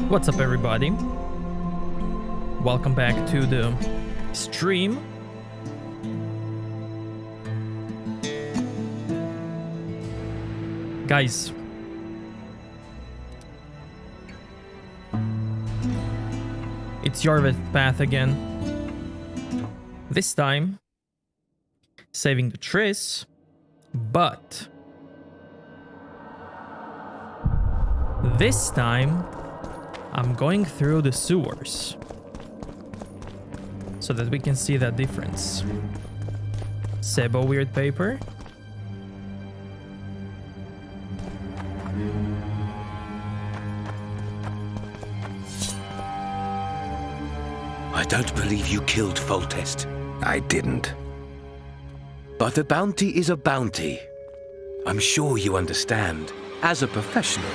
What's up, everybody? Welcome back to the stream. Guys, it's your path again. This time, saving the Triss, but this time I'm going through the sewers so that we can see that difference. Sebo weird paper. I don't believe you killed Foltest. I didn't. But a bounty is a bounty. I'm sure you understand. As a professional.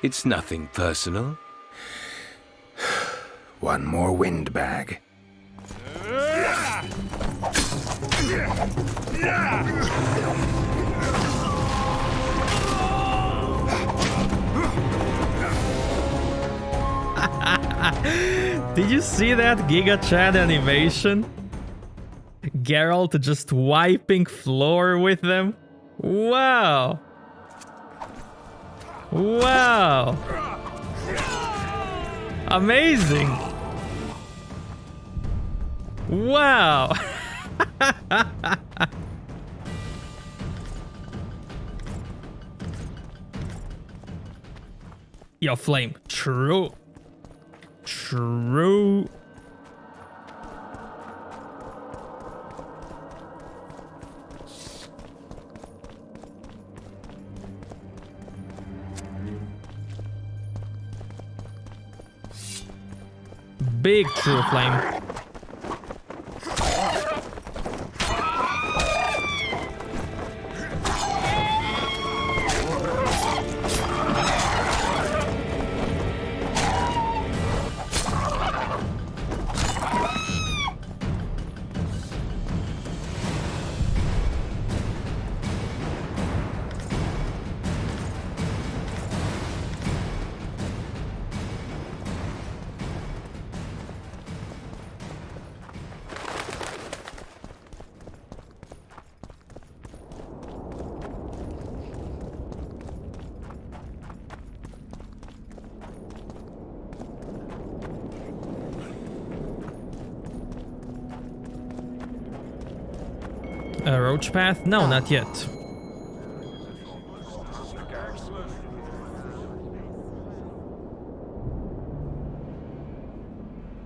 It's nothing personal. One more windbag. Did you see that Giga Chat animation? Geralt just wiping floor with them? Wow! Wow! Amazing! Wow! Yo, Flame. True. True. Big true Flame. A roach path? No, not yet.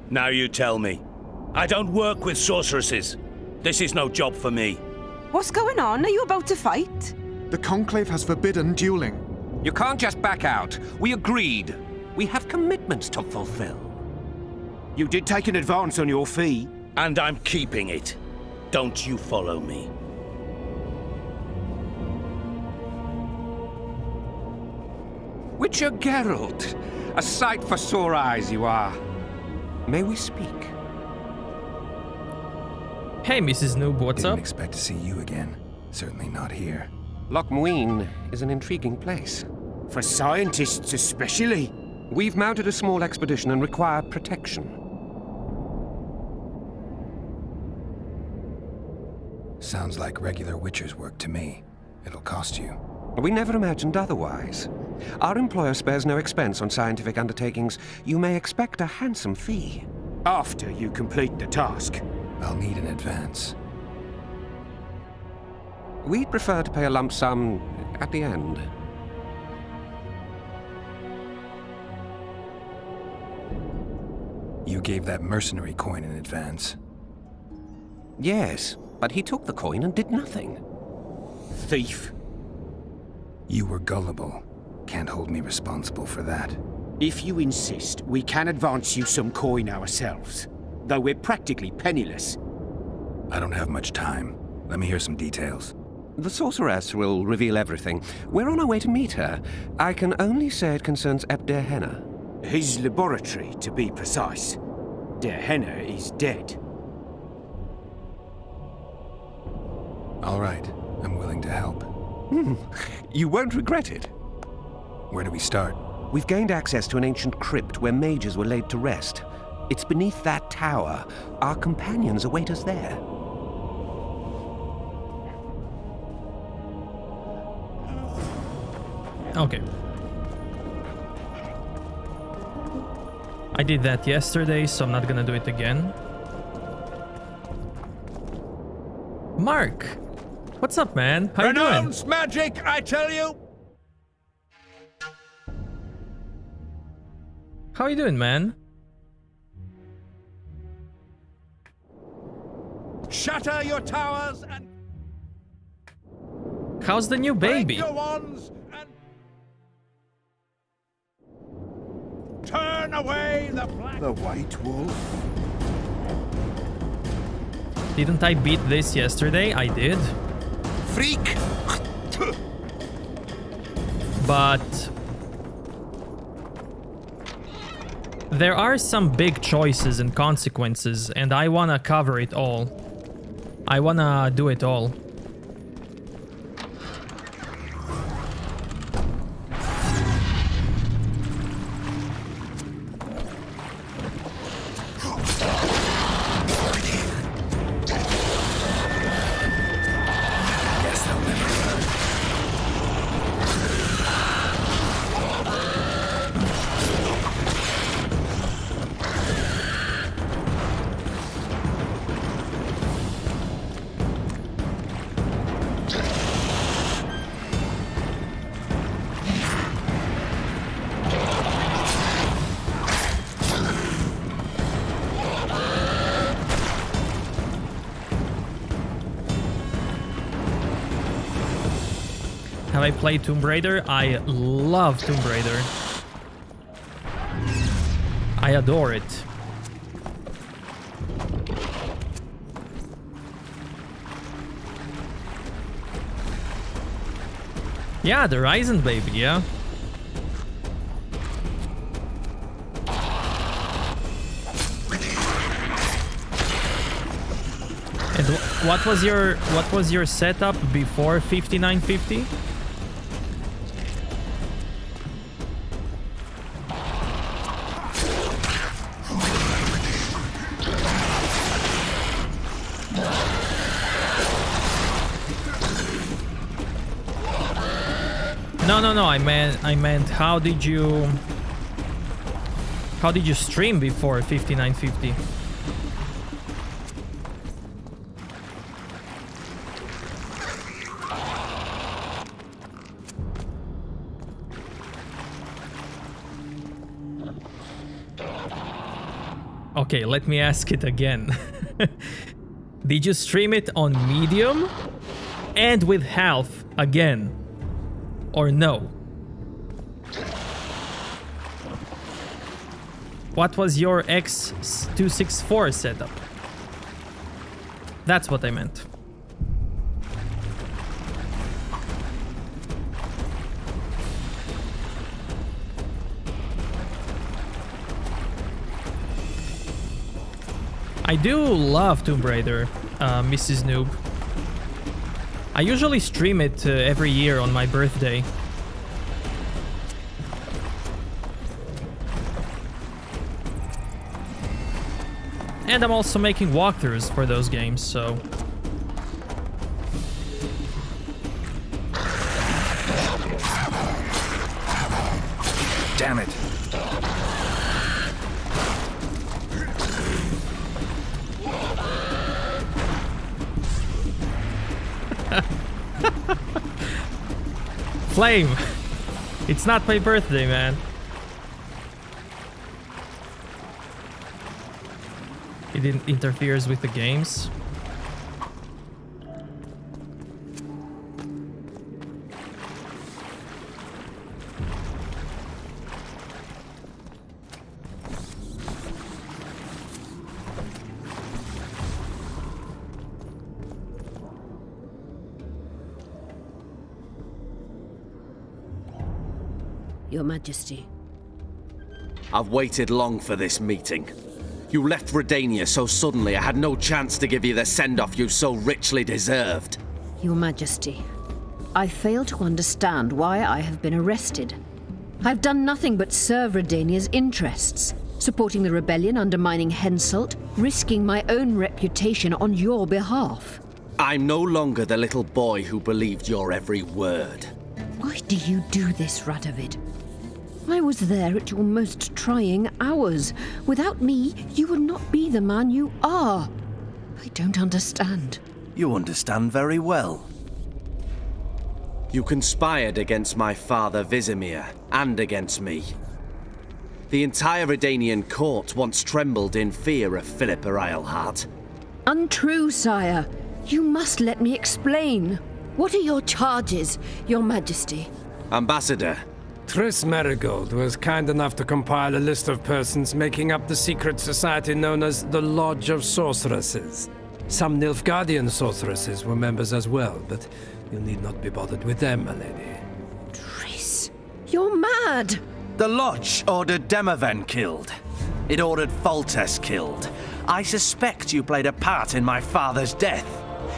Now you tell me. I don't work with sorceresses. This is no job for me. What's going on? Are you about to fight? The Conclave has forbidden dueling. You can't just back out. We agreed. We have commitments to fulfill. You did take an advance on your fee. And I'm keeping it. Don't you follow me. Witcher Geralt. A sight for sore eyes you are. May we speak? Hey, Mrs. Noob, what's Didn't up? expect to see you again. Certainly not here. Loch Muin is an intriguing place. For scientists especially. We've mounted a small expedition and require protection. Sounds like regular Witcher's work to me. It'll cost you. We never imagined otherwise. Our employer spares no expense on scientific undertakings. You may expect a handsome fee. After you complete the task. I'll need an advance. We'd prefer to pay a lump sum at the end. You gave that mercenary coin in advance. Yes, but he took the coin and did nothing. Thief. You were gullible. Can't hold me responsible for that. If you insist, we can advance you some coin ourselves. Though we're practically penniless. I don't have much time. Let me hear some details. The sorceress will reveal everything. We're on our way to meet her. I can only say it concerns Der Henna. His laboratory, to be precise. Der Henna is dead. All right, I'm willing to help. You won't regret it. Where do we start? We've gained access to an ancient crypt where mages were laid to rest. It's beneath that tower. Our companions await us there. Okay. I did that yesterday, so I'm not gonna do it again. Mark! What's up, man? How you doing? Renounce magic, I tell you! How you doing, man? Shatter your towers and How's the new break baby? your wands and turn away the black... The White Wolf? Didn't I beat this yesterday? I did. Freak! But there are some big choices and consequences, and I wanna cover it all. I wanna do it all. Have I played Tomb Raider? I love Tomb Raider. I adore it. Yeah, the Ryzen baby, yeah. And what was your setup before 5950? No, I meant how did you stream before 5950? Okay, let me ask it again. Did you stream it on medium and with health again? Or no? What was your X264 setup? That's what I meant. I do love Tomb Raider, Mrs. Noob. I usually stream it every year on my birthday. And I'm also making walkthroughs for those games, so... Damn it. Flame! It's not my birthday, man. It interferes with the games. Your Majesty. I've waited long for this meeting. You left Redania so suddenly I had no chance to give you the send-off you so richly deserved. Your Majesty, I fail to understand why I have been arrested. I've done nothing but serve Redania's interests, supporting the rebellion, undermining Henselt, risking my own reputation on your behalf. I'm no longer the little boy who believed your every word. Why do you do this, Radovid? I was there at your most trying hours. Without me, you would not be the man you are. I don't understand. You understand very well. You conspired against my father Vizimir, and against me. The entire Redanian court once trembled in fear of Philippa Eilhart. Untrue, sire. You must let me explain. What are your charges, Your Majesty? Ambassador, Triss Marigold was kind enough to compile a list of persons making up the secret society known as the Lodge of Sorceresses. Some Nilfgaardian sorceresses were members as well, but you need not be bothered with them, my lady. Triss, you're mad! the Lodge ordered Demaven killed. It ordered Foltest killed. I suspect you played a part in my father's death.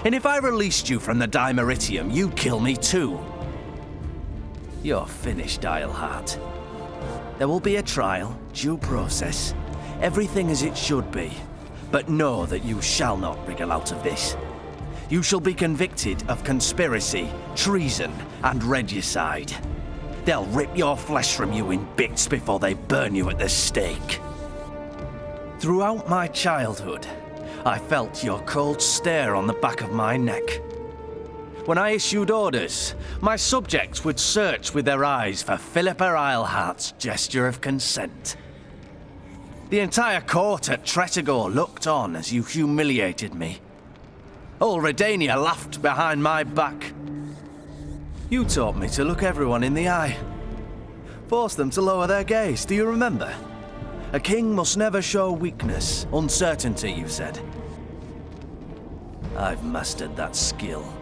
And if I released you from the Dimeritium, you'd kill me too. You're finished, Eilhart. There will be a trial, due process, everything as it should be. But know that you shall not wriggle out of this. You shall be convicted of conspiracy, treason, and regicide. They'll rip your flesh from you in bits before they burn you at the stake. Throughout my childhood, I felt your cold stare on the back of my neck. When I issued orders, my subjects would search with their eyes for Philippa Eilhart's gesture of consent. The entire court at Tretogor looked on as you humiliated me. All Redania laughed behind my back. You taught me to look everyone in the eye. Forced them to lower their gaze, do you remember? A king must never show weakness, uncertainty, you said. I've mastered that skill.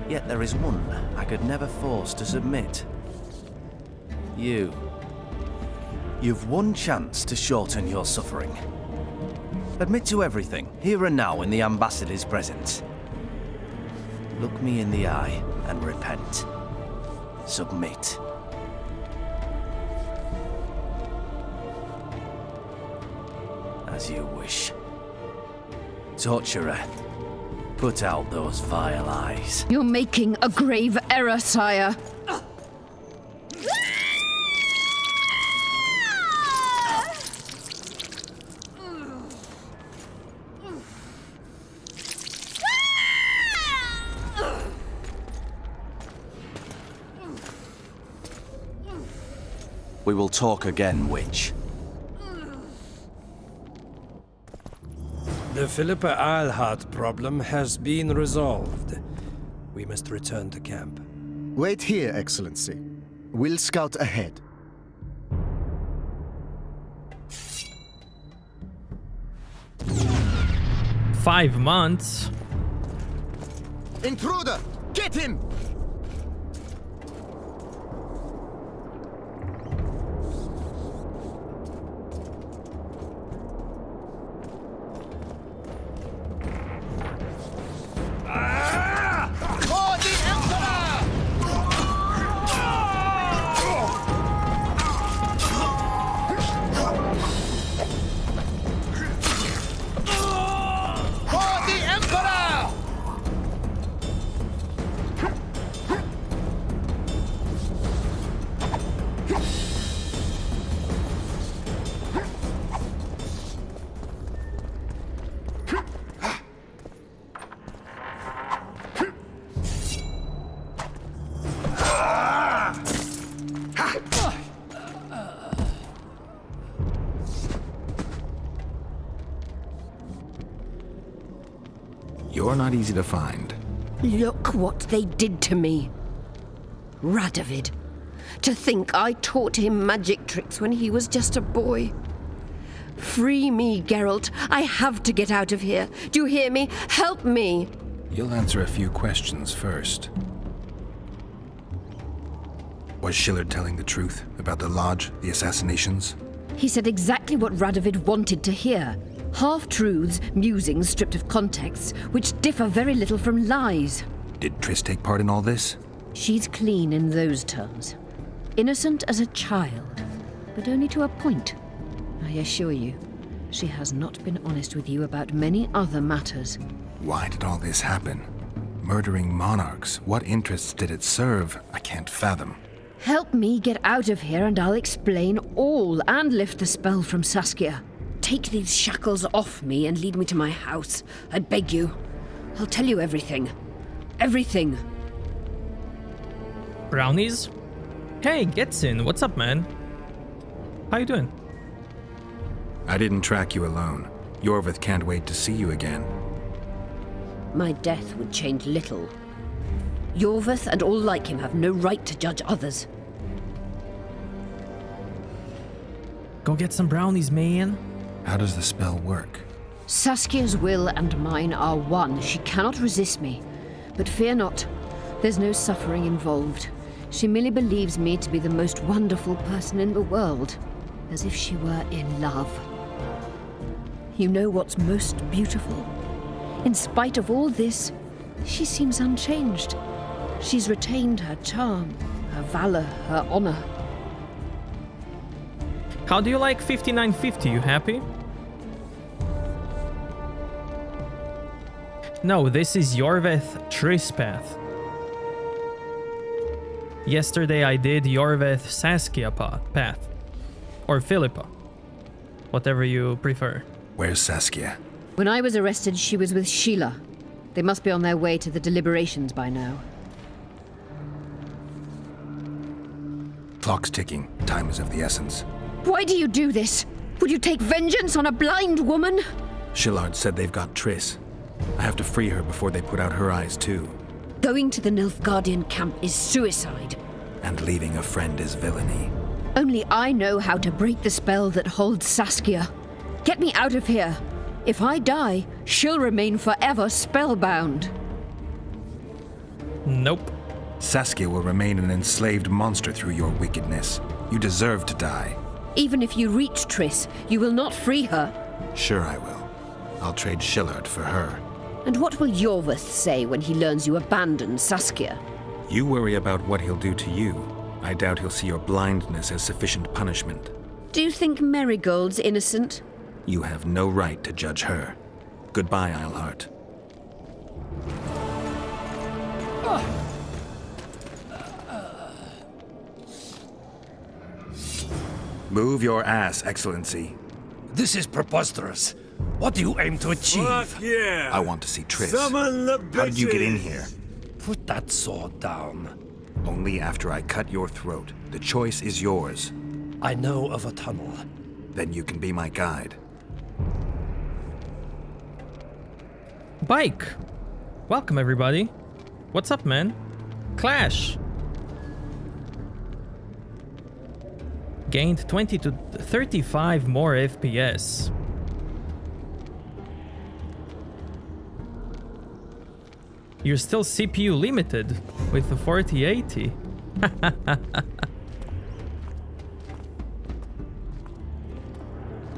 Yet there is one I could never force to submit. You. You've one chance to shorten your suffering. Admit to everything, here and now in the ambassador's presence. Look me in the eye and repent. Submit. As you wish. Torturer, put out those vile eyes. You're making a grave error, sire. We will talk again, witch. The Philippa Eilhart problem has been resolved. We must return to camp. Wait here, Excellency. We'll scout ahead. "5 months? Intruder! Get him! You're not easy to find. Look what they did to me. Radovid. To think I taught him magic tricks when he was just a boy. Free me, Geralt. I have to get out of here. Do you hear me? Help me! You'll answer a few questions first. Was Shillard telling the truth about the Lodge, the assassinations? He said exactly what Radovid wanted to hear. Half-truths, musings stripped of context, which differ very little from lies. Did Triss take part in all this? She's clean in those terms. Innocent as a child, but only to a point. I assure you, she has not been honest with you about many other matters. Why did all this happen? Murdering monarchs, what interests did it serve? I can't fathom. Help me get out of here and I'll explain all and lift the spell from Saskia. Take these shackles off me and lead me to my house. I beg you. I'll tell you everything. Everything. Brownies? Hey, Getsin, what's up, man? How you doing? I didn't track you alone. Yorvith can't wait to see you again. My death would change little. Yorvith and all like him have no right to judge others. Go get some brownies, man. How does the spell work? Saskia's will and mine are one. She cannot resist me. But fear not. There's no suffering involved. She merely believes me to be the most wonderful person in the world. As if she were in love. You know what's most beautiful? In spite of all this, she seems unchanged. She's retained her charm, her valor, her honor. How do you like 5950? You happy? No, this is Yorveth Triss path. Yesterday I did Yorveth Saskia path. Or Philippa. Whatever you prefer. Where's Saskia? When I was arrested, she was with Sheila. They must be on their way to the deliberations by now. Clock's ticking. Time is of the essence. Why do you do this? Would you take vengeance on a blind woman? Shillard said they've got Triss. I have to free her before they put out her eyes too. Going to the Nilfgaardian camp is suicide. And leaving a friend is villainy. Only I know how to break the spell that holds Saskia. Get me out of here. If I die, she'll remain forever spellbound. Nope. Saskia will remain an enslaved monster through your wickedness. You deserve to die. Even if you reach Triss, you will not free her. Sure I will. I'll trade Shillard for her. And what will Yorvith say when he learns you abandoned Saskia? You worry about what he'll do to you. I doubt he'll see your blindness as sufficient punishment. Do you think Marigold's innocent? You have no right to judge her. Goodbye, Eilhart. Move your ass, Excellency. This is preposterous. What do you aim to achieve? Fuck yeah! I want to see Triss. Summon the bitches! How did you get in here? Put that sword down. Only after I cut your throat. The choice is yours. I know of a tunnel. Then you can be my guide. Bike! Welcome, everybody. What's up, man? Clash! Gained 20 to 35 more FPS. You're still CPU limited with the 4080.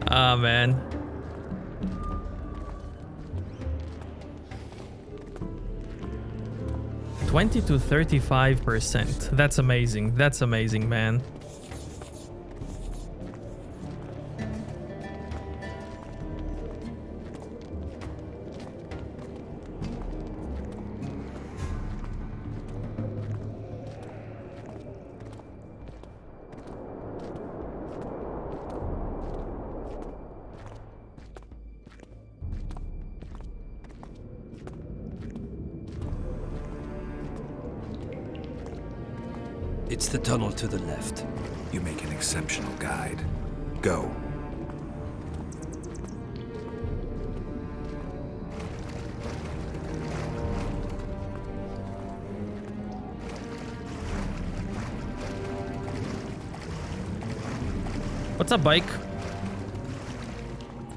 Ah, man. $20 to 35%. That's amazing. That's amazing, man. It's the tunnel to the left. You make an exceptional guide. Go. What's up, Bike?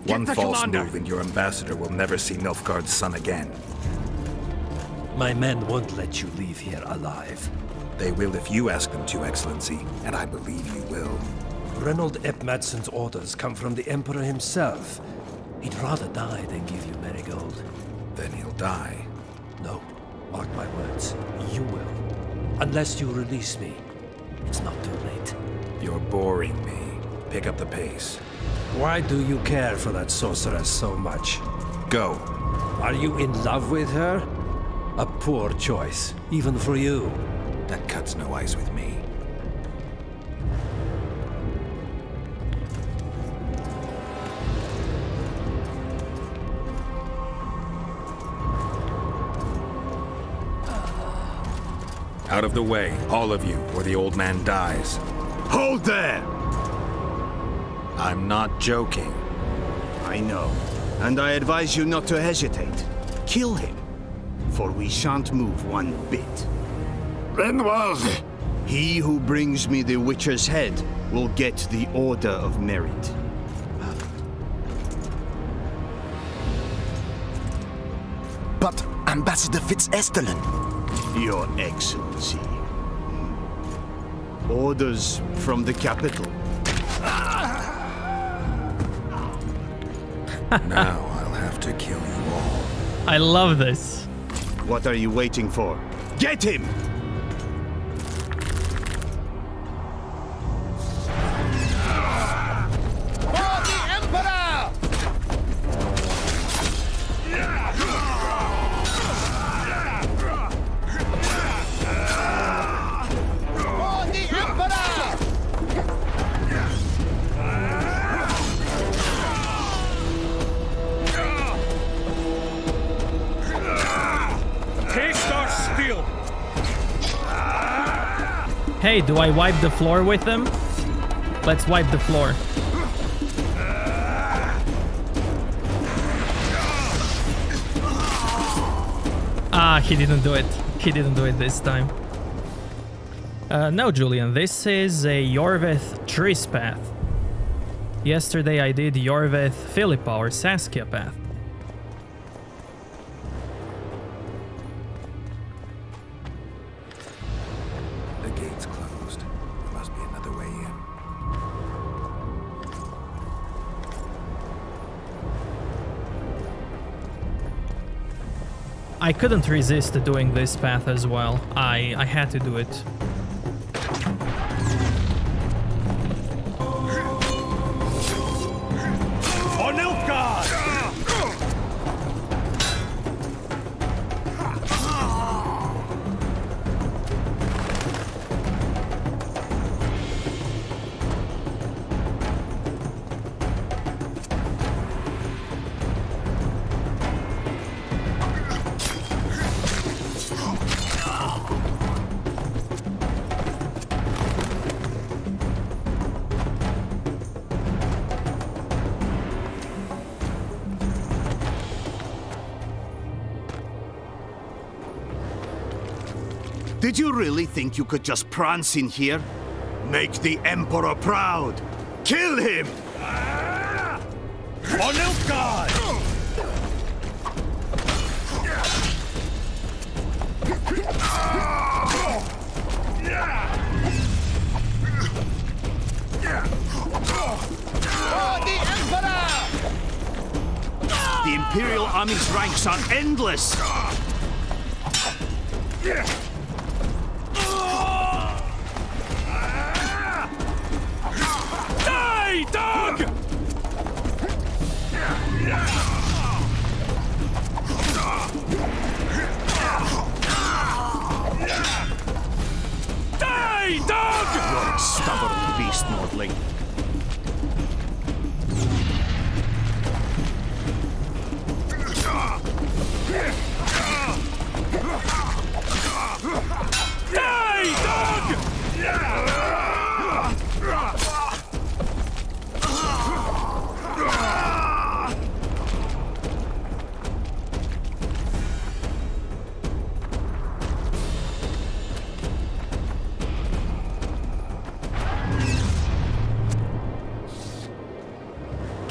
One the false commander. move and your ambassador will never see Nilfgaard's son again. My men won't let you leave here alive. They will if you ask them to, Excellency, and I believe you will. Reynold Ep Madsen's orders come from the Emperor himself. He'd rather die than give you Marigold. Then he'll die. No, mark my words, you will. Unless you release me. It's not too late. You're boring me. Pick up the pace. Why do you care for that sorceress so much? Go. Are you in love with her? A poor choice, even for you. That cuts no ice with me. Out of the way, all of you, or the old man dies. Hold there! I'm not joking. I know, and I advise you not to hesitate. Kill him, for we shan't move one bit. Renwald! He who brings me the Witcher's head will get the Order of Merit. But Ambassador Fitz-Estelen... Your Excellency. Orders from the capital. Now I'll have to kill you all. I love this. What are you waiting for? Get him! Hey, do I wipe the floor with them? Let's wipe the floor. Ah, he didn't do it. He didn't do it this time. No, Julian, this is a Yorveth Triss path. Yesterday I did Yorveth Philippa or Saskia path. The gate's closed. There must be another way in. I couldn't resist doing this path as well. I had to do it. For Nilfgaard! Did you really think you could just prance in here? Make the Emperor proud! Kill him! For Nilfgaard! The Imperial Army's ranks are endless! Die, dog! Die, dog! You're a stubborn beast, Nordling.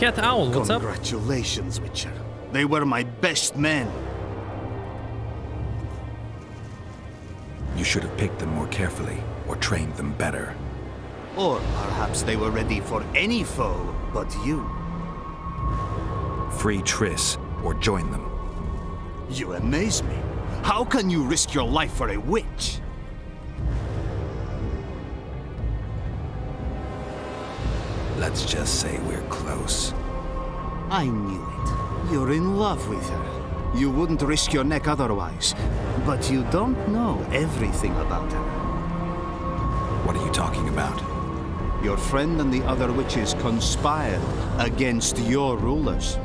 Cat Owl, what's up? Congratulations, Witcher. They were my best men. You should have picked them more carefully, or trained them better. Or perhaps they were ready for any foe but you. Free Triss, or join them. You amaze me. How can you risk your life for a witch? Let's just say we're close. I knew it. You're in love with her. You wouldn't risk your neck otherwise. But you don't know everything about her. What are you talking about? Your friend and the other witches conspired against your rulers.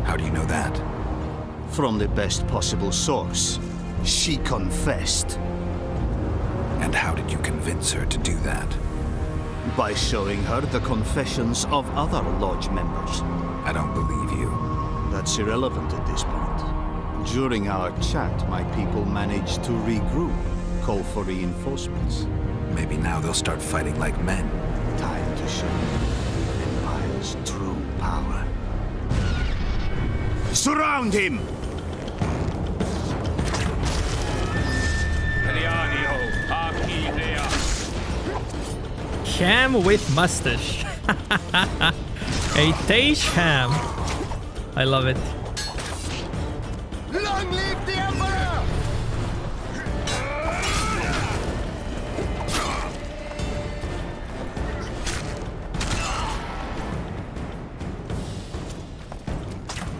How do you know that? From the best possible source. She confessed. And how did you convince her to do that? By showing her the confessions of other lodge members. I don't believe you. That's irrelevant at this point. During our chat, my people managed to regroup, call for reinforcements. Maybe now they'll start fighting like men. Time to show the Empire's true power. Surround him! Ham with mustache. A Taish ham. I love it. Long live the Emperor!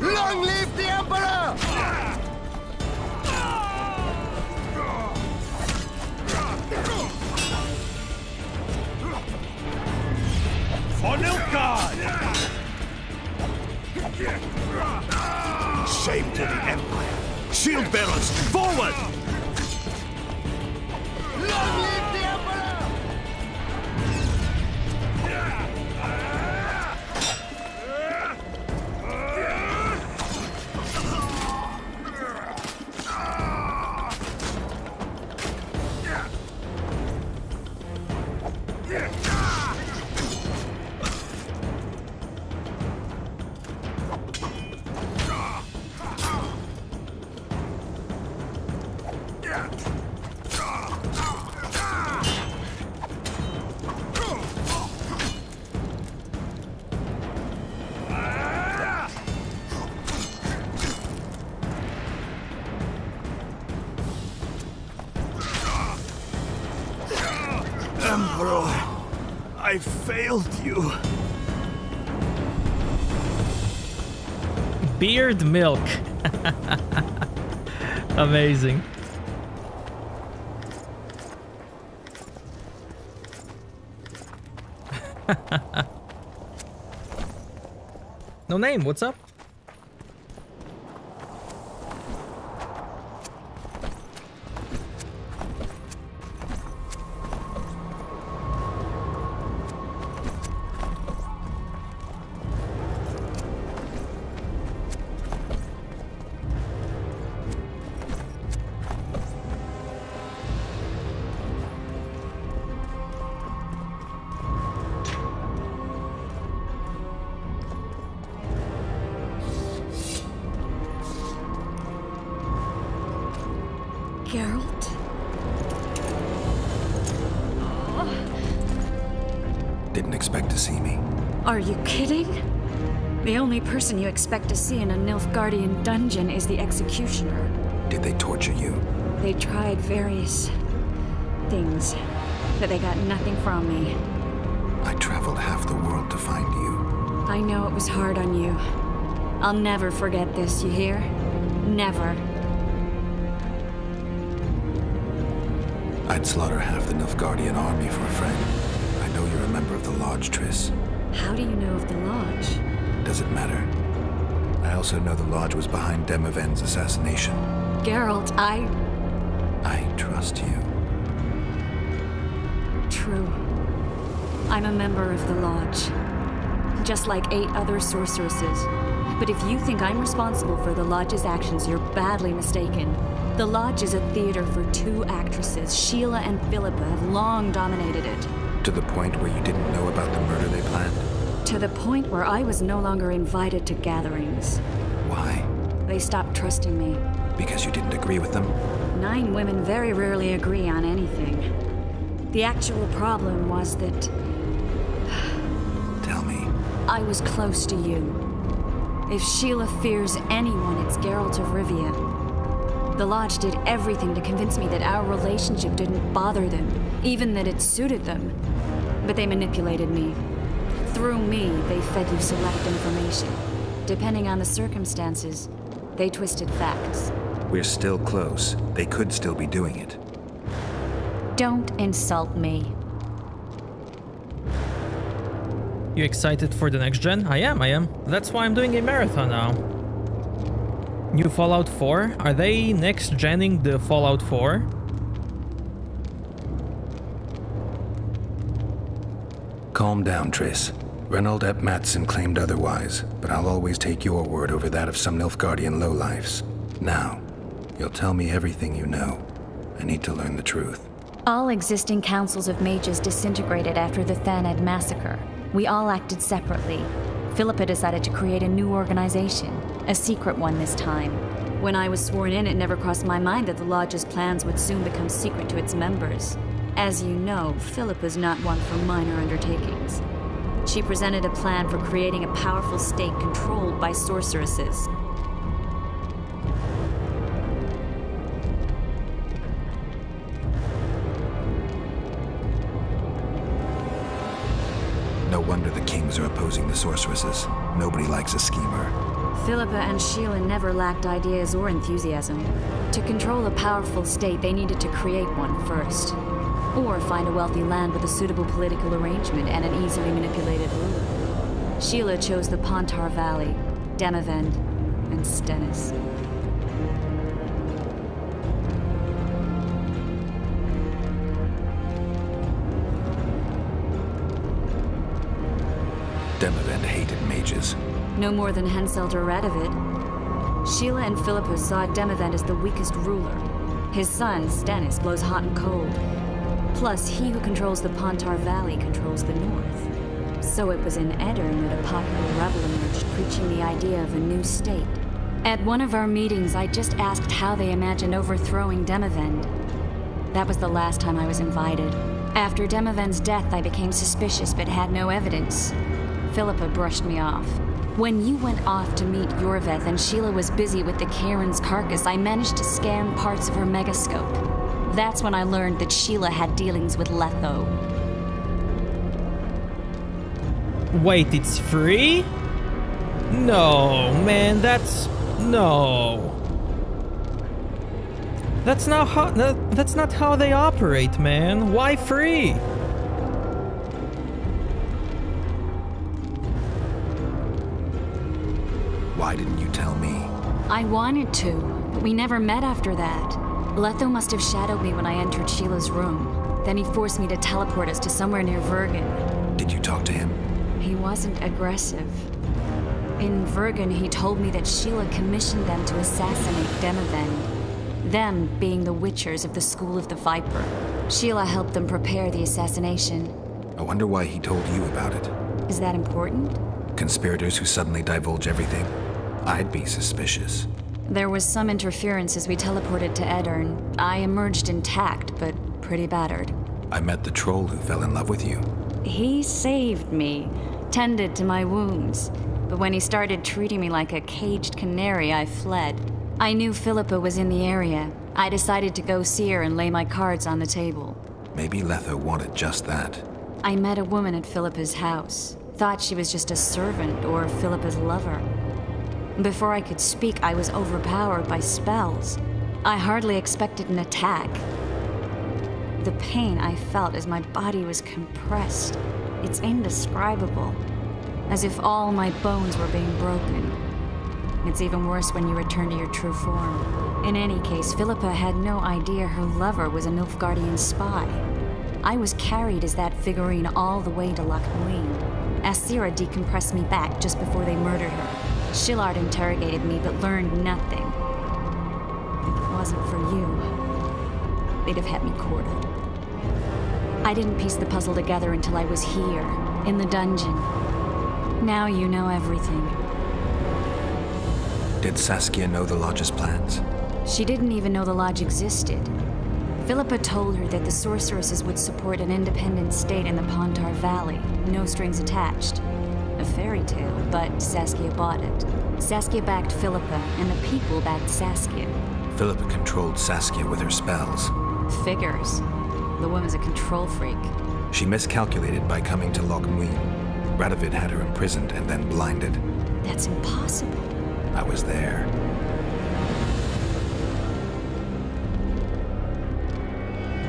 Long live the Emperor! For Nilfgaard! Shame to the Empire. Shield bearers, forward! Long live the Emperor! Emperor, I failed you. Beard milk. Amazing. No name, what's up? Geralt? Didn't expect to see me. Are you kidding? The only person you expect to see in a Nilfgaardian dungeon is the executioner. Did they torture you? They tried various things, but they got nothing from me. I traveled half the world to find you. I know it was hard on you. I'll never forget this, you hear? Never. I'd slaughter half the Nilfgaardian army for a friend. I know you're a member of the Lodge, Triss. How do you know of the Lodge? Does it matter? I also know the Lodge was behind Demaven's assassination. Geralt, I trust you. True. I'm a member of the Lodge. Just like 8 other sorceresses. But if you think I'm responsible for the Lodge's actions, you're badly mistaken. The Lodge is a theater for 2 actresses. Sheila and Philippa have long dominated it. To the point where you didn't know about the murder they planned? To the point where I was no longer invited to gatherings. Why? They stopped trusting me. Because you didn't agree with them? 9 women very rarely agree on anything. The actual problem was that... Tell me. I was close to you. If Sheila fears anyone, it's Geralt of Rivia. The Lodge did everything to convince me that our relationship didn't bother them, even that it suited them. But they manipulated me. Through me, they fed you select information. Depending on the circumstances, they twisted facts. We're still close. They could still be doing it. Don't insult me. You excited for the next gen? I am. That's why I'm doing a marathon now. New Fallout 4? Are they next genning the Fallout 4? Calm down, Triss. Reynold Ep Matson claimed otherwise, but I'll always take your word over that of some Nilfgaardian lowlifes. Now, you'll tell me everything you know. I need to learn the truth. All existing councils of mages disintegrated after the Thaned massacre. We all acted separately. Philippa decided to create a new organization, a secret one this time. When I was sworn in, it never crossed my mind that the Lodge's plans would soon become secret to its members. As you know, Philippa's not one for minor undertakings. She presented a plan for creating a powerful state controlled by sorceresses. No wonder the kings are opposing the sorceresses. Nobody likes a schemer. Philippa and Sheila never lacked ideas or enthusiasm. To control a powerful state, they needed to create one first. Or find a wealthy land with a suitable political arrangement and an easily manipulated ruler. Sheila chose the Pontar Valley, Demavend, and Stennis. Demavend hated mages. No more than Henselt or Radovid. Sheila and Philippa saw Demavend as the weakest ruler. His son, Stennis, blows hot and cold. Plus, he who controls the Pontar Valley controls the north. So it was in Edirn that a popular rebel emerged, preaching the idea of a new state. At one of our meetings, I just asked how they imagined overthrowing Demavend. That was the last time I was invited. After Demavend's death, I became suspicious but had no evidence. Philippa brushed me off. When you went off to meet Yorveth and Sheila was busy with the Karen's carcass, I managed to scan parts of her megascope. That's when I learned that Sheila had dealings with Letho. Wait, it's free? No, man, no. That's not how they operate, man. Why free? Why didn't you tell me? I wanted to, but we never met after that. Letho must have shadowed me when I entered Sheila's room. Then he forced me to teleport us to somewhere near Vergen. Did you talk to him? He wasn't aggressive. In Vergen, he told me that Sheila commissioned them to assassinate Demavend. Them being the Witchers of the School of the Viper. Sheila helped them prepare the assassination. I wonder why he told you about it. Is that important? Conspirators who suddenly divulge everything? I'd be suspicious. There was some interference as we teleported to Edirn. I emerged intact, but pretty battered. I met the troll who fell in love with you. He saved me, tended to my wounds. But when he started treating me like a caged canary, I fled. I knew Philippa was in the area. I decided to go see her and lay my cards on the table. Maybe Letho wanted just that. I met a woman at Philippa's house. Thought she was just a servant or Philippa's lover. Before I could speak, I was overpowered by spells. I hardly expected an attack. The pain I felt as my body was compressed, it's indescribable. As if all my bones were being broken. It's even worse when you return to your true form. In any case, Philippa had no idea her lover was a Nilfgaardian spy. I was carried as that figurine all the way to Loch Muin. Asira decompressed me back just before they murdered her. Shillard interrogated me but learned nothing. If it wasn't for you, they'd have had me quartered. I didn't piece the puzzle together until I was here, in the dungeon. Now you know everything. Did Saskia know the Lodge's plans? She didn't even know the Lodge existed. Philippa told her that the sorceresses would support an independent state in the Pontar Valley, no strings attached. A fairy tale, but Saskia bought it. Saskia backed Philippa, and the people backed Saskia. Philippa controlled Saskia with her spells. Figures. The woman's a control freak. She miscalculated by coming to Loch Muin. Radovid had her imprisoned and then blinded. That's impossible. I was there.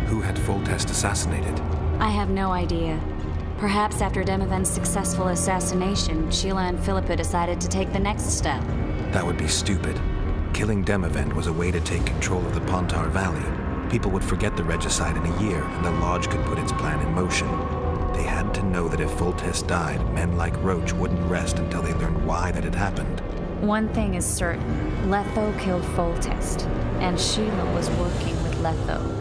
Who had Foltest assassinated? I have no idea. Perhaps after Demoven's successful assassination, Sheila and Philippa decided to take the next step. That would be stupid. Killing Demoven was a way to take control of the Pontar Valley. People would forget the regicide in a year, and the Lodge could put its plan in motion. They had to know that if Foltest died, men like Roach wouldn't rest until they learned why that had happened. One thing is certain. Letho killed Foltest, and Sheila was working with Letho.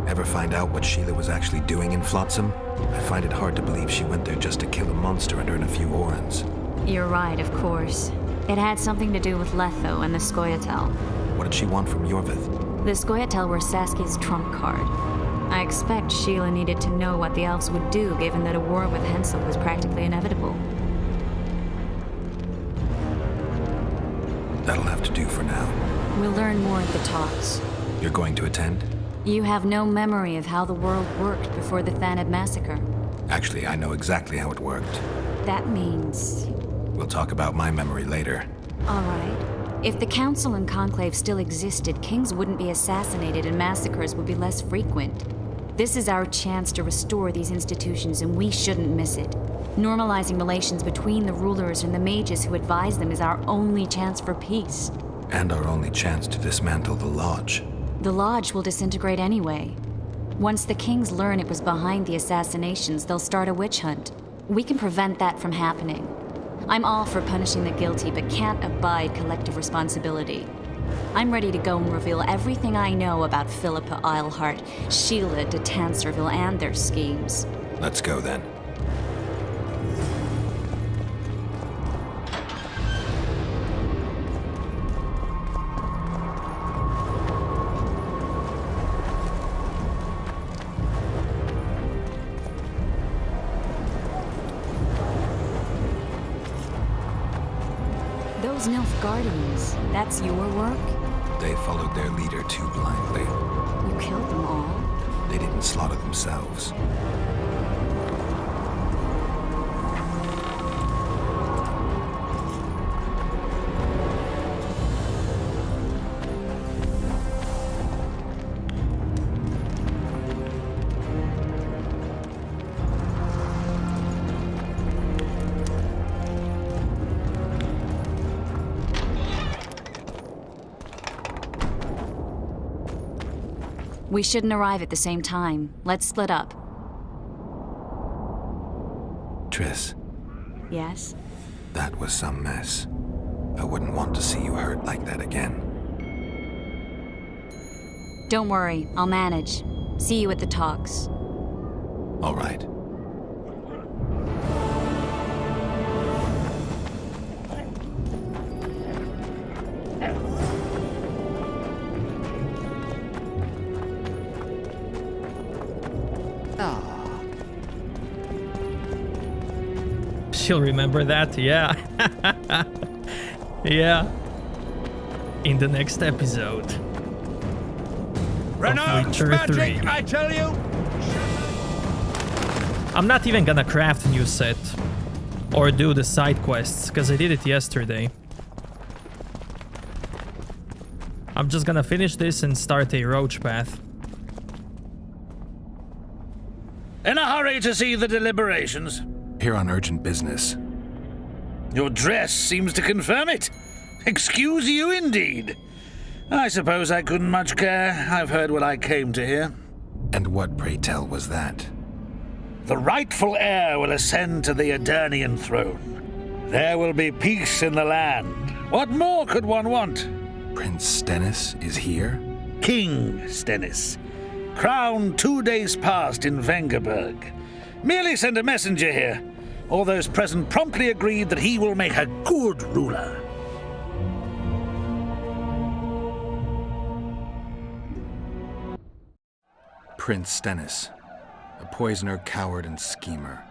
Ever find out what Sheila was actually doing in Flotsam? I find it hard to believe she went there just to kill a monster and earn a few orans. You're right, of course. It had something to do with Letho and the Scoia'tael. What did she want from Yorvith? The Scoia'tael were Saskia's trump card. I expect Sheila needed to know what the elves would do, given that a war with Hensel was practically inevitable. That'll have to do for now. We'll learn more at the talks. You're going to attend? You have no memory of how the world worked before the Thanad massacre. Actually, I know exactly how it worked. That means... We'll talk about my memory later. All right. If the Council and Conclave still existed, kings wouldn't be assassinated and massacres would be less frequent. This is our chance to restore these institutions, and we shouldn't miss it. Normalizing relations between the rulers and the mages who advise them is our only chance for peace. And our only chance to dismantle the Lodge. The Lodge will disintegrate anyway. Once the kings learn it was behind the assassinations, they'll start a witch hunt. We can prevent that from happening. I'm all for punishing the guilty, but can't abide collective responsibility. I'm ready to go and reveal everything I know about Philippa Eilhart, Sheila de Tanserville, and their schemes. Let's go then. Those Nilfgaardians, that's your work? They followed their leader too blindly. You killed them all? They didn't slaughter themselves. We shouldn't arrive at the same time. Let's split up. Triss. Yes? That was some mess. I wouldn't want to see you hurt like that again. Don't worry, I'll manage. See you at the talks. All right. She'll remember that, yeah. Yeah. In the next episode. Renault's Witcher magic, 3. I tell you! I'm not even gonna craft a new set. Or do the side quests, because I did it yesterday. I'm just gonna finish this and start a roach path. In a hurry to see the deliberations? Here on urgent business. Your dress seems to confirm it. Excuse you indeed. I suppose I couldn't much care. I've heard what I came to hear. And what, pray tell, was that? The rightful heir will ascend to the Aedirnian throne. There will be peace in the land. What more could one want? Prince Stennis is here? King Stennis, crowned 2 days past in Vengerberg. Merely send a messenger here. All those present promptly agreed that he will make a good ruler. Prince Stennis, a poisoner, coward, and schemer.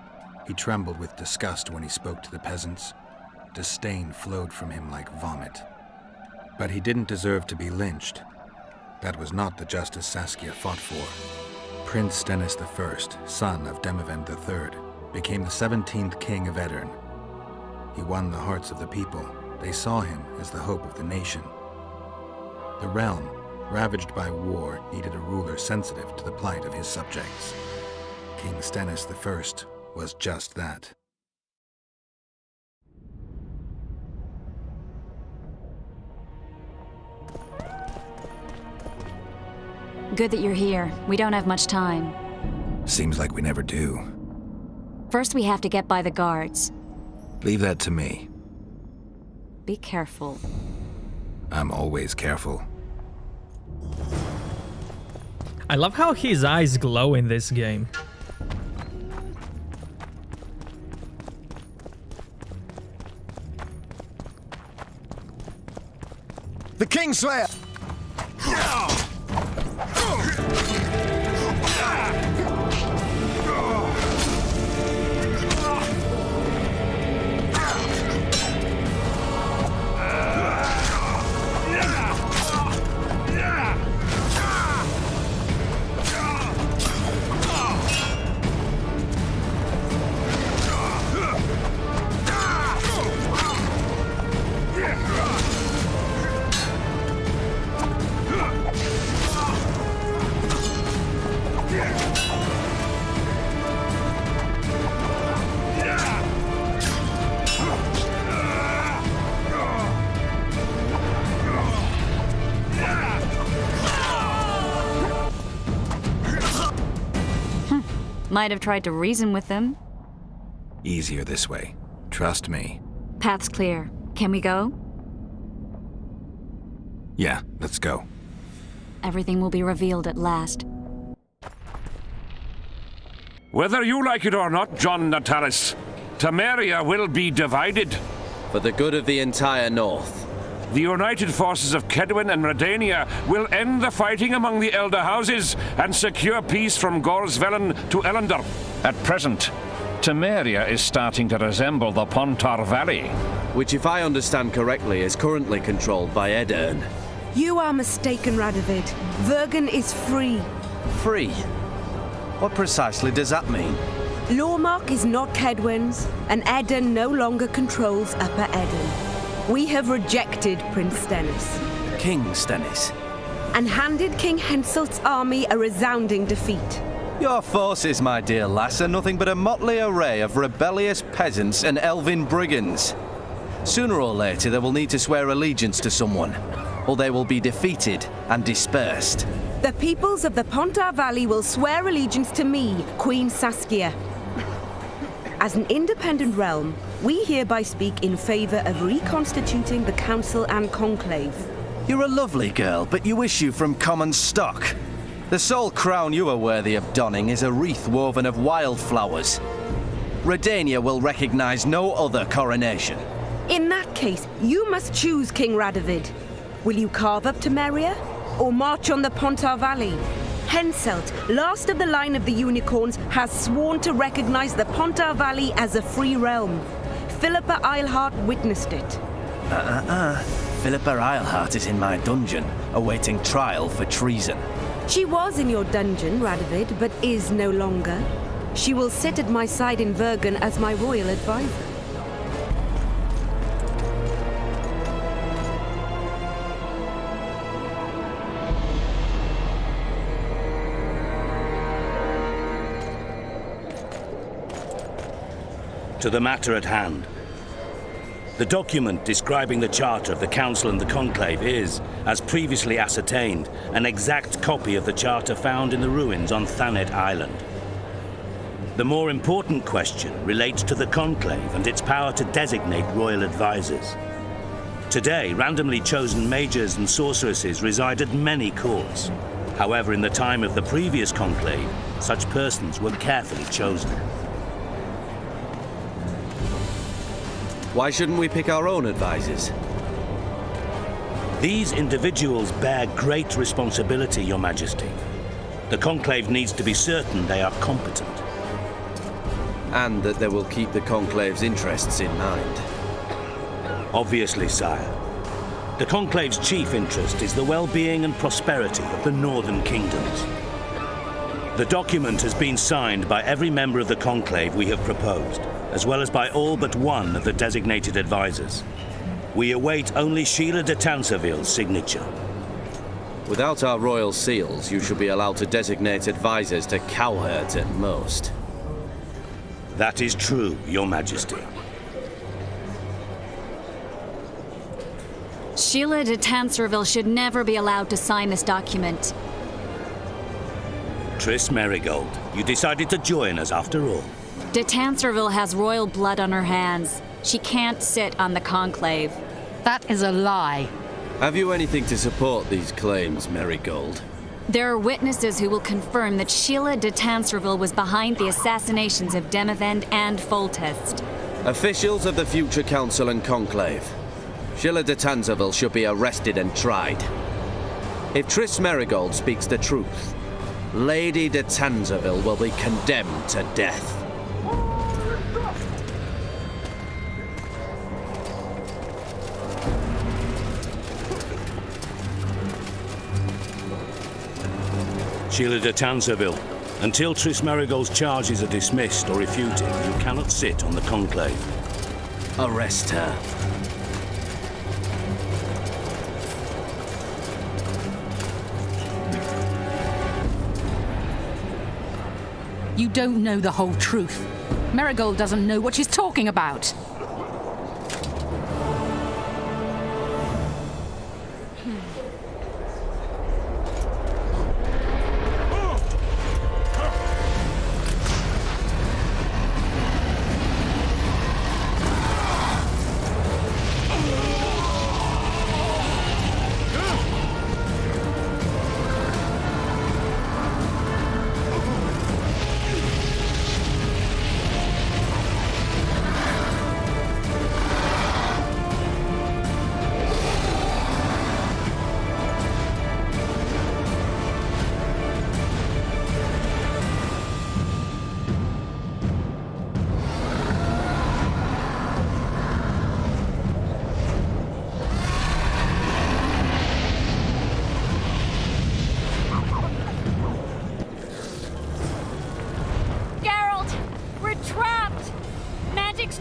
He trembled with disgust when he spoke to the peasants. Disdain flowed from him like vomit. But he didn't deserve to be lynched. That was not the justice Saskia fought for. Prince Stennis I, son of Demavend III, became the 17th king of Edirn. He won the hearts of the people. They saw him as the hope of the nation. The realm, ravaged by war, needed a ruler sensitive to the plight of his subjects. King Stennis I was just that. Good that you're here. We don't have much time. Seems like we never do. First, we have to get by the guards. Leave that to me. Be careful. I'm always careful. I love how his eyes glow in this game. The Kingslayer! Might have tried to reason with them. Easier this way. Trust me. Path's clear. Can we go? Yeah, let's go. Everything will be revealed at last. Whether you like it or not, John Natalis, Temeria will be divided. For the good of the entire North. The united forces of Kedwin and Redania will end the fighting among the Elder Houses and secure peace from Gorsvelen to Ellendar. At present, Temeria is starting to resemble the Pontar Valley. Which, if I understand correctly, is currently controlled by Edirn. You are mistaken, Radovid. Vergen is free. Free? What precisely does that mean? Lormark is not Kedwin's, and Edirn no longer controls Upper Edirn. We have rejected Prince Stennis. King Stennis? And handed King Henselt's army a resounding defeat. Your forces, my dear lass, are nothing but a motley array of rebellious peasants and elven brigands. Sooner or later, they will need to swear allegiance to someone, or they will be defeated and dispersed. The peoples of the Pontar Valley will swear allegiance to me, Queen Saskia. As an independent realm, we hereby speak in favor of reconstituting the Council and Conclave. You're a lovely girl, but you issue from common stock. The sole crown you are worthy of donning is a wreath woven of wildflowers. Redania will recognize no other coronation. In that case, you must choose, King Radovid. Will you carve up Temeria, or march on the Pontar Valley? Henselt, last of the line of the unicorns, has sworn to recognize the Pontar Valley as a free realm. Philippa Eilhart witnessed it. Philippa Eilhart is in my dungeon, awaiting trial for treason. She was in your dungeon, Radovid, but is no longer. She will sit at my side in Vergen as my royal advisor. To the matter at hand. The document describing the charter of the Council and the Conclave is, as previously ascertained, an exact copy of the charter found in the ruins on Thanet Island. The more important question relates to the Conclave and its power to designate royal advisors. Today, randomly chosen mages and sorceresses reside at many courts. However, in the time of the previous conclave, such persons were carefully chosen. Why shouldn't we pick our own advisors? These individuals bear great responsibility, Your Majesty. The conclave needs to be certain they are competent. And that they will keep the conclave's interests in mind. Obviously, sire. The conclave's chief interest is the well-being and prosperity of the northern kingdoms. The document has been signed by every member of the conclave we have proposed, as well as by all but one of the designated advisors. We await only Sheila de Tanserville's signature. Without our royal seals, you should be allowed to designate advisors to cowherds at most. That is true, Your Majesty. Sheila de Tanserville should never be allowed to sign this document. Triss Merigold, you decided to join us after all. De Tanserville has royal blood on her hands. She can't sit on the conclave. That is a lie. Have you anything to support these claims, Merigold? There are witnesses who will confirm that Sheila de Tanserville was behind the assassinations of Demavend and Foltest. Officials of the future council and conclave. Sheila de Tanserville should be arrested and tried. If Triss Merigold speaks the truth, Lady de Tanserville will be condemned to death. Sheila de Tanserville, until Triss Merigold's charges are dismissed or refuted, you cannot sit on the conclave. Arrest her. You don't know the whole truth. Merigold doesn't know what she's talking about.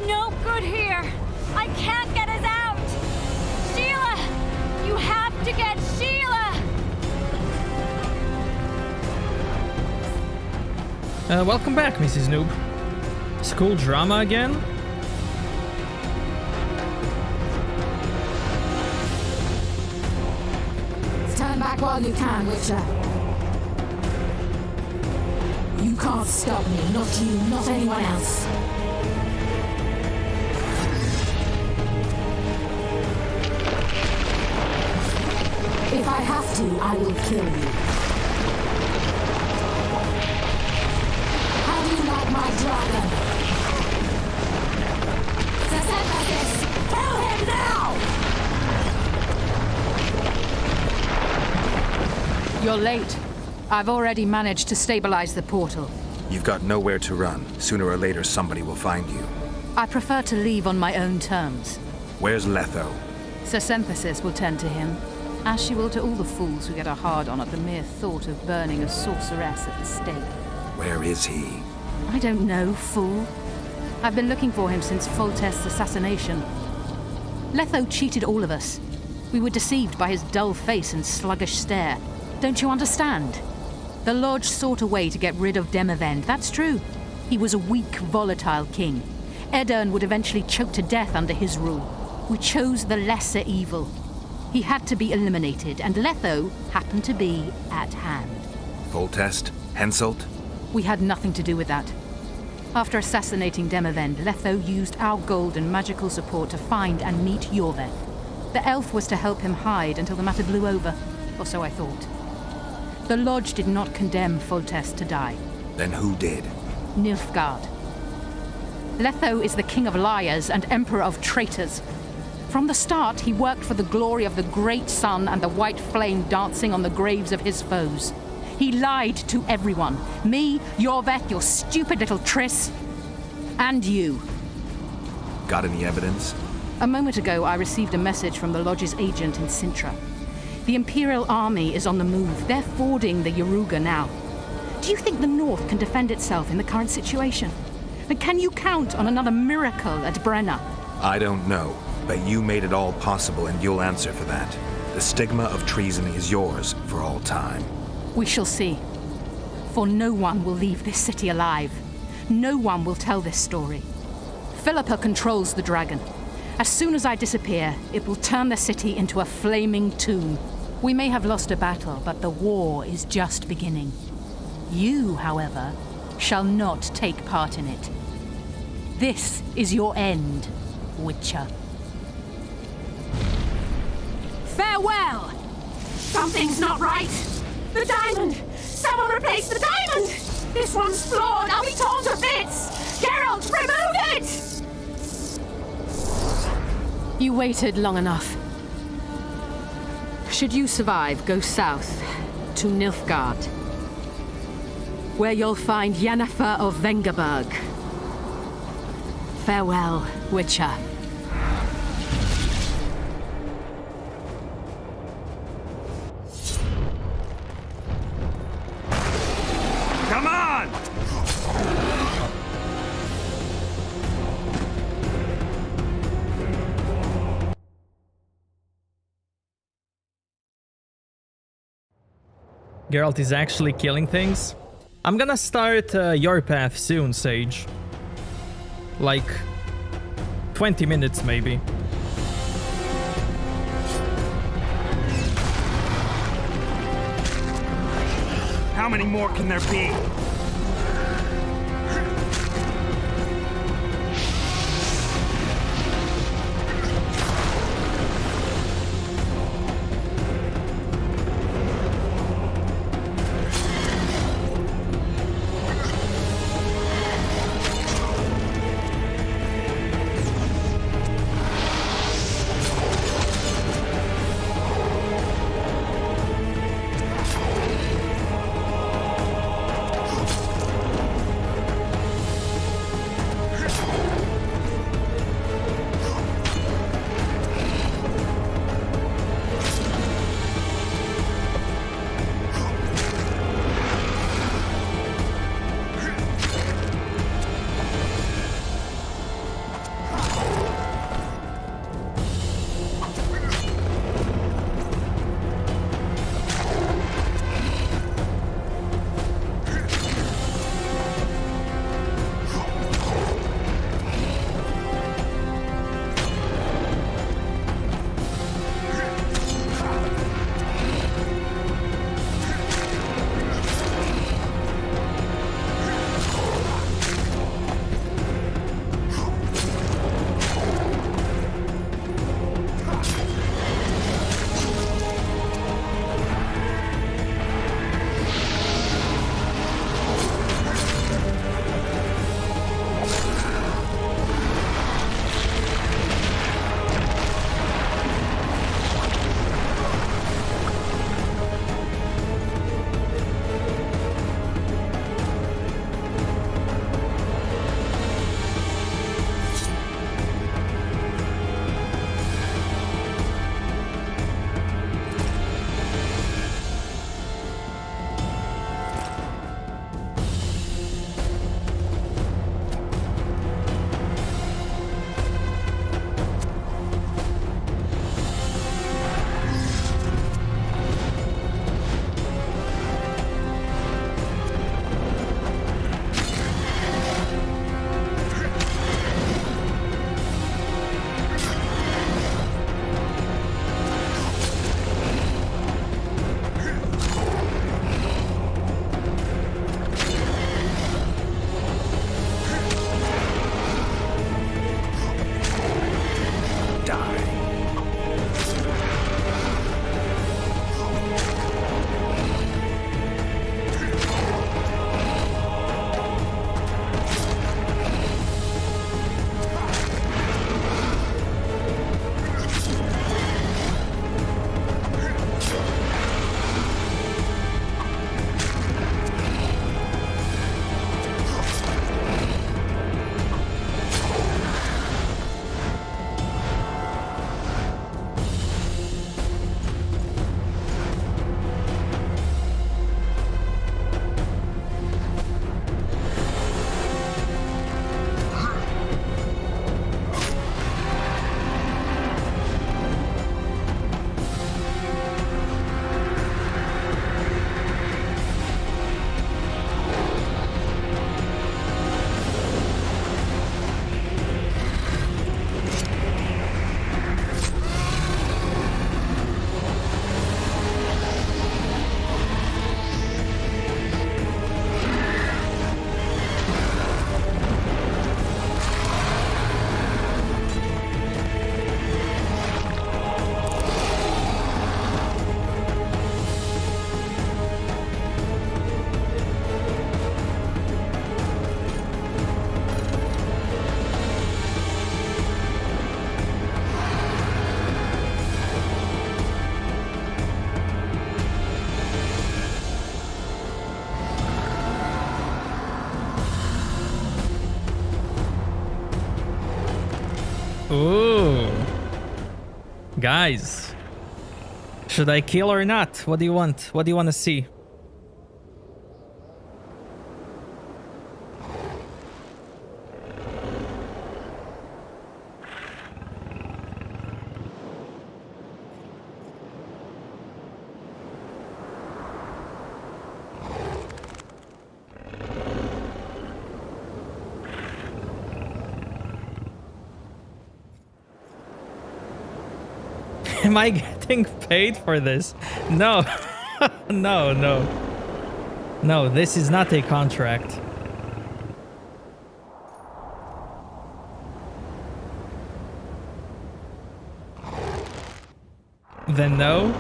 No good here. I can't get us out. Sheila! You have to get Sheila! Welcome back, Mrs. Noob. School drama again? Stand back while you can, Witcher. You can't stop me, not you, not anyone else. If I have to, I will kill you. How do you like my dragon? Sesepasis, kill him now! You're late. I've already managed to stabilize the portal. You've got nowhere to run. Sooner or later, somebody will find you. I prefer to leave on my own terms. Where's Letho? Sesepasis will tend to him, as she will to all the fools who get a hard-on at the mere thought of burning a sorceress at the stake. Where is he? I don't know, fool. I've been looking for him since Foltest's assassination. Letho cheated all of us. We were deceived by his dull face and sluggish stare. Don't you understand? The Lodge sought a way to get rid of Demavend, that's true. He was a weak, volatile king. Edirn would eventually choke to death under his rule. We chose the lesser evil. He had to be eliminated, and Letho happened to be at hand. Foltest? Henselt? We had nothing to do with that. After assassinating Demavend, Letho used our gold and magical support to find and meet Yorveth. The elf was to help him hide until the matter blew over, or so I thought. The Lodge did not condemn Foltest to die. Then who did? Nilfgaard. Letho is the king of liars and emperor of traitors. From the start, he worked for the glory of the great sun and the white flame dancing on the graves of his foes. He lied to everyone. Me, Yorveth, your stupid little Triss, and you. Got any evidence? A moment ago, I received a message from the Lodge's agent in Sintra. The Imperial Army is on the move. They're fording the Yaruga now. Do you think the North can defend itself in the current situation? And can you count on another miracle at Brenna? I don't know, but you made it all possible and you'll answer for that. The stigma of treason is yours for all time. We shall see. For no one will leave this city alive. No one will tell this story. Philippa controls the dragon. As soon as I disappear, it will turn the city into a flaming tomb. We may have lost a battle, but the war is just beginning. You, however, shall not take part in it. This is your end, Witcher. Farewell! Something's not right! The diamond! Someone replace the diamond! This one's flawed! I'll be torn to bits! Geralt, remove it! You waited long enough. Should you survive, go south to Nilfgaard, where you'll find Yennefer of Vengerberg. Farewell, Witcher. Come on! Geralt is actually killing things. I'm gonna start your path soon, Sage. Like 20 minutes maybe. How many more can there be? Guys, should I kill or not? What do you want? What do you want to see? Am I getting paid for this? No. No, this is not a contract. Then no.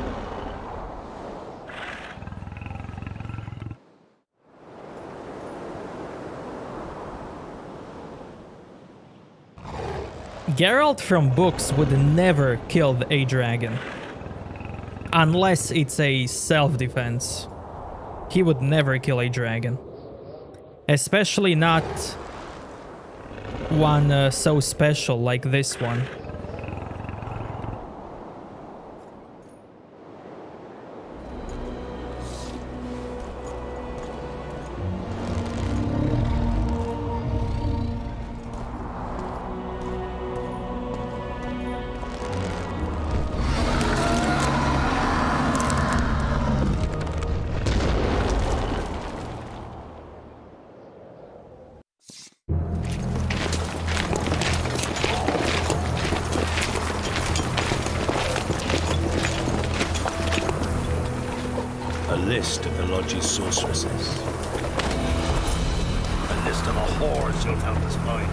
Geralt from books would never kill a dragon. Unless it's a self-defense. He would never kill a dragon. Especially not one so special like this one. A list of the Lodge's sorceresses. A list of the whores you'll help us find.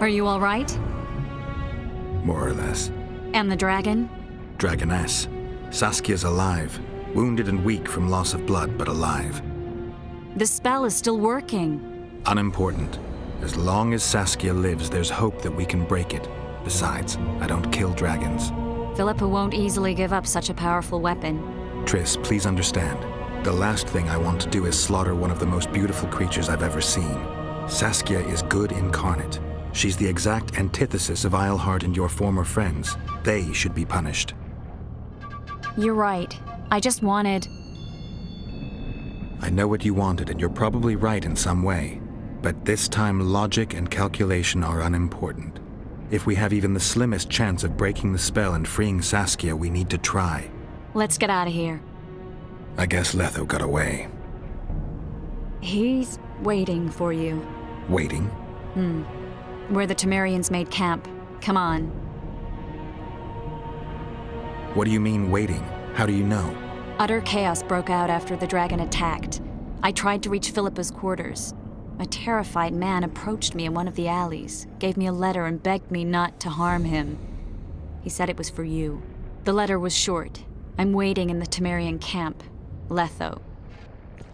Are you all right? More or less. And the dragon? Dragoness. Saskia's alive. Wounded and weak from loss of blood, but alive. The spell is still working. Unimportant. As long as Saskia lives, there's hope that we can break it. Besides, I don't kill dragons. Philippa won't easily give up such a powerful weapon. Triss, please understand. The last thing I want to do is slaughter one of the most beautiful creatures I've ever seen. Saskia is good incarnate. She's the exact antithesis of Eilhart and your former friends. They should be punished. You're right. I just wanted... I know what you wanted, and you're probably right in some way. But this time, logic and calculation are unimportant. If we have even the slimmest chance of breaking the spell and freeing Saskia, we need to try. Let's get out of here. I guess Letho got away. He's waiting for you. Waiting? Where the Temerians made camp. Come on. What do you mean, waiting? How do you know? Utter chaos broke out after the dragon attacked. I tried to reach Philippa's quarters. A terrified man approached me in one of the alleys, gave me a letter and begged me not to harm him. He said it was for you. The letter was short. I'm waiting in the Temerian camp. Letho.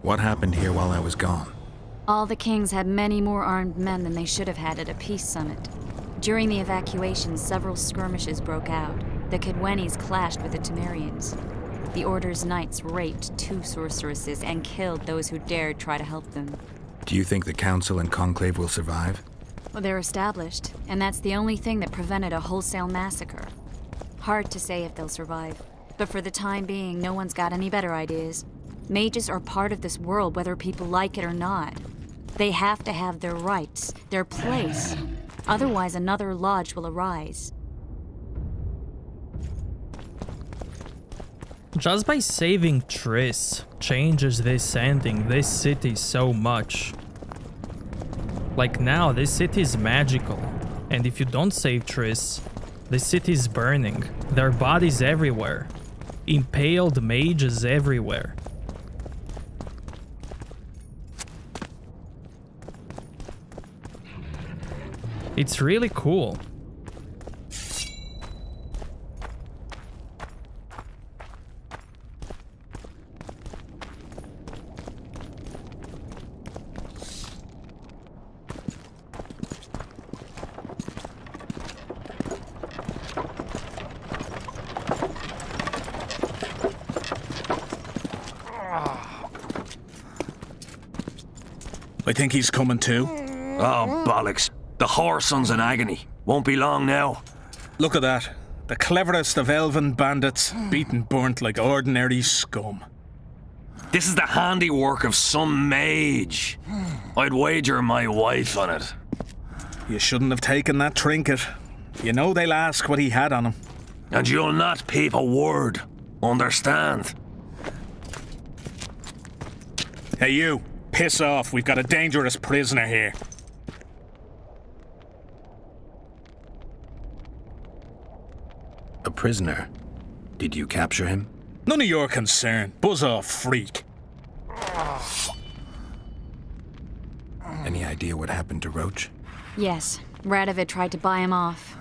What happened here while I was gone? All the kings had many more armed men than they should have had at a peace summit. During the evacuation, several skirmishes broke out. The Kedwenis clashed with the Temerians. The Order's knights raped 2 sorceresses and killed those who dared try to help them. Do you think the Council and Conclave will survive? Well, they're established, and that's the only thing that prevented a wholesale massacre. Hard to say if they'll survive, but for the time being, no one's got any better ideas. Mages are part of this world, whether people like it or not. They have to have their rights, their place. Otherwise, another lodge will arise. Just by saving Triss changes this ending, this city so much. Like now, this city is magical. And if you don't save Triss, the city is burning. There are bodies everywhere. Impaled mages everywhere. It's really cool. I think he's coming too. Oh, bollocks. The whoreson's in agony. Won't be long now. Look at that. The cleverest of elven bandits, beaten burnt like ordinary scum. This is the handiwork of some mage. I'd wager my wife on it. You shouldn't have taken that trinket. You know they'll ask what he had on him. And you'll not peep a word. Understand? Hey you, piss off. We've got a dangerous prisoner here. A prisoner? Did you capture him? None of your concern. Buzz off, freak. Any idea what happened to Roach? Yes, Radovid tried to buy him off.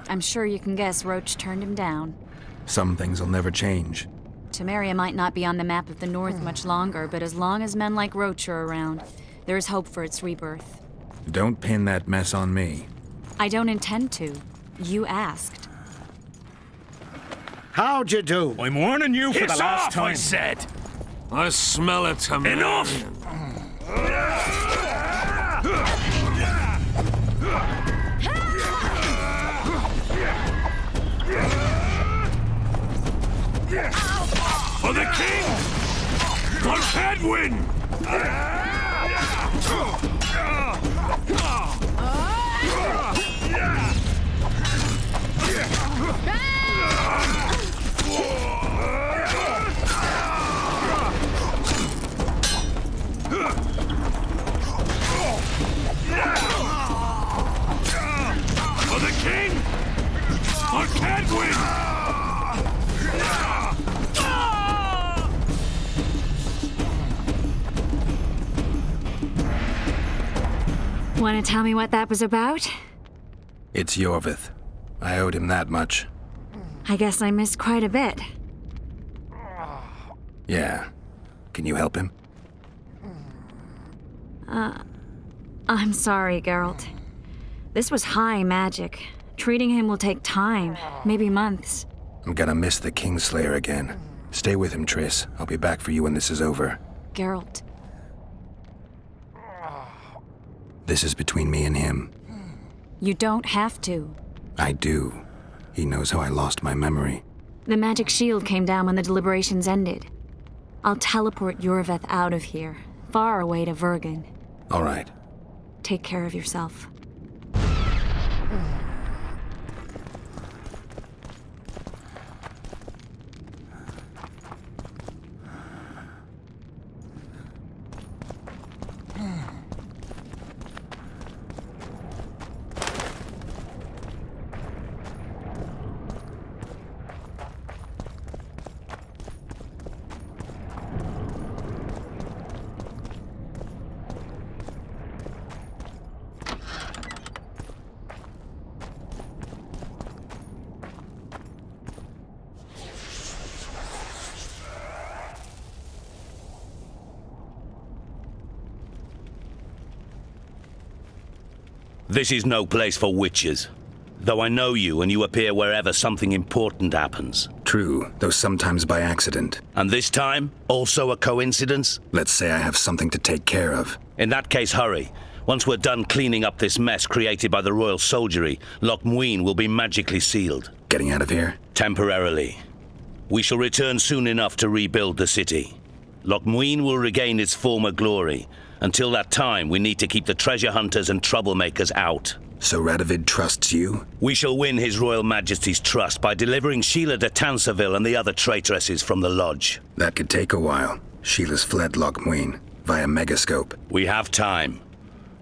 I'm sure you can guess Roach turned him down. Some things will never change. Temeria might not be on the map of the North much longer, but as long as men like Roach are around, there is hope for its rebirth. Don't pin that mess on me. I don't intend to. You asked. How'd you do? I'm warning you for the last time. I said. I smell it, Temerian. Enough! For the king! For Kedwin! For the king! For Kedwin! Want to tell me what that was about? It's Yorvith. I owed him that much. I guess I missed quite a bit. Yeah. Can you help him? I'm sorry, Geralt. This was high magic. Treating him will take time, maybe months. I'm gonna miss the Kingslayer again. Stay with him, Triss. I'll be back for you when this is over. Geralt. This is between me and him. You don't have to. I do. He knows how I lost my memory. The magic shield came down when the deliberations ended. I'll teleport Yorveth out of here, far away to Vergen. All right. Take care of yourself. This is no place for witches. Though I know you and you appear wherever something important happens. True, though sometimes by accident. And this time, also a coincidence? Let's say I have something to take care of. In that case, hurry. Once we're done cleaning up this mess created by the royal soldiery, Loch Muin will be magically sealed. Getting out of here? Temporarily. We shall return soon enough to rebuild the city. Loch Muin will regain its former glory. Until that time, we need to keep the treasure hunters and troublemakers out. So Radovid trusts you? We shall win His Royal Majesty's trust by delivering Sheila de Tansarville and the other traitresses from the lodge. That could take a while. Sheila's fled Loch Muin via megascope. We have time.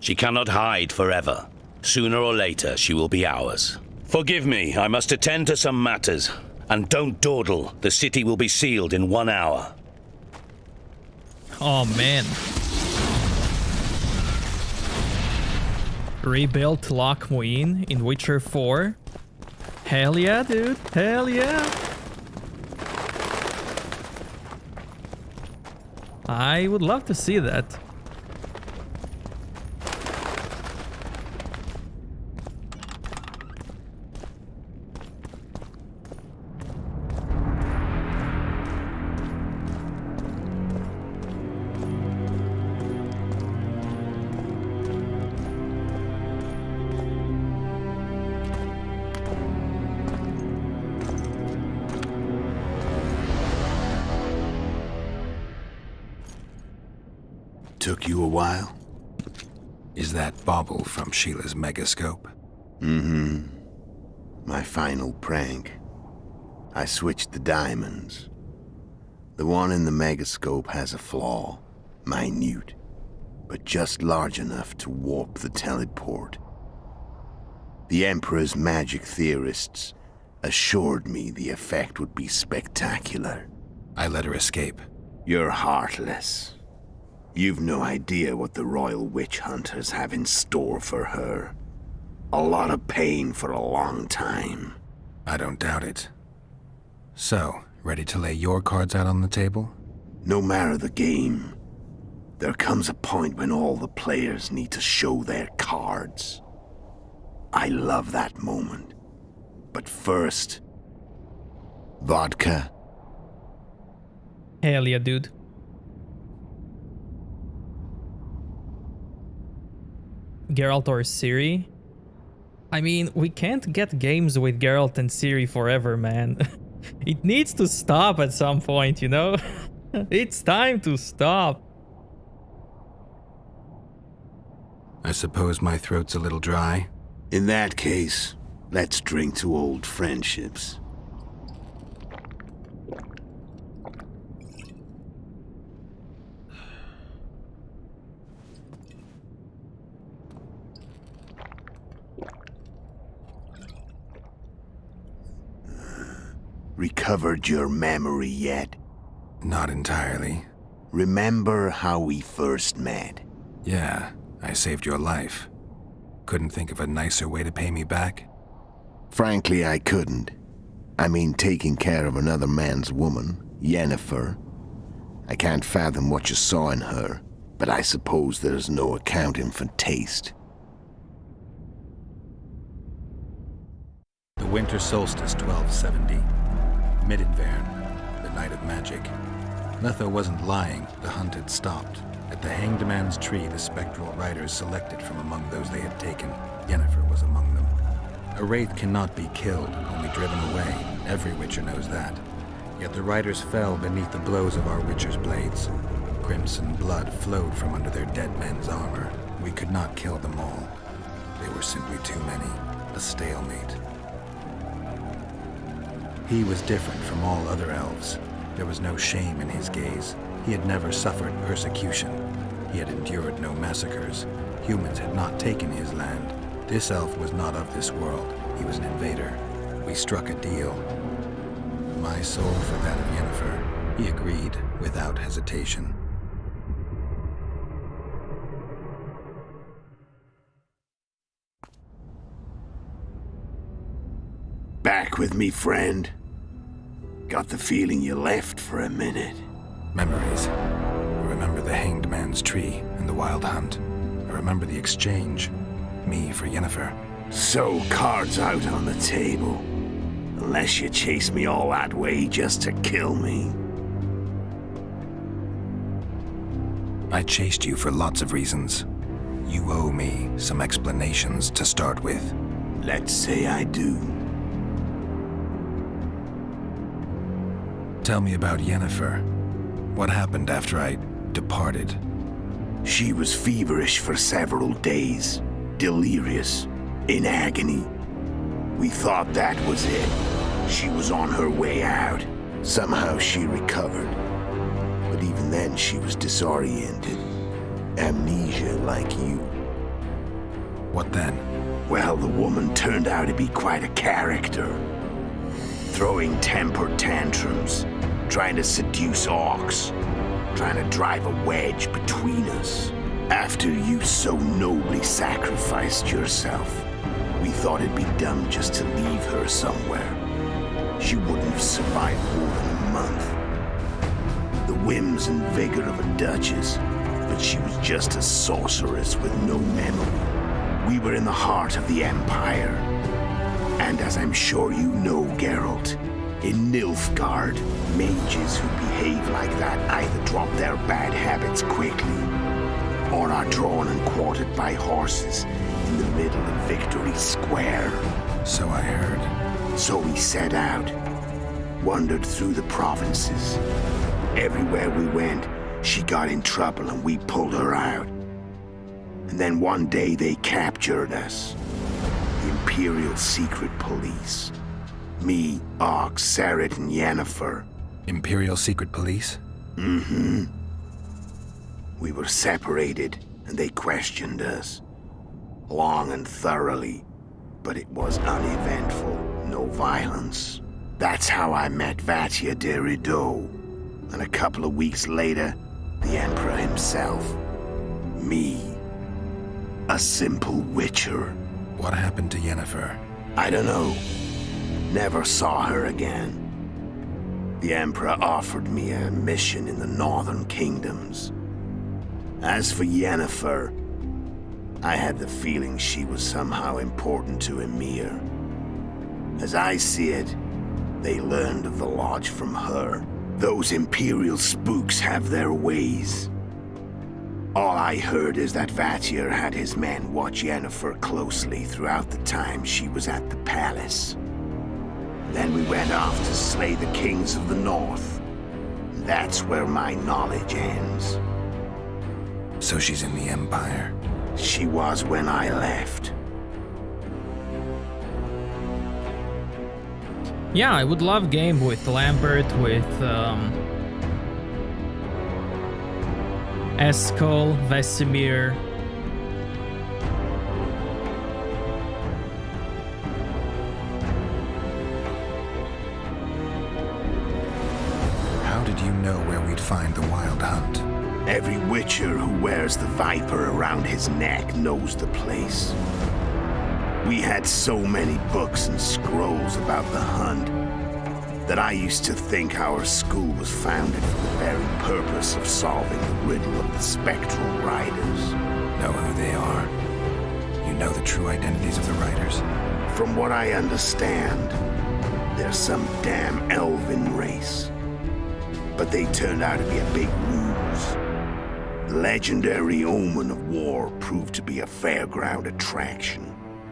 She cannot hide forever. Sooner or later, she will be ours. Forgive me, I must attend to some matters. And don't dawdle. The city will be sealed in 1 hour. Oh, man. Rebuilt Loch Muin in Witcher 4. Hell yeah, dude. Hell yeah. I would love to see that. Took you a while? Is that bauble from Sheila's megascope? Mm-hmm. My final prank. I switched the diamonds. The one in the megascope has a flaw. Minute. But just large enough to warp the teleport. The Emperor's magic theorists assured me the effect would be spectacular. I let her escape. You're heartless. You've no idea what the royal witch hunters have in store for her. A lot of pain for a long time. I don't doubt it. So, ready to lay your cards out on the table? No matter the game, there comes a point when all the players need to show their cards. I love that moment. But first... vodka. Hell yeah, dude. Geralt or Ciri? I mean, we can't get games with Geralt and Ciri forever, man. It needs to stop at some point, you know? It's time to stop. I suppose my throat's a little dry. In that case, let's drink to old friendships. Recovered your memory yet? Not entirely. Remember how we first met? Yeah, I saved your life. Couldn't think of a nicer way to pay me back? Frankly, I couldn't. I mean, taking care of another man's woman, Yennefer. I can't fathom what you saw in her, but I suppose there's no accounting for taste. The winter solstice 1270. Midinvern, the night of magic. Letho wasn't lying, the hunt had stopped. At the Hanged Man's Tree, the spectral riders selected from among those they had taken. Yennefer was among them. A wraith cannot be killed, only driven away. Every witcher knows that. Yet the riders fell beneath the blows of our Witcher's blades. Crimson blood flowed from under their dead men's armor. We could not kill them all. They were simply too many. A stalemate. He was different from all other elves. There was no shame in his gaze. He had never suffered persecution. He had endured no massacres. Humans had not taken his land. This elf was not of this world. He was an invader. We struck a deal. My soul for that of Yennefer. He agreed without hesitation. Back with me, friend. Got the feeling you left for a minute. Memories. I remember the hanged man's tree and the wild hunt. I remember the exchange. Me for Yennefer. So, cards out on the table. Unless you chase me all that way just to kill me. I chased you for lots of reasons. You owe me some explanations to start with. Let's say I do. Tell me about Yennefer. What happened after I departed? She was feverish for several days. Delirious. In agony. We thought that was it. She was on her way out. Somehow she recovered. But even then she was disoriented. Amnesia like you. What then? Well, the woman turned out to be quite a character. Throwing temper tantrums. Trying to seduce orcs. Trying to drive a wedge between us. After you so nobly sacrificed yourself, we thought it'd be dumb just to leave her somewhere. She wouldn't have survived more than a month. The whims and vigor of a duchess, but she was just a sorceress with no memory. We were in the heart of the Empire. And as I'm sure you know, Geralt, in Nilfgaard, mages who behave like that either drop their bad habits quickly, or are drawn and quartered by horses in the middle of Victory Square. So I heard. So we set out, wandered through the provinces. Everywhere we went, she got in trouble and we pulled her out. And then one day they captured us. The Imperial Secret Police. Me, Ox, Sarret, and Yennefer. Imperial Secret Police? Mm-hmm. We were separated, and they questioned us. Long and thoroughly, but it was uneventful, no violence. That's how I met Vatia de Rideau. And a couple of weeks later, the Emperor himself. Me. A simple witcher. What happened to Yennefer? I don't know. Never saw her again. The Emperor offered me a mission in the northern kingdoms. As for Yennefer, I had the feeling she was somehow important to Emir. As I see it, they learned of the Lodge from her. Those Imperial spooks have their ways. All I heard is that Vatir had his men watch Yennefer closely throughout the time she was at the palace. Then we went off to slay the kings of the north. That's where my knowledge ends. So she's in the Empire? She was when I left. Yeah, I would love game with Lambert, with Eskel, Vesemir. How did you know where we'd find the Wild Hunt? Every witcher who wears the viper around his neck knows the place. We had so many books and scrolls about the hunt that I used to think our school was founded for the very purpose of solving the riddle of the spectral riders. Know who they are? You know the true identities of the riders? From what I understand, they're some damn elven race. But they turned out to be a big ruse. The legendary omen of war proved to be a fairground attraction.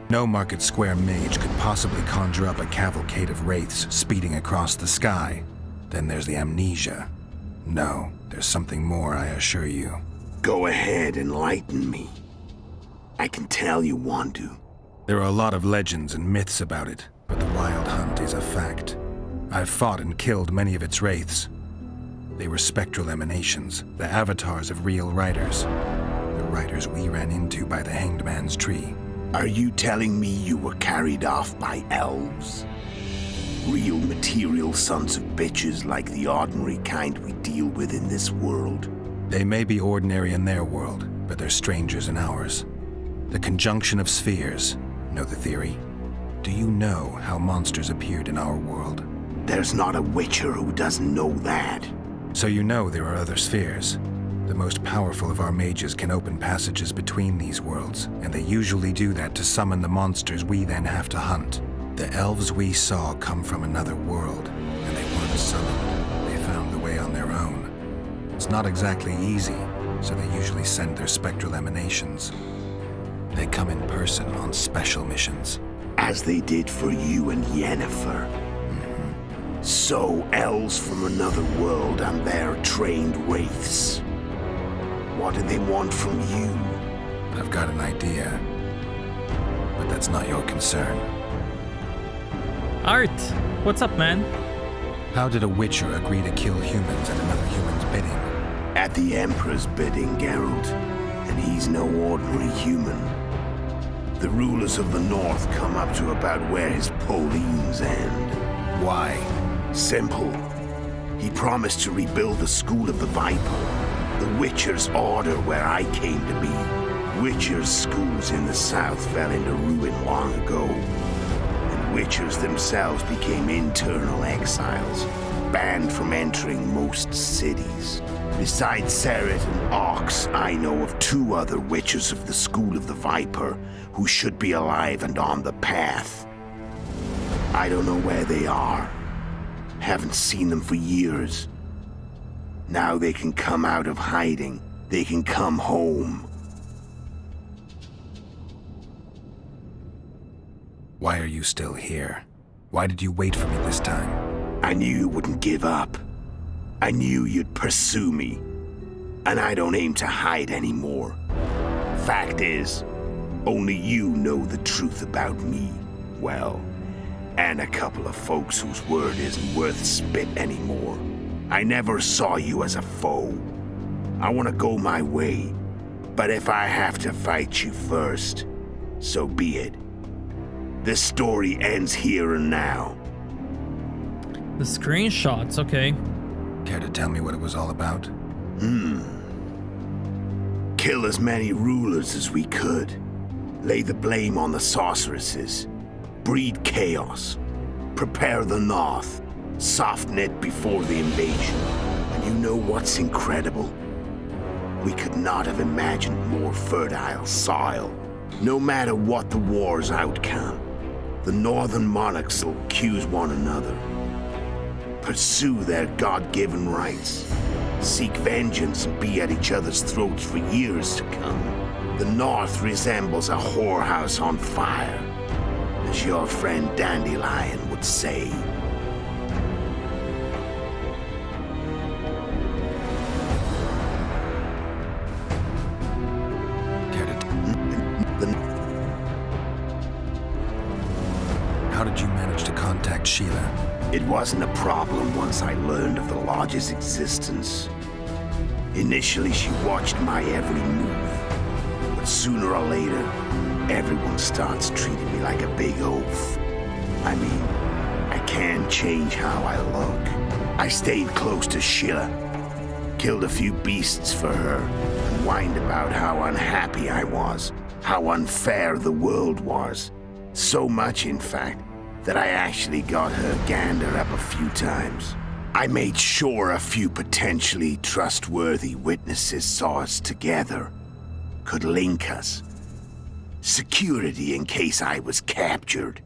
No Market Square mage could possibly conjure up a cavalcade of wraiths speeding across the sky. Then there's the amnesia. No, there's something more, I assure you. Go ahead, enlighten me. I can tell you want to. There are a lot of legends and myths about it, but the Wild Hunt is a fact. I've fought and killed many of its wraiths. They were spectral emanations, the avatars of real riders. The riders we ran into by the Hanged Man's Tree. Are you telling me you were carried off by elves? Real material sons of bitches like the ordinary kind we deal with in this world? They may be ordinary in their world, but they're strangers in ours. The conjunction of spheres. Know the theory? Do you know how monsters appeared in our world? There's not a Witcher who doesn't know that. So you know there are other spheres. The most powerful of our mages can open passages between these worlds, and they usually do that to summon the monsters we then have to hunt. The elves we saw come from another world, and they weren't summoned. They found the way on their own. It's not exactly easy, so they usually send their spectral emanations. They come in person on special missions. As they did for you and Yennefer. So, elves from another world and their trained wraiths. What do they want from you? I've got an idea, but that's not your concern. Art, what's up, man? How did a Witcher agree to kill humans at another human's bidding? At the Emperor's bidding, Geralt. And he's no ordinary human. The rulers of the North come up to about where his Pauline's end. Why? Simple. He promised to rebuild the School of the Viper, the Witcher's order where I came to be. Witcher's schools in the south fell into ruin long ago, and Witchers themselves became internal exiles, banned from entering most cities. Besides Seret and Ox, I know of 2 other Witchers of the School of the Viper who should be alive and on the path. I don't know where they are. Haven't seen them for years. Now they can come out of hiding. They can come home. Why are you still here? Why did you wait for me this time? I knew you wouldn't give up. I knew you'd pursue me. And I don't aim to hide anymore. Fact is, only you know the truth about me. Well, and a couple of folks whose word isn't worth spit anymore. I never saw you as a foe. I want to go my way, but if I have to fight you first, so be it. This story ends here and now. The screenshots, okay. Care to tell me what it was all about? Kill as many rulers as we could. Lay the blame on the sorceresses. Breed chaos. Prepare the North. Soften it before the invasion. And you know what's incredible? We could not have imagined more fertile soil. No matter what the war's outcome, the northern monarchs will accuse one another. Pursue their God-given rights. Seek vengeance and be at each other's throats for years to come. The North resembles a whorehouse on fire, as your friend Dandelion would say. How did you manage to contact Sheila? It wasn't a problem once I learned of the Lodge's existence. Initially, she watched my every move. But sooner or later, everyone starts treating me like a big oaf. I mean, I can't change how I look. I stayed close to Sheila, killed a few beasts for her, and whined about how unhappy I was, how unfair the world was. So much, in fact, that I actually got her gander up a few times. I made sure a few potentially trustworthy witnesses saw us together, could link us. Security in case I was captured.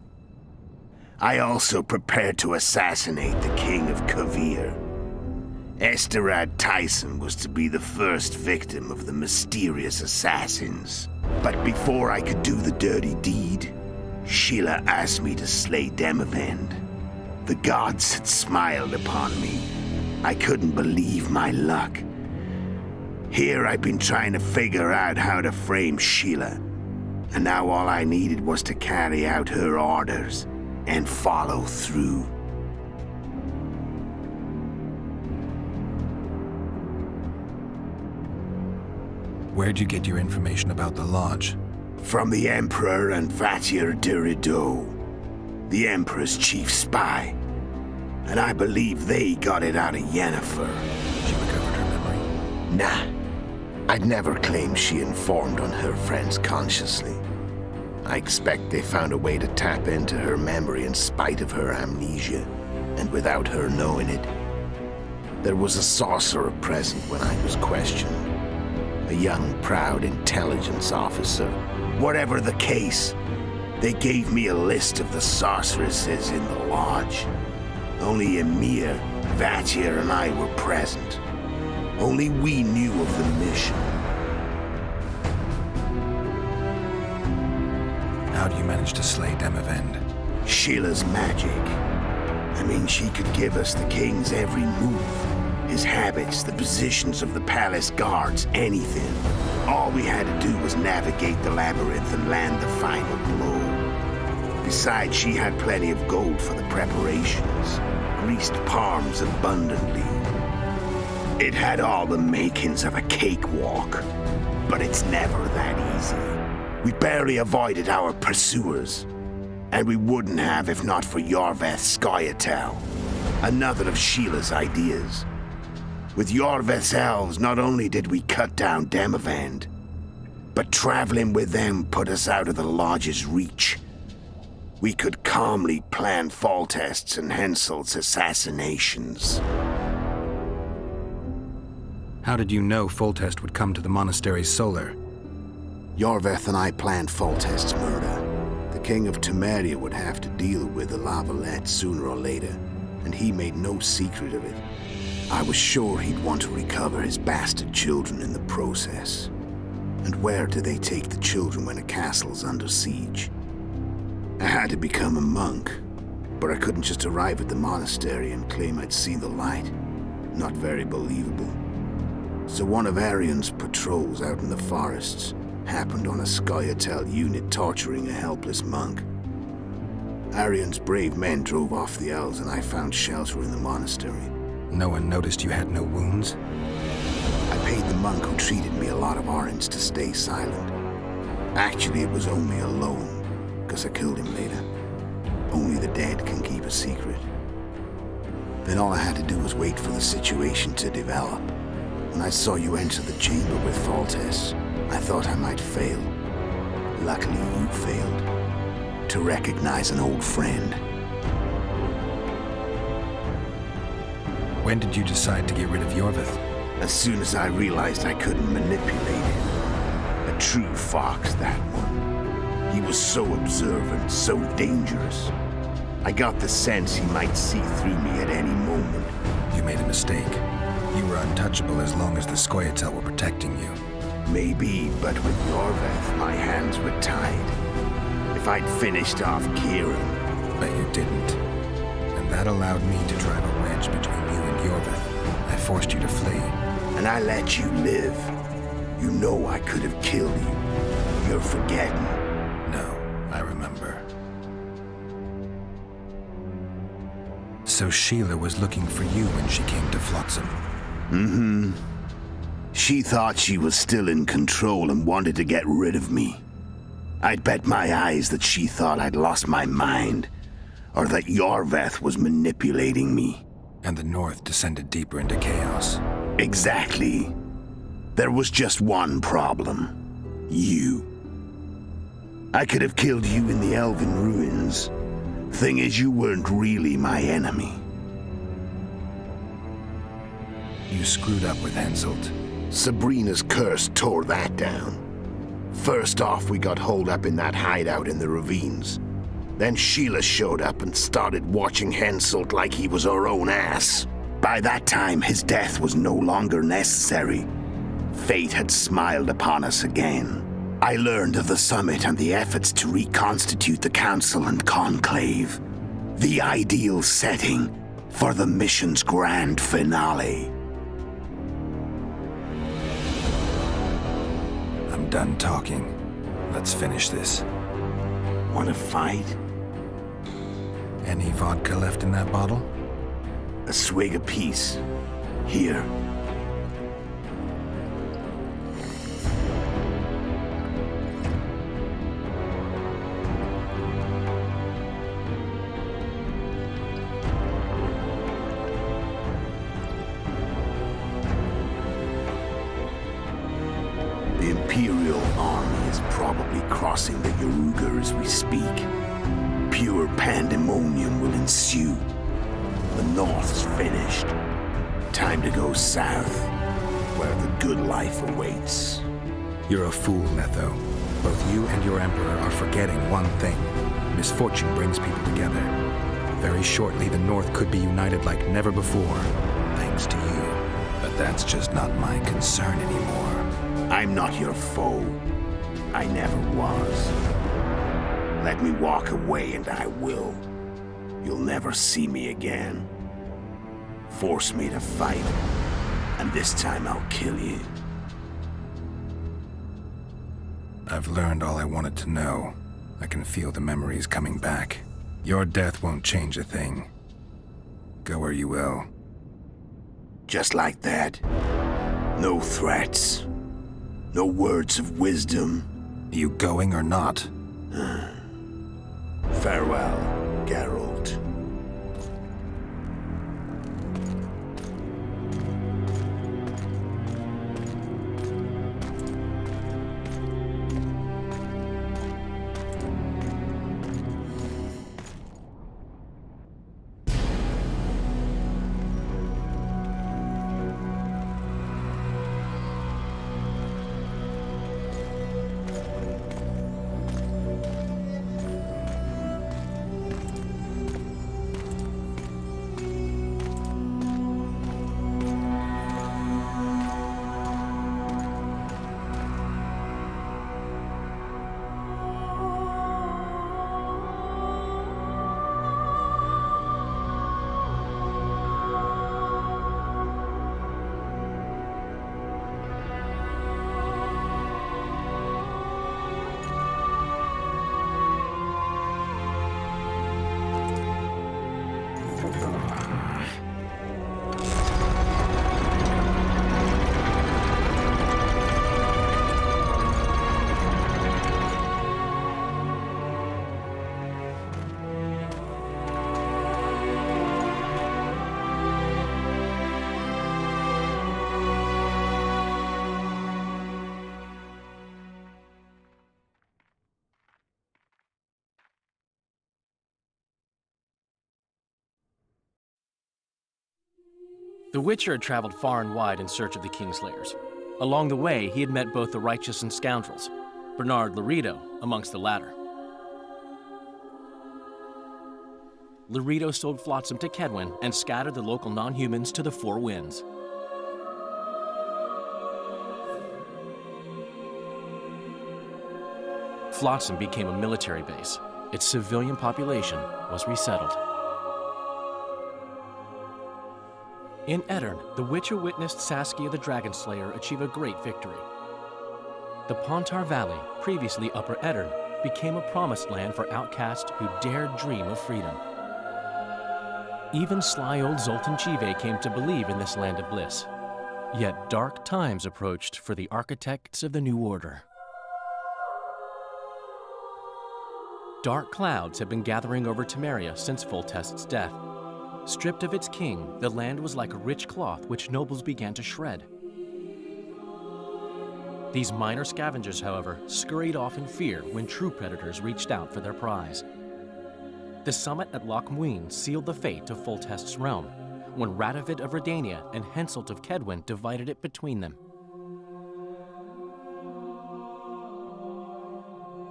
I also prepared to assassinate the King of Kavir. Esterad Tyson was to be the first victim of the mysterious assassins. But before I could do the dirty deed, Sheila asked me to slay Demavend. The gods had smiled upon me. I couldn't believe my luck. Here I'd been trying to figure out how to frame Sheila, and now all I needed was to carry out her orders and follow through. Where'd you get your information about the Lodge? From the Emperor and Vatier de Rideau, the Emperor's chief spy. And I believe they got it out of Yennefer. She recovered her memory? Nah. I'd never claimed she informed on her friends consciously. I expect they found a way to tap into her memory in spite of her amnesia, and without her knowing it. There was a sorcerer present when I was questioned. A young, proud intelligence officer. Whatever the case, they gave me a list of the sorceresses in the Lodge. Only Emir, Vatier, and I were present. Only we knew of the mission. How do you manage to slay Demavend? Sheila's magic. I mean, she could give us the king's every move. His habits, the positions of the palace guards, anything. All we had to do was navigate the labyrinth and land the final blow. Besides, she had plenty of gold for the preparations. Greased palms abundantly. It had all the makings of a cakewalk, but it's never that easy. We barely avoided our pursuers, and we wouldn't have if not for Yorveth Scoia'tael, another of Sheila's ideas. With Yorveth's elves, not only did we cut down Demavend, but traveling with them put us out of the Lodge's reach. We could calmly plan Foltest's and Henselt's assassinations. How did you know Foltest would come to the monastery's solar? Yorveth and I planned Foltest's murder. The King of Temeria would have to deal with the Lavalette sooner or later, and he made no secret of it. I was sure he'd want to recover his bastard children in the process. And where do they take the children when a castle's under siege? I had to become a monk, but I couldn't just arrive at the monastery and claim I'd seen the light. Not very believable. So one of Arion's patrols out in the forests happened on a Scoia'tael unit torturing a helpless monk. Arion's brave men drove off the elves and I found shelter in the monastery. No one noticed you had no wounds? I paid the monk who treated me a lot of orange to stay silent. Actually, it was only a loan, because I killed him later. Only the dead can keep a secret. Then all I had to do was wait for the situation to develop. When I saw you enter the chamber with Foltest, I thought I might fail. Luckily, you failed. To recognize an old friend. When did you decide to get rid of Yorveth? As soon as I realized I couldn't manipulate him. A true fox, that one. He was so observant, so dangerous. I got the sense he might see through me at any moment. You made a mistake. You were untouchable as long as the Scoia'tael were protecting you. Maybe, but with Yorveth, my hands were tied. If I'd finished off Kieran... But you didn't. And that allowed me to drive a wedge between you and Yorveth. I forced you to flee. And I let you live. You know I could have killed you. You're forgetting. No, I remember. So Sheila was looking for you when she came to Flotsam. Mm-hmm. She thought she was still in control and wanted to get rid of me. I'd bet my eyes that she thought I'd lost my mind, or that Yorveth was manipulating me. And the North descended deeper into chaos. Exactly. There was just one problem. You. I could have killed you in the Elven ruins. Thing is, you weren't really my enemy. You screwed up with Henselt. Sabrina's curse tore that down. First off, we got holed up in that hideout in the ravines. Then Sheila showed up and started watching Henselt like he was her own ass. By that time, his death was no longer necessary. Fate had smiled upon us again. I learned of the summit and the efforts to reconstitute the council and conclave. The ideal setting for the mission's grand finale. I'm done talking. Let's finish this. Want to fight? Any vodka left in that bottle? A swig apiece. Here. The Imperial army is probably crossing the Yaruga as we speak. Pure pandemonium will ensue. The North's finished. Time to go south, where the good life awaits. You're a fool, Netho. Both you and your Emperor are forgetting one thing. Misfortune brings people together. Very shortly, the North could be united like never before, thanks to you. But that's just not my concern anymore. I'm not your foe. I never was. Let me walk away and I will. You'll never see me again. Force me to fight, and this time I'll kill you. I've learned all I wanted to know. I can feel the memories coming back. Your death won't change a thing. Go where you will. Just like that. No threats. No words of wisdom. You going or not? Farewell, Geralt. The Witcher had traveled far and wide in search of the Kingslayers. Along the way, he had met both the righteous and scoundrels, Bernard Laredo amongst the latter. Laredo sold Flotsam to Kedwin and scattered the local non-humans to the four winds. Flotsam became a military base. Its civilian population was resettled. In Edirn, the Witcher witnessed Saskia the Dragonslayer achieve a great victory. The Pontar Valley, previously Upper Edirn, became a promised land for outcasts who dared dream of freedom. Even sly old Zoltan Chive came to believe in this land of bliss. Yet dark times approached for the architects of the New Order. Dark clouds had been gathering over Temeria since Foltest's death. Stripped of its king, the land was like a rich cloth which nobles began to shred. These minor scavengers, however, scurried off in fear when true predators reached out for their prize. The summit at Loch Muin sealed the fate of Foltest's realm, when Radovid of Redania and Henselt of Kedwin divided it between them.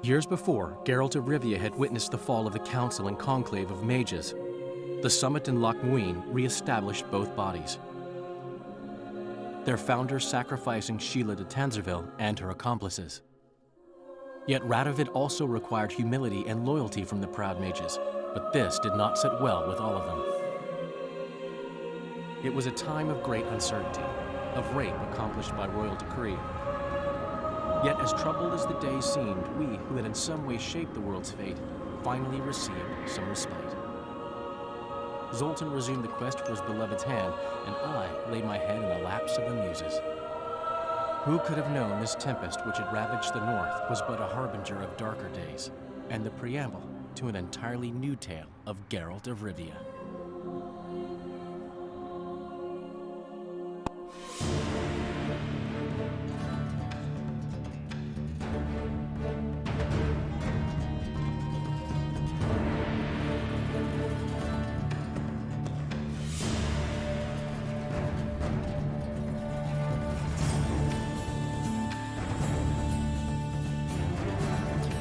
Years before, Geralt of Rivia had witnessed the fall of the Council and Conclave of Mages. The summit in Loch Muin re-established both bodies, their founders sacrificing Sheila de Tanzerville and her accomplices. Yet Radovid also required humility and loyalty from the proud mages, But this did not sit well with all of them. It was a time of great uncertainty, of rape accomplished by royal decree. Yet as troubled as the days seemed, we, who had in some way shaped the world's fate, finally received some respite. Zoltan resumed the quest for his beloved's hand, and I laid my head in the laps of the muses. Who could have known this tempest which had ravaged the north was but a harbinger of darker days, and the preamble to an entirely new tale of Geralt of Rivia.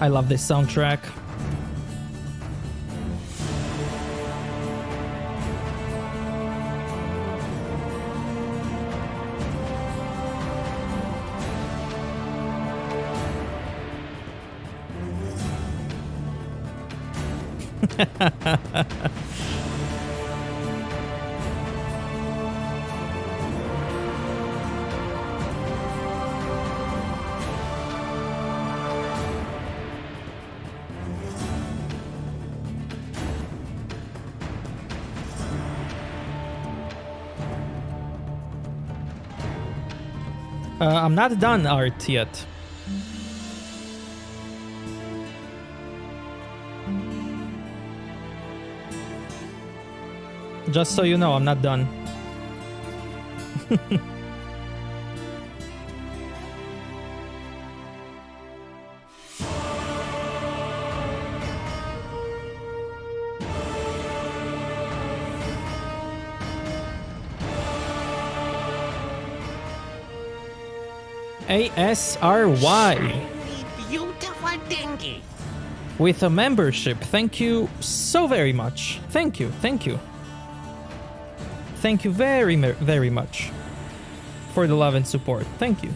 I love this soundtrack. I'm not done art yet. Just so you know, I'm not done. ASRY Beautiful dinghy. with a membership. Thank you so very much. Thank you. Thank you. Thank you very, very much for the love and support. Thank you.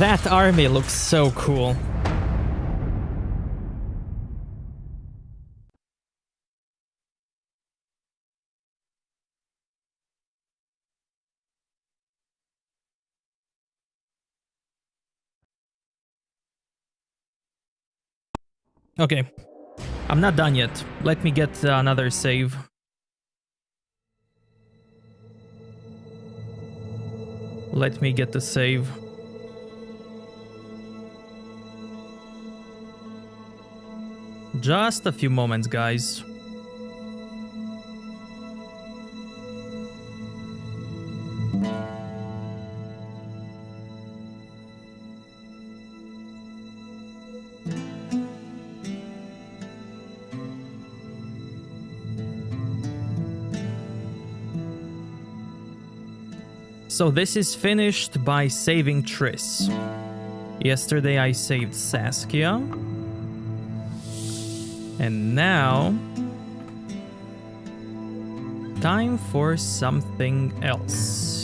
That army looks so cool. Okay, I'm not done yet. Let me get another save. Let me get the save. Just a few moments, guys. So this is finished by saving Triss. Yesterday I saved Saskia. And now... time for something else.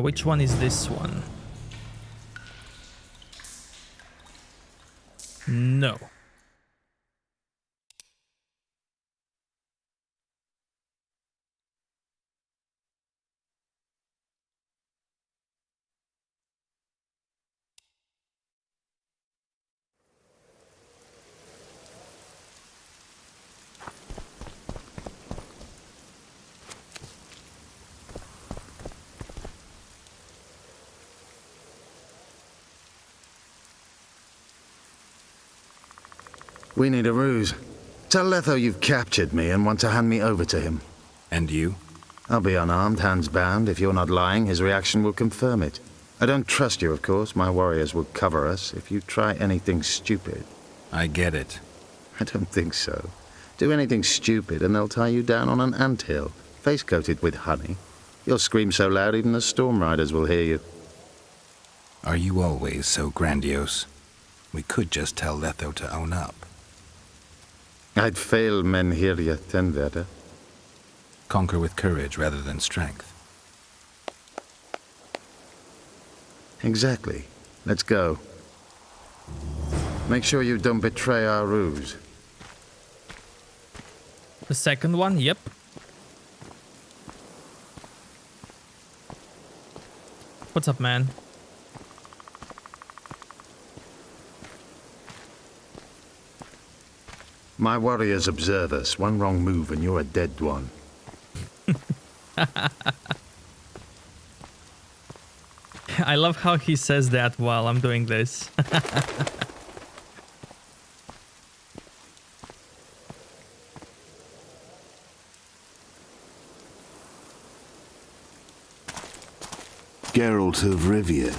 Which one is this one? No. We need a ruse. Tell Letho you've captured me and want to hand me over to him. And you? I'll be unarmed, hands bound. If you're not lying, his reaction will confirm it. I don't trust you, of course. My warriors will cover us if you try anything stupid. I get it. I don't think so. Do anything stupid and they'll tie you down on an anthill, face-coated with honey. You'll scream so loud even the storm riders will hear you. Are you always so grandiose? We could just tell Letho to own up. I'd fail men here yet, Tenverder. Conquer with courage rather than strength. Exactly. Let's go. Make sure you don't betray our ruse. The second one, yep. What's up, man? My warriors observe us. One wrong move and you're a dead one. I love how he says that while I'm doing this. Geralt of Rivia,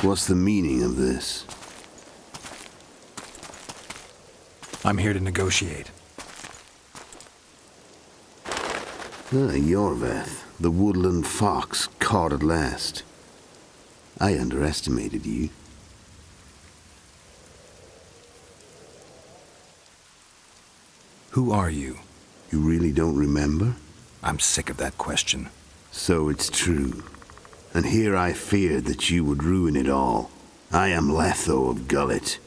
what's the meaning of this? I'm here to negotiate. Yorveth, the woodland fox, caught at last. I underestimated you. Who are you? You really don't remember? I'm sick of that question. So it's true. And here I feared that you would ruin it all. I am Letho of Gullet.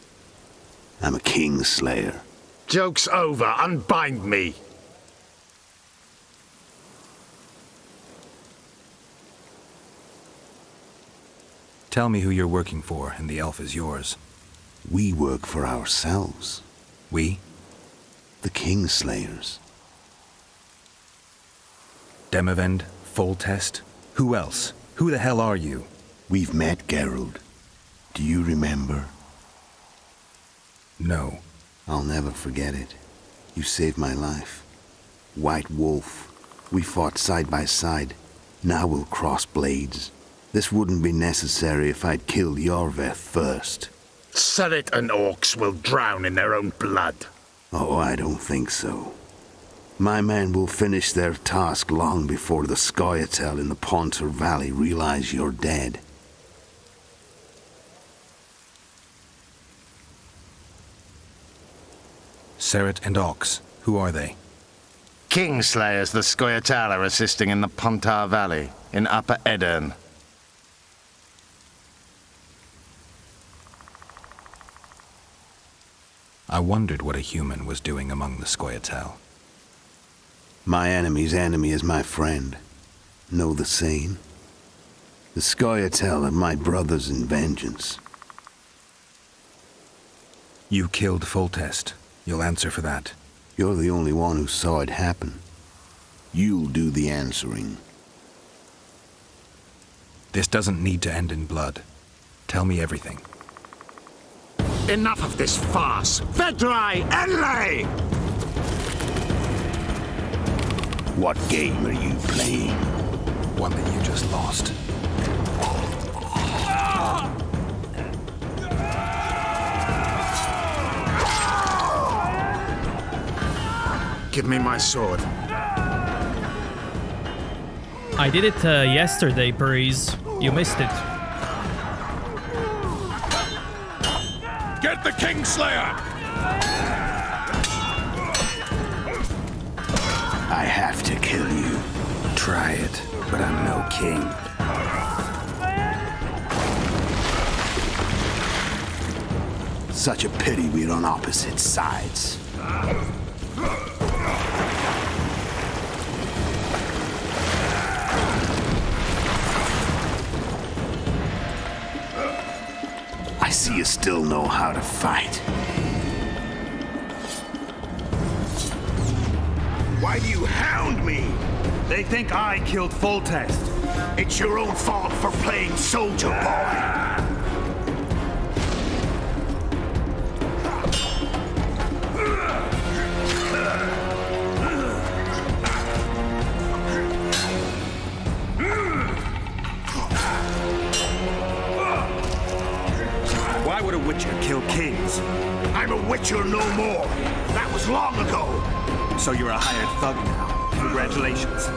I'm a Kingslayer. Joke's over. Unbind me. Tell me who you're working for, and the elf is yours. We work for ourselves. We? The Kingslayers. Demavend, Foltest, Who else? Who the hell are you? We've met, Geralt. Do you remember? No. I'll never forget it. You saved my life. White Wolf. We fought side by side. Now we'll cross blades. This wouldn't be necessary if I'd killed Yorveth first. Surret and Orcs will drown in their own blood. Oh, I don't think so. My men will finish their task long before the Scoia'tael in the Pontar Valley realize you're dead. Surret and Ox. Who are they? Kingslayers the Scoia'tael are assisting in the Pontar Valley, in Upper Edirn. I wondered what a human was doing among the Scoia'tael. My enemy's enemy is my friend. Know the saying? The Scoia'tael are my brothers in vengeance. You killed Foltest. You'll answer for that. You're the only one who saw it happen. You'll do the answering. This doesn't need to end in blood. Tell me everything. Enough of this farce! Vedrai, Enlay! What game are you playing? One that you just lost. Give me my sword. I did it yesterday, Breeze. You missed it. Get the Kingslayer! I have to kill you. Try it, but I'm no king. Such a pity we're on opposite sides. I see you still know how to fight. Why do you hound me? They think I killed Foltest. It's your own fault for playing soldier boy. Why would a Witcher kill kings? I'm a Witcher no more. That was long ago. So you're a hired thug now. Congratulations.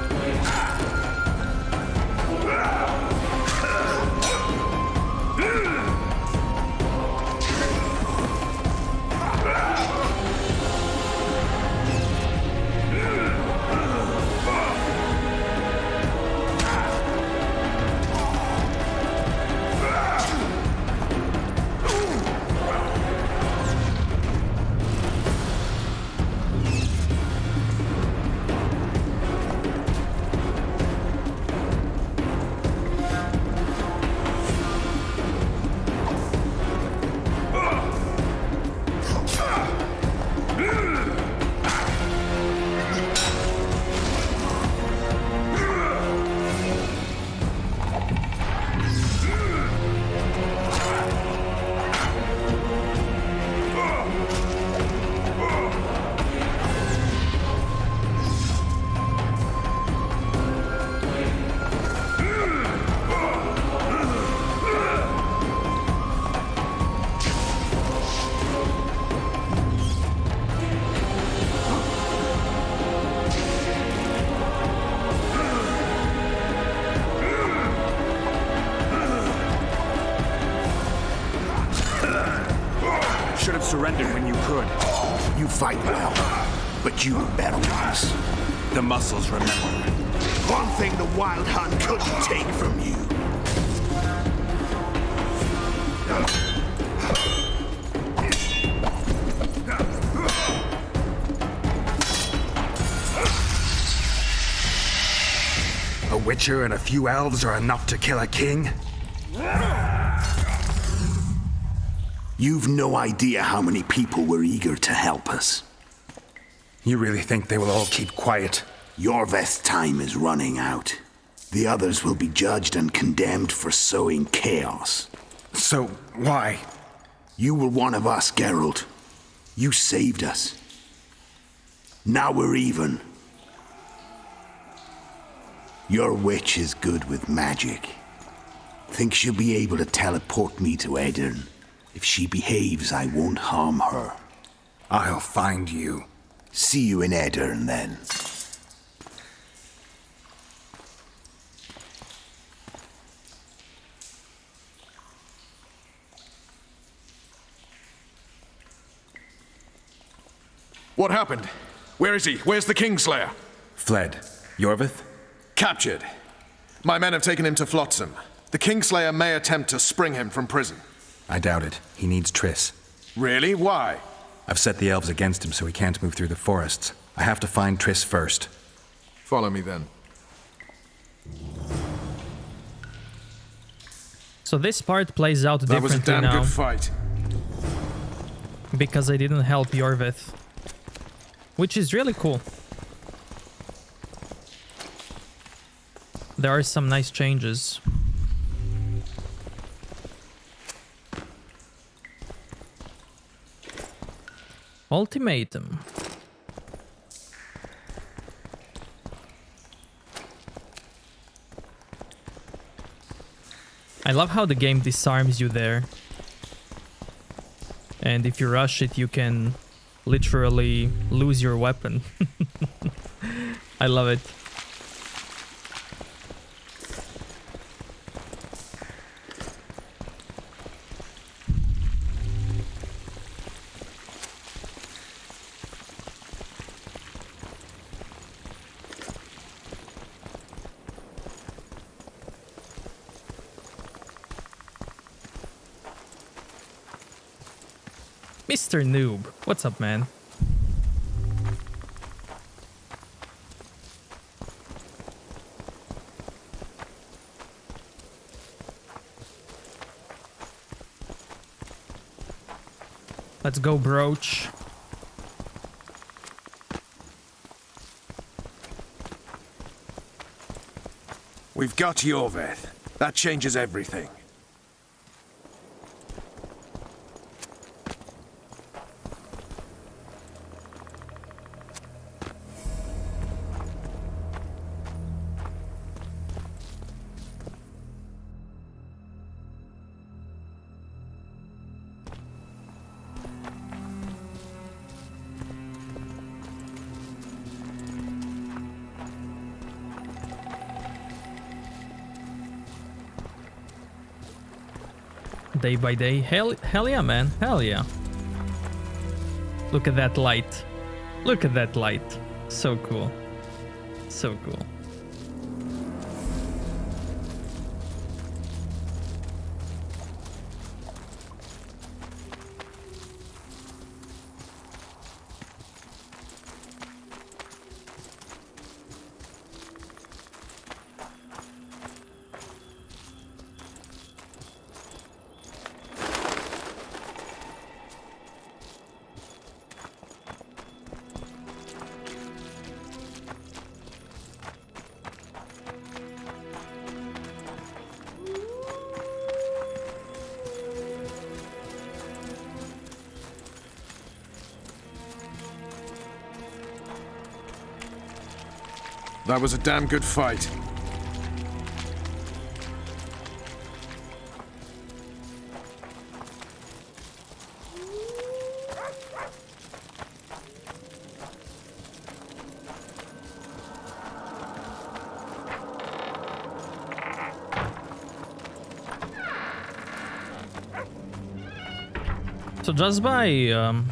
Should have surrendered when you could. You fight well, but you were better ones. The muscles remember. One thing the Wild Hunt couldn't take from you. A Witcher and a few elves are enough to kill a king? You've no idea how many people were eager to help us. You really think they will all keep quiet? Yorveth's time is running out. The others will be judged and condemned for sowing chaos. So, why? You were one of us, Geralt. You saved us. Now we're even. Your witch is good with magic. Think she'll be able to teleport me to Edirn. If she behaves, I won't harm her. I'll find you. See you in Edirn, then. What happened? Where is he? Where's the Kingslayer? Fled. Yorvith? Captured. My men have taken him to Flotsam. The Kingslayer may attempt to spring him from prison. I doubt it. He needs Triss. Really? Why? I've set the elves against him so he can't move through the forests. I have to find Triss first. Follow me then. So this part plays out differently now. That was a damn good fight. Because I didn't help Yorvith. Which is really cool. There are some nice changes. Ultimatum. I love how the game disarms you there. And if you rush it, you can literally lose your weapon. I love it. Mr. Noob, what's up, man? Let's go, Brooch. We've got Yorvith. That changes everything. Day by day. Hell yeah, man. Hell yeah. Look at that light. Look at that light. So cool. So cool. That was a damn good fight. So just by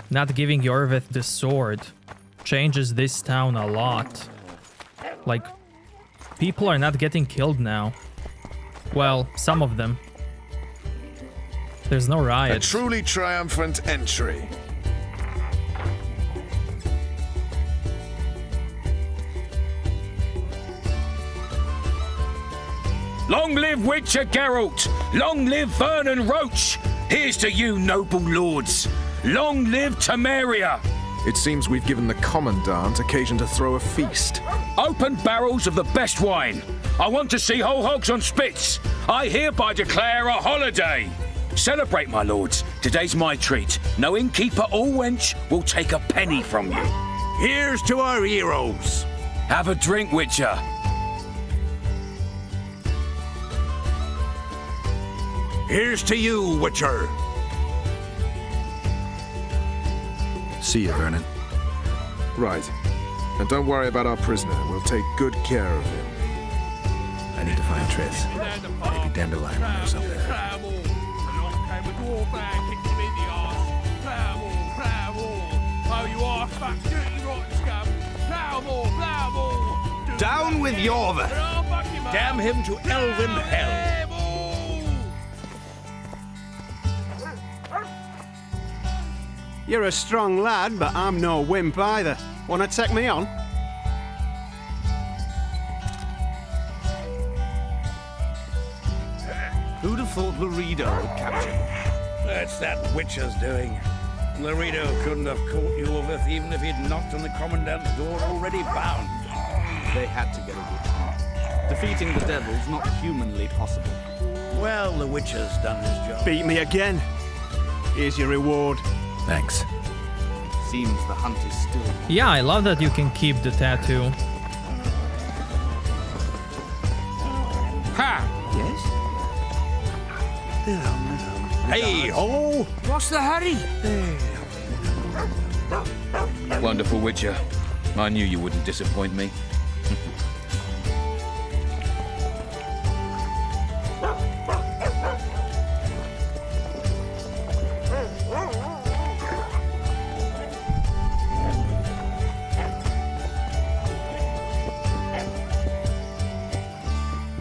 not giving Yorvith the sword changes this town a lot. Like, people are not getting killed now. Well, some of them. There's no riot. A truly triumphant entry. Long live Witcher Geralt! Long live Vernon Roach! Here's to you, noble lords! Long live Temeria! It seems we've given the Commandant occasion to throw a feast. Open barrels of the best wine. I want to see whole hogs on spits. I hereby declare a holiday. Celebrate, my lords. Today's my treat. No innkeeper or wench will take a penny from you. Here's to our heroes. Have a drink, Witcher. Here's to you, Witcher. See you, Vernon. Right. And don't worry about our prisoner. We'll take good care of him. I need to find Triss. Maybe Dandelion knows something. Down with Yorva. Damn him to elven hell. You're a strong lad, but I'm no wimp either. Wanna take me on? Who'd have thought Laredo would capture you? That's that Witcher's doing. Laredo couldn't have caught Yorvith even if he'd knocked on the Commandant's door already bound. They had to get a witch. Defeating the devil's not humanly possible. Well, the Witcher's done his job. Beat me again. Here's your reward. Thanks. Seems the hunt is still... Yeah, I love that you can keep the tattoo. Ha! Yes? Hey, ho! What's the hurry? Wonderful Witcher. I knew you wouldn't disappoint me.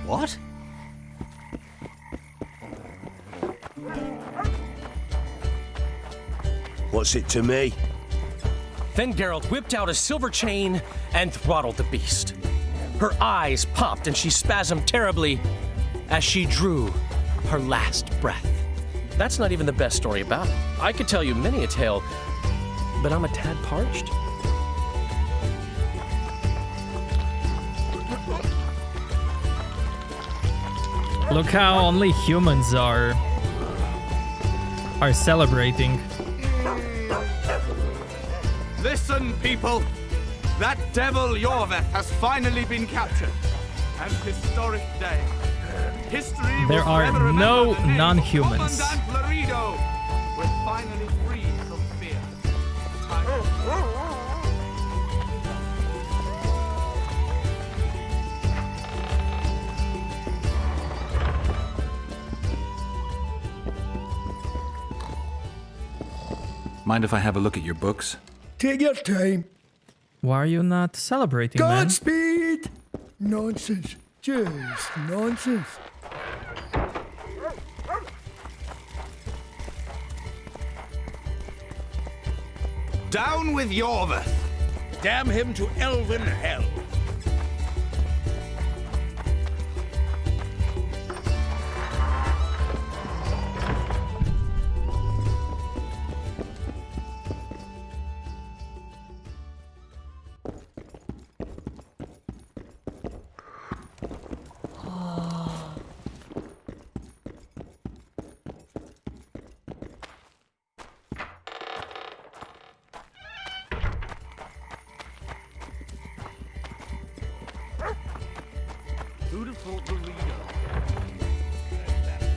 What? What's it to me? Then Geralt whipped out a silver chain and throttled the beast. Her eyes popped and she spasmed terribly as she drew her last breath. That's not even the best story about it. I could tell you many a tale, but I'm a tad parched. Look how only humans are celebrating. Listen, people. That devil Yorveth has finally been captured. An historic day. History There will are forever no remember the name of non-humans. Commandant Laredo. We're finally free from fear. Mind if I have a look at your books? Take your time. Why are you not celebrating, man? Godspeed! Nonsense. Just nonsense. Down with Yorveth. Damn him to elven hell.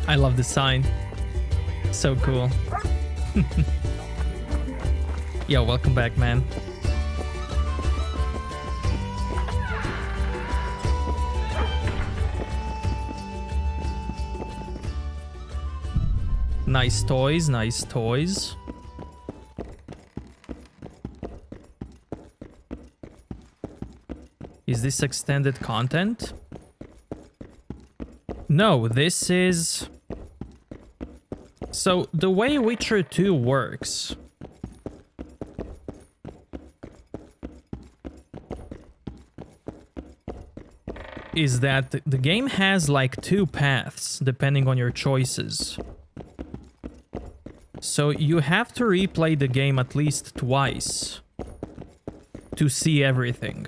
I love the sign. So cool. Yo, welcome back, man. Nice toys, nice toys. Is this extended content? No, this is... So, the way Witcher 2 works... is that the game has like two paths, depending on your choices. So you have to replay the game at least twice to see everything.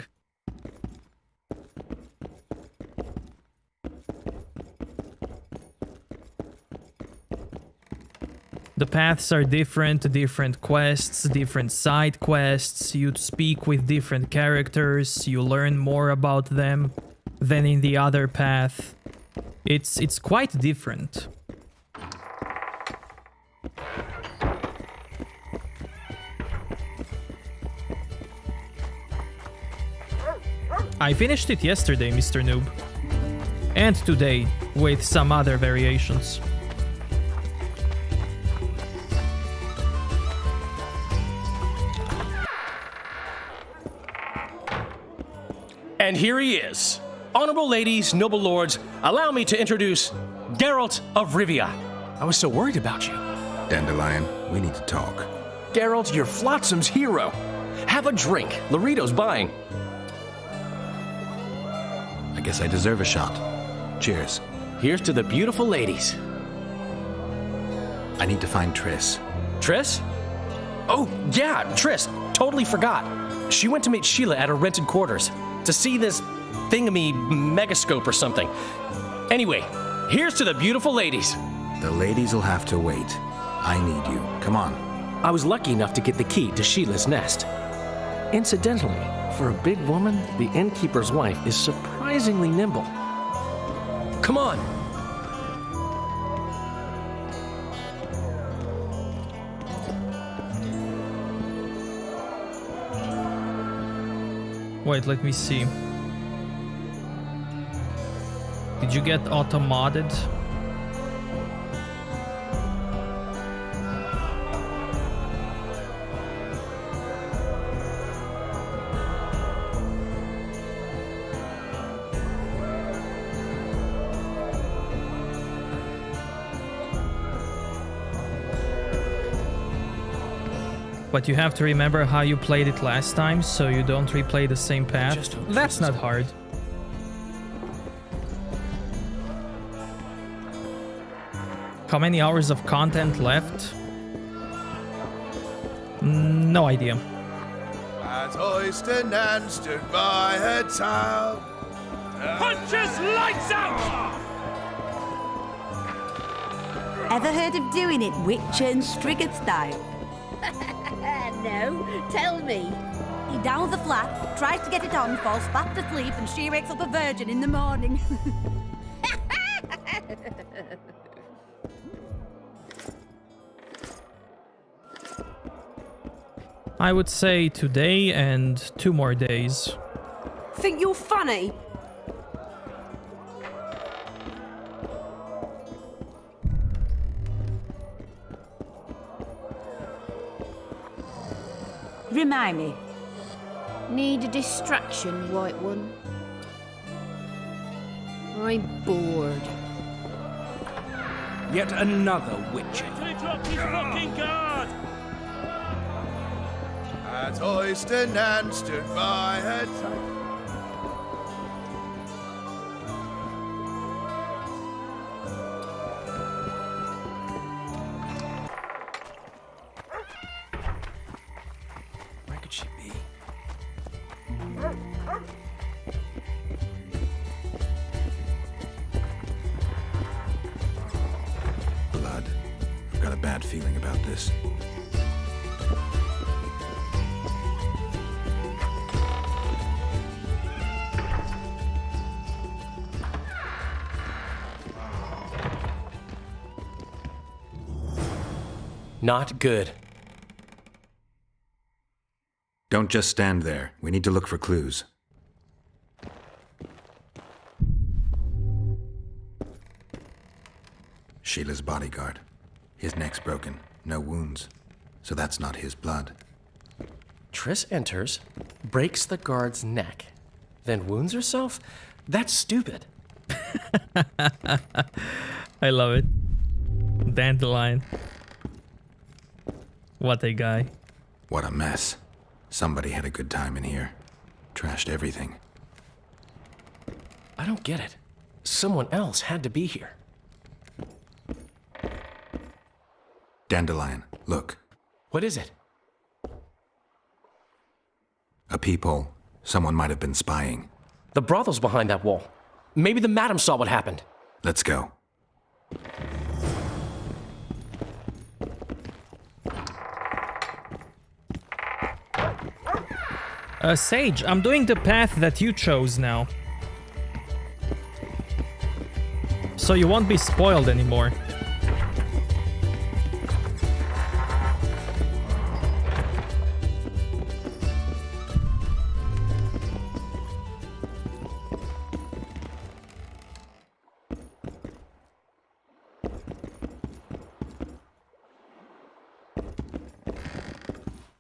The paths are different quests, different side quests, you speak with different characters, you learn more about them than in the other path. It's quite different. I finished it yesterday, Mr. Noob. And today, with some other variations. And here he is. Honorable ladies, noble lords, allow me to introduce Geralt of Rivia. I was so worried about you. Dandelion, we need to talk. Geralt, you're Flotsam's hero. Have a drink. Laredo's buying. I guess I deserve a shot. Cheers. Here's to the beautiful ladies. I need to find Triss. Triss? Oh, yeah, Triss. Totally forgot. She went to meet Sheila at her rented quarters to see this thingamy megascope or something. Anyway, here's to the beautiful ladies. The ladies will have to wait. I need you. Come on. I was lucky enough to get the key to Sheila's nest. Incidentally, for a big woman, the innkeeper's wife is surprisingly nimble. Come on. Wait, let me see. Did you get auto-modded? But you have to remember how you played it last time, so you don't replay the same path. That's not hard. How many hours of content left? No idea. At Oyston and stood by her child. Punches lights out! Ever heard of doing it Witcher and Striggett style? No, tell me. He downs the flat, tries to get it on, falls fast asleep, and she wakes up a virgin in the morning. I would say today and 2 more days. Think you're funny? Remind me. Need a distraction, White One? I'm bored. Yet another witch. At Oyston and stood by her child. Blood. I've got a bad feeling about this. Not good. Don't just stand there. We need to look for clues. Sheila's bodyguard. His neck's broken. No wounds. So that's not his blood. Triss enters, breaks the guard's neck, then wounds herself? That's stupid. I love it. Dandelion. What a guy. What a mess. Somebody had a good time in here. Trashed everything. I don't get it. Someone else had to be here. Dandelion, look. What is it? A peephole. Someone might have been spying. The brothel's behind that wall. Maybe the madam saw what happened. Let's go. Sage, I'm doing the path that you chose now. So you won't be spoiled anymore.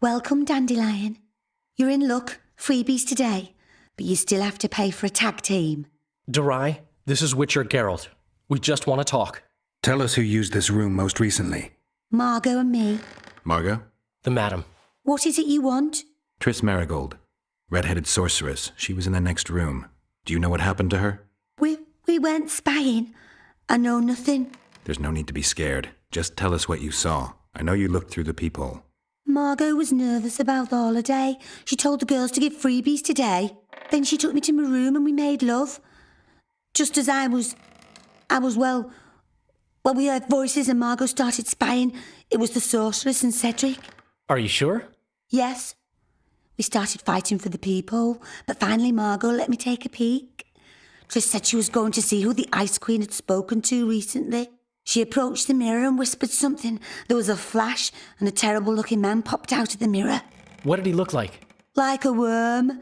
Welcome, Dandelion. You're in luck. Freebies today. But you still have to pay for a tag team. Durai, this is Witcher Geralt. We just want to talk. Tell us who used this room most recently. Margot and me. Margot? The madam. What is it you want? Triss Marigold. Red-headed sorceress. She was in the next room. Do you know what happened to her? We weren't spying. I know nothing. There's no need to be scared. Just tell us what you saw. I know you looked through the peephole. Margot was nervous about the holiday. She told the girls to give freebies today. Then she took me to my room and we made love. Just as I was, well, we heard voices and Margot started spying. It was the sorceress and Cedric. Are you sure? Yes. We started fighting for the peephole, but finally Margot let me take a peek. Triss said she was going to see who the Ice Queen had spoken to recently. She approached the mirror and whispered something. There was a flash and a terrible-looking man popped out of the mirror. What did he look like? Like a worm.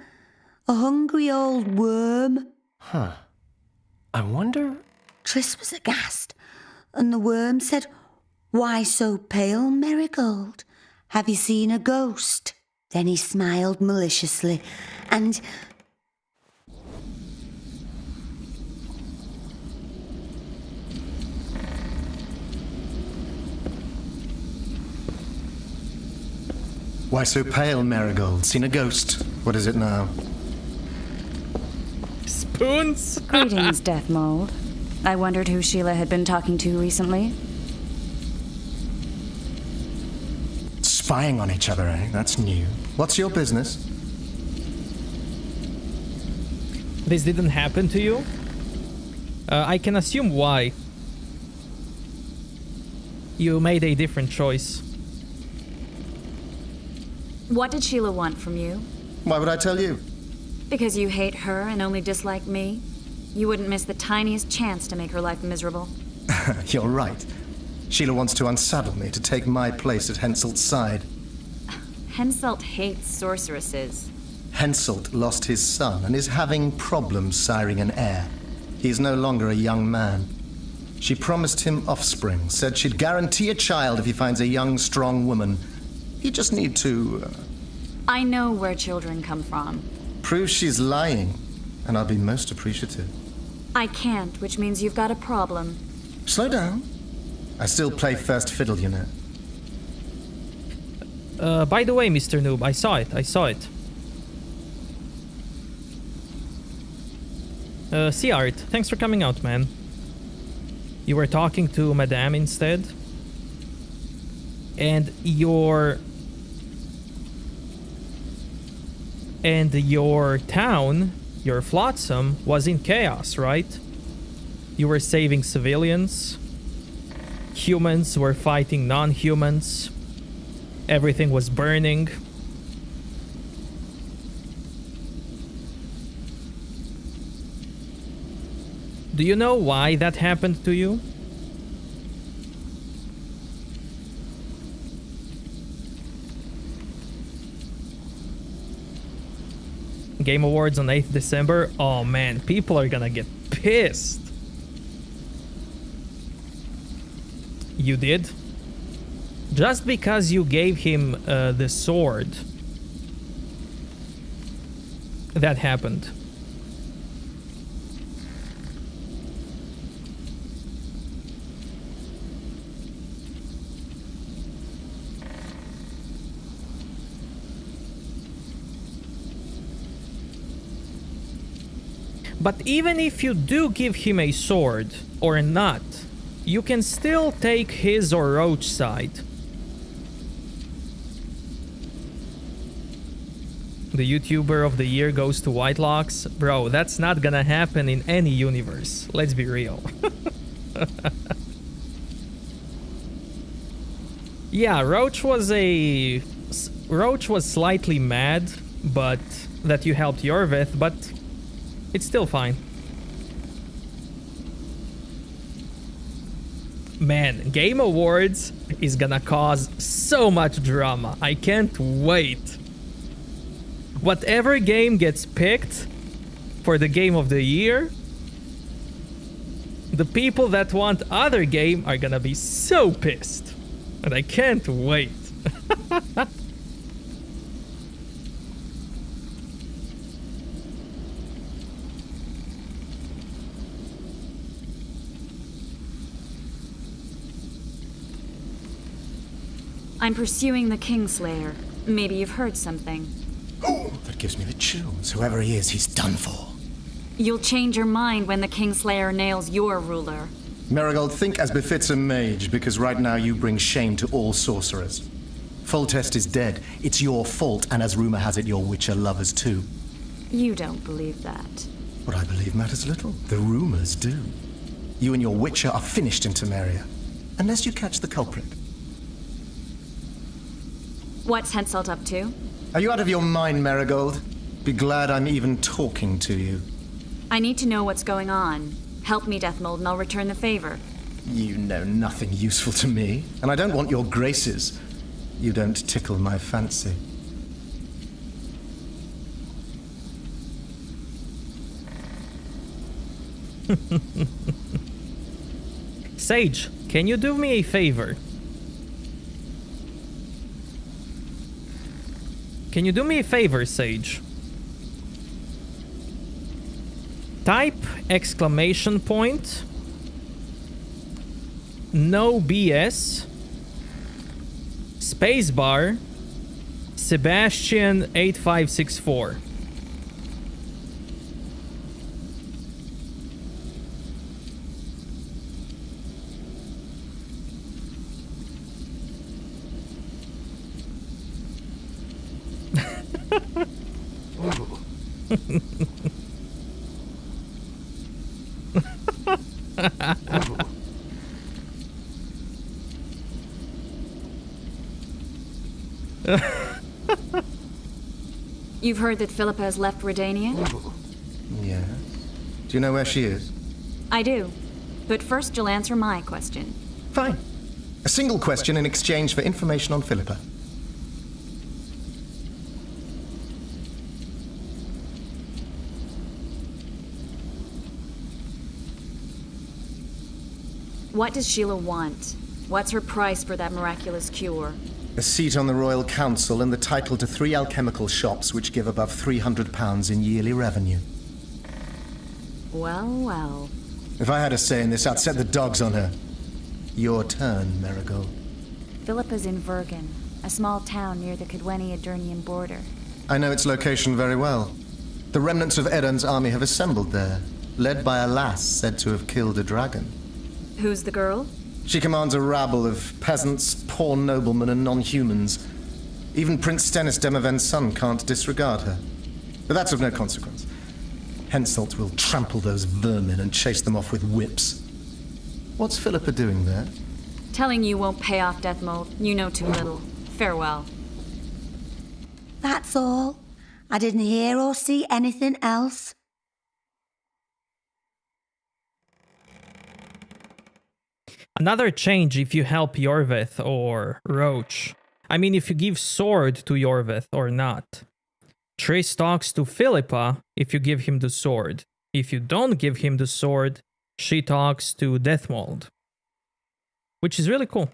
A hungry old worm. Huh. I wonder... Triss was aghast, and the worm said, "Why so pale, Marigold? Have you seen a ghost?" Then he smiled maliciously, and... Why so pale, Marigold? Seen a ghost? What is it now? Spoons? Greetings, Death Mold. I wondered who Sheila had been talking to recently. Spying on each other, eh? That's new. What's your business? This didn't happen to you? I can assume why. You made a different choice. What did Sheila want from you? Why would I tell you? Because you hate her and only dislike me? You wouldn't miss the tiniest chance to make her life miserable. You're right. Sheila wants to unsaddle me to take my place at Henselt's side. Henselt hates sorceresses. Henselt lost his son and is having problems siring an heir. He is no longer a young man. She promised him offspring, said she'd guarantee a child if he finds a young, strong woman. You just need to... I know where children come from. Prove she's lying, and I'll be most appreciative. I can't, which means you've got a problem. Slow down. I still play first fiddle, you know. By the way, Mr. Noob, I saw it. Sea Art, thanks for coming out, man. You were talking to Madame instead? And your town, your Flotsam, was in chaos, right? You were saving civilians. Humans were fighting non-humans. Everything was burning. Do you know why that happened to you? Game Awards on 8th December. Oh man, people are gonna get pissed. You did? Just because you gave him the sword. That happened. But even if you do give him a sword, or not, you can still take his or Roach's side. the YouTuber of the year goes to Whitelocks. Bro, that's not gonna happen in any universe. Let's be real. Yeah, Roach was slightly mad, but that you helped Yorvith, but it's still fine. Man, Game Awards is gonna cause so much drama. I can't wait. Whatever game gets picked for the game of the year, the people that want other game are gonna be so pissed. And I can't wait. I'm pursuing the Kingslayer. Maybe you've heard something. Oh, that gives me the chills. Whoever he is, he's done for. You'll change your mind when the Kingslayer nails your ruler. Marigold, think as befits a mage, because right now you bring shame to all sorcerers. Foltest is dead. It's your fault, and as rumor has it, your Witcher lovers too. You don't believe that. What I believe matters little. The rumors do. You and your Witcher are finished in Temeria. Unless you catch the culprit. What's Henselt up to? Are you out of your mind, Marigold? Be glad I'm even talking to you. I need to know what's going on. Help me, Deathmold, and I'll return the favor. You know nothing useful to me, and I don't want your graces. You don't tickle my fancy. Sage, can you do me a favor? Can you do me a favor, Sage? Type exclamation point, no BS, spacebar, Sebastian 8564. You've heard that Philippa has left Redania? Yeah. Do you know where she is? I do. But first you'll answer my question. Fine. A single question in exchange for information on Philippa. What does Sheila want? What's her price for that miraculous cure? A seat on the Royal Council and the title to 3 alchemical shops which give above £300 in yearly revenue. Well, well. If I had a say in this, I'd set the dogs on her. Your turn, Marigold. Philippa's in Vergen, a small town near the Cadweni-Adurnian border. I know its location very well. The remnants of Eren's army have assembled there, led by a lass said to have killed a dragon. Who's the girl? She commands a rabble of peasants, poor noblemen, and non-humans. Even Prince Stennis Demoven's son can't disregard her. But that's of no consequence. Henselt will trample those vermin and chase them off with whips. What's Philippa doing there? Telling you won't pay off, Deathmold. You know too little. Farewell. That's all. I didn't hear or see anything else. Another change if you help Yorvith or Roach. I mean, if you give sword to Yorvith or not. Triss talks to Philippa if you give him the sword. If you don't give him the sword, she talks to Deathmold. Which is really cool.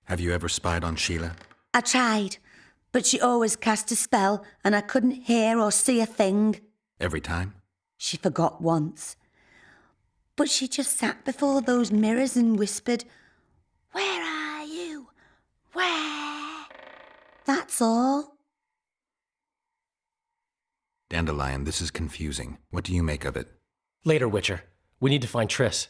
Have you ever spied on Sheila? I tried, but she always cast a spell and I couldn't hear or see a thing. Every time? She forgot once. But she just sat before those mirrors and whispered, "Where are you? Where?" That's all. Dandelion, this is confusing. What do you make of it? Later, Witcher. We need to find Triss.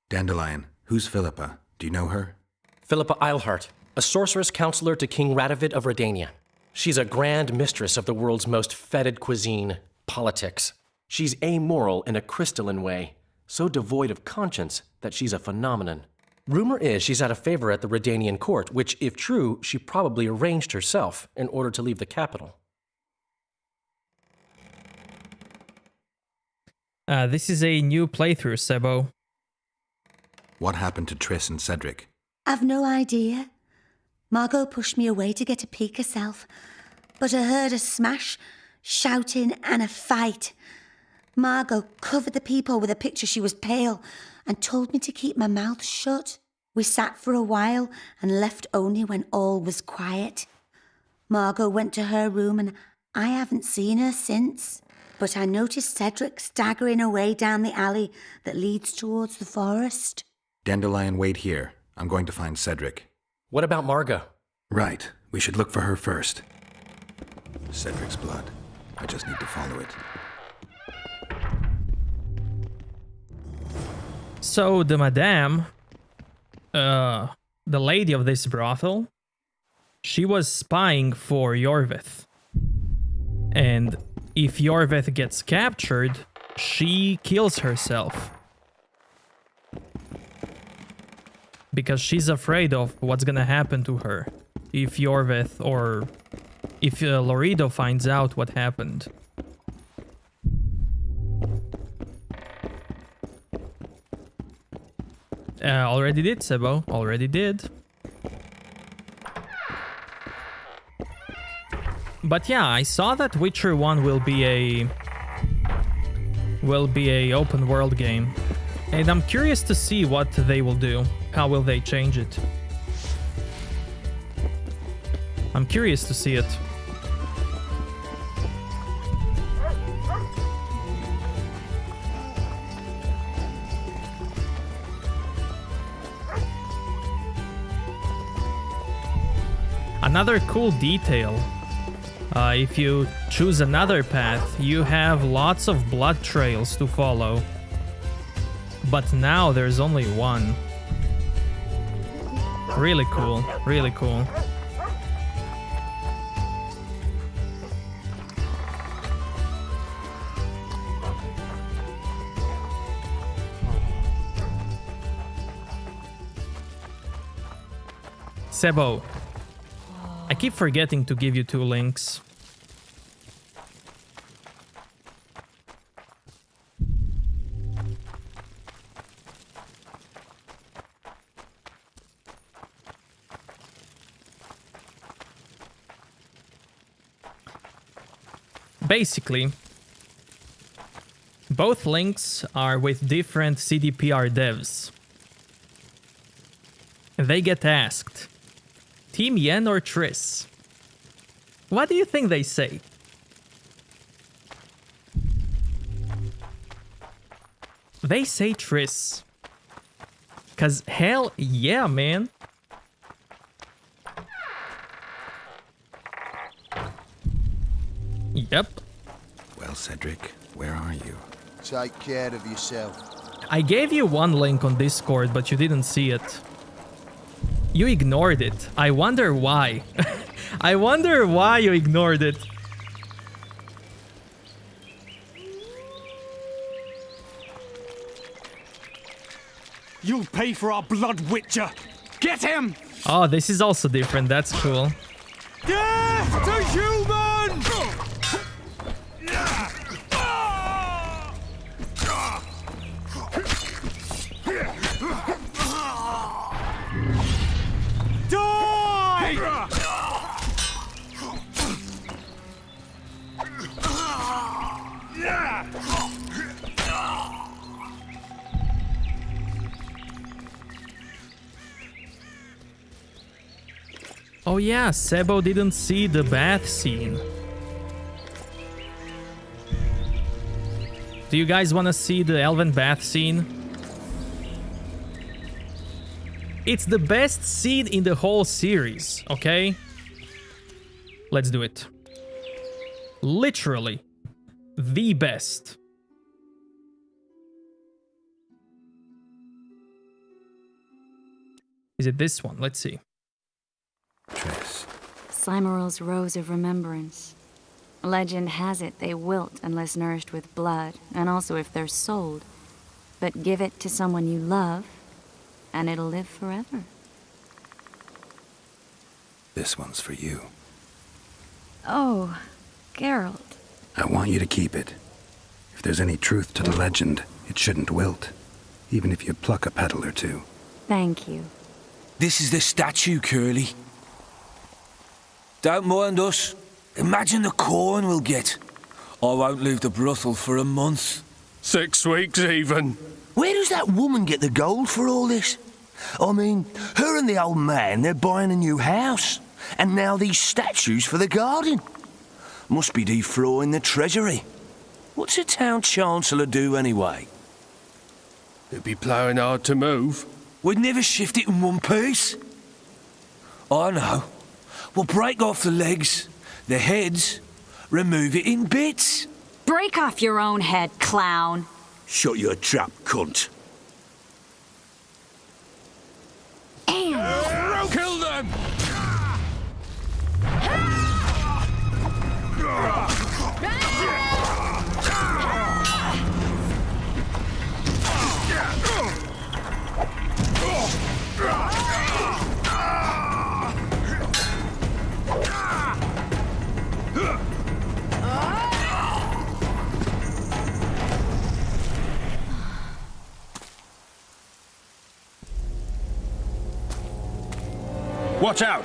Dandelion, who's Philippa? Do you know her? Philippa Eilhart. a sorceress counselor to King Radovid of Redania. She's a grand mistress of the world's most fetid cuisine, politics. She's amoral in a crystalline way, so devoid of conscience that she's a phenomenon. Rumor is she's out of favor at the Redanian court, which, if true, she probably arranged herself in order to leave the capital. This is a new playthrough, Sebo. What happened to Triss and Cedric? I've no idea. Margot pushed me away to get a peek herself, but I heard a smash, shouting, and a fight. Margot covered the peephole with a picture. She was pale and told me to keep my mouth shut. We sat for a while and left only when all was quiet. Margot went to her room and I haven't seen her since. But I noticed Cedric staggering away down the alley that leads towards the forest. Dandelion, wait here. I'm going to find Cedric. What about Margot? Right. We should look for her first. Cedric's blood. I just need to follow it. So the madame, the lady of this brothel, she was spying for Yorvith. And if Yorvith gets captured, she kills herself. Because she's afraid of what's gonna happen to her if Yorvith or if Lorido finds out what happened. Already did, Sebo. Already did. But yeah, I saw that Witcher 1 will be a open world game. And I'm curious to see what they will do. How will they change it? I'm curious to see it. Another cool detail. If you choose another path, you have lots of blood trails to follow. But now there's only one. Really cool, really cool. Sebo, I keep forgetting to give you 2 links. Basically, both links are with different CDPR devs. They get asked, Team Yen or Triss? What do you think they say? They say Triss. 'Cause hell yeah, man. Yep. Well, Cedric, where are you? Take care of yourself. I gave you 1 link on Discord, but you didn't see it. You ignored it. I wonder why. I wonder why you ignored it. You'll pay for our blood, Witcher! Get him! Oh, this is also different. That's cool. Death to human! Oh yeah, Sebo didn't see the bath scene. Do you guys want to see the elven bath scene? It's the best scene in the whole series, okay? Let's do it. Literally, the best. Is it this one? Let's see. Triss. Slimeral's Rose of Remembrance. Legend has it they wilt unless nourished with blood, and also if they're sold. But give it to someone you love, and it'll live forever. This one's for you. Oh, Geralt. I want you to keep it. If there's any truth to the legend, it shouldn't wilt, even if you pluck a petal or two. Thank you. This is the statue, Curly. Don't mind us. Imagine the corn we'll get. I won't leave the brothel for a month. 6 weeks, even. Where does that woman get the gold for all this? I mean, her and the old man, they're buying a new house. And now these statues for the garden. Must be defraying the treasury. What's a town chancellor do anyway? It'd be ploughing hard to move. We'd never shift it in one piece. I know. We'll break off the legs, the heads, remove it in bits. Break off your own head, clown. Shut your trap, cunt. And... Kill them! Watch out!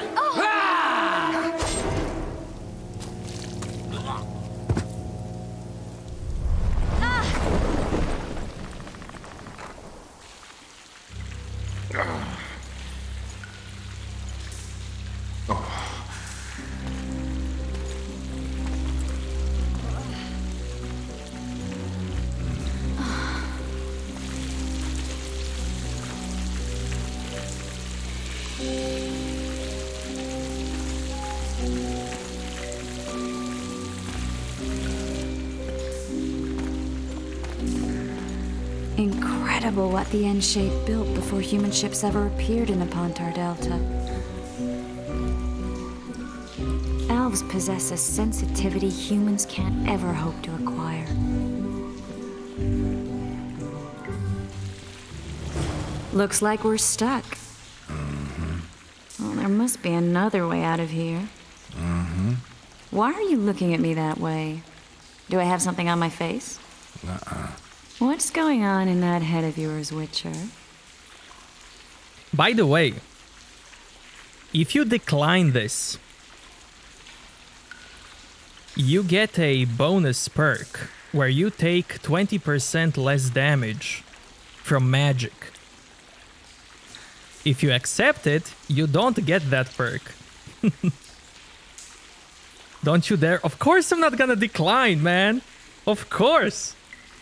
Incredible what the N-shape built before human ships ever appeared in the Pontar Delta. Elves possess a sensitivity humans can't ever hope to acquire. Looks like we're stuck. Well, there must be another way out of here. Why are you looking at me that way? Do I have something on my face? What's going on in that head of yours, Witcher? By the way, if you decline this, you get a bonus perk where you take 20% less damage from magic. If you accept it, you don't get that perk. Don't you dare. Of course I'm not gonna decline, man. Of course.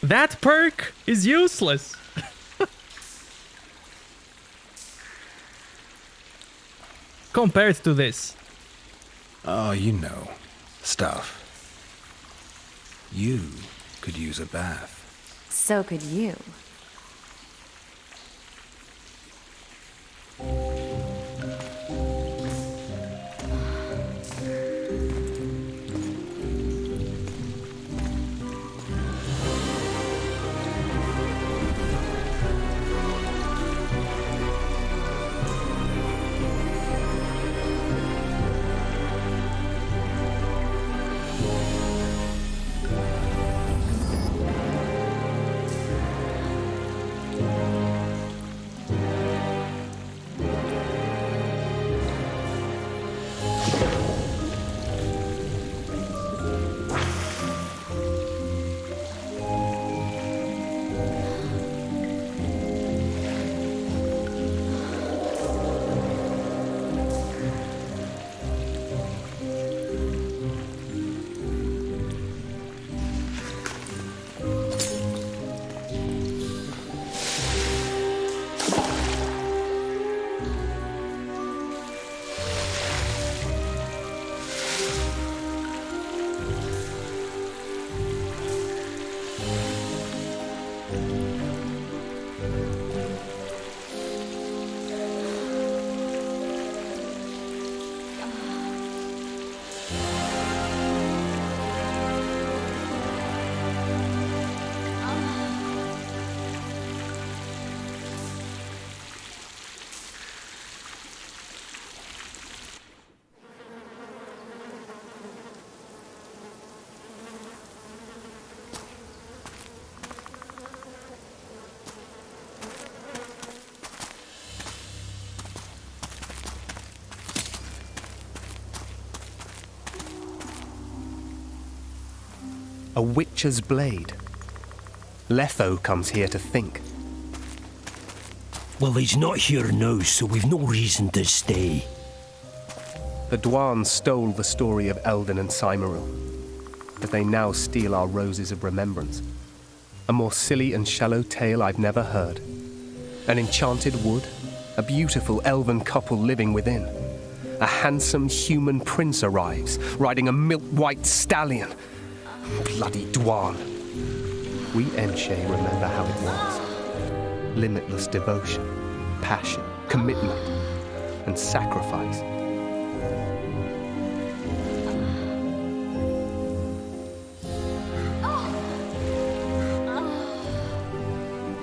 That perk is useless. Compared to this. Oh, you know. Stuff. You could use a bath. So could you. A witcher's blade. Letho comes here to think. Well, he's not here now, so we've no reason to stay. The Dwan stole the story of Eldon and Cymoril, but they now steal our roses of remembrance. A more silly and shallow tale I've never heard. An enchanted wood, a beautiful elven couple living within. A handsome human prince arrives, riding a milk-white stallion. Bloody Dwan. We Enshe remember how it was. Limitless devotion, passion, commitment, and sacrifice.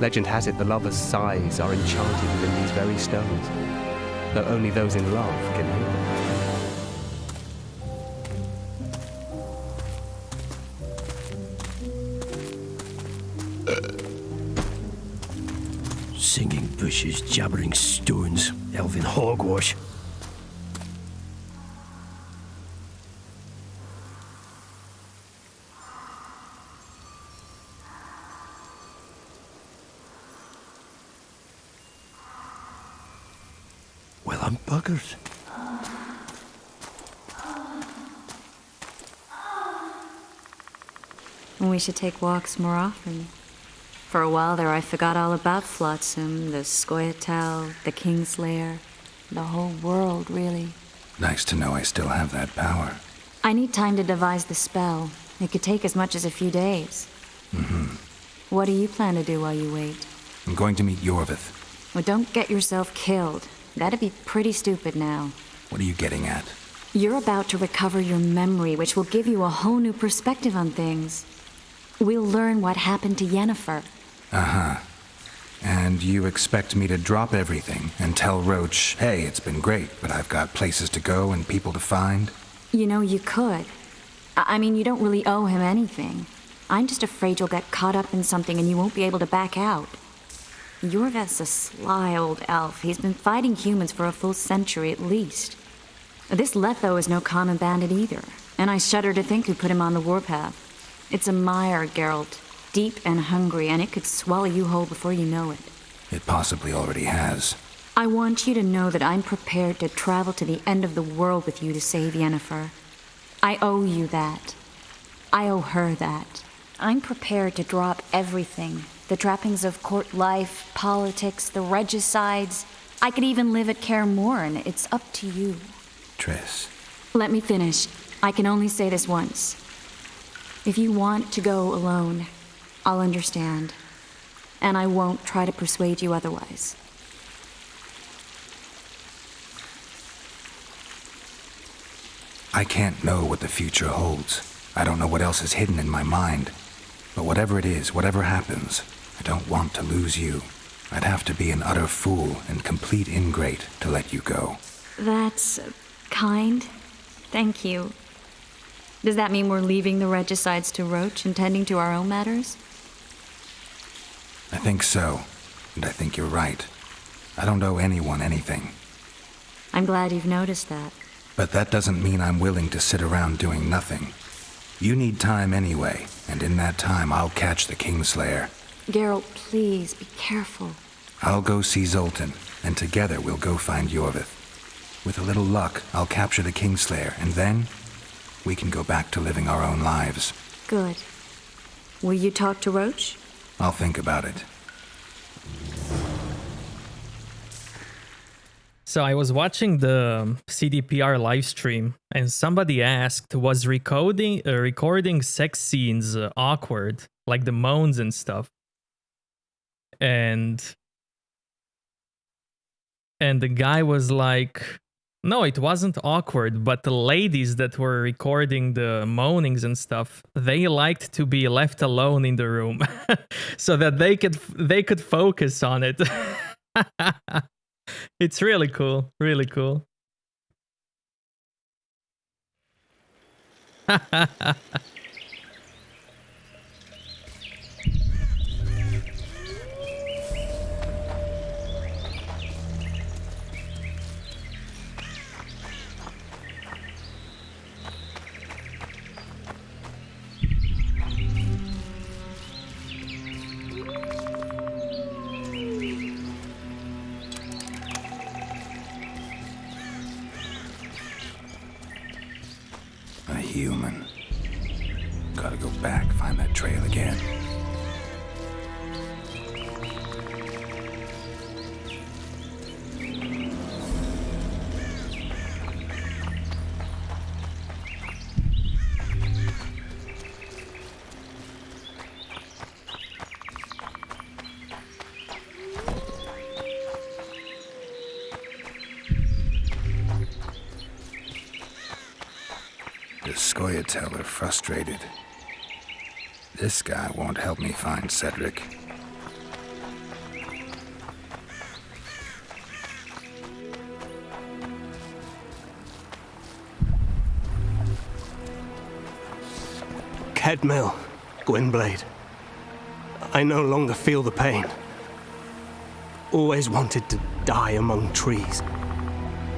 Legend has it the lovers' sighs are enchanted within these very stones, though only those in love can hear them. Singing bushes, jabbering stones, elven hogwash. Well, I'm buggered. We should take walks more often. For a while there, I forgot all about Flotsam, the Scoia'tael, the Kingslayer, the whole world, really. Nice to know I still have that power. I need time to devise the spell. It could take as much as a few days. What do you plan to do while you wait? I'm going to meet Yorvith. Well, don't get yourself killed. That'd be pretty stupid now. What are you getting at? You're about to recover your memory, which will give you a whole new perspective on things. We'll learn what happened to Yennefer. Uh-huh. And you expect me to drop everything and tell Roach, hey, it's been great, but I've got places to go and people to find? You know, you could. I mean, you don't really owe him anything. I'm just afraid you'll get caught up in something and you won't be able to back out. Yorvith's a sly old elf. He's been fighting humans for a full century at least. This Letho is no common bandit either, and I shudder to think who put him on the warpath. It's a mire, Geralt. Deep and hungry, and it could swallow you whole before you know it. It possibly already has. I want you to know that I'm prepared to travel to the end of the world with you to save Yennefer. I owe you that. I owe her that. I'm prepared to drop everything. The trappings of court life, politics, the regicides. I could even live at Kaer Morhen. It's up to you. Triss. Let me finish. I can only say this once. If you want to go alone, I'll understand. And I won't try to persuade you otherwise. I can't know what the future holds. I don't know what else is hidden in my mind. But whatever it is, whatever happens, I don't want to lose you. I'd have to be an utter fool and complete ingrate to let you go. That's kind. Thank you. Does that mean we're leaving the regicides to Roach and tending to our own matters? I think so. And I think you're right. I don't owe anyone anything. I'm glad you've noticed that. But that doesn't mean I'm willing to sit around doing nothing. You need time anyway, and in that time I'll catch the Kingslayer. Geralt, please, be careful. I'll go see Zoltan, and together we'll go find Yorvith. With a little luck, I'll capture the Kingslayer, and then we can go back to living our own lives. Good. Will you talk to Roach? I'll think about it. So I was watching the CDPR live stream, and somebody asked, was recording sex scenes awkward, like the moans and stuff? And the guy was like, no, it wasn't awkward, but the ladies that were recording the moanings and stuff, they liked to be left alone in the room so that they could focus on it. It's really cool, really cool. human. Gotta go back, find that trail again. The Scoia'tael are frustrated. This guy won't help me find Cedric. Kedmill, Gwynblade. I no longer feel the pain. Always wanted to die among trees.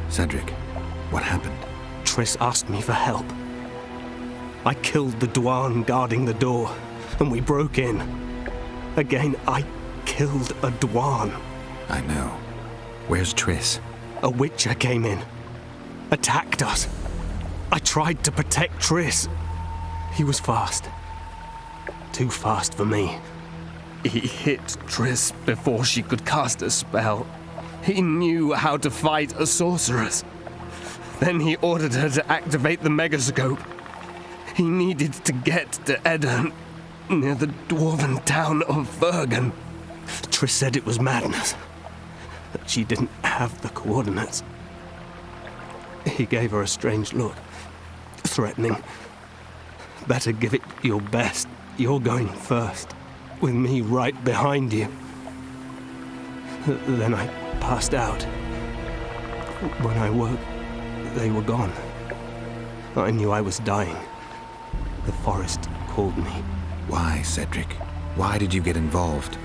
Cedric, what happened? Triss asked me for help. I killed the Dwan guarding the door, and we broke in. Again, I killed a Dwan. I know. Where's Triss? A Witcher came in, attacked us. I tried to protect Triss. He was fast. Too fast for me. He hit Triss before she could cast a spell. He knew how to fight a sorceress. Then he ordered her to activate the megascope. He needed to get to Edirn, near the dwarven town of Vergen. Triss said it was madness, that she didn't have the coordinates. He gave her a strange look, threatening. Better give it your best. You're going first, with me right behind you. Then I passed out. When I woke, they were gone. I knew I was dying. The forest called me. Why, Cedric? Why did you get involved?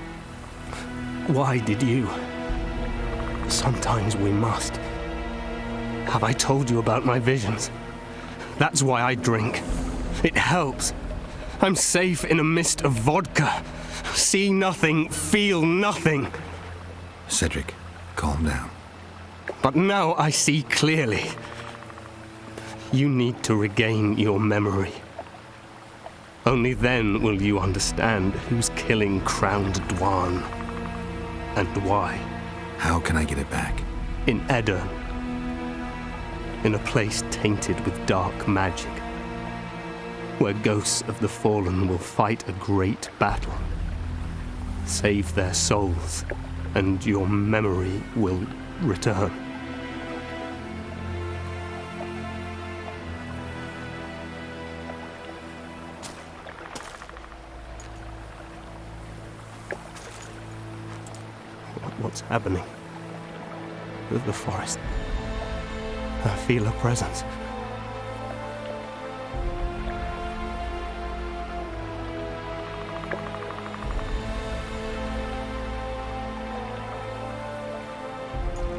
Why did you? Sometimes we must. Have I told you about my visions? That's why I drink. It helps. I'm safe in a mist of vodka. See nothing, feel nothing. Cedric, calm down. But now I see clearly. You need to regain your memory. Only then will you understand who's killing Crowned Dwan and why. How can I get it back? In Edirn. In a place tainted with dark magic. Where ghosts of the fallen will fight a great battle. Save their souls, and your memory will return. What's happening? The forest. I feel a presence.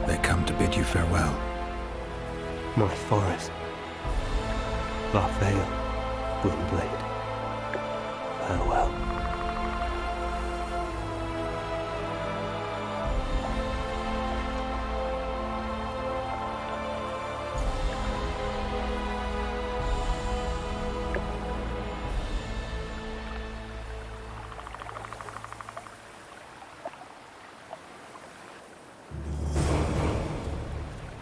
They come to bid you farewell. My forest. Varfale, Gwynblade. Farewell.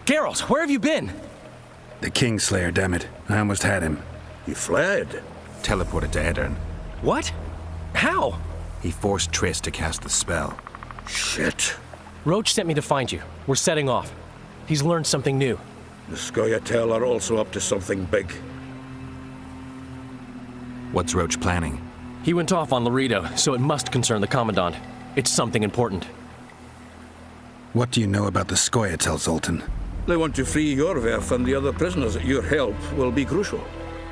Geralt, where have you been? The Kingslayer, damn it. I almost had him. He fled. Teleported to Edirn. What? How? He forced Triss to cast the spell. Shit. Roach sent me to find you. We're setting off. He's learned something new. The Scoia'tael are also up to something big. What's Roach planning? He went off on Laredo, so it must concern the Commandant. It's something important. What do you know about the Scoia'tael, Zoltan? They want to free Yorveth, and the other prisoners. Your help will be crucial.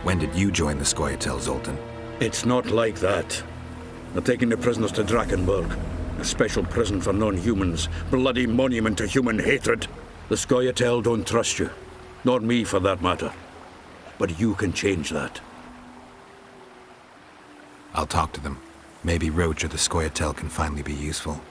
When did you join the Scoia'tael, Zoltan? It's not like that. They're taking the prisoners to Drakenberg, a special prison for non-humans, bloody monument to human hatred. The Scoia'tael don't trust you, nor me for that matter. But you can change that. I'll talk to them. Maybe Roach or the Scoia'tael can finally be useful.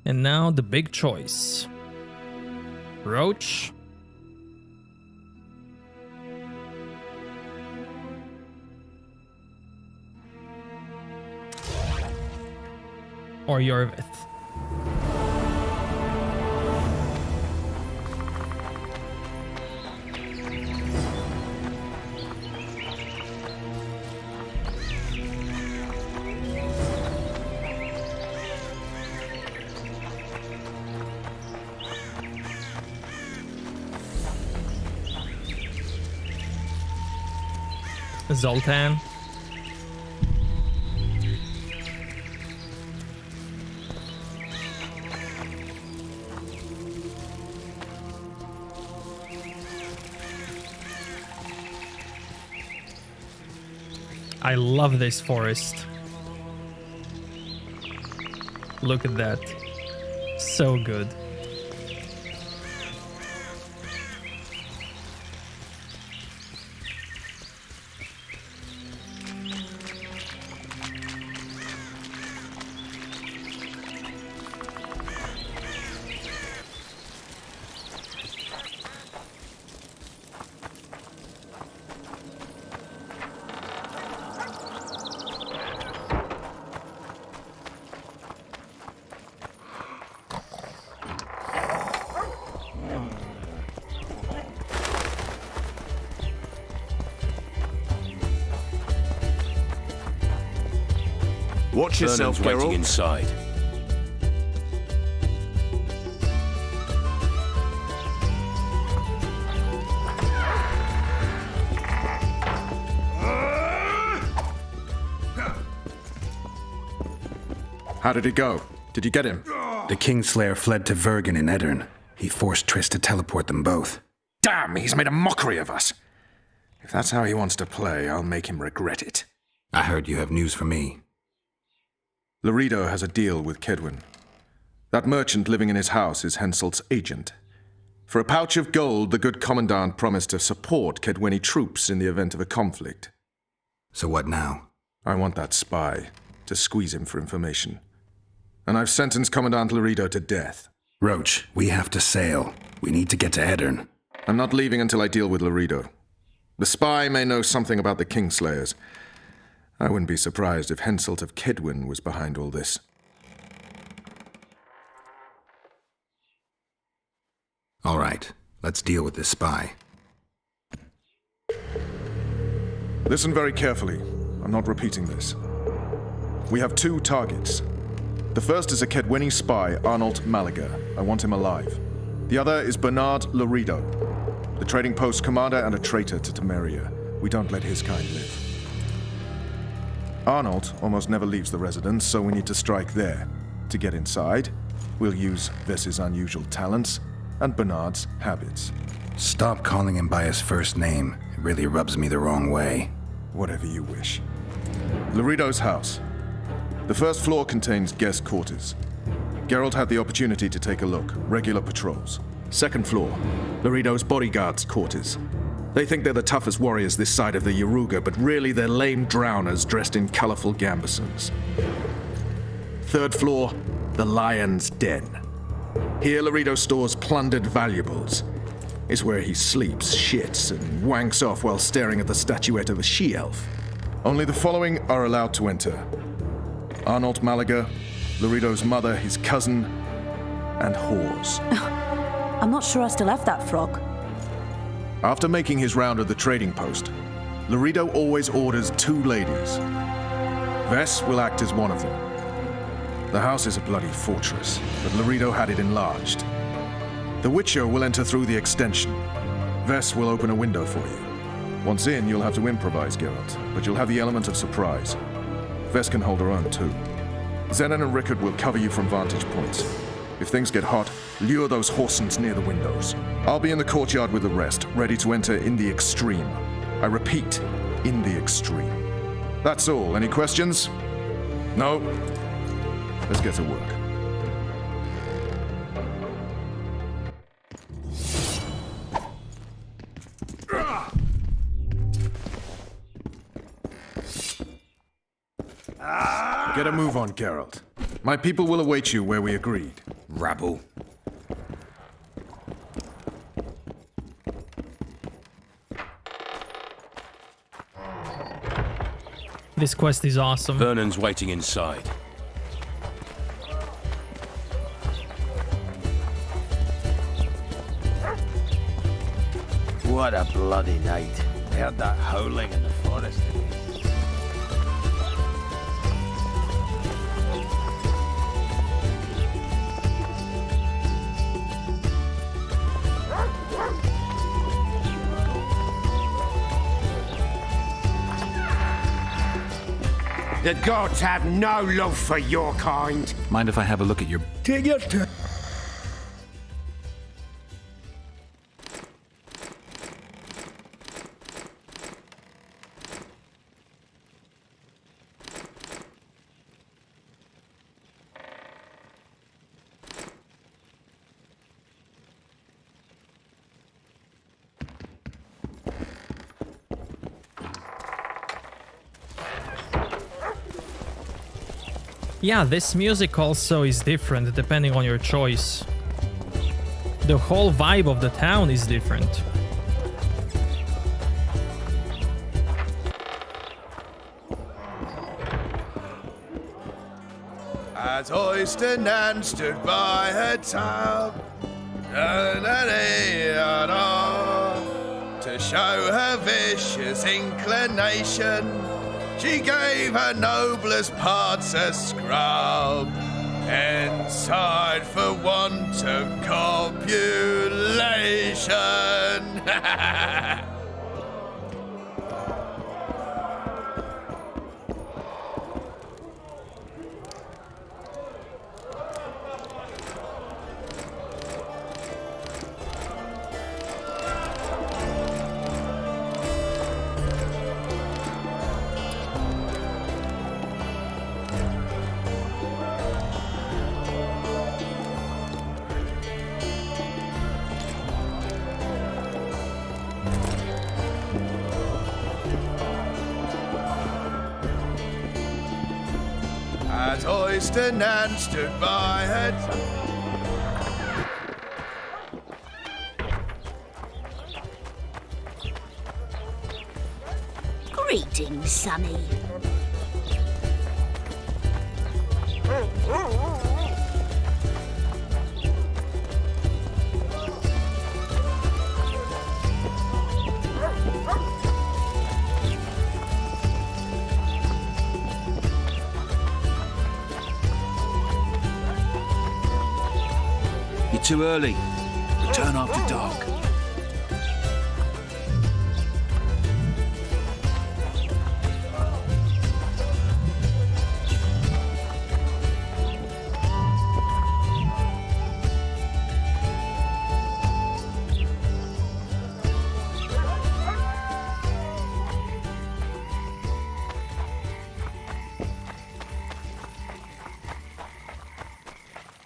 And now the big choice. Roach or Yorvith. Zoltan. I love this forest. Look at that. So good. Watch yourself, waiting inside. How did it go? Did you get him? The Kingslayer fled to Vergen in Edirn. He forced Triss to teleport them both. Damn, he's made a mockery of us. If that's how he wants to play, I'll make him regret it. I heard you have news for me. Laredo has a deal with Kedwin. That merchant living in his house is Henselt's agent. For a pouch of gold, the good commandant promised to support Kedwini troops in the event of a conflict. So what now? I want that spy, to squeeze him for information. And I've sentenced Commandant Laredo to death. Roach, we have to sail. We need to get to Edirn. I'm not leaving until I deal with Laredo. The spy may know something about the Kingslayers. I wouldn't be surprised if Henselt of Kedwin was behind all this. All right, let's deal with this spy. Listen very carefully. I'm not repeating this. We have two targets. The first is a Kedwini spy, Arnold Malaga. I want him alive. The other is Bernard Laredo, the trading post commander and a traitor to Temeria. We don't let his kind live. Arnold almost never leaves the residence, so we need to strike there. To get inside, we'll use Vess's unusual talents and Bernard's habits. Stop calling him by his first name. It really rubs me the wrong way. Whatever you wish. Laredo's house. The first floor contains guest quarters. Geralt had the opportunity to take a look. Regular patrols. Second floor, Laredo's bodyguards' quarters. They think they're the toughest warriors this side of the Yaruga, but really they're lame drowners dressed in colorful gambesons. Third floor, the Lion's Den. Here Laredo stores plundered valuables. It's where he sleeps, shits, and wanks off while staring at the statuette of a she-elf. Only the following are allowed to enter. Arnold Malaga, Laredo's mother, his cousin, and whores. I'm not sure I still have that frog. After making his round of the trading post, Laredo always orders two ladies. Vess will act as one of them. The house is a bloody fortress, but Laredo had it enlarged. The Witcher will enter through the extension. Vess will open a window for you. Once in, you'll have to improvise, Geralt, but you'll have the element of surprise. Vess can hold her own, too. Zenon and Rickard will cover you from vantage points. If things get hot, lure those horsens near the windows. I'll be in the courtyard with the rest, ready to enter in the extreme. I repeat, in the extreme. That's all. Any questions? No? Let's get to work. Get a move on, Geralt. My people will await you where we agreed. Rabble. This quest is awesome. Vernon's waiting inside. What a bloody night. Heard that howling in the forest again. The gods have no love for your kind. Mind if I have a look at your... Take your time. Yeah, this music also is different depending on your choice. The whole vibe of the town is different. As Oyster Nan stood by her tub, to show her vicious inclination, she gave her noblest parts a scrub, and sighed for want of copulation. As Oyster Nan stood by her Greetings, Sonny. You're too early. Return after dark.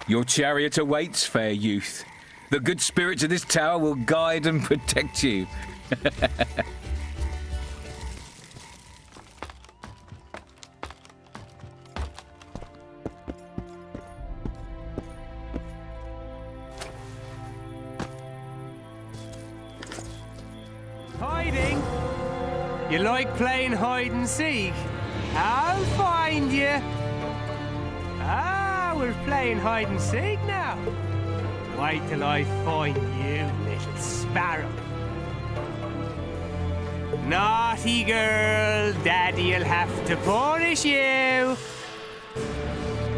Your chariot awaits, fair youth. The good spirits of this tower will guide and protect you. Hiding? You like playing hide and seek? I'll find you. Ah, we're playing hide and seek now. Wait till I find you, little sparrow. Naughty girl, Daddy'll have to punish you.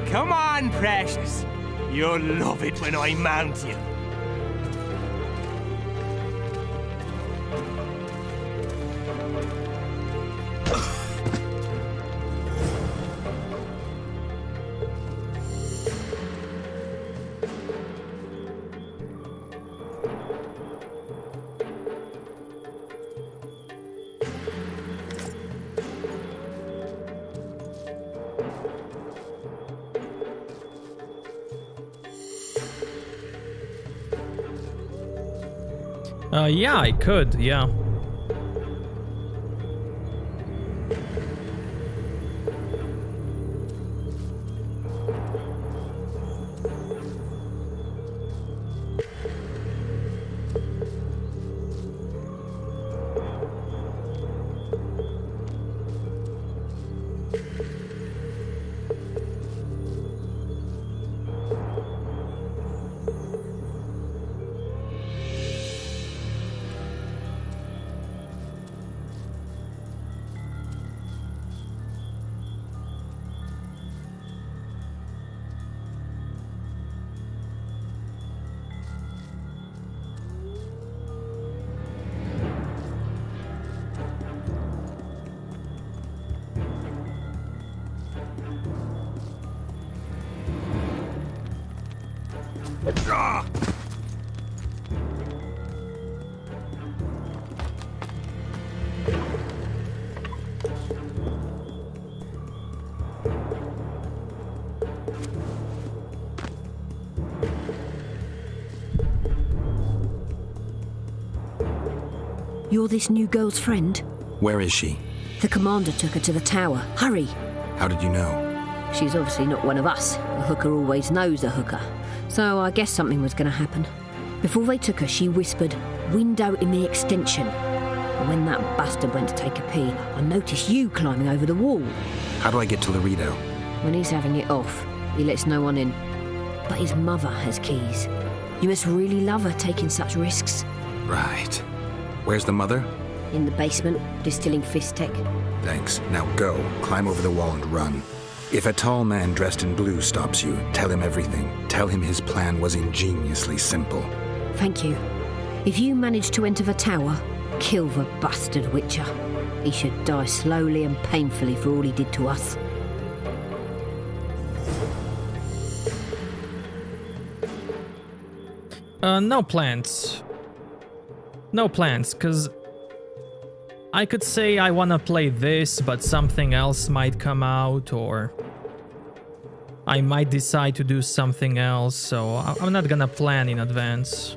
Come on, precious. You'll love it when I mount you. Yeah, I could, yeah. You're this new girl's friend? Where is she? The commander took her to the tower. Hurry! How did you know? She's obviously not one of us. A hooker always knows a hooker. So I guess something was going to happen. Before they took her, she whispered, "Window in the extension." And when that bastard went to take a pee, I noticed you climbing over the wall. How do I get to Laredo? When he's having it off, he lets no one in. But his mother has keys. You must really love her taking such risks. Right. Where's the mother? In the basement, distilling Fistech. Thanks. Now go. Climb over the wall and run. If a tall man dressed in blue stops you, tell him everything. Tell him his plan was ingeniously simple. Thank you. If you manage to enter the tower, kill the bastard Witcher. He should die slowly and painfully for all he did to us. No plans. No plans, because I could say I want to play this, but something else might come out, or I might decide to do something else, so I'm not gonna plan in advance.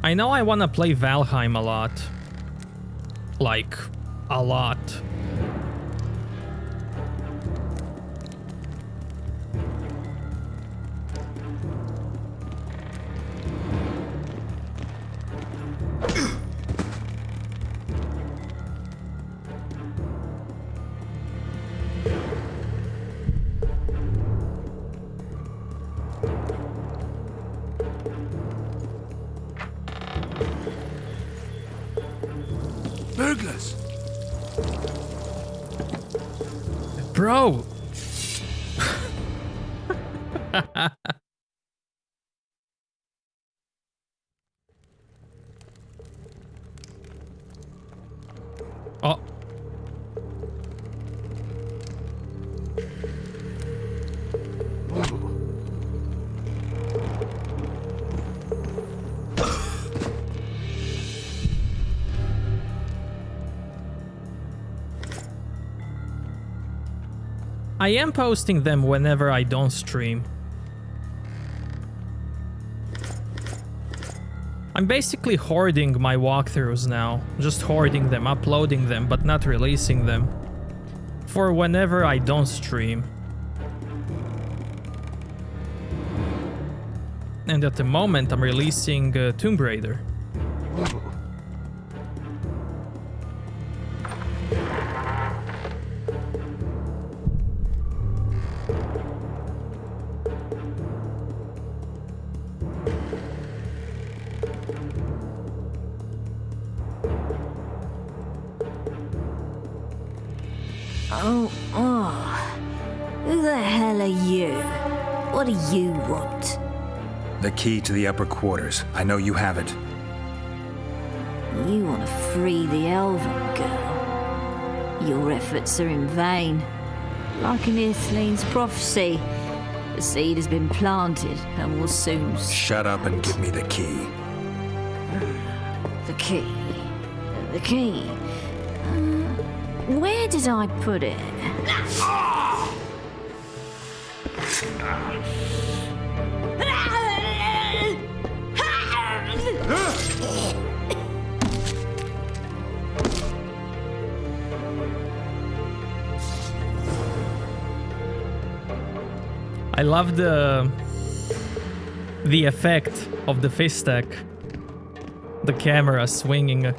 I know I want to play Valheim a lot. Like, a lot. Burglars! Bro! Oh. I am posting them whenever I don't stream. I'm basically hoarding my walkthroughs now. Just hoarding them, uploading them, but not releasing them. For whenever I don't stream. And at the moment I'm releasing Tomb Raider. Who the hell are you? What do you want? The key to the upper quarters. I know you have it. You want to free the elven girl. Your efforts are in vain. Like in Ithleen's prophecy, the seed has been planted and will soon... Shut up and give me the key. The key? The key? Where did I put it? I love the effect of the Fistech. The camera swinging.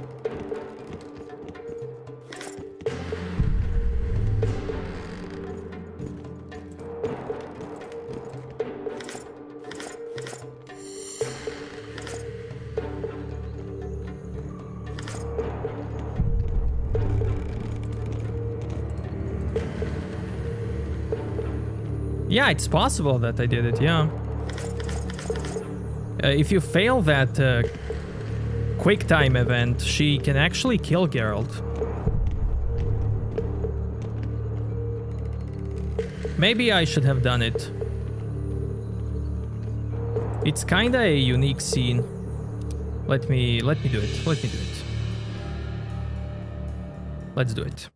Yeah, it's possible that I did it, yeah. If you fail that quick time event, she can actually kill Geralt. Maybe I should have done it. It's kinda a unique scene. Let me do it. Let me do it. Let's do it.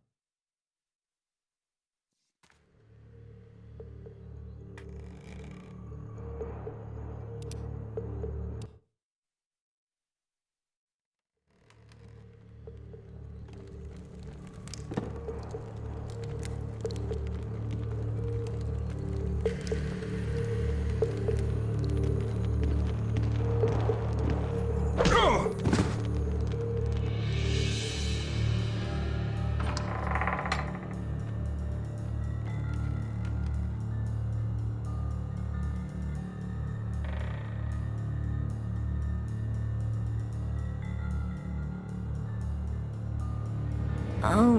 Oh.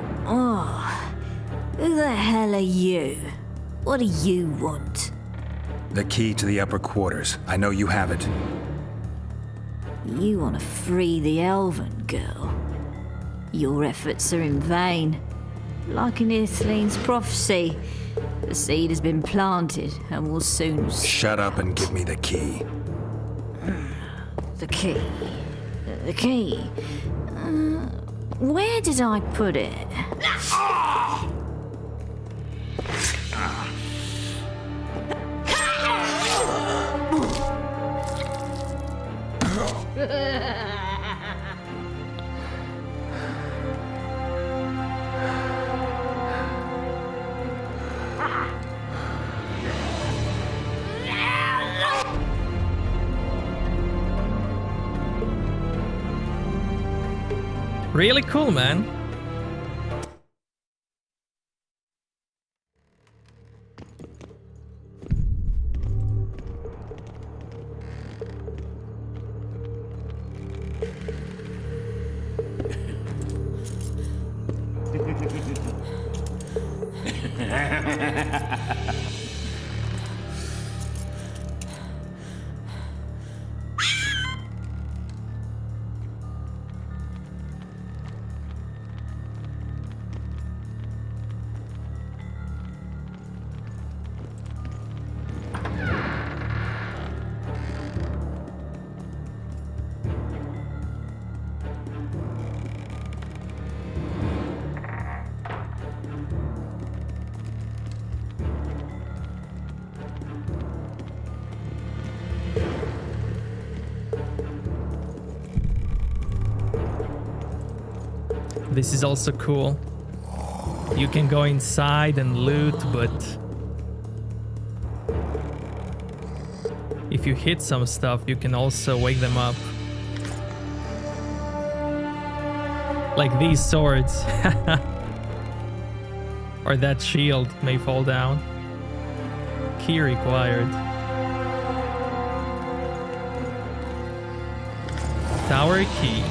Who the hell are you? What do you want? The key to the upper quarters. I know you have it. You want to free the elven girl. Your efforts are in vain. Like in Ithleen's prophecy, the seed has been planted and will soon... Shut up and give me the key. The key. The key. Where did I put it? Really cool, man. This is also cool. You can go inside and loot, but if you hit some stuff, you can also wake them up. Like these swords. Or that shield may fall down. Key required. Tower key.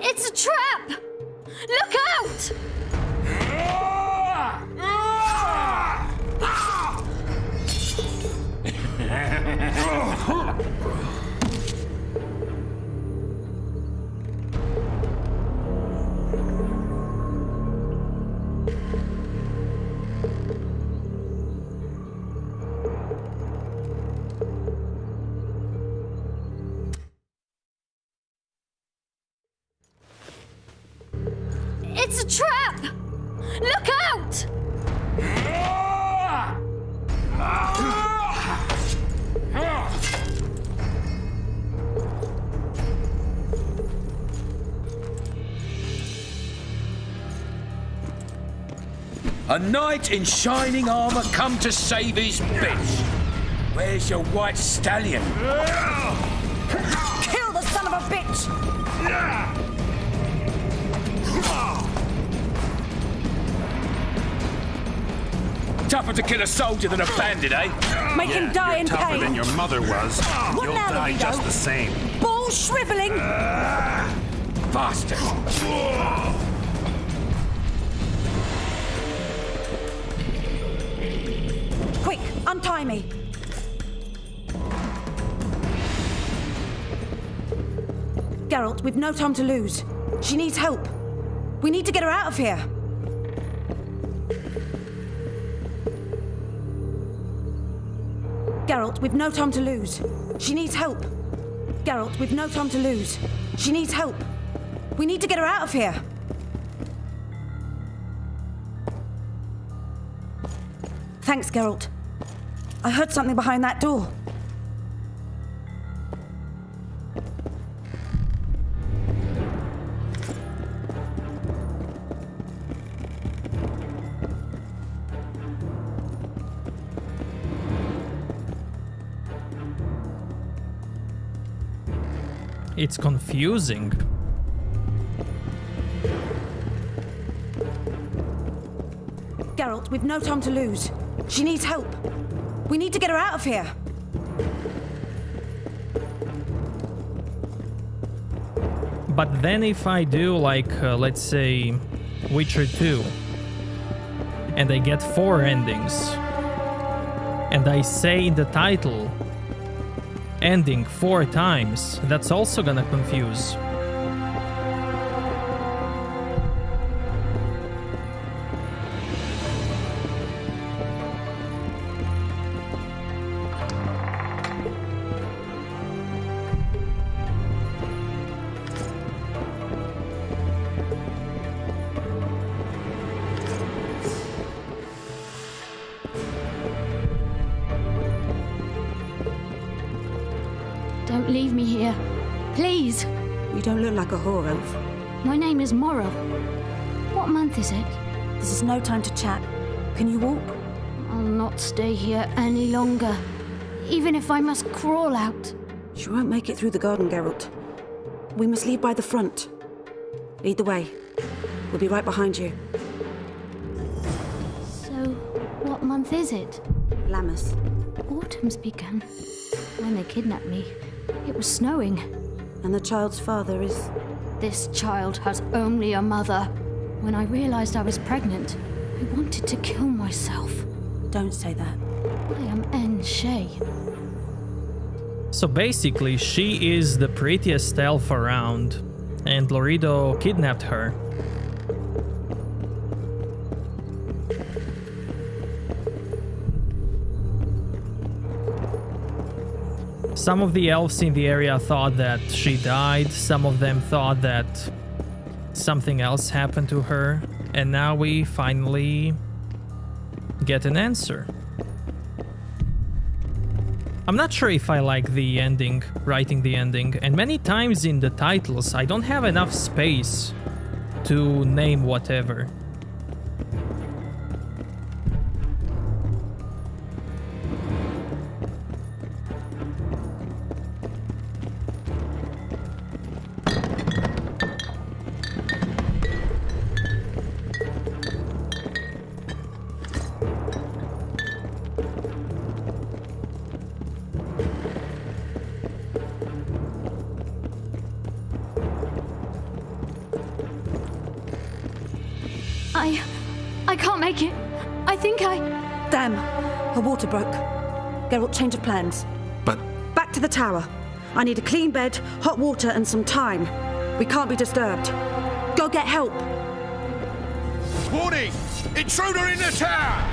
It's a trap! Look out! trap! Look out! A knight in shining armor come to save his bitch. Where's your white stallion? Kill the son of a bitch! Tougher to kill a soldier than a bandit, eh? Make him die in tougher pain. than your mother was. What You'll now, die Lorito? just the same. Balls shriveling! Faster. Quick, untie me. Geralt, we've no time to lose. She needs help. We need to get her out of here. Geralt, we've no time to lose. She needs help. Geralt, we've no time to lose. She needs help. We need to get her out of here. Thanks, Geralt. I heard something behind that door. It's confusing. Geralt, we've no time to lose. She needs help. We need to get her out of here. But then if I do like, let's say, Witcher 2, and I get 4 endings, and I say in the title, ending 4 times, that's also gonna confuse. Don't leave me here. Please. You don't look like a whore elf. My name is Morrow. What month is it? This is no time to chat. Can you walk? I'll not stay here any longer. Even if I must crawl out. She won't make it through the garden, Geralt. We must leave by the front. Lead the way. We'll be right behind you. So, what month is it? Lammas. Autumn's begun. When they kidnapped me, it was snowing. And the child's father is... This child has only a mother. When I realized I was pregnant, I wanted to kill myself. Don't say that. I am Anne Shea. So basically, she is the prettiest elf around, and Lorito kidnapped her. Some of the elves in the area thought that she died, some of them thought that something else happened to her, and now we finally get an answer. I'm not sure if I like the ending, writing the ending, and many times in the titles I don't have enough space to name whatever. I can't make it. I think I... Damn! Her water broke. Geralt, change of plans. But... Back to the tower. I need a clean bed, hot water, and some time. We can't be disturbed. Go get help! Warning! Intruder in the tower!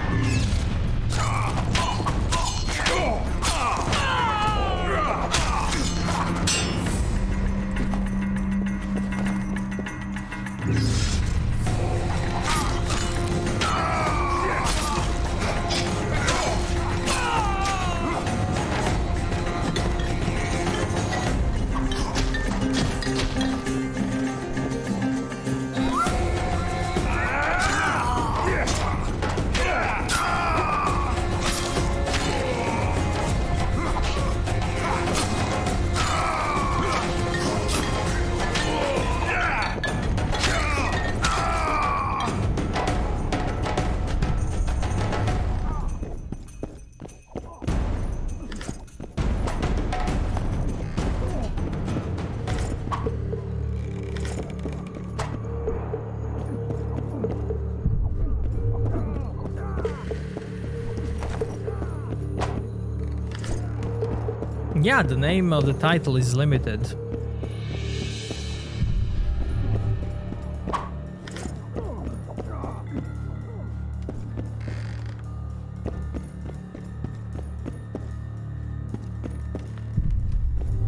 Yeah, the name of the title is limited.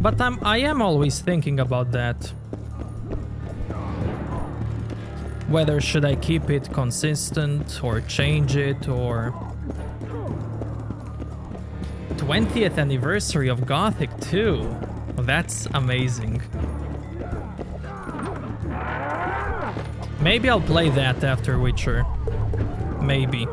But I am always thinking about that. Whether should I keep it consistent or change it or... 20th anniversary of Gothic 2. That's amazing. Maybe I'll play that after Witcher. Maybe.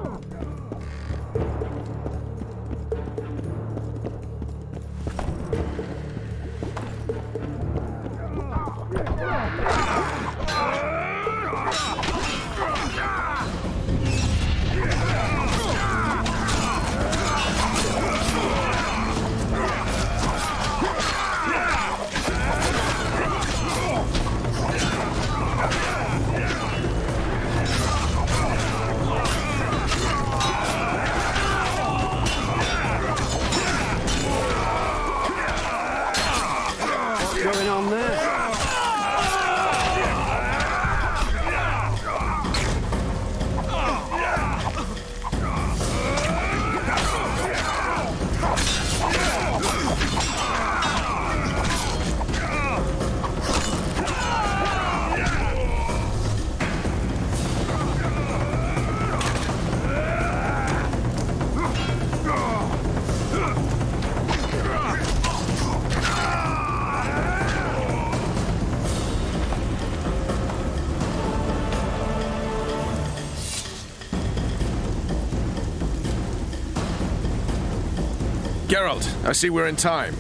Geralt, I see we're in time.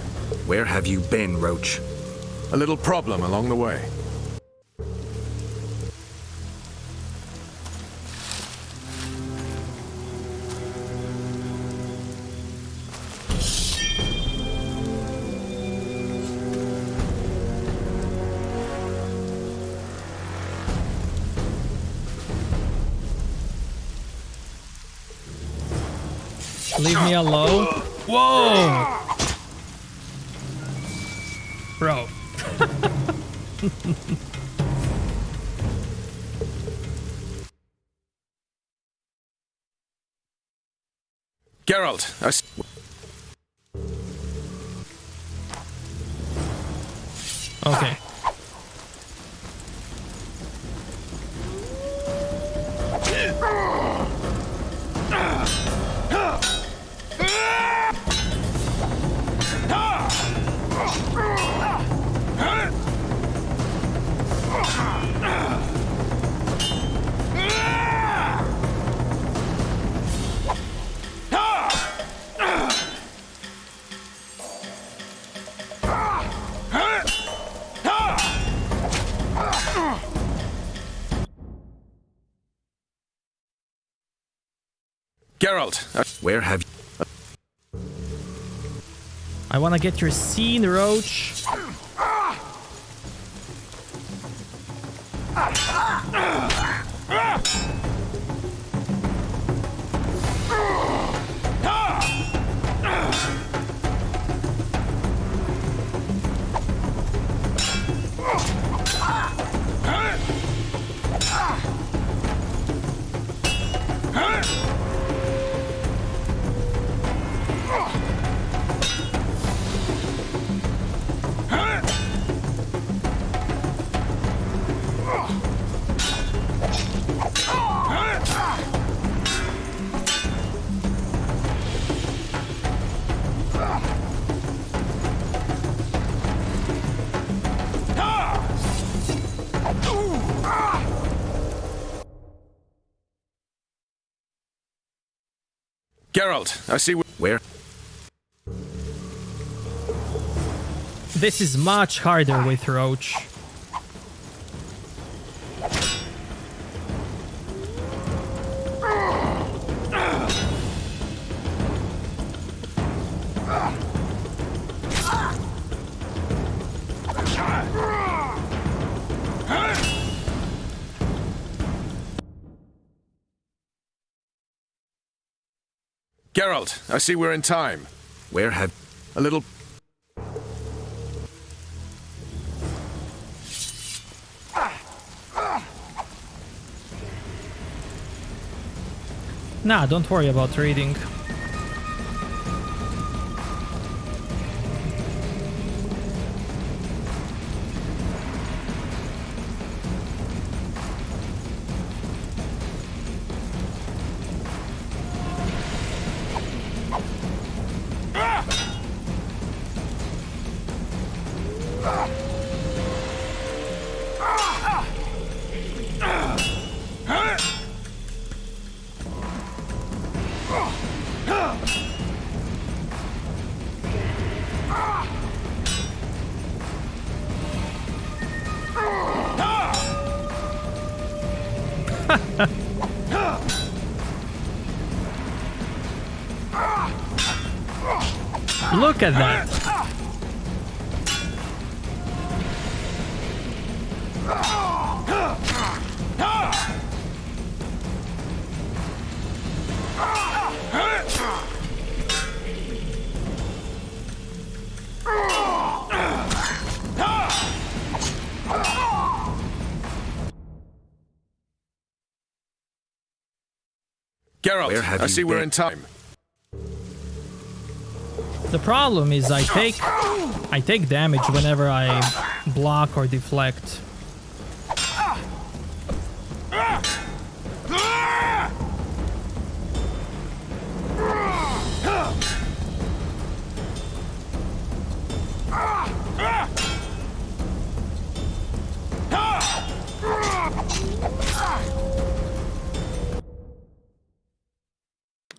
Where have you been, Roach? A little problem along the way. Leave me alone. Whoa! Bro. Geralt, Okay. Geralt, where have you... I wanna get your scene, Roach. Geralt, I see where... This is much harder with Roach. Geralt, I see we're in time. Where have... A little... Nah, don't worry about reading. Look at that. Geralt, I see we're in time. The problem is I take damage whenever I block or deflect.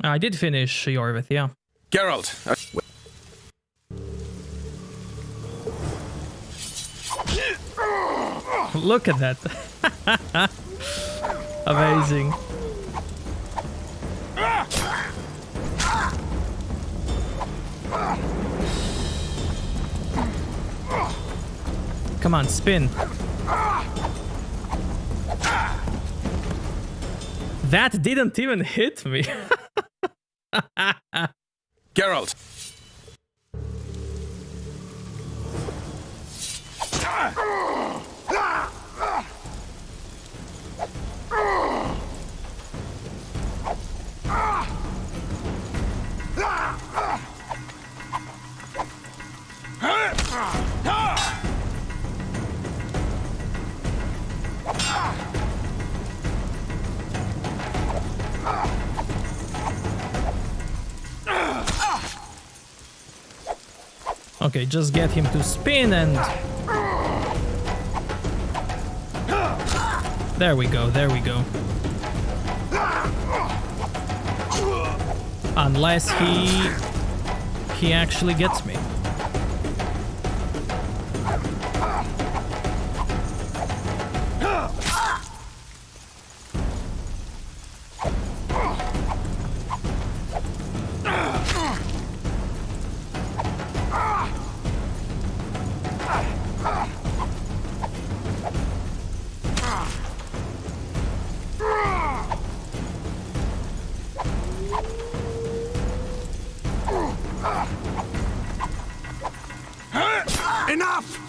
I did finish Yorvith, yeah. Geralt, Look at that. Amazing. Come on, spin. That didn't even hit me. Geralt. Okay, just get him to spin and... There we go, there we go. Unless he actually gets me. Enough!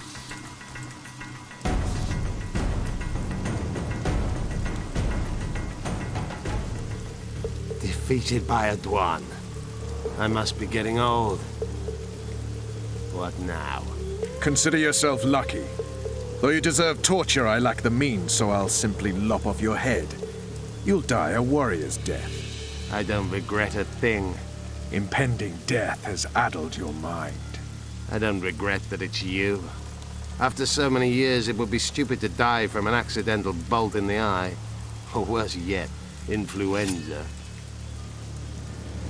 Defeated by a Dwan. I must be getting old. What now? Consider yourself lucky. Though you deserve torture, I lack the means, so I'll simply lop off your head. You'll die a warrior's death. I don't regret a thing. Impending death has addled your mind. I don't regret that it's you. After so many years, it would be stupid to die from an accidental bolt in the eye. Or worse yet, influenza.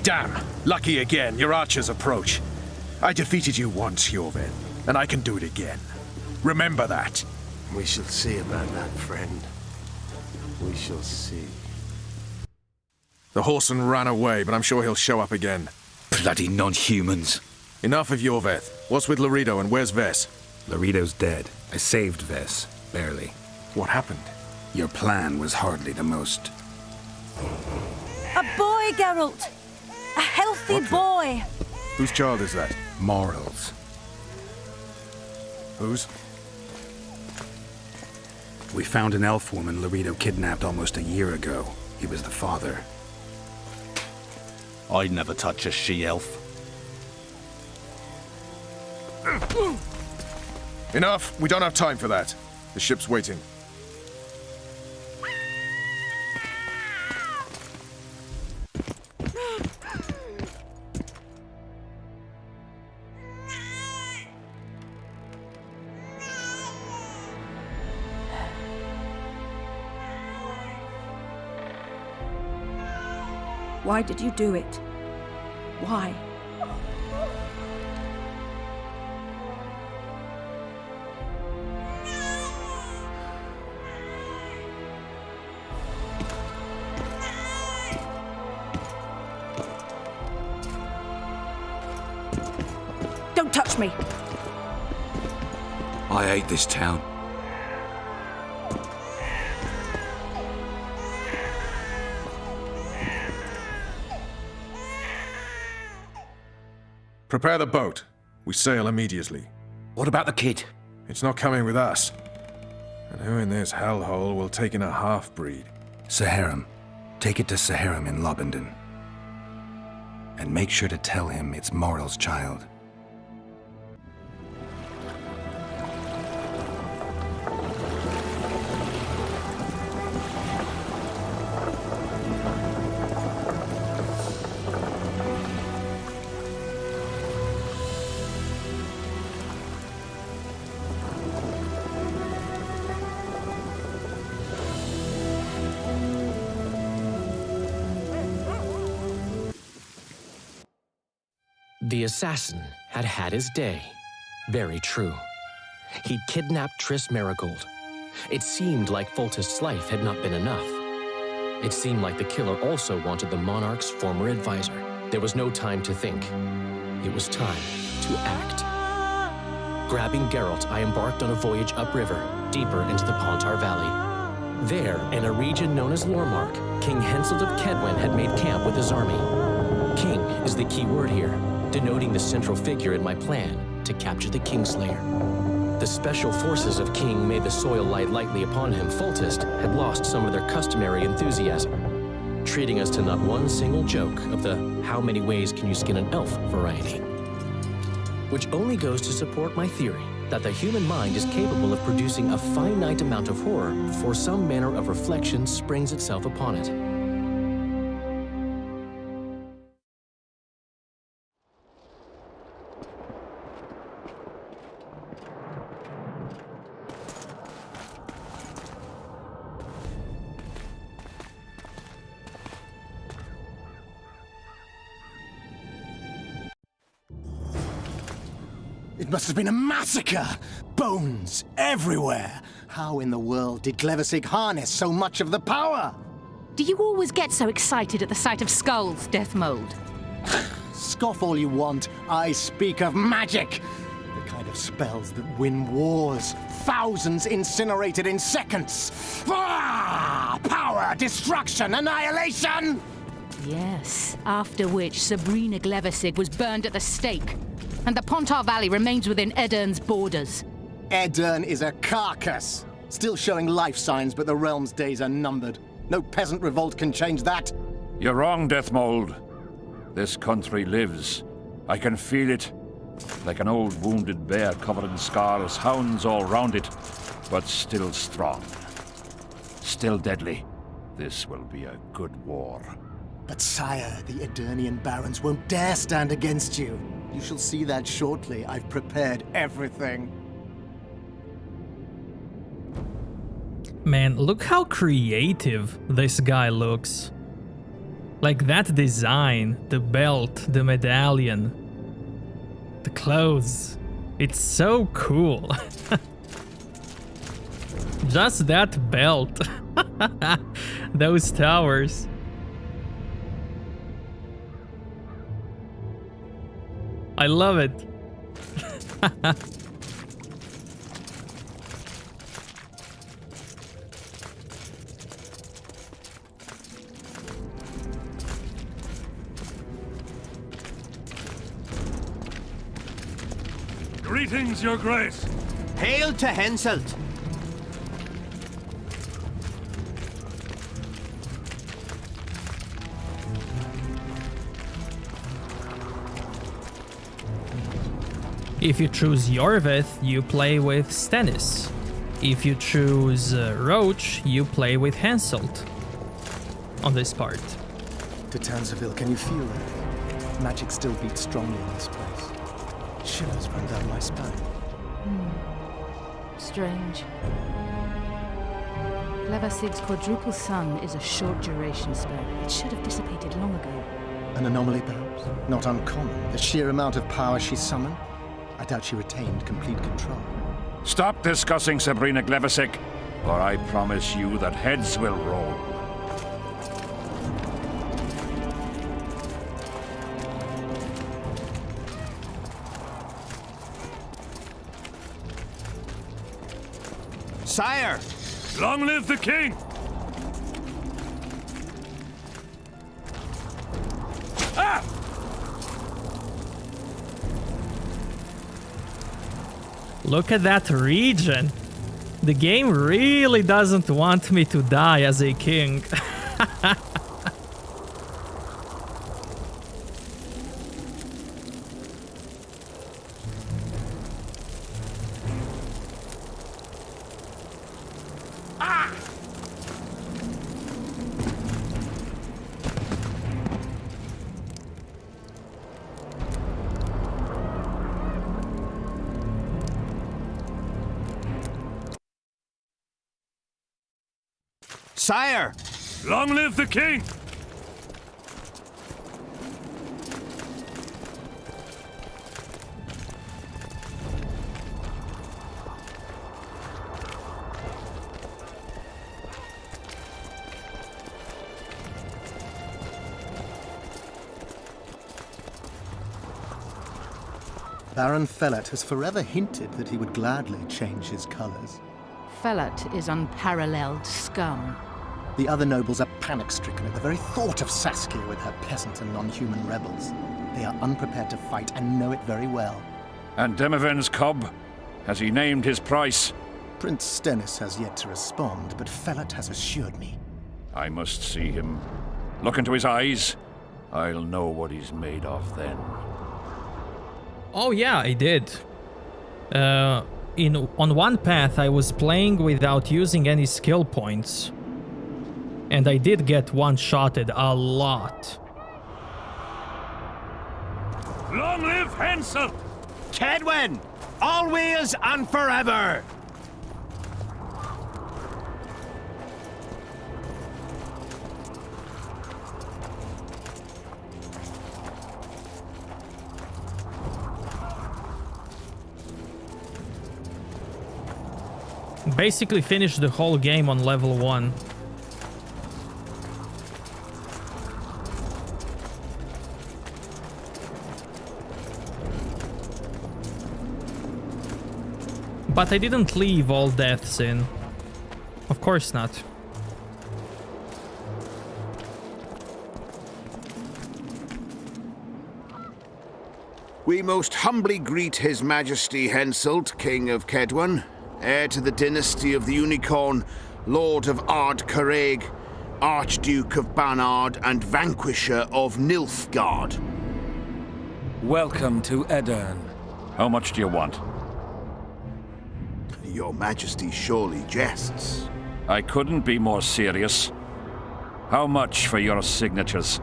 Damn! Lucky again, your archers approach. I defeated you once, Yorvith, and I can do it again. Remember that. We shall see about that, friend. We shall see. The horseman ran away, but I'm sure he'll show up again. Bloody non-humans. Enough of Yorvith. What's with Laredo and where's Vess? Laredo's dead. I saved Vess, barely. What happened? Your plan was hardly the most. A boy, Geralt! A healthy boy! Whose child is that? Morals. Whose? We found an elf woman Laredo kidnapped almost a year ago. He was the father. I'd never touch a she-elf. Enough. We don't have time for that. The ship's waiting. Why did you do it? Why? Don't touch me! I hate this town. Prepare the boat. We sail immediately. What about the kid? It's not coming with us. And who in this hellhole will take in a half-breed? Saharim. Take it to Saharim in Lobendon. And make sure to tell him it's Morrel's child. The assassin had had his day. Very true. He'd kidnapped Triss Marigold. It seemed like Foltest's life had not been enough. It seemed like the killer also wanted the monarch's former advisor. There was no time to think. It was time to act. Grabbing Geralt, I embarked on a voyage upriver, deeper into the Pontar Valley. There, in a region known as Lormark, King Henselt of Kedwen had made camp with his army. King is the key word here, denoting the central figure in my plan to capture the Kingslayer. The special forces of King made the soil lie lightly upon him. Foltest had lost some of their customary enthusiasm, treating us to not one single joke of the how many ways can you skin an elf variety. Which only goes to support my theory that the human mind is capable of producing a finite amount of horror before some manner of reflection springs itself upon it. It must have been a massacre! Bones everywhere! How in the world did Glevissig harness so much of the power? Do you always get so excited at the sight of skulls, Death Mold? Scoff all you want, I speak of magic! The kind of spells that win wars. Thousands incinerated in seconds! Ah! Power, destruction, annihilation! Yes, after which Sabrina Glevissig was burned at the stake. And the Pontar Valley remains within Edern's borders. Edern is a carcass. Still showing life signs, but the realm's days are numbered. No peasant revolt can change that. You're wrong, Deathmold. This country lives. I can feel it. Like an old wounded bear covered in scars, hounds all round it, but still strong. Still deadly. This will be a good war. But sire, the Edirnian barons won't dare stand against you. You shall see that shortly. I've prepared everything. Man, look how creative this guy looks. Like that design, the belt, the medallion, the clothes. It's so cool. Just that belt. Those towers. I love it. Greetings, Your Grace. Hail to Henselt. If you choose Yorvith, you play with Stennis. If you choose Roach, you play with Henselt on this part. To Tanzaville, can you feel that? Magic still beats strongly in this place. Shivers run down my spine. Strange. Levasig's quadruple sun is a short-duration spell. It should have dissipated long ago. An anomaly, perhaps? Not uncommon. The sheer amount of power she summoned? I doubt she retained complete control. Stop discussing Sabrina Glevasig, or I promise you that heads will roll. Sire! Long live the king! Ah! Look at that region. The game really doesn't want me to die as a king. Sire! Long live the king! Baron Fellat has forever hinted that he would gladly change his colors. Fellat is unparalleled scum. The other nobles are panic-stricken at the very thought of Saskia with her peasant and non-human rebels. They are unprepared to fight and know it very well. And Demiven's cub? Has he named his price? Prince Stennis has yet to respond, but Fellat has assured me. I must see him. Look into his eyes. I'll know what he's made of then. Oh yeah, I did. On one path I was playing without using any skill points. And I did get one-shotted a lot. Long live Henselt! Kedwin! Always and forever! Basically finished the whole game on level 1. But I didn't leave all deaths in. Of course not. We most humbly greet His Majesty Henselt, King of Kedwin, heir to the dynasty of the Unicorn, Lord of Ard Carreg, Archduke of Banard, and Vanquisher of Nilfgaard. Welcome to Edern. How much do you want? Your Majesty surely jests. I couldn't be more serious. How much for your signatures?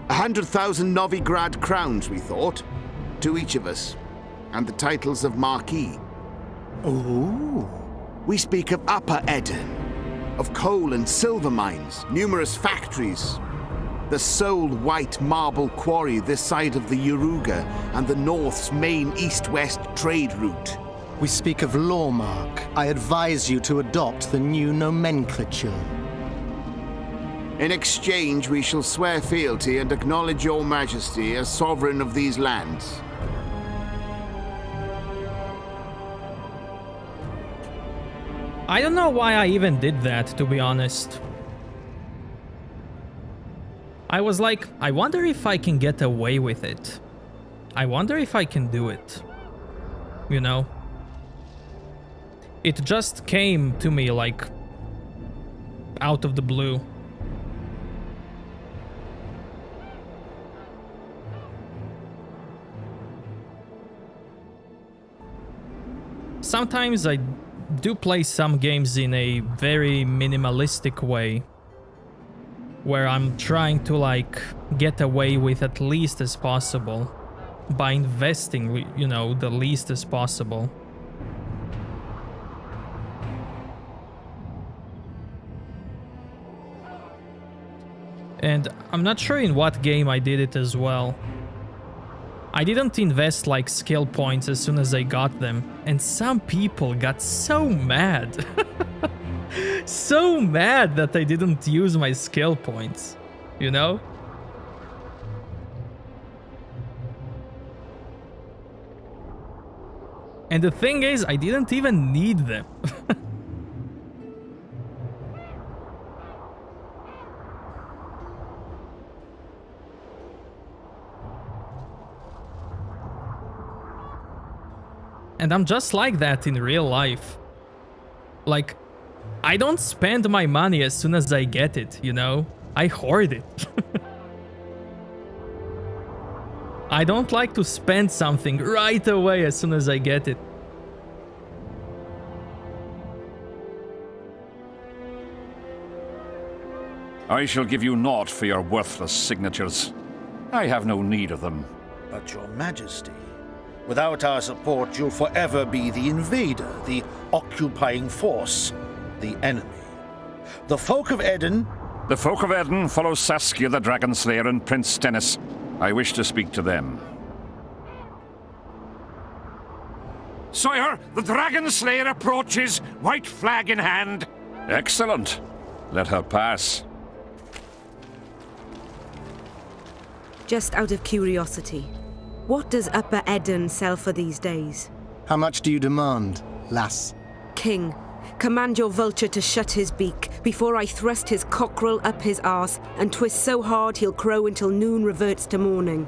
100,000 Novigrad crowns, we thought. To each of us. And the titles of Marquis. Ooh. We speak of Upper Edern, of coal and silver mines, numerous factories. The sole white marble quarry this side of the Yaruga and the North's main east-west trade route. We speak of Lawmark. I advise you to adopt the new nomenclature. In exchange, we shall swear fealty and acknowledge your Majesty as sovereign of these lands. I don't know why I even did that, to be honest. I was like, I wonder if I can get away with it. I wonder if I can do it. You know? It just came to me like out of the blue. sometimes I do play some games in a very minimalistic way, where I'm trying to like get away with at least as possible by investing, you know, the least as possible. And I'm not sure in what game I did it as well. I didn't invest like skill points as soon as I got them, and some people got so mad. So mad that I didn't use my skill points, you know? And the thing is, I didn't even need them. And I'm just like that in real life. Like, I don't spend my money as soon as I get it, you know? I hoard it. I don't like to spend something right away as soon as I get it. I shall give you naught for your worthless signatures. I have no need of them. But your majesty, without our support, you'll forever be the invader, the occupying force, the enemy. The folk of Eden... The folk of Eden follow Saskia the Dragon Slayer and Prince Stennis. I wish to speak to them. Sire, the Dragon Slayer approaches, white flag in hand. Excellent. Let her pass. Just out of curiosity, what does Upper Eden sell for these days? How much do you demand, lass? King, command your vulture to shut his beak before I thrust his cockerel up his arse and twist so hard he'll crow until noon reverts to morning.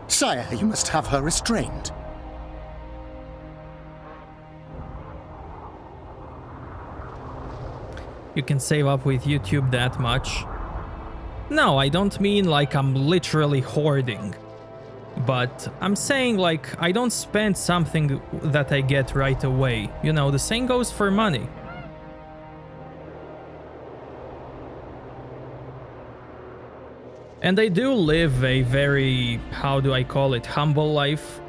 Sire, you must have her restrained. You can save up with YouTube that much. No, I don't mean like I'm literally hoarding. But I'm saying like I don't spend something that I get right away. You know, the same goes for money. And I do live a very, how do I call it, humble life.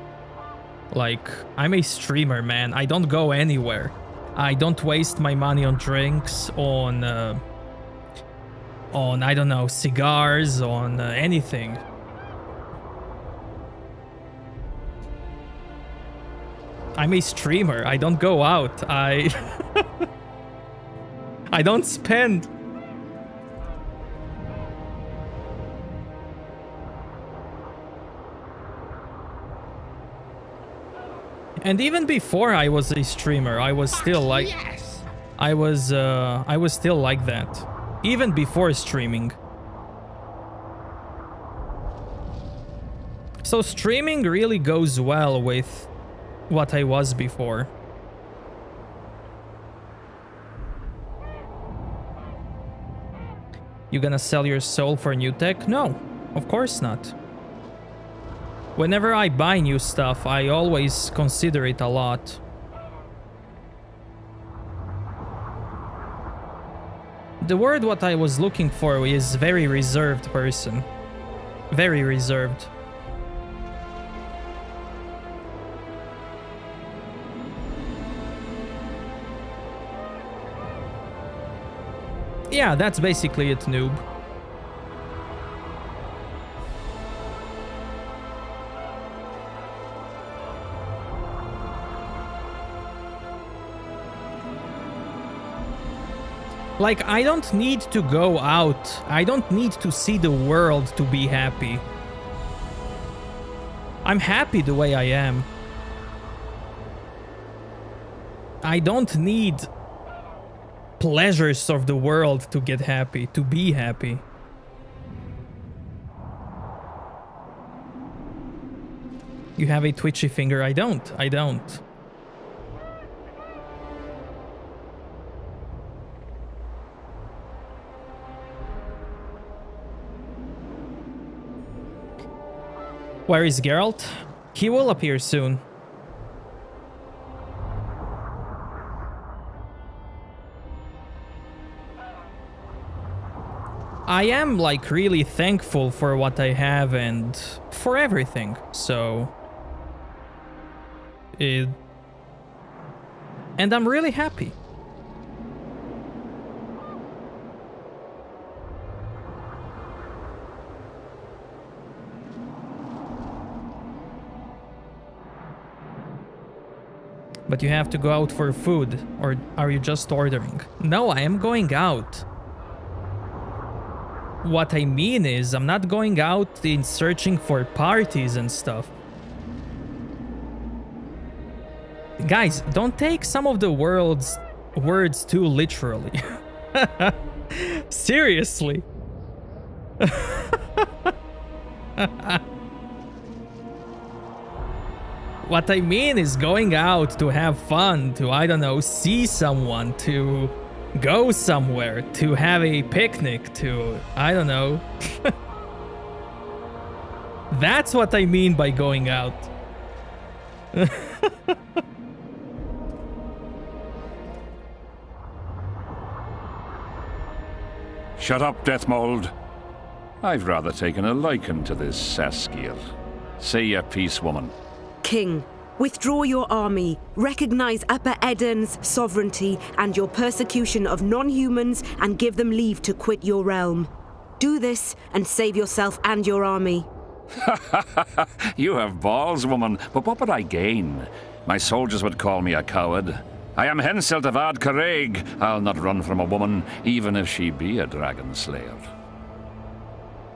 Like, I'm a streamer, man. I don't go anywhere. I don't waste my money on drinks, on I don't know, cigars, on anything. I'm a streamer. I don't go out. I don't spend. And even before I was a streamer, I was still like, yes! I was still like that. Even before streaming. So streaming really goes well with what I was before. You gonna sell your soul for new tech? No, of course not. Whenever I buy new stuff, I always consider it a lot. The word what I was looking for is very reserved person. Very reserved. Yeah, that's basically it, noob. Like, I don't need to go out. I don't need to see the world to be happy. I'm happy the way I am. I don't need pleasures of the world to get happy, to be happy. You have a twitchy finger? I don't. I don't. Where is Geralt? He will appear soon. I am like really thankful for what I have and for everything, so... And I'm really happy. But you have to go out for food, or are you just ordering? No, I am going out. What I mean is, I'm not going out in searching for parties and stuff. Guys, don't take some of the words too literally. Seriously. What I mean is going out to have fun, to, I don't know, see someone, to go somewhere, to have a picnic, to, I don't know. That's what I mean by going out. Shut up, Deathmold. I've rather taken a liking to this Saskia. Say your piece, woman. King, withdraw your army, recognize Upper Eden's sovereignty and your persecution of non-humans, and give them leave to quit your realm. Do this and save yourself and your army. You have balls, woman, but what would I gain? My soldiers would call me a coward. I am Hensel Tavad Caraig. I'll not run from a woman, even if she be a dragon slayer.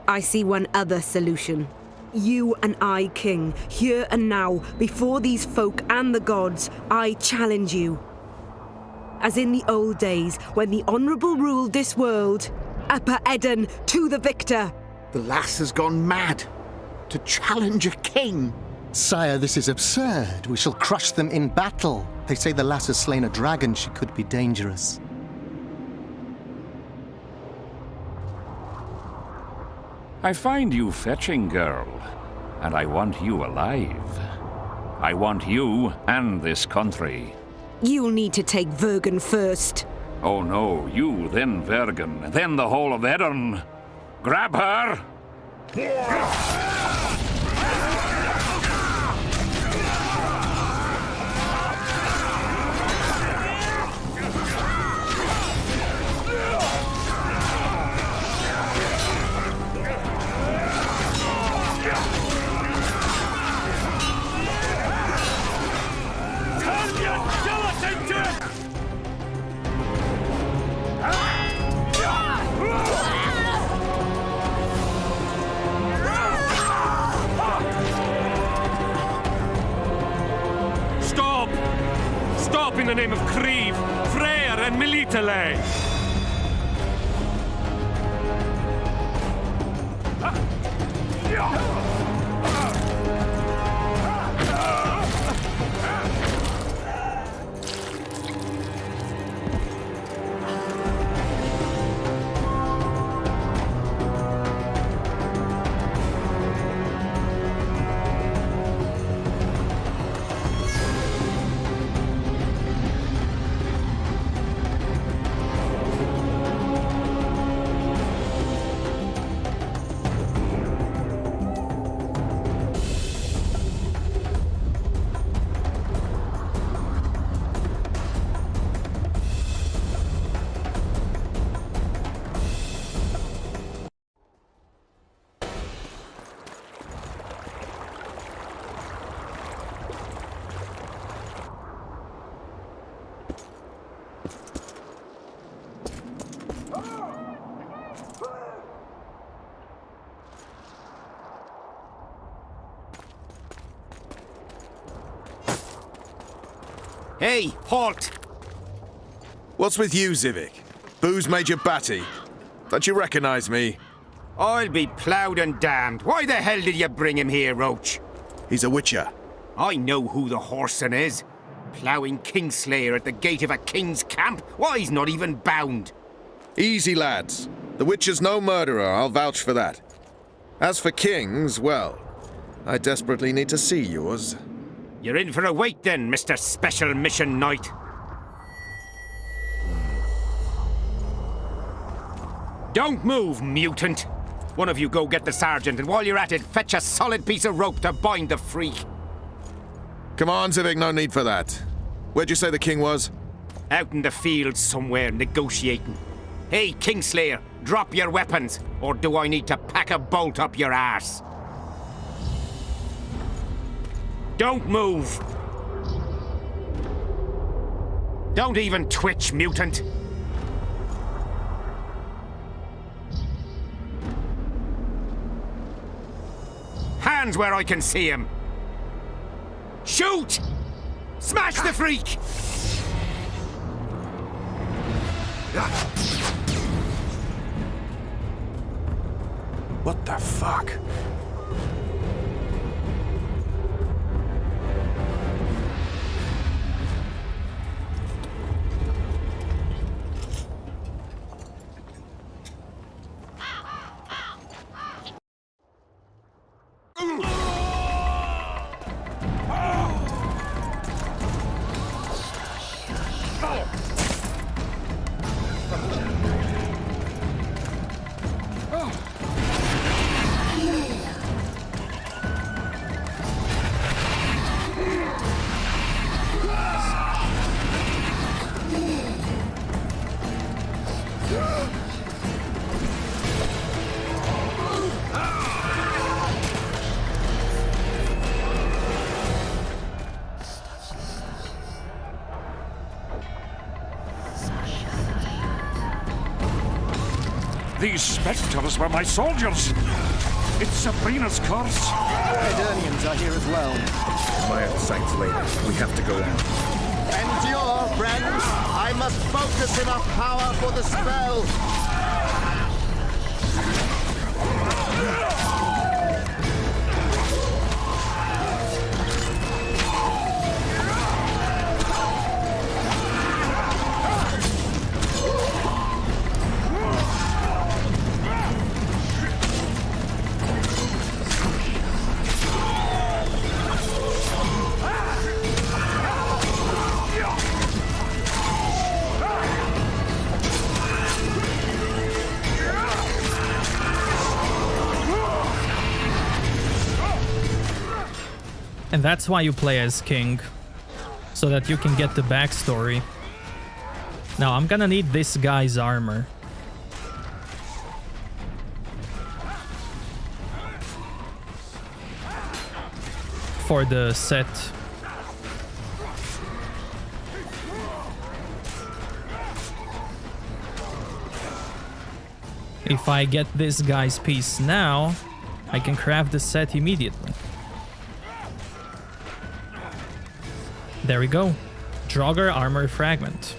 I see one other solution. You and I, King, here and now, before these folk and the gods, I challenge you. As in the old days, when the Honourable ruled this world, Upper Eden to the victor! The lass has gone mad. To challenge a king. Sire, this is absurd. We shall crush them in battle. They say the lass has slain a dragon. She could be dangerous. I find you fetching, girl, and I want you alive. I want you and this country. You'll need to take Vergen first. Oh no, you, then Vergen, then the whole of Eden. Grab her! In the name of Creve, Freyr, and Militale! Hey, halt! What's with you, Zivik? Booze Major Batty? Don't you recognize me? I'll be ploughed and damned. Why the hell did you bring him here, Roach? He's a witcher. I know who the whoreson is. Ploughing Kingslayer at the gate of a king's camp? Why, he's not even bound. Easy, lads. The witcher's no murderer, I'll vouch for that. As for kings, well, I desperately need to see yours. You're in for a wait then, Mr. Special Mission Knight. Don't move, mutant! One of you go get the sergeant, and while you're at it, fetch a solid piece of rope to bind the freak. Come on, Civic, no need for that. Where'd you say the king was? Out in the field somewhere, negotiating. Hey, Kingslayer, drop your weapons, or do I need to pack a bolt up your arse? Don't move! Don't even twitch, mutant! Hands where I can see him! Shoot! Smash the freak! What the fuck? These spectres were my soldiers. It's Sabrina's curse. Eternians are here as well. My sights later. We have to go out. Endure, friends. I must focus enough power for the spell. And that's why you play as King, so that you can get the backstory. Now, I'm gonna need this guy's armor. For the set. If I get this guy's piece now, I can craft the set immediately. There we go. Draugr armor fragment.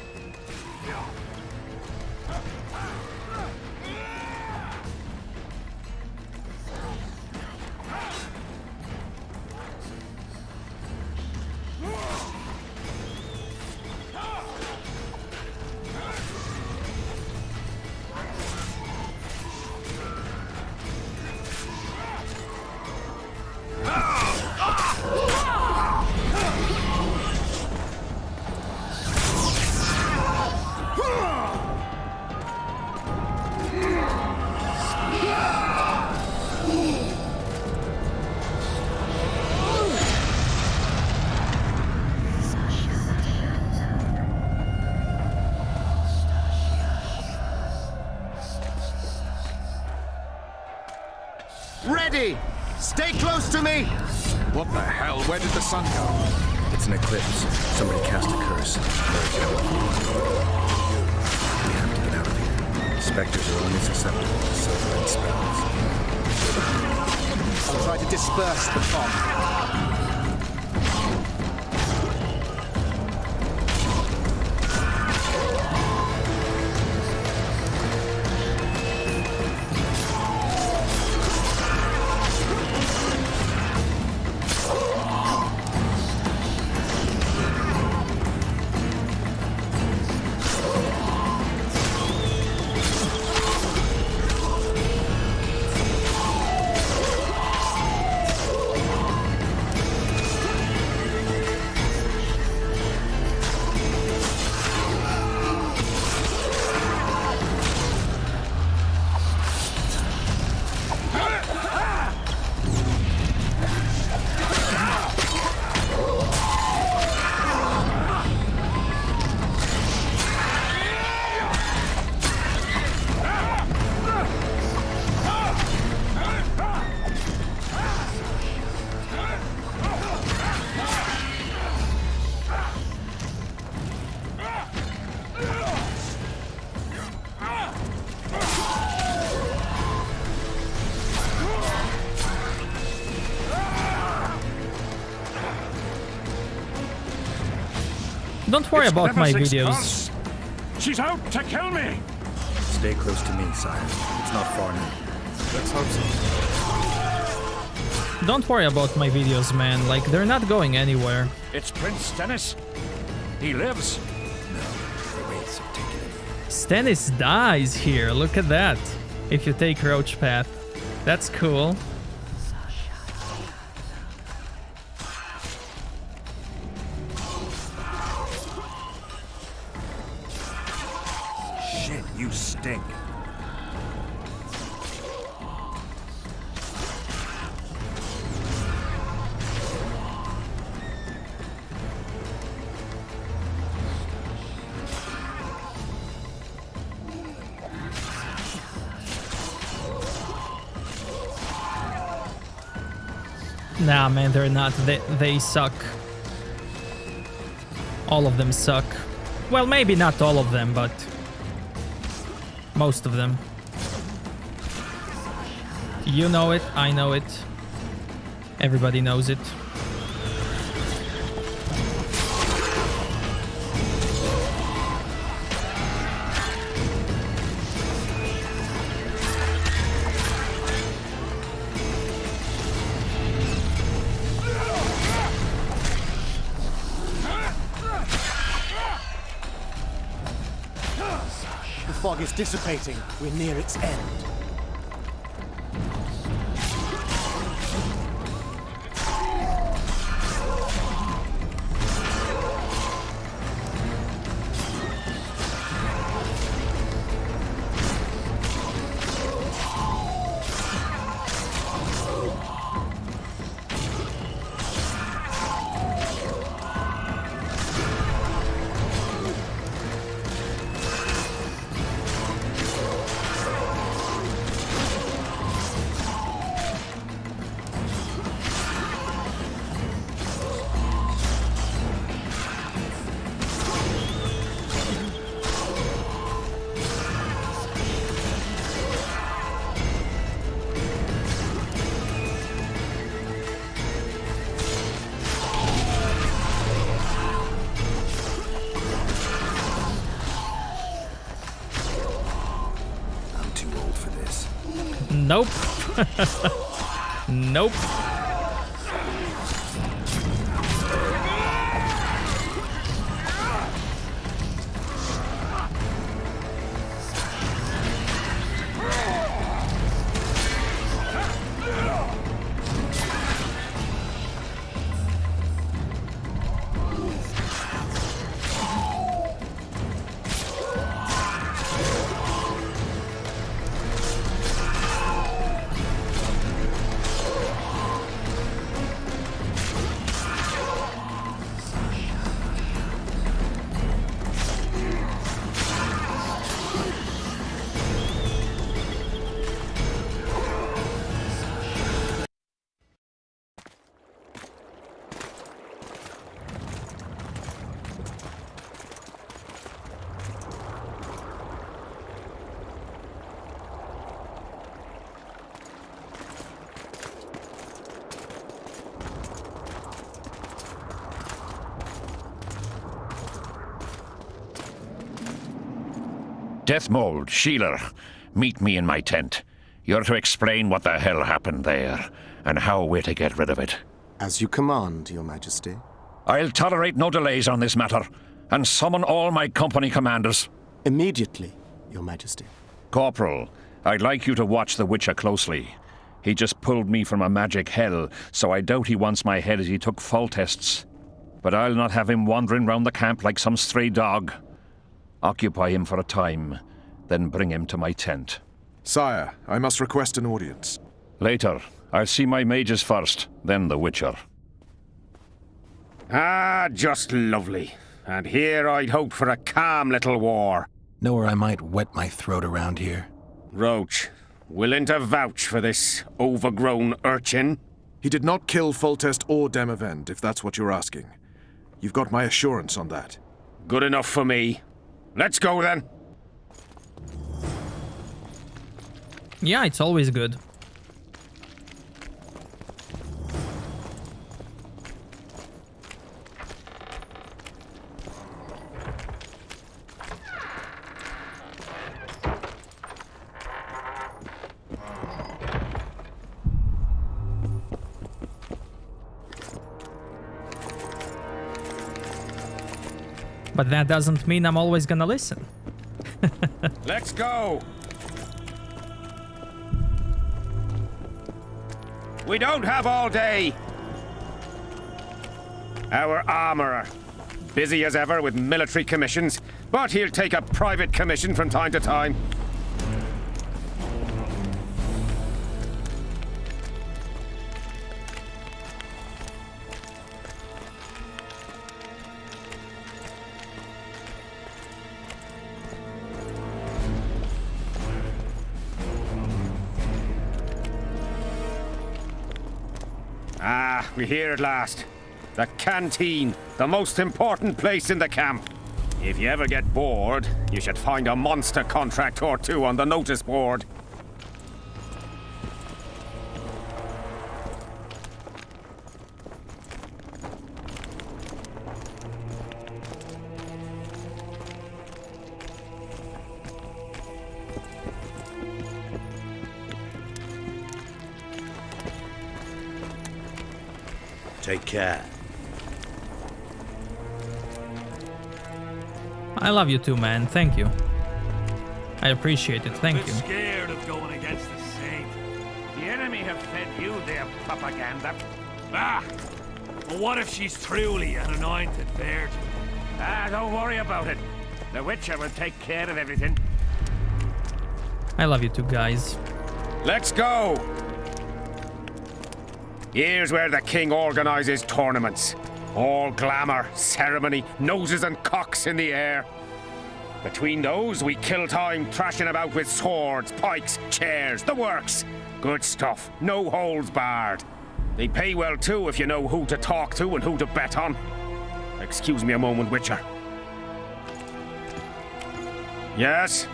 Ready! Stay close to me! What the hell? Where did the sun go? It's an eclipse. Somebody cast a curse. We have to get out of here. Spectres are only susceptible to silver-red spells. I'll try to disperse the fog. Don't worry It's about my Glevisic's videos. curse. She's out to kill me. Stay close to me, sire. It's not far now. Let's hope so. Don't worry about my videos, man. Like, they're not going anywhere. It's Prince Stennis. He lives. Stennis dies here. Look at that. If you take Roach Path. That's cool. Shit, you stink. Nah, man, they're not. They suck. All of them suck. Well, maybe not all of them, but most of them. You know it, I know it. Everybody knows it. The fog is dissipating. We're near its end. Nope. Nope. Deathmold, Sheeler, meet me in my tent. You're to explain what the hell happened there, and how we're to get rid of it. As you command, Your Majesty. I'll tolerate no delays on this matter, and summon all my company commanders. Immediately, Your Majesty. Corporal, I'd like you to watch the Witcher closely. He just pulled me from a magic hell, so I doubt he wants my head as he took fall tests. But I'll not have him wandering round the camp like some stray dog. Occupy him for a time, then bring him to my tent. Sire, I must request an audience. Later. I'll see my mages first, then the Witcher. Ah, just lovely. And here I'd hoped for a calm little war. Know where I might wet my throat around here? Roach, willing to vouch for this overgrown urchin? He did not kill Foltest or Demavend, if that's what you're asking. You've got my assurance on that. Good enough for me. Let's go then. Yeah, it's always good. But that doesn't mean I'm always gonna listen. Let's go! We don't have all day. Our armorer. Busy as ever with military commissions, but he'll take a private commission from time to time. Ah, we're here at last. The canteen, the most important place in the camp. If you ever get bored, you should find a monster contract or two on the notice board. Take care. I love you too, man. Thank you. I appreciate it. Thank you. Scared of going against the Saint. The enemy have fed you their propaganda. Ah! But what if she's truly an anointed virgin? Ah, don't worry about it. The Witcher will take care of everything. I love you too, guys. Let's go! Here's where the king organizes tournaments. All glamour, ceremony, noses and cocks in the air. Between those, we kill time thrashing about with swords, pikes, chairs, the works. Good stuff, no holds barred. They pay well too if you know who to talk to and who to bet on. Excuse me a moment, Witcher. Yes?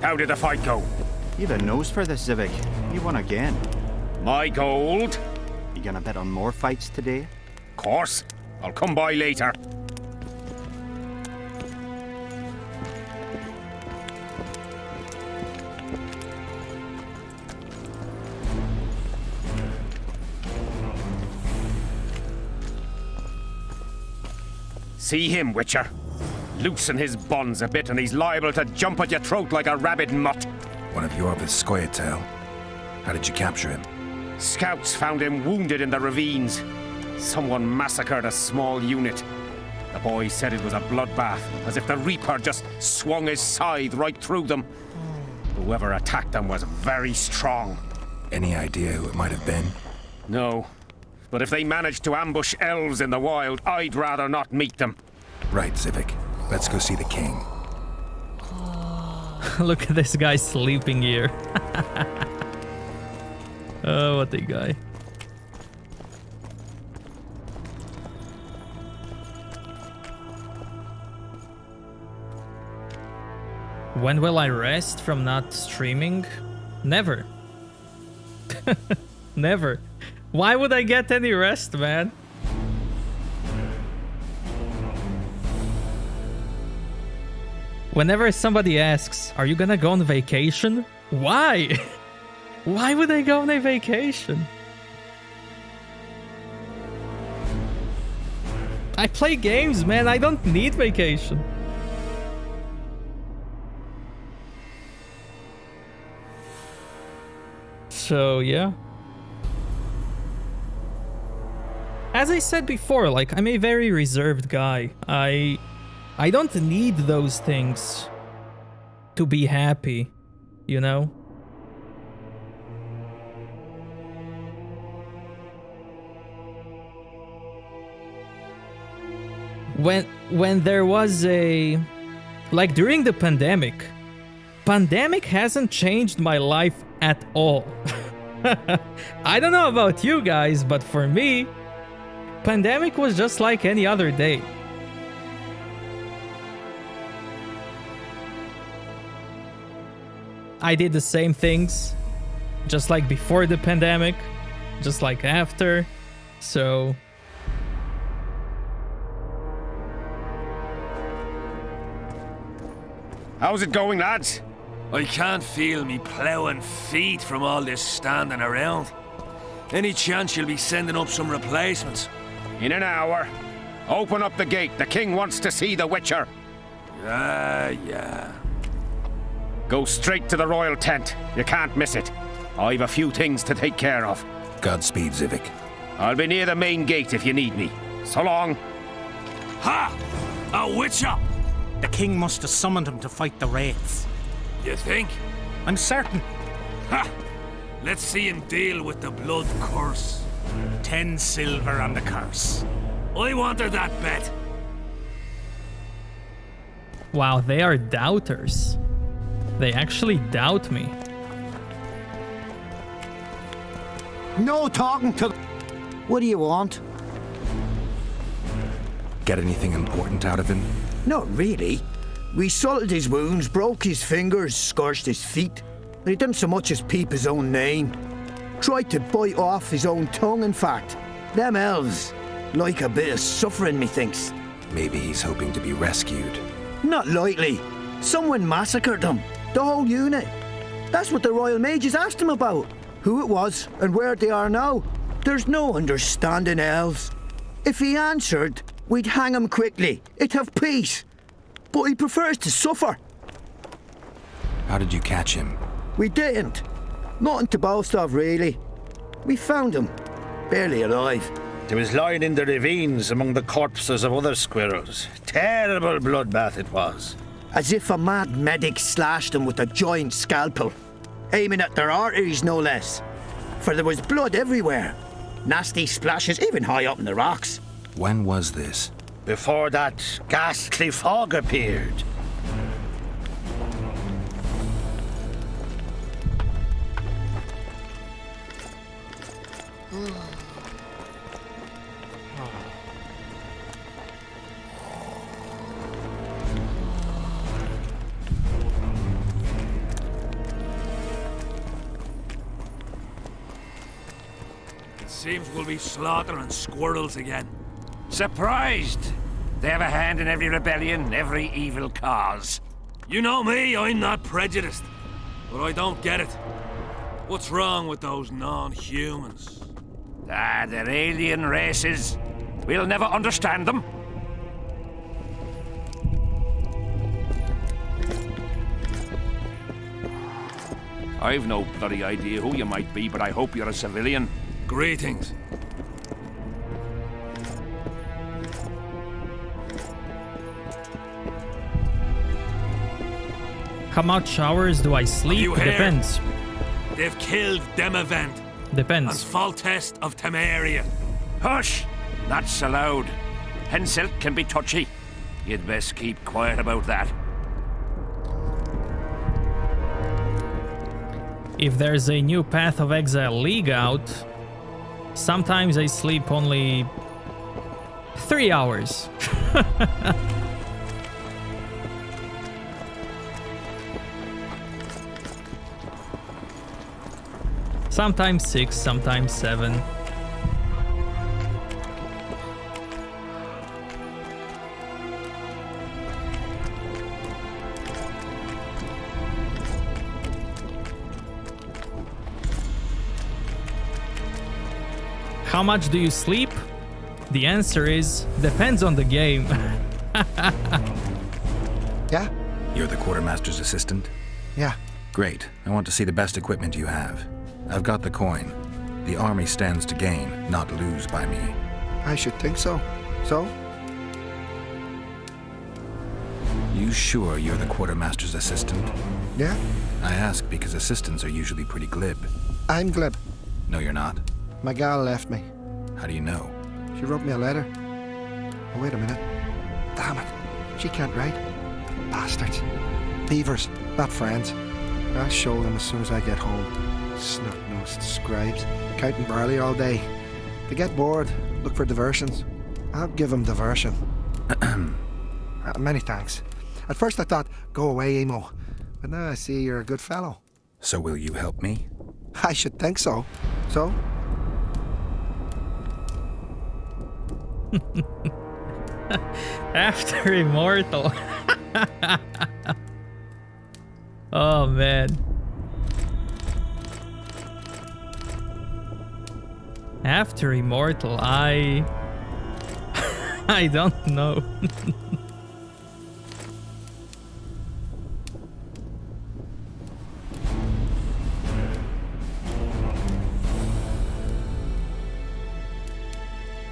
How did the fight go? You've a nose for this, Zivik. You won again. My gold? You gonna bet on more fights today? Course. I'll come by later. See him, Witcher? Loosen his bonds a bit and he's liable to jump at your throat like a rabid mutt. One of Yorva's Scoia'tael. How did you capture him? Scouts found him wounded in the ravines. Someone massacred a small unit. The boy said it was a bloodbath, as if the Reaper just swung his scythe right through them. Whoever attacked them was very strong. Any idea who it might have been? No. But if they managed to ambush elves in the wild, I'd rather not meet them. Right, Zivik. Let's go see the king. Look at this guy sleeping here. Oh, what a guy. When will I rest from not streaming? Never. Never. Why would I get any rest, man? Whenever somebody asks, are you gonna go on vacation? Why? Why would I go on a vacation? I play games, man. I don't need vacation. So, yeah. As I said before, like, I'm a very reserved guy. I don't need those things to be happy, you know? When there was a... like, during the pandemic hasn't changed my life at all. I don't know about you guys, but for me, pandemic was just like any other day. I did the same things, just like before the pandemic, just like after, so... How's it going, lads? I can't feel me ploughing feet from all this standing around. Any chance you'll be sending up some replacements? In an hour. Open up the gate. The king wants to see the Witcher. Yeah. Go straight to the royal tent. You can't miss it. I've a few things to take care of. Godspeed, Zivik. I'll be near the main gate if you need me. So long. Ha! A Witcher! The king must have summoned him to fight the wraiths. You think? I'm certain. Ha! Let's see him deal with the blood curse. 10 silver on the curse. I wanted that bet. Wow, they are doubters. They actually doubt me. No talking to... What do you want? Get anything important out of him? Not really. We salted his wounds, broke his fingers, scorched his feet. But he didn't so much as peep his own name. Tried to bite off his own tongue, in fact. Them elves like a bit of suffering, methinks. Maybe he's hoping to be rescued. Not likely. Someone massacred them. The whole unit. That's what the royal mages asked him about. Who it was and where they are now. There's no understanding elves. If he answered, we'd hang him quickly. It'd have peace. But he prefers to suffer. How did you catch him? We didn't. Nothing to boast of, really. We found him. Barely alive. He was lying in the ravines among the corpses of other squirrels. Terrible bloodbath it was. As if a mad medic slashed him with a giant scalpel. Aiming at their arteries, no less. For there was blood everywhere. Nasty splashes, even high up in the rocks. When was this? Before that ghastly fog appeared. Seems we'll be slaughtering squirrels again. Surprised! They have a hand in every rebellion, every evil cause. You know me, I'm not prejudiced. But I don't get it. What's wrong with those non-humans? They're alien races. We'll never understand them. I've no bloody idea who you might be, but I hope you're a civilian. Greetings. How much hours do I sleep? You heard? Depends. They've killed Demavent. Depends. And Foltest of Temeria. Hush! That's allowed. Henselt can be touchy. You'd best keep quiet about that. If there's a new Path of Exile League out, sometimes I sleep only 3 hours. Sometimes 6, sometimes 7. How much do you sleep? The answer is depends on the game. Yeah? You're the quartermaster's assistant? Yeah. Great. I want to see the best equipment you have. I've got the coin. The army stands to gain, not lose by me. I should think so. So? You sure you're the quartermaster's assistant? Yeah? I ask because assistants are usually pretty glib. I'm glib. No, you're not. My gal left me. How do you know? She wrote me a letter. Oh, wait a minute. Damn it. She can't write. Bastards. Beavers. Not friends. I'll show them as soon as I get home. Snot-nosed scribes. Counting barley all day. They get bored. Look for diversions. I'll give them diversion. Many thanks. At first I thought, go away, Emo. But now I see you're a good fellow. So will you help me? I should think so. So? After Immortal. Oh man. After Immortal, I don't know.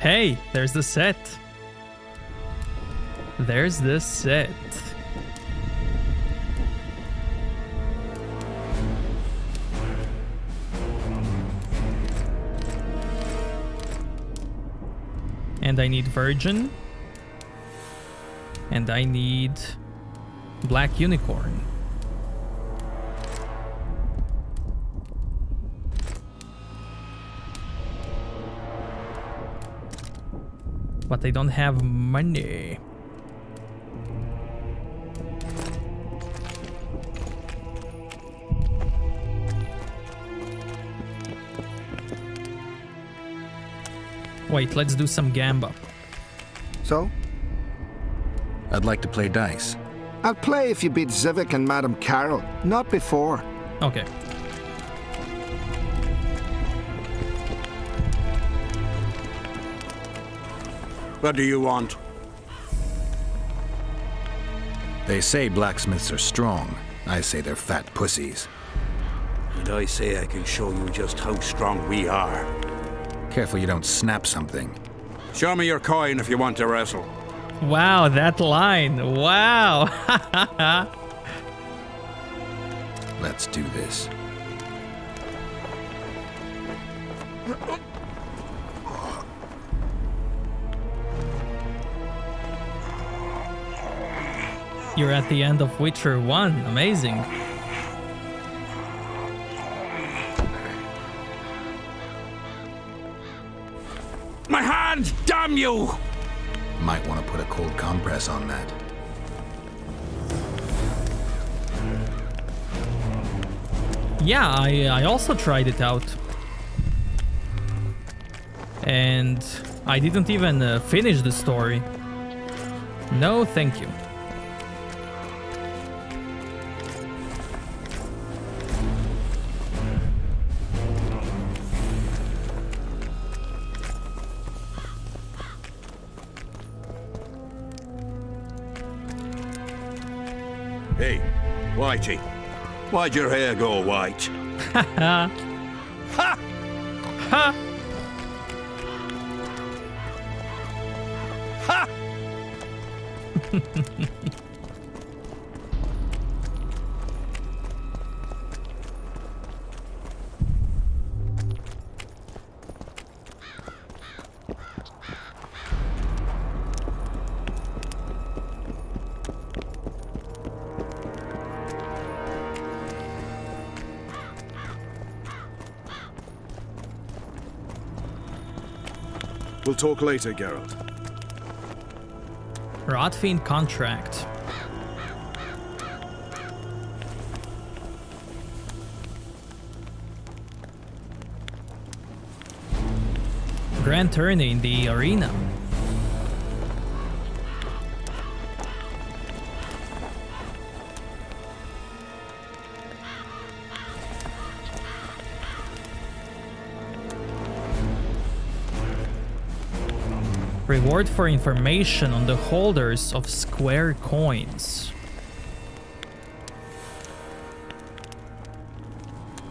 Hey, there's the set. There's the set. And I need Virgin. And I need Black Unicorn. But I don't have money. Wait, let's do some gamba. So? I'd like to play dice. I'll play if you beat Zivik and Madame Carol, not before. Okay. What do you want? They say blacksmiths are strong. I say they're fat pussies. And I say I can show you just how strong we are. Careful you don't snap something. Show me your coin if you want to wrestle. Wow, that line. Wow. Let's do this. You're at the end of Witcher 1. Amazing. My hand, damn you! Might want to put a cold compress on that. Yeah, I also tried it out. And I didn't even finish the story. No, thank you. Hey, Whitey, why'd your hair go white? Ha! Ha! Ha! We'll talk later, Geralt. Rotfiend contract. Grand tourney in the arena. Reward for information on the holders of square coins.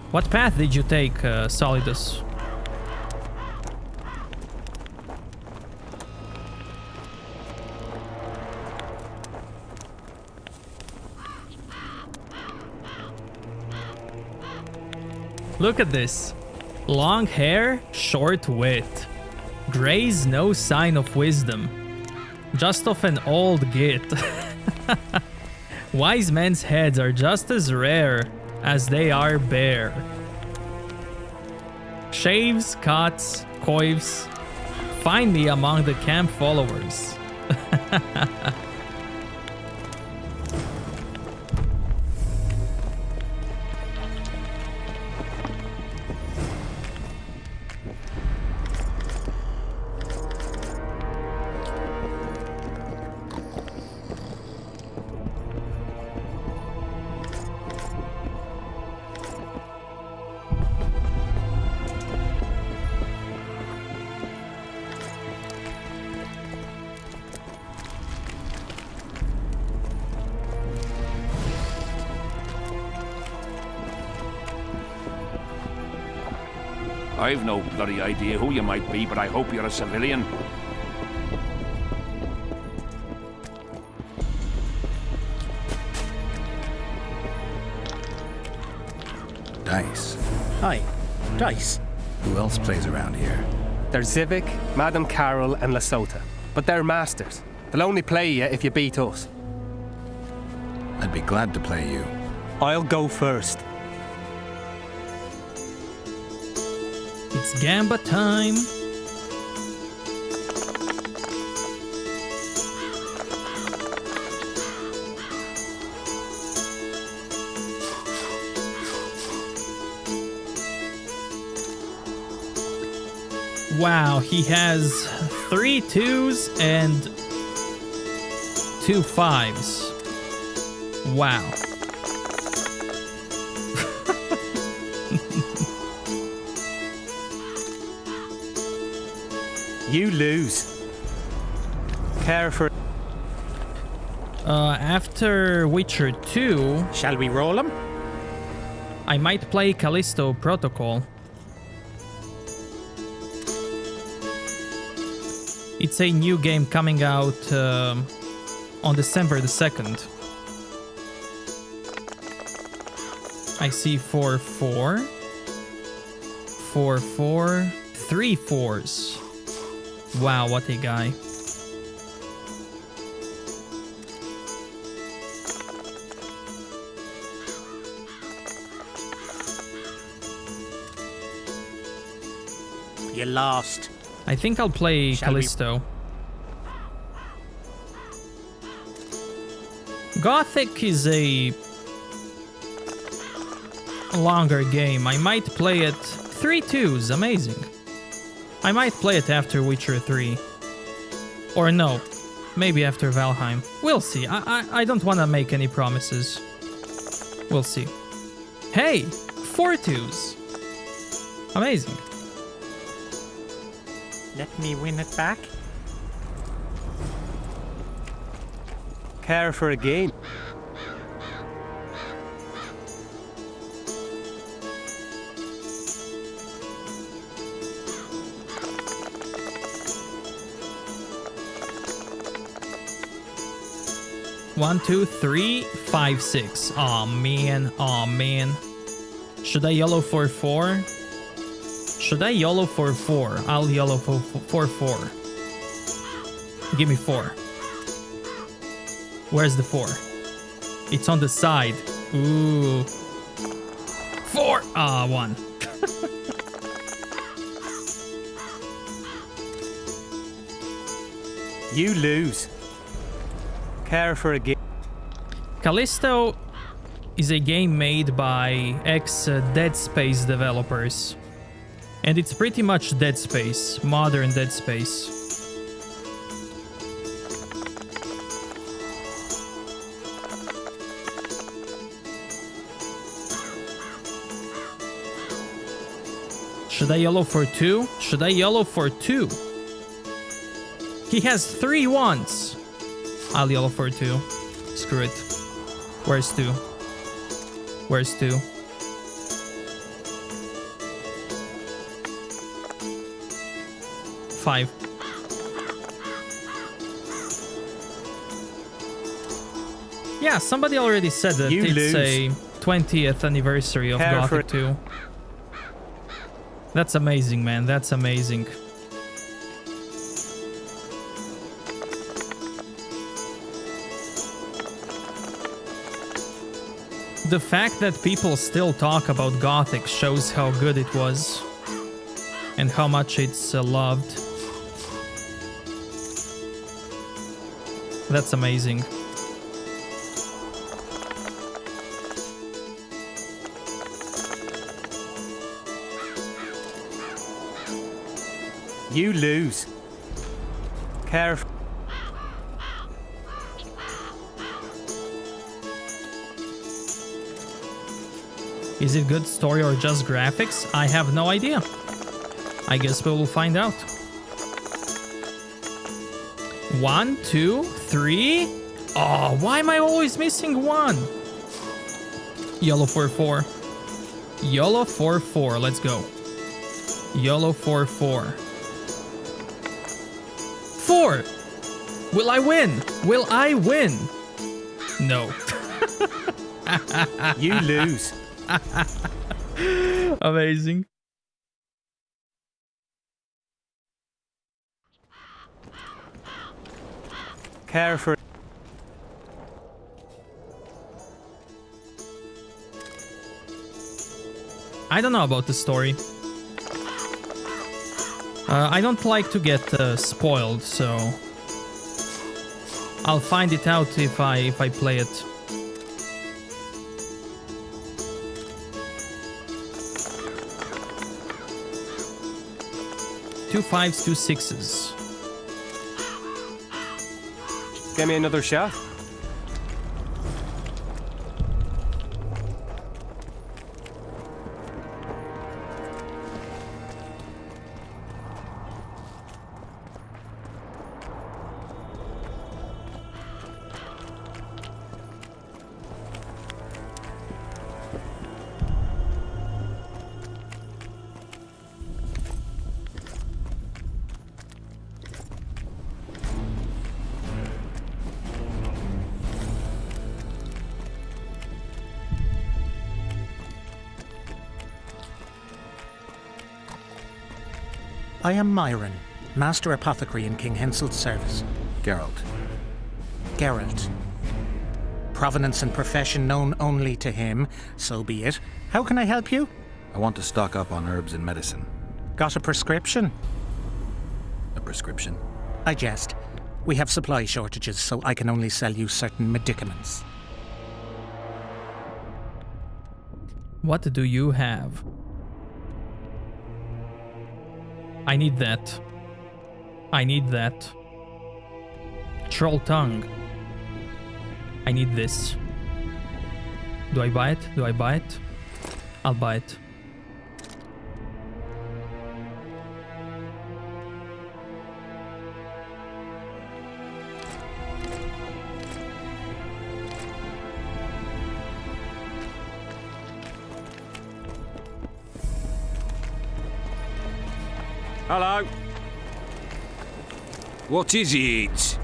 What path did you take, Solidus? Look at this. Long hair, short wit. Gray's no sign of wisdom, just of an old git. Wise men's heads are just as rare as they are bare. Shaves, cuts, coives, find me among the camp followers. I've no bloody idea who you might be, but I hope you're a civilian. Dice. Hi. Dice. Who else plays around here? There's Zivik, Madame Carol, and Lesota. But they're masters. They'll only play you if you beat us. I'd be glad to play you. I'll go first. It's Gamba time. Wow, he has 3 2s and 2 5s. Wow. You lose. Care for... After Witcher 2... Shall we roll him? I might play Callisto Protocol. It's a new game coming out on December the 2nd. I see 4-4. 4-4. 3 4s. Wow, what a guy. You lost. I think I'll play Callisto. Gothic is a longer game. I might play it 3 2s. Amazing. I might play it after Witcher 3. Or no, maybe after Valheim. We'll see. I don't want to make any promises. We'll see. Hey, 4 2s. Amazing. Let me win it back. Care for a game. One, 2, 3, 5, 6. Aw, man. Aw, man. Should I YOLO for 4? Should I YOLO for 4? I'll YOLO for 4. Give me 4. Where's the 4? It's on the side. Ooh. 4! Ah, 1. You lose. Care for a game. Callisto is a game made by ex-Dead Space developers. And it's pretty much Dead Space, modern Dead Space. Should I YOLO for 2? Should I YOLO for 2? He has 3 1s. I'll YOLO for 2. Screw it. Where's 2? Where's 2? Five. Yeah, somebody already said that You it's lose. a 20th anniversary of Care for Gothic 2. That's amazing, man. That's amazing. The fact that people still talk about Gothic shows how good it was and how much it's loved. That's amazing. You lose. Care. Is it good story or just graphics? I have no idea. I guess we will find out. 1, 2, 3. Oh, why am I always missing 1? YOLO for 4. YOLO for 4. Let's go. YOLO 4-4. 4! Will I win? Will I win? No. You lose. Amazing. Care for... I don't know about the story. I don't like to get spoiled, so I'll find it out if I play it. Two 5s, 2 6s. Give me another shot. I am Myron, Master Apothecary in King Hensel's service. Geralt. Geralt. Provenance and profession known only to him, so be it. How can I help you? I want to stock up on herbs and medicine. Got a prescription? A prescription? I jest. We have supply shortages, so I can only sell you certain medicaments. What do you have? I need that. I need that. Troll tongue. I need this. Do I buy it? Do I buy it? I'll buy it. Hello. What is it?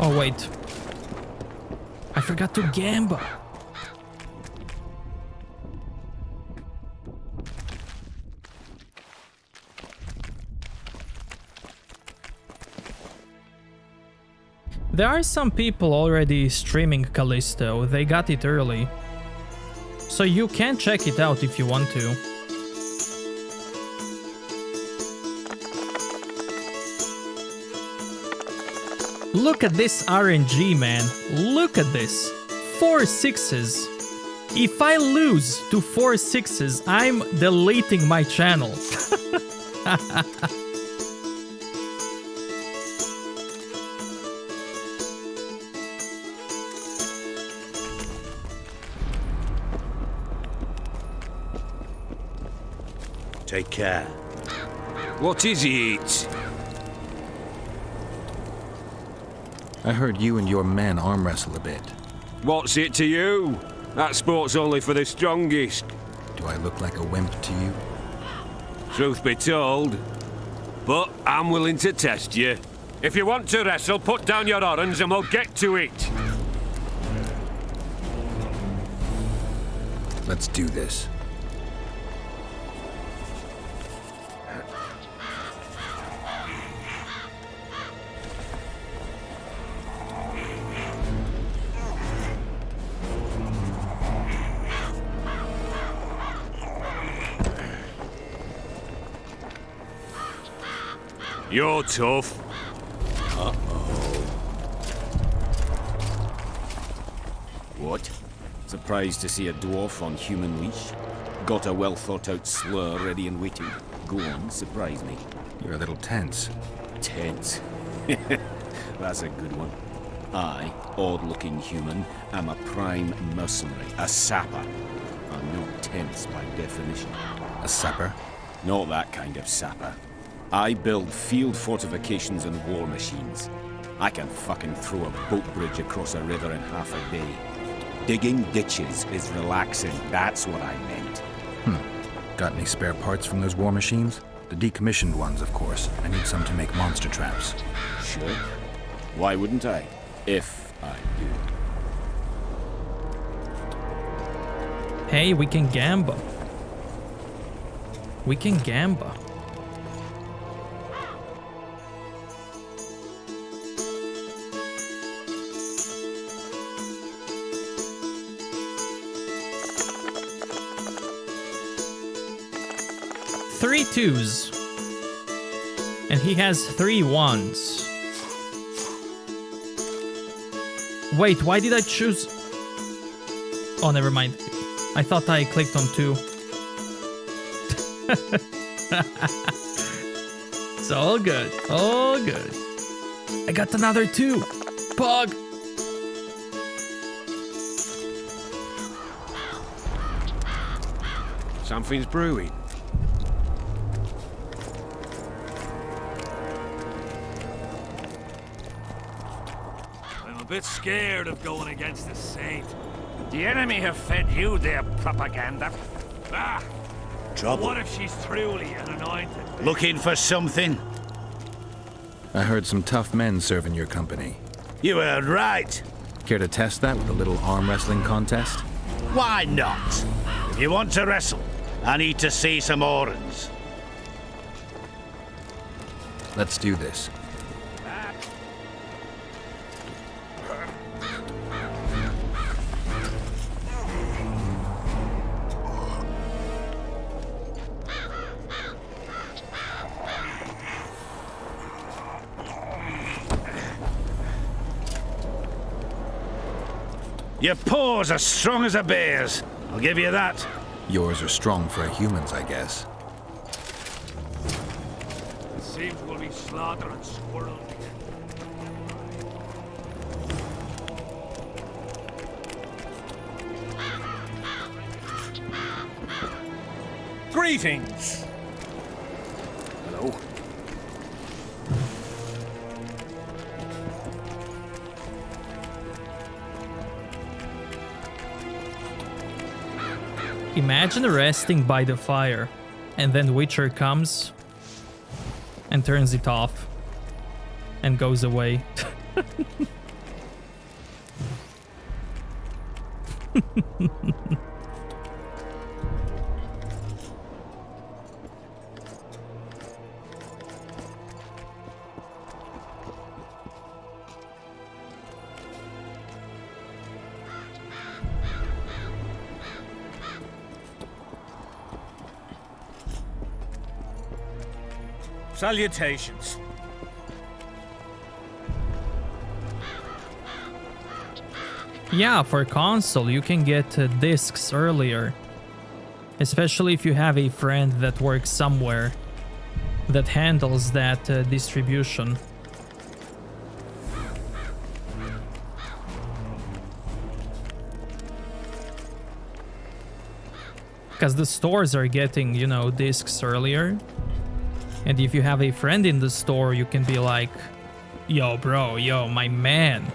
Oh, wait. I forgot to gamble. There are some people already streaming Callisto. They got it early. So you can check it out if you want to. Look at this RNG, man. Look at this. 4 6s. If I lose to 4 6s, I'm deleting my channel. Take care. What is it? I heard you and your men arm wrestle a bit. What's it to you? That sport's only for the strongest. Do I look like a wimp to you? Truth be told. But I'm willing to test you. If you want to wrestle, put down your orange and we'll get to it. Let's do this. You're tough. What? Surprised to see a dwarf on human leash? Got a well-thought-out slur ready and waiting. Go on, surprise me. You're a little tense. Tense? That's a good one. I, odd-looking human, am a prime mercenary, a sapper. I'm not tense by definition. A sapper? Not that kind of sapper. I build field fortifications and war machines. I can fucking throw a boat bridge across a river in half a day. Digging ditches is relaxing, that's what I meant. Got any spare parts from those war machines? The decommissioned ones, of course. I need some to make monster traps. Sure. Why wouldn't I? If I do. Hey, we can gamble. We can gamble. Three twos. And he has 3 ones. Wait, why did I choose? Oh, never mind. I thought I clicked on 2. It's all good. All good. I got another 2. Pog. Something's brewing. I'm a bit scared of going against the Saint. The enemy have fed you their propaganda. Ah! Trouble. What if she's truly an anointed? Looking for something? I heard some tough men serve in your company. You heard right. Care to test that with a little arm wrestling contest? Why not? If you want to wrestle, I need to see some organs. Let's do this. Your paws are strong as a bear's. I'll give you that. Yours are strong for a human's, I guess. It seems we'll be slaughtering squirrels again. Greetings. Hello? Imagine resting by the fire, and then Witcher comes and turns it off and goes away. Salutations. Yeah, for console you can get discs earlier. Especially if you have a friend that works somewhere that handles that distribution. Because the stores are getting, you know, discs earlier. And if you have a friend in the store, you can be like, yo, bro, yo, my man.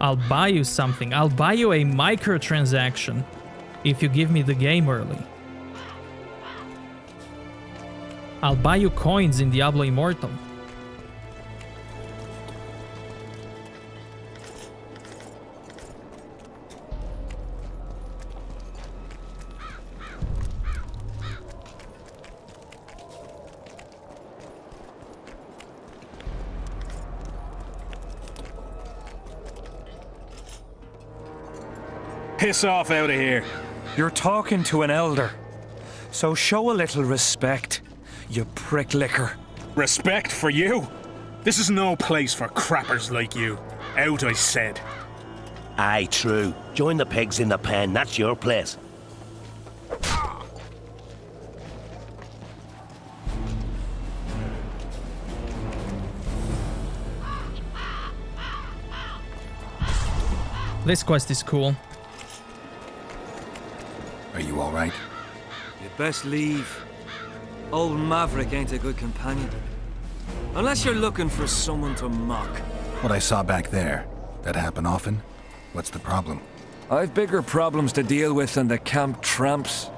I'll buy you something. I'll buy you a microtransaction if you give me the game early. I'll buy you coins in Diablo Immortal. Piss off out of here. You're talking to an elder, so show a little respect, you prick licker. Respect for you? This is no place for crappers like you. Out, I said. Aye, true. Join the pigs in the pen, that's your place. This quest is cool. Are you all right? You Best leave. Old Maverick ain't a good companion. Unless you're looking for someone to mock. What I saw back there, that happen often? What's the problem? I've bigger problems to deal with than the camp tramps.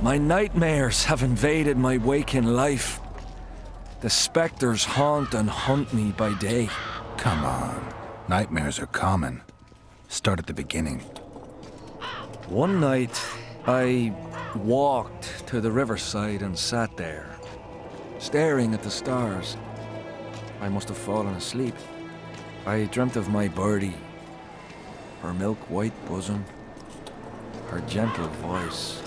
My nightmares have invaded my waking life. The specters haunt and hunt me by day. Come on. Nightmares are common. Start at the beginning. One night, I walked to the riverside and sat there, staring at the stars. I must have fallen asleep. I dreamt of my birdie, her milk-white bosom, her gentle voice.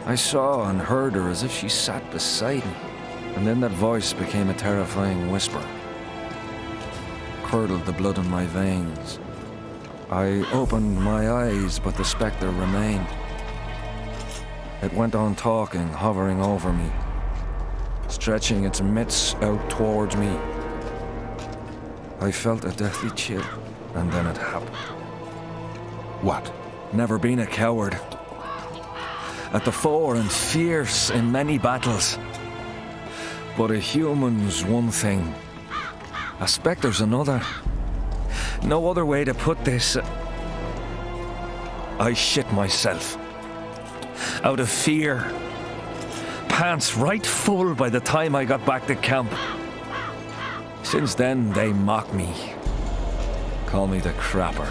I saw and heard her as if she sat beside me, and then that voice became a terrifying whisper. Curdled the blood in my veins. I opened my eyes, but the spectre remained. It went on talking, hovering over me, stretching its mitts out towards me. I felt a deathly chill, and then it happened. What? Never been a coward. At the fore and fierce in many battles. But a human's one thing, a spectre's another. No other way to put this. I shit myself. Out of fear. Pants right full by the time I got back to camp. Since then, they mock me. Call me the crapper.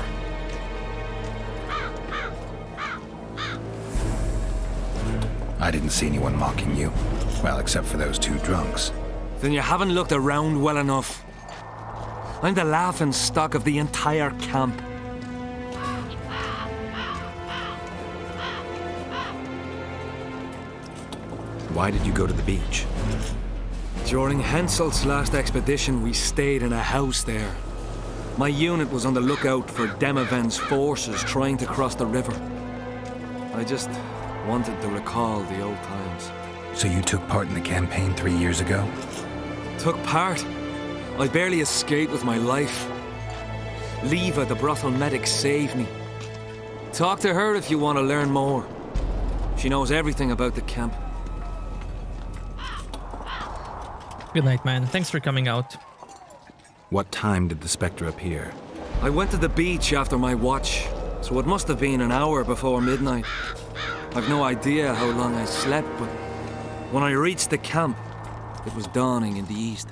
I didn't see anyone mocking you. Well, except for those two drunks. Then you haven't looked around well enough. I'm the laughing stock of the entire camp. Why did you go to the beach? During Henselt's last expedition, we stayed in a house there. My unit was on the lookout for Demaven's forces trying to cross the river. I just wanted to recall the old times. So you took part in the campaign 3 years ago? Took part? I barely escaped with my life. Leva, the brothel medic, saved me. Talk to her if you want to learn more. She knows everything about the camp. Good night, man. Thanks for coming out. What time did the Spectre appear? I went to the beach after my watch, so it must have been an hour before midnight. I've no idea how long I slept, but when I reached the camp, it was dawning in the east.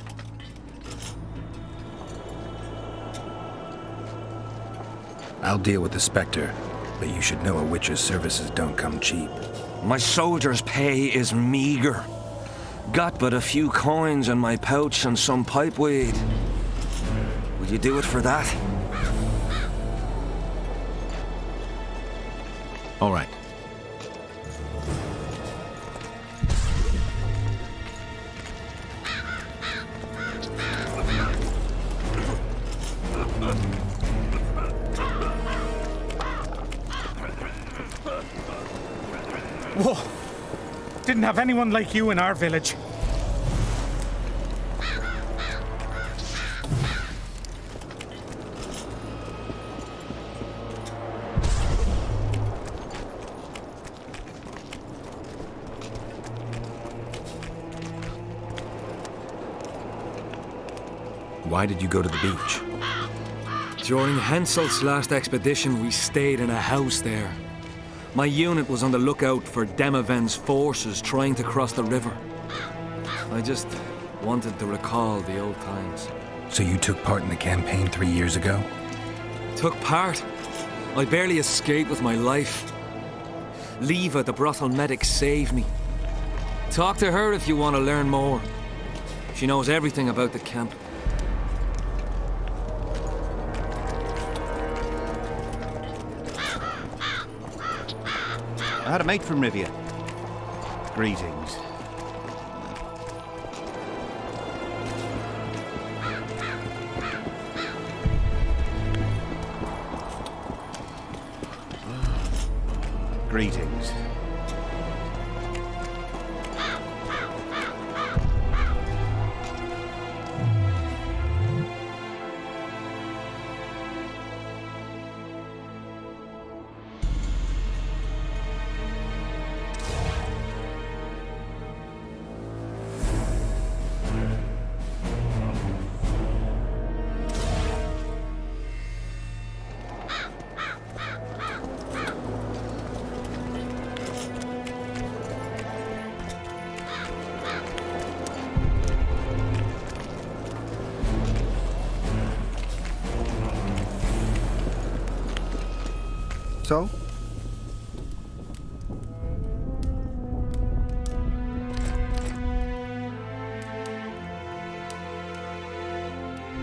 I'll deal with the Spectre, but you should know a witch's services don't come cheap. My soldier's pay is meager. Got but a few coins in my pouch and some pipeweed. Would you do it for that? All right. Whoa! Didn't have anyone like you in our village. Why did you go to the beach? During Henselt's last expedition, we stayed in a house there. My unit was on the lookout for Demaven's forces trying to cross the river. I just wanted to recall the old times. So you took part in the campaign 3 years ago? Took part? I barely escaped with my life. Leva, the brothel medic, saved me. Talk to her if you want to learn more. She knows everything about the camp. I had a mate from Rivia. Greetings. Greetings. So?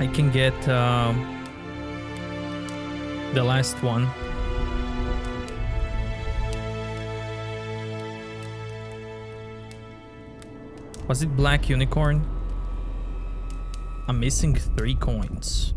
I can get the last one. Was it Black Unicorn? I'm missing 3 coins.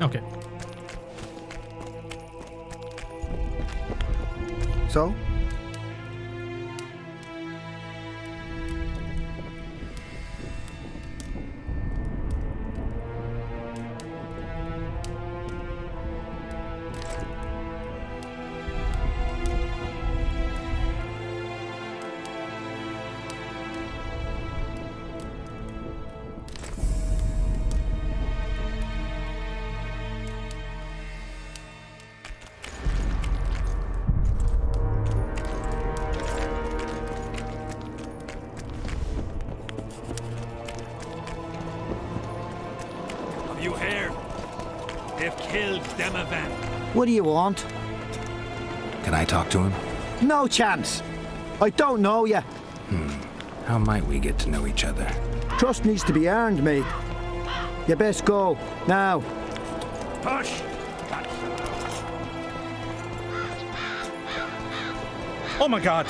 Okay. So? You heard? They've killed them event. What do you want? Can I talk to him? No chance. I don't know you. How might we get to know each other? Trust needs to be earned, mate. You best go, now. Push! Oh my god!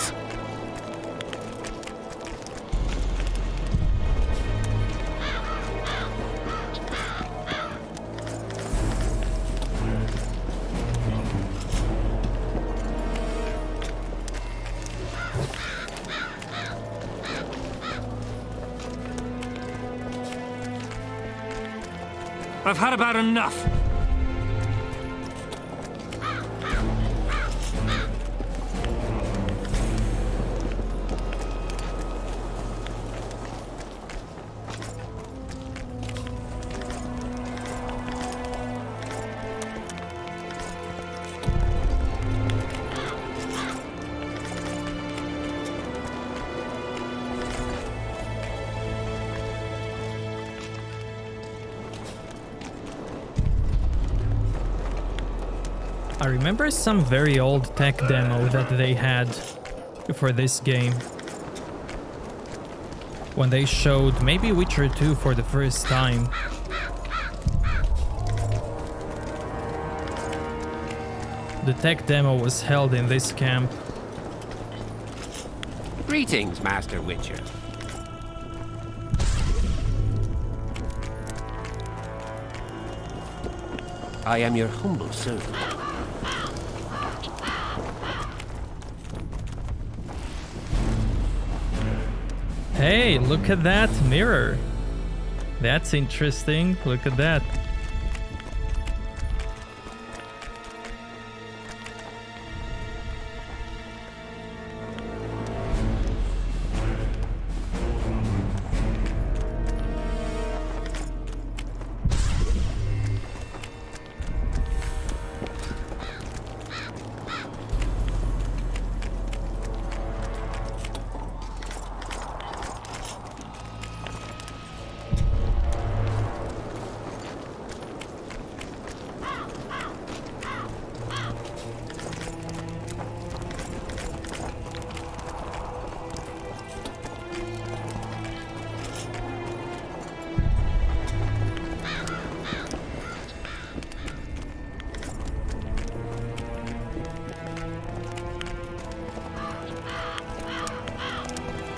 I've had about enough. I remember some very old tech demo that they had for this game. When they showed maybe Witcher 2 for the first time. The tech demo was held in this camp. Greetings, Master Witcher. I am your humble servant. Hey, look at that mirror. That's interesting. Look at that.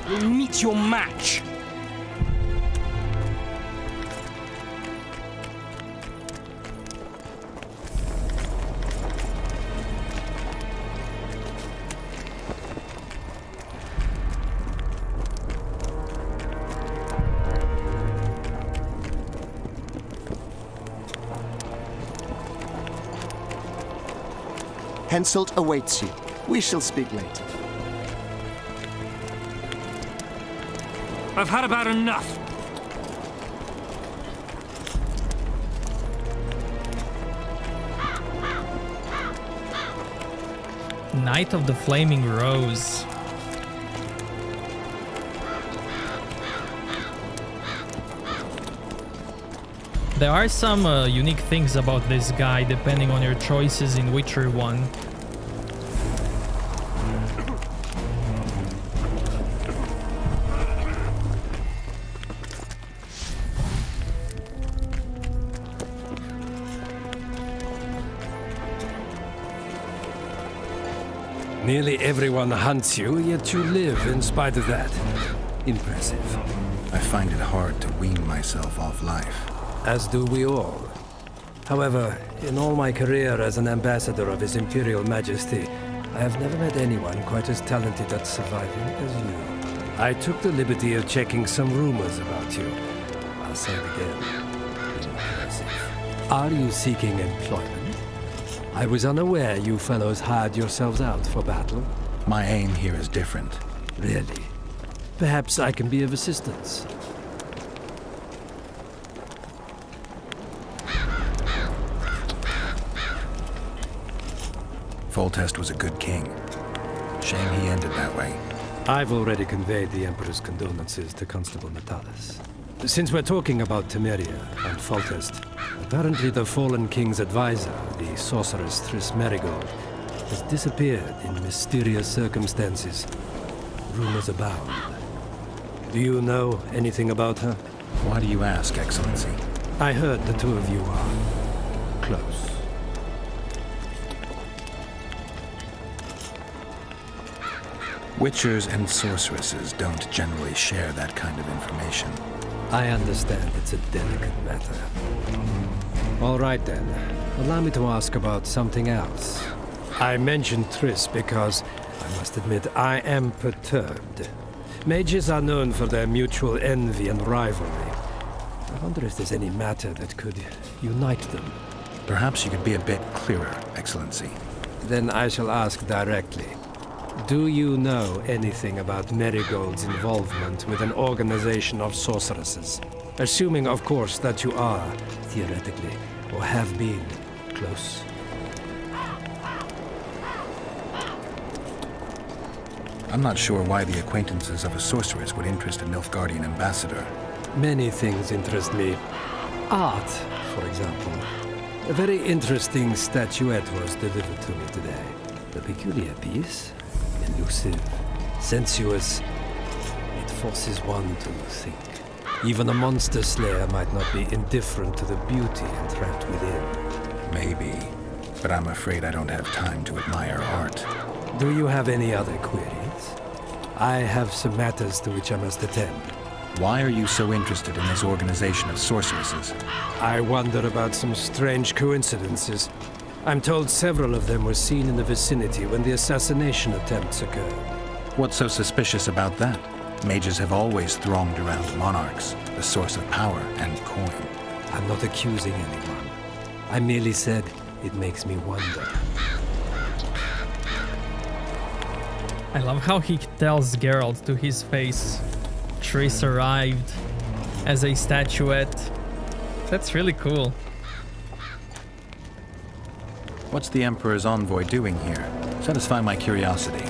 will meet your match. Henselt awaits you. We shall speak later. I've had about enough. Knight of the Flaming Rose. There are some unique things about this guy depending on your choices in Witcher 1. Nearly everyone hunts you, yet you live in spite of that. Impressive. I find it hard to wean myself off life. As do we all. However, in all my career as an ambassador of His Imperial Majesty, I have never met anyone quite as talented at surviving as you. I took the liberty of checking some rumors about you. I'll say it again. Impressive. Are you seeking employment? I was unaware you fellows hired yourselves out for battle. My aim here is different. Really? Perhaps I can be of assistance. Foltest was a good king. Shame he ended that way. I've already conveyed the Emperor's condolences to Constable Natalis. Since we're talking about Temeria and Foltest, apparently the fallen king's advisor, the sorceress Triss Merigold, has disappeared in mysterious circumstances. Rumors abound. Do you know anything about her? Why do you ask, Excellency? I heard the two of you are close. Witchers and sorceresses don't generally share that kind of information. I understand it's a delicate matter. All right then. Allow me to ask about something else. I mentioned Triss because, I must admit, I am perturbed. Mages are known for their mutual envy and rivalry. I wonder if there's any matter that could unite them. Perhaps you could be a bit clearer, Excellency. Then I shall ask directly. Do you know anything about Merigold's involvement with an organization of sorceresses? Assuming, of course, that you are, theoretically, or have been, close. I'm not sure why the acquaintances of a sorceress would interest a Nilfgaardian ambassador. Many things interest me. Art, for example. A very interesting statuette was delivered to me today. A peculiar piece. Elusive, sensuous. It forces one to think. Even a monster slayer might not be indifferent to the beauty entrapped within. Maybe, but I'm afraid I don't have time to admire art. Do you have any other queries? I have some matters to which I must attend. Why are you so interested in this organization of sorceresses? I wonder about some strange coincidences. I'm told several of them were seen in the vicinity when the assassination attempts occurred. What's so suspicious about that? Mages have always thronged around monarchs, the source of power and coin. I'm not accusing anyone. I merely said it makes me wonder. I love how he tells Geralt to his face, Triss arrived as a statuette. That's really cool. What's the Emperor's envoy doing here? Satisfy my curiosity.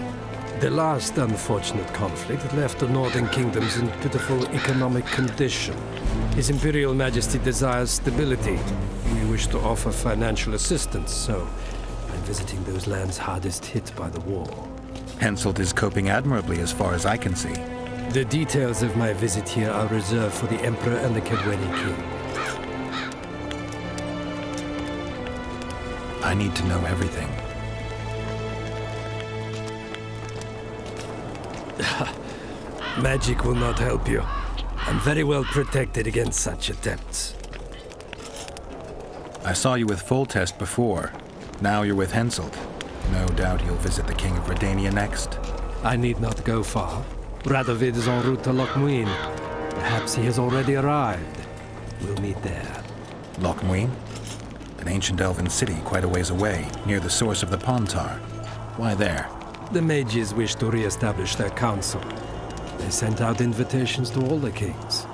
The last unfortunate conflict left the Northern Kingdoms in pitiful economic condition. His Imperial Majesty desires stability. We wish to offer financial assistance, so I'm visiting those lands hardest hit by the war. Henselt is coping admirably as far as I can see. The details of my visit here are reserved for the Emperor and the Kedweni King. I need to know everything. Magic will not help you. I'm very well protected against such attempts. I saw you with Foltest before. Now you're with Henselt. No doubt you'll visit the King of Redania next. I need not go far. Radovid is en route to Lochmuin. Perhaps he has already arrived. We'll meet there. Lochmuin? An ancient elven city quite a ways away, near the source of the Pontar. Why there? The mages wish to re-establish their council. They sent out invitations to all the kings.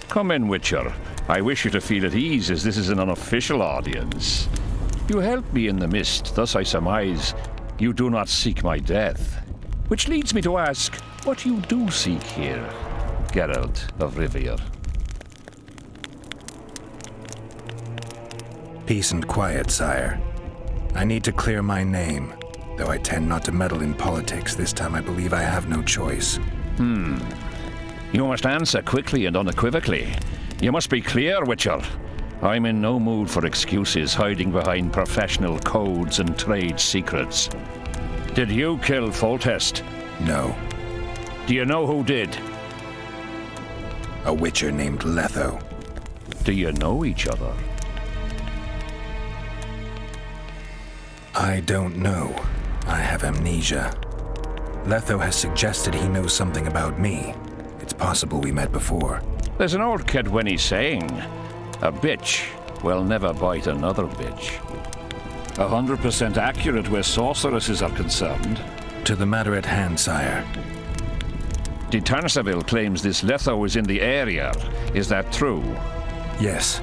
Come in, Witcher. I wish you to feel at ease, as this is an unofficial audience. You helped me in the mist, thus I surmise you do not seek my death. Which leads me to ask what you do seek here, Geralt of Rivia. Peace and quiet, sire. I need to clear my name. Though I tend not to meddle in politics, this time I believe I have no choice. You must answer quickly and unequivocally. You must be clear, Witcher. I'm in no mood for excuses hiding behind professional codes and trade secrets. Did you kill Foltest? No. Do you know who did? A witcher named Letho. Do you know each other? I don't know. I have amnesia. Letho has suggested he knows something about me. It's possible we met before. There's an old Kedwenny saying, a bitch will never bite another bitch. 100% accurate where sorceresses are concerned. To the matter at hand, sire. De Tansaville claims this Letho is in the area. Is that true? Yes.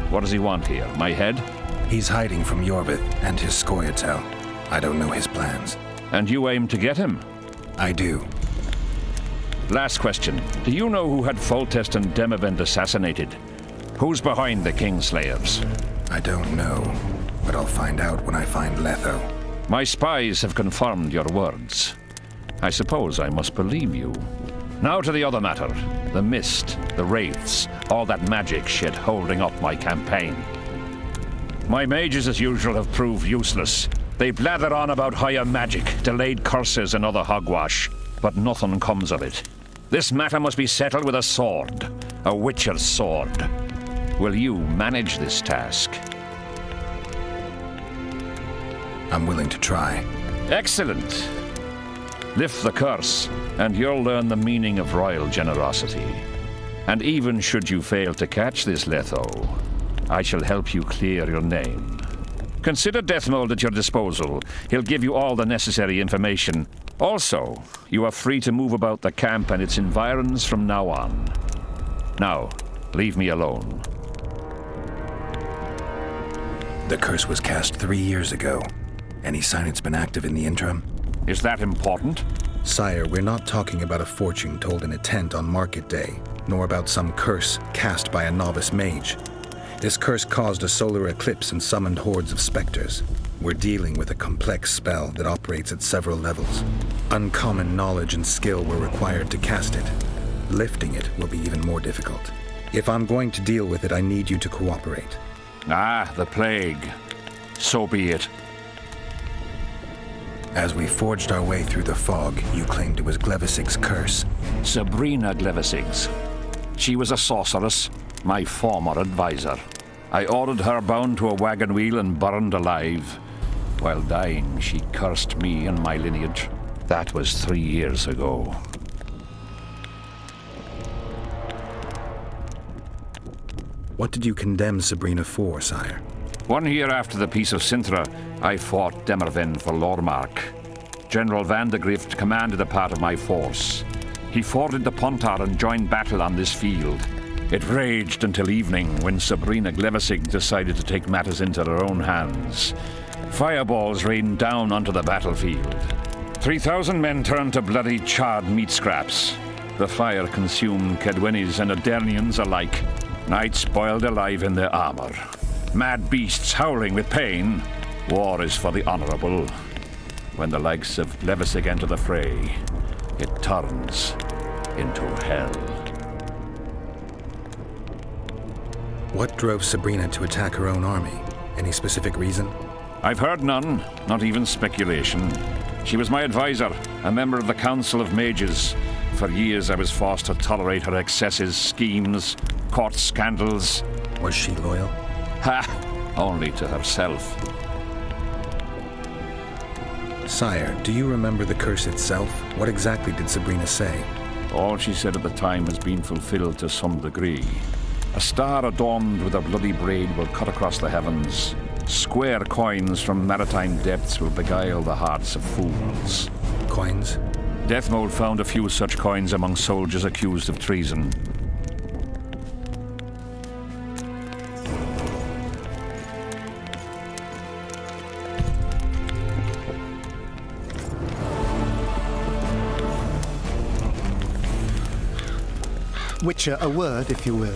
What does he want here? My head? He's hiding from Yorvith and his Scoia'tael. I don't know his plans. And you aim to get him? I do. Last question. Do you know who had Foltest and Demavend assassinated? Who's behind the Kingslayers? I don't know, but I'll find out when I find Letho. My spies have confirmed your words. I suppose I must believe you. Now to the other matter. The mist, the wraiths, all that magic shit holding up my campaign. My mages, as usual, have proved useless. They blather on about higher magic, delayed curses and other hogwash, but nothing comes of it. This matter must be settled with a sword, a witcher's sword. Will you manage this task? I'm willing to try. Excellent. Lift the curse, and you'll learn the meaning of royal generosity. And even should you fail to catch this Letho, I shall help you clear your name. Consider Deathmold at your disposal. He'll give you all the necessary information. Also, you are free to move about the camp and its environs from now on. Now, leave me alone. The curse was cast 3 years ago. Any sign it's been active in the interim? Is that important? Sire, we're not talking about a fortune told in a tent on market day, nor about some curse cast by a novice mage. This curse caused a solar eclipse and summoned hordes of specters. We're dealing with a complex spell that operates at several levels. Uncommon knowledge and skill were required to cast it. Lifting it will be even more difficult. If I'm going to deal with it, I need you to cooperate. Ah, the plague. So be it. As we forged our way through the fog, you claimed it was Glevisig's curse. Sabrina Glevisig's. She was a sorceress, my former advisor. I ordered her bound to a wagon wheel and burned alive. While dying, she cursed me and my lineage. That was 3 years ago. What did you condemn Sabrina for, sire? 1 year after the Peace of Sintra, I fought Demerven for Lormark. General Vandegrift commanded a part of my force. He forded the Pontar and joined battle on this field. It raged until evening, when Sabrina Glevisig decided to take matters into her own hands. Fireballs rained down onto the battlefield. 3,000 men turned to bloody, charred meat scraps. The fire consumed Kedwenis and Adernians alike. Knights boiled alive in their armor. Mad beasts howling with pain. War is for the honorable. When the likes of Levesig enter the fray, it turns into hell. What drove Sabrina to attack her own army? Any specific reason? I've heard none, not even speculation. She was my advisor, a member of the Council of Mages. For years I was forced to tolerate her excesses, schemes, court scandals. Was she loyal? Ha! Only to herself. Sire, do you remember the curse itself? What exactly did Sabrina say? All she said at the time has been fulfilled to some degree. A star adorned with a bloody braid will cut across the heavens. Square coins from maritime depths will beguile the hearts of fools. Coins? Deathmold found a few such coins among soldiers accused of treason. Witcher, a word, if you will.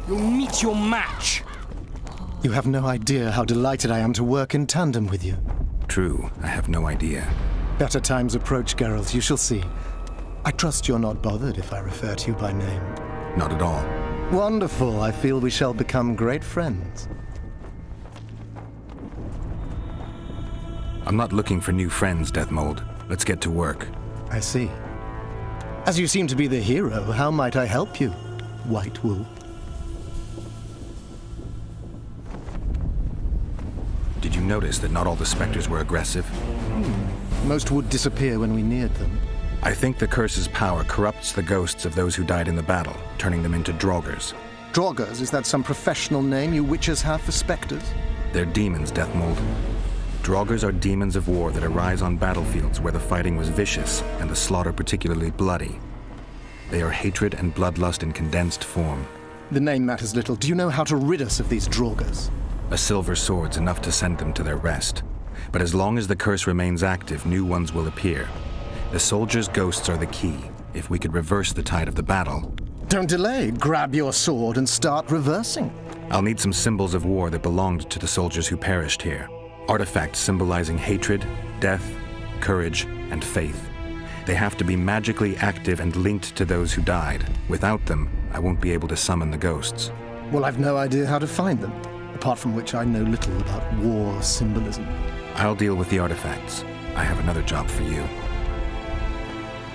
You'll meet your match. You have no idea how delighted I am to work in tandem with you. True, I have no idea. Better times approach, Geralt, you shall see. I trust you're not bothered if I refer to you by name. Not at all. Wonderful, I feel we shall become great friends. I'm not looking for new friends, Deathmold. Let's get to work. I see. As you seem to be the hero, how might I help you, White Wolf? Did you notice that not all the specters were aggressive? Most would disappear when we neared them. I think the curse's power corrupts the ghosts of those who died in the battle, turning them into Draugrs. Draugrs? Is that some professional name you witches have for specters? They're demons, Deathmold. Draugrs are demons of war that arise on battlefields where the fighting was vicious and the slaughter particularly bloody. They are hatred and bloodlust in condensed form. The name matters little. Do you know how to rid us of these Draugrs? A silver sword's enough to send them to their rest. But as long as the curse remains active, new ones will appear. The soldiers' ghosts are the key. If we could reverse the tide of the battle... Don't delay. Grab your sword and start reversing. I'll need some symbols of war that belonged to the soldiers who perished here. Artifacts symbolizing hatred, death, courage, and faith. They have to be magically active and linked to those who died. Without them, I won't be able to summon the ghosts. Well, I've no idea how to find them. Apart from which I know little about war symbolism. I'll deal with the artifacts. I have another job for you.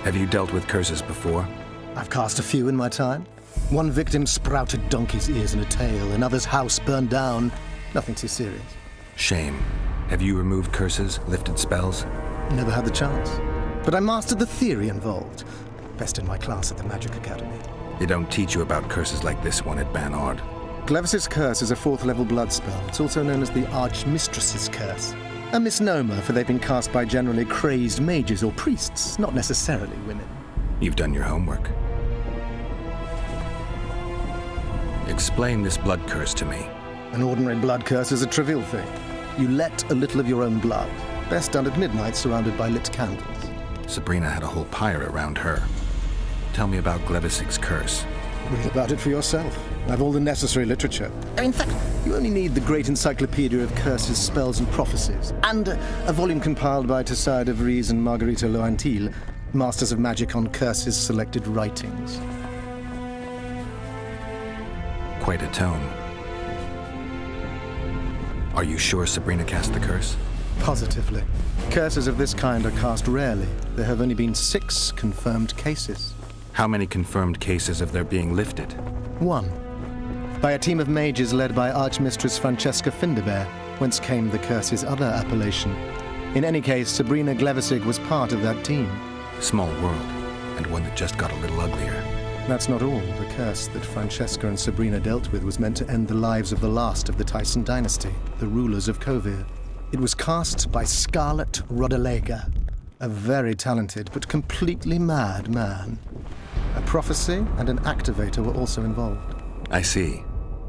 Have you dealt with curses before? I've cast a few in my time. One victim sprouted donkey's ears and a tail, another's house burned down. Nothing too serious. Shame. Have you removed curses, lifted spells? Never had the chance. But I mastered the theory involved. Best in my class at the Magic Academy. They don't teach you about curses like this one at Banard. Glevis's curse is a 4th level blood spell. It's also known as the Archmistress's curse. A misnomer, for they've been cast by generally crazed mages or priests, not necessarily women. You've done your homework. Explain this blood curse to me. An ordinary blood curse is a trivial thing. You let a little of your own blood. Best done at midnight, surrounded by lit candles. Sabrina had a whole pyre around her. Tell me about Glevisig's curse. Read about it for yourself. I've all the necessary literature. In fact, you only need the Great Encyclopedia of Curses, Spells, and Prophecies, and a volume compiled by Tessard de Vries and Marguerite Loantil, Masters of Magic on Curses Selected Writings. Quite a tome. Are you sure Sabrina cast the curse? Positively. Curses of this kind are cast rarely. There have only been 6 confirmed cases. How many confirmed cases of their being lifted? 1. By a team of mages led by Archmistress Francesca Finderbear, whence came the curse's other appellation. In any case, Sabrina Glevisig was part of that team. Small world, and one that just got a little uglier. That's not all. The curse that Francesca and Sabrina dealt with was meant to end the lives of the last of the Tyson dynasty, the rulers of Kovir. It was cast by Scarlet Rodalega, a very talented but completely mad man. A prophecy and an activator were also involved. I see.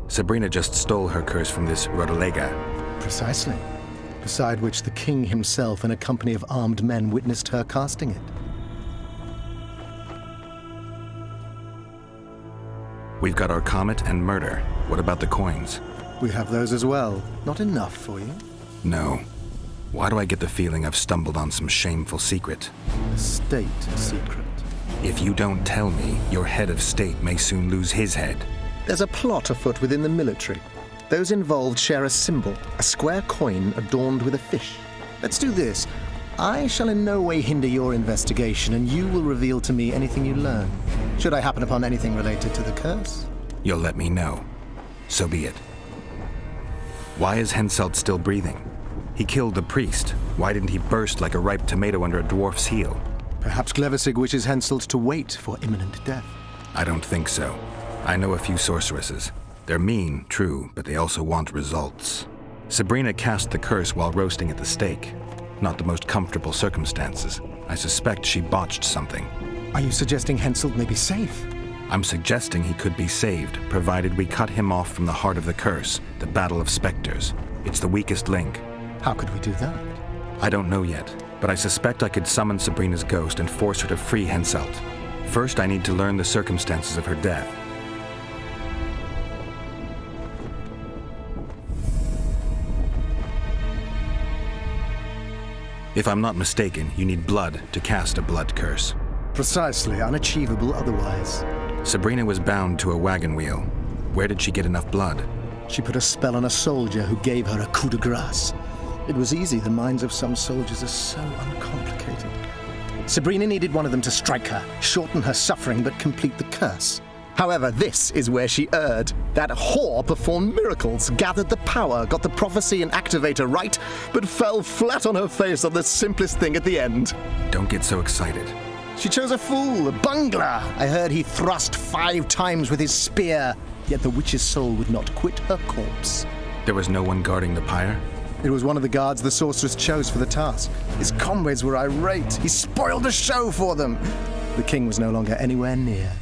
Sabrina just stole her curse from this Rodalega. Precisely. Beside which the king himself and a company of armed men witnessed her casting it. We've got our comet and murder. What about the coins? We have those as well. Not enough for you? No. Why do I get the feeling I've stumbled on some shameful secret? A state secret. If you don't tell me, your head of state may soon lose his head. There's a plot afoot within the military. Those involved share a symbol, a square coin adorned with a fish. Let's do this. I shall in no way hinder your investigation, and you will reveal to me anything you learn. Should I happen upon anything related to the curse? You'll let me know. So be it. Why is Henselt still breathing? He killed the priest. Why didn't he burst like a ripe tomato under a dwarf's heel? Perhaps Glevissig wishes Henselt to wait for imminent death. I don't think so. I know a few sorceresses. They're mean, true, but they also want results. Sabrina cast the curse while roasting at the stake. Not the most comfortable circumstances. I suspect she botched something. Are you suggesting Henselt may be safe? I'm suggesting he could be saved, provided we cut him off from the heart of the curse, the Battle of Spectres. It's the weakest link. How could we do that? I don't know yet, but I suspect I could summon Sabrina's ghost and force her to free Henselt. First, I need to learn the circumstances of her death. If I'm not mistaken, you need blood to cast a blood curse. Precisely, unachievable otherwise. Sabrina was bound to a wagon wheel. Where did she get enough blood? She put a spell on a soldier who gave her a coup de grace. It was easy, the minds of some soldiers are so uncomplicated. Sabrina needed one of them to strike her, shorten her suffering, but complete the curse. However, this is where she erred. That whore performed miracles, gathered the power, got the prophecy and activator right, but fell flat on her face on the simplest thing at the end. Don't get so excited. She chose a fool, a bungler. I heard he thrust 5 times with his spear, yet the witch's soul would not quit her corpse. There was no one guarding the pyre? It was one of the guards the sorceress chose for the task. His comrades were irate. He spoiled the show for them. The king was no longer anywhere near.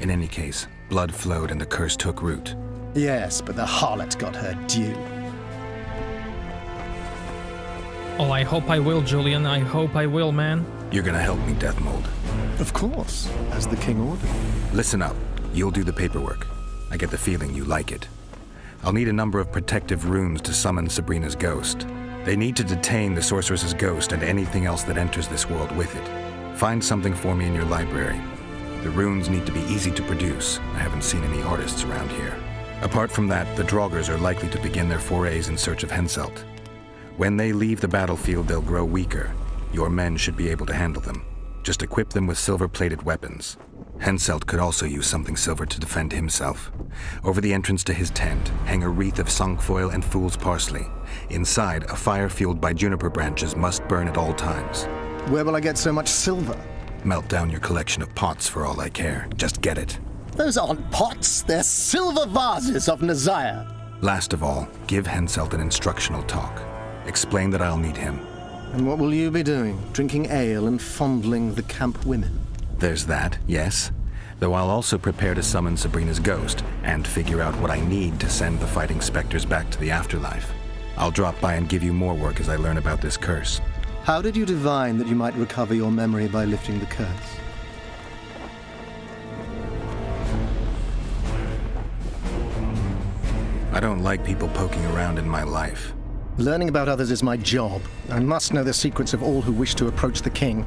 In any case, blood flowed and the curse took root. Yes, but the harlot got her due. Oh, I hope I will, Julian. I hope I will, man. You're gonna help me, Deathmold. Of course, as the king ordered. Listen up. You'll do the paperwork. I get the feeling you like it. I'll need a number of protective runes to summon Sabrina's ghost. They need to detain the sorceress's ghost and anything else that enters this world with it. Find something for me in your library. The runes need to be easy to produce. I haven't seen any artists around here. Apart from that, the Draugrs are likely to begin their forays in search of Henselt. When they leave the battlefield, they'll grow weaker. Your men should be able to handle them. Just equip them with silver-plated weapons. Henselt could also use something silver to defend himself. Over the entrance to his tent, hang a wreath of cinquefoil and fool's parsley. Inside, a fire fueled by juniper branches must burn at all times. Where will I get so much silver? Melt down your collection of pots for all I care. Just get it. Those aren't pots, they're silver vases of Nazaya. Last of all, give Henselt an instructional talk. Explain that I'll need him. And what will you be doing? Drinking ale and fondling the camp women? There's that, yes. Though I'll also prepare to summon Sabrina's ghost and figure out what I need to send the fighting specters back to the afterlife. I'll drop by and give you more work as I learn about this curse. How did you divine that you might recover your memory by lifting the curse? I don't like people poking around in my life. Learning about others is my job. I must know the secrets of all who wish to approach the king.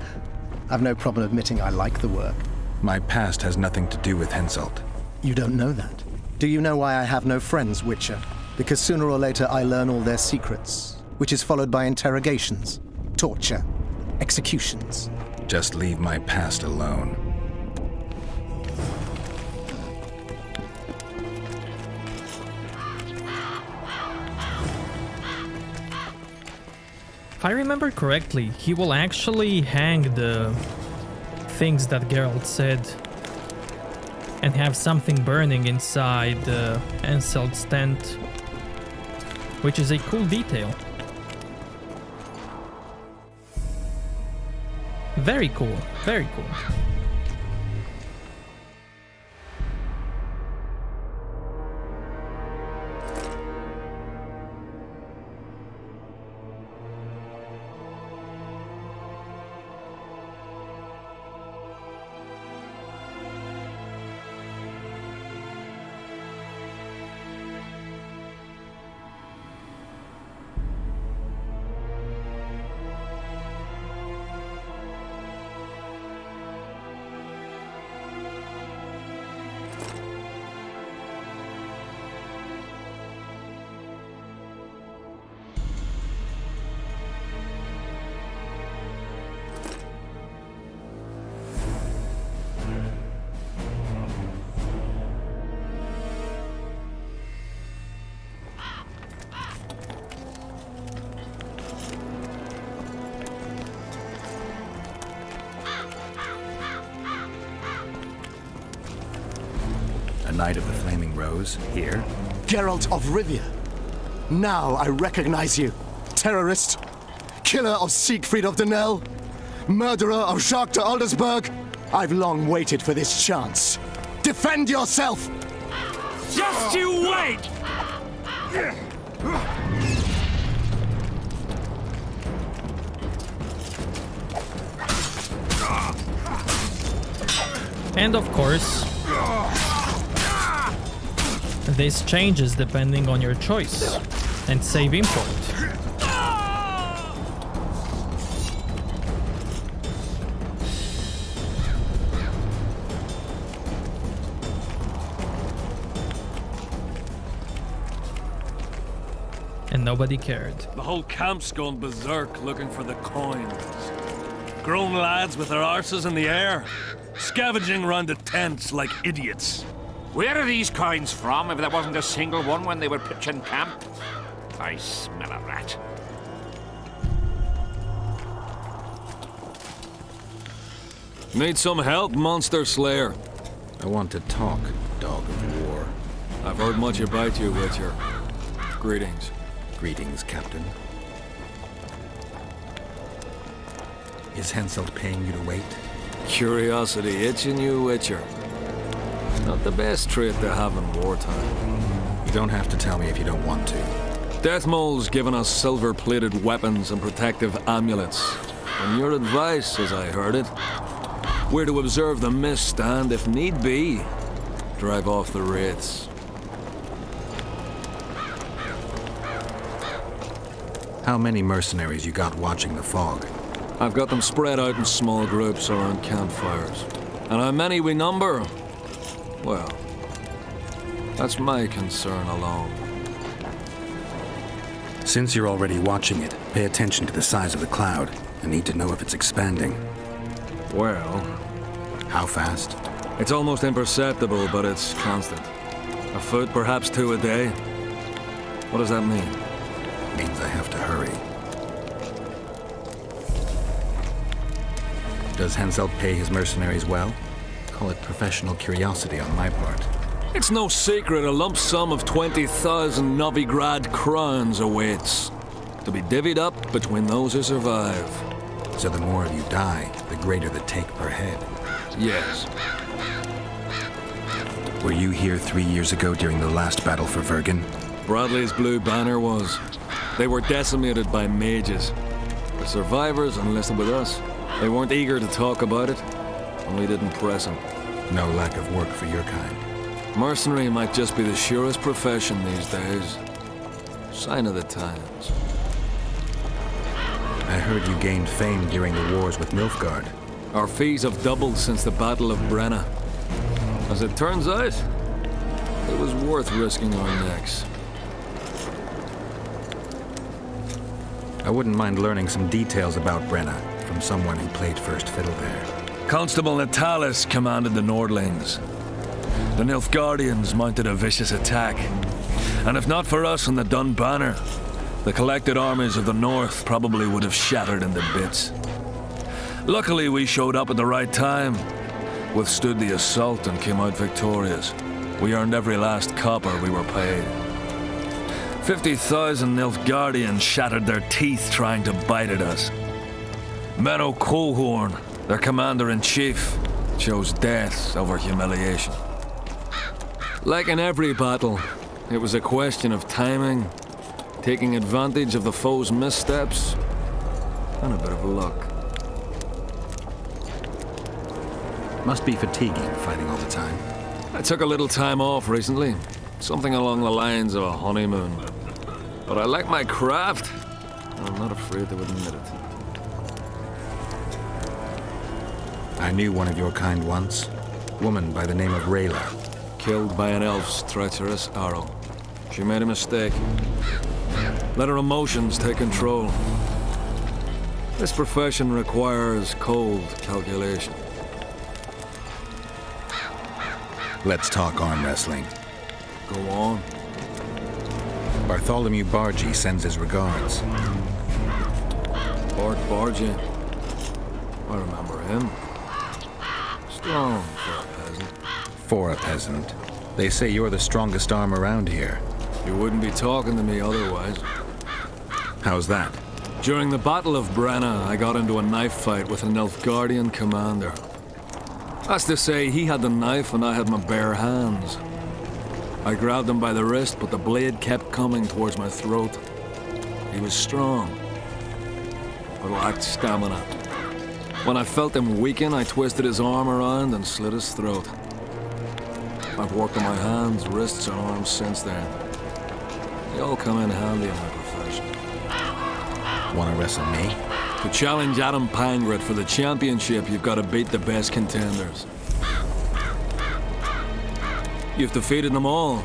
I've no problem admitting I like the work. My past has nothing to do with Henselt. You don't know that. Do you know why I have no friends, Witcher? Because sooner or later I learn all their secrets, which is followed by interrogations, torture, executions. Just leave my past alone. If I remember correctly, he will actually hang the things that Geralt said and have something burning inside Henselt's tent, which is a cool detail. Very cool, very cool. Knight of the Flaming Rose, here? Geralt of Rivia. Now I recognize you. Terrorist. Killer of Siegfried of Dunel. Murderer of Jacques de Aldersberg. I've long waited for this chance. Defend yourself! Just you wait! And of course, this changes depending on your choice and save import. And nobody cared. The whole camp's gone berserk looking for the coins. Grown lads with their arses in the air, scavenging around the tents like idiots. Where are these coins from, if there wasn't a single one when they were pitching camp? I smell a rat. Need some help, Monster Slayer? I want to talk, Dog of War. I've heard much about you, Witcher. Greetings. Greetings, Captain. Is Henselt paying you to wait? Curiosity itching you, Witcher. Not the best trait to have in wartime. You don't have to tell me if you don't want to. Deathmole's given us silver-plated weapons and protective amulets. And your advice, as I heard it, we're to observe the mist and, if need be, drive off the wraiths. How many mercenaries you got watching the fog? I've got them spread out in small groups around campfires. And how many we number? Well, that's my concern alone. Since you're already watching it, pay attention to the size of the cloud. I need to know if it's expanding. Well... How fast? It's almost imperceptible, but it's constant. A foot, perhaps 2 a day. What does that mean? It means I have to hurry. Does Henselt pay his mercenaries well? Call it professional curiosity on my part. It's no secret a lump sum of 20,000 Novigrad crowns awaits, to be divvied up between those who survive. So the more of you die, the greater the take per head. Yes. Were you here 3 years ago during the last battle for Vergen? Bradley's Blue Banner was. They were decimated by mages. The survivors enlisted with us. They weren't eager to talk about it, and we didn't press them. No lack of work for your kind. Mercenary might just be the surest profession these days. Sign of the times. I heard you gained fame during the wars with Nilfgaard. Our fees have doubled since the Battle of Brenna. As it turns out, it was worth risking our necks. I wouldn't mind learning some details about Brenna from someone who played first fiddle there. Constable Natalis commanded the Nordlings. The Nilfgaardians mounted a vicious attack. And if not for us and the Dun Banner, the collected armies of the North probably would have shattered into bits. Luckily, we showed up at the right time. withstood the assault and came out victorious. We earned every last copper we were paid. 50,000 Nilfgaardians shattered their teeth trying to bite at us. Menno Colehorn, their commander-in-chief, chose death over humiliation. Like in every battle, it was a question of timing, taking advantage of the foe's missteps, and a bit of luck. Must be fatiguing fighting all the time. I took a little time off recently, something along the lines of a honeymoon. But I like my craft, and I'm not afraid to admit it. I knew one of your kind once. Woman by the name of Rayla. Killed by an elf's treacherous arrow. She made a mistake. Let her emotions take control. This profession requires cold calculation. Let's talk arm wrestling. Go on. Bartholomew Bargy sends his regards. Bart Bargy. I remember him. Strong for a peasant. For a peasant. They say you're the strongest arm around here. You wouldn't be talking to me otherwise. How's that? During the Battle of Brenna, I got into a knife fight with a Nilfgaardian commander. That's to say, he had the knife and I had my bare hands. I grabbed him by the wrist, but the blade kept coming towards my throat. He was strong, but lacked stamina. When I felt him weaken, I twisted his arm around and slit his throat. I've worked on my hands, wrists, and arms since then. They all come in handy in my profession. Want to wrestle me? To challenge Adam Pangret for the championship, you've got to beat the best contenders. You've defeated them all,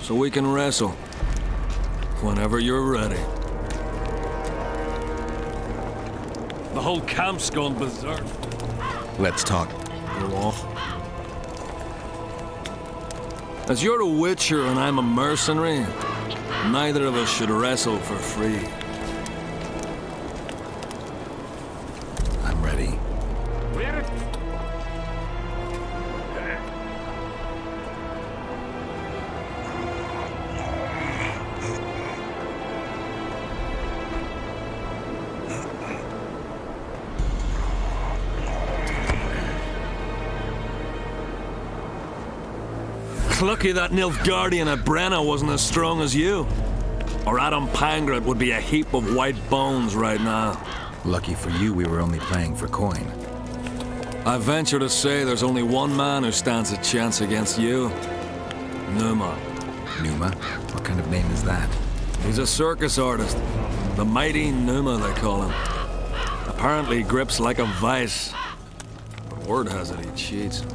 so we can wrestle whenever you're ready. The whole camp's gone berserk. Let's talk. Go on. As you're a witcher and I'm a mercenary, neither of us should wrestle for free. I'm ready. Lucky that Nilfgaardian at Brenna wasn't as strong as you. Or Adam Pangret would be a heap of white bones right now. Lucky for you, we were only playing for coin. I venture to say there's only one man who stands a chance against you. Numa. Numa? What kind of name is that? He's a circus artist. The mighty Numa, they call him. Apparently he grips like a vice. But word has it he cheats.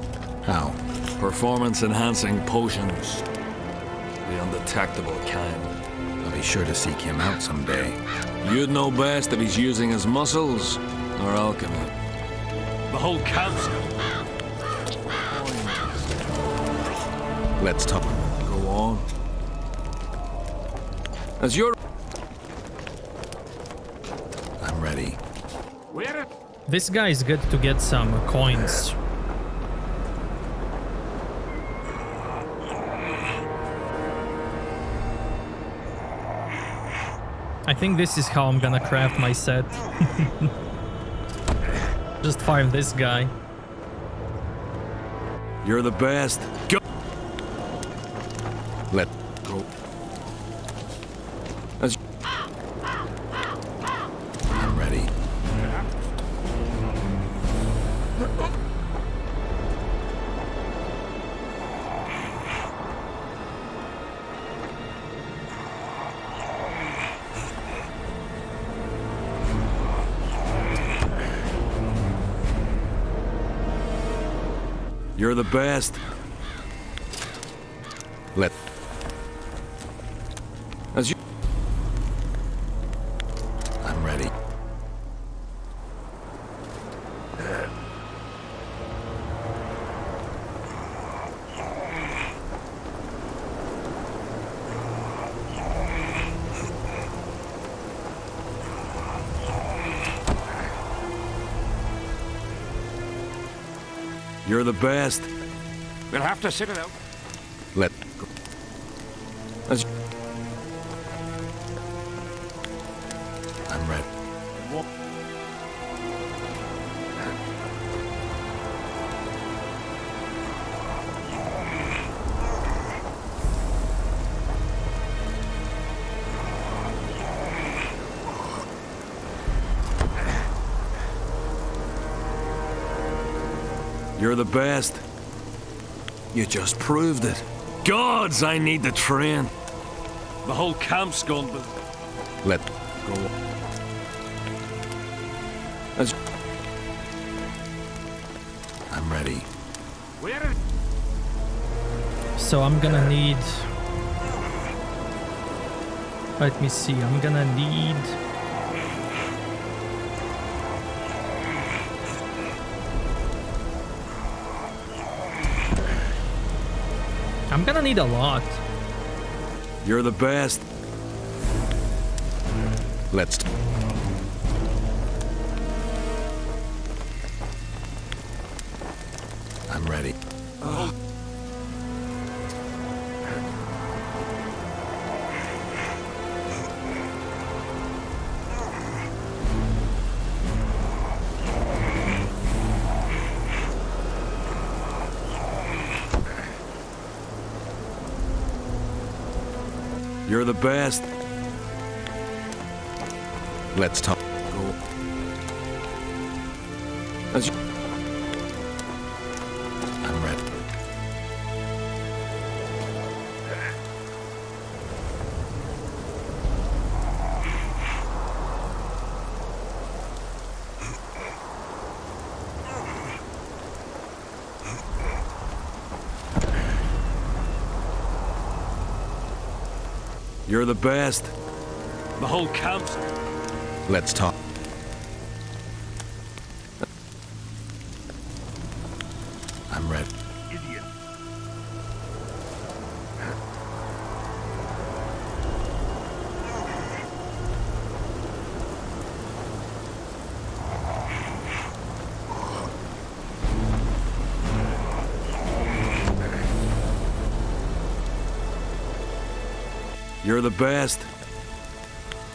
How? Performance-enhancing potions. The undetectable kind. I'll be sure to seek him out someday. You'd know best if he's using his muscles or alchemy. The whole camp's... Let's talk. Go on. As you're... I'm ready. This guy is good to get some coins. I think this is how I'm gonna craft my set. Just farm this guy. You're the best. Go. Let go. As I'm ready. You're the best. Let. As you... I'm ready. You're the best. We'll have to sit it out. Let go. As I'm ready. You're the best. You just proved it. Gods, I need the train. The whole camp's gone, but... Let go. As I'm ready. So I'm gonna need... Let me see, I'm gonna need... I'm gonna need a lot. You're the best. Let's... I'm ready. You're the best. Let's talk. Go. As you... I'm ready. You're the best. The whole camp's... Let's talk. I'm ready. Idiot. You're the best.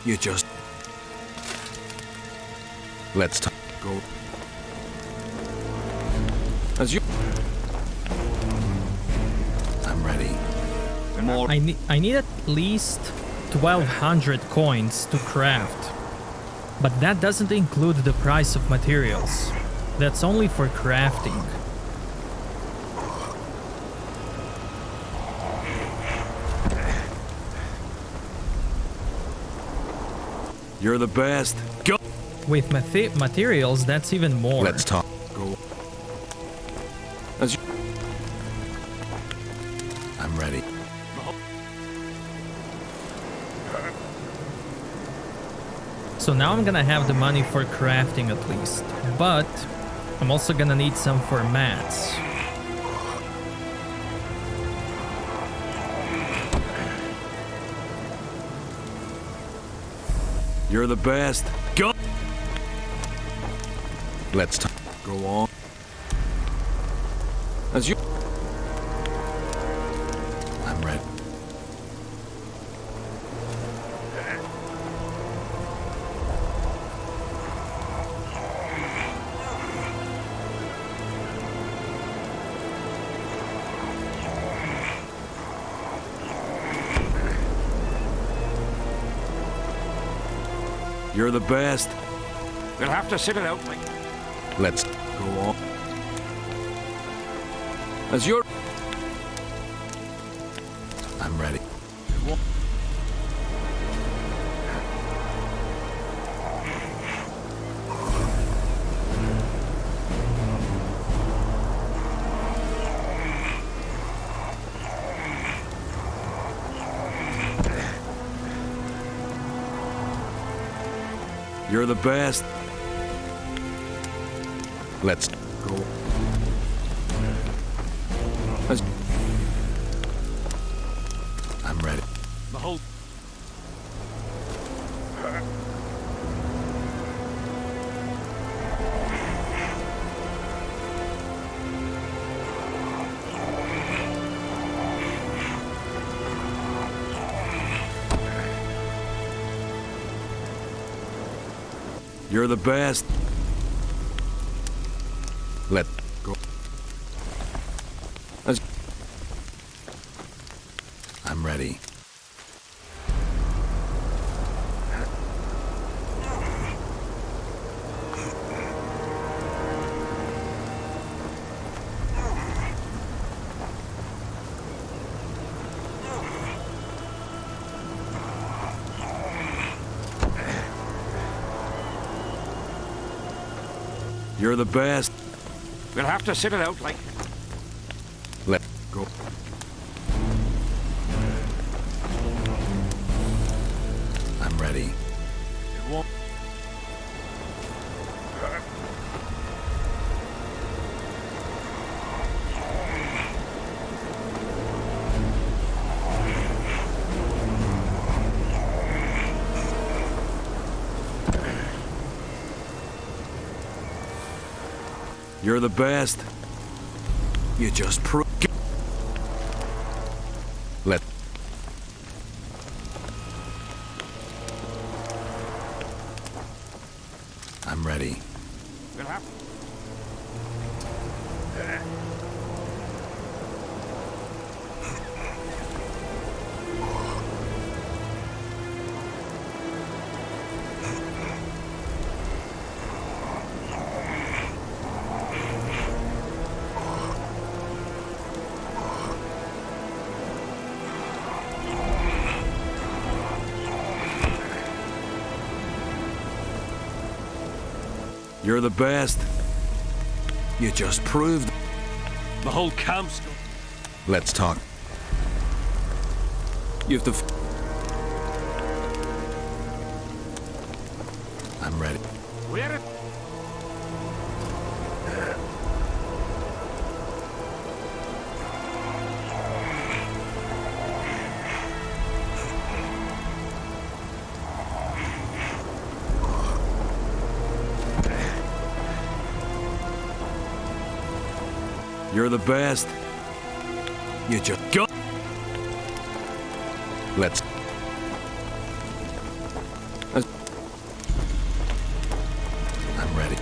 You just... Let's talk. Go. As you... I'm ready. More. I need at least 1,200 coins to craft. But that doesn't include the price of materials. That's only for crafting. You're the best. Go. With materials, that's even more. Let's talk. Go. As you... I'm ready. So now I'm gonna have the money for crafting at least. But I'm also gonna need some for mats. You're the best. Go. Let's talk. Go on. As you... I'm ready. You're the best. We'll have to sit it out, like. Let's go on. As you're... I'm ready. You're the best. Let's go. As... I'm ready. The whole... You're the best. Let go. I'm ready. You're the best. We'll have to sit it out like... Let go. I'm ready. It won't... You're the best. You just Let... I'm ready. We'll have... You're the best. You just proved. The whole camp's... Let's talk. You have to... I'm ready. Where... You're the best. You just go. Let's... I'm ready.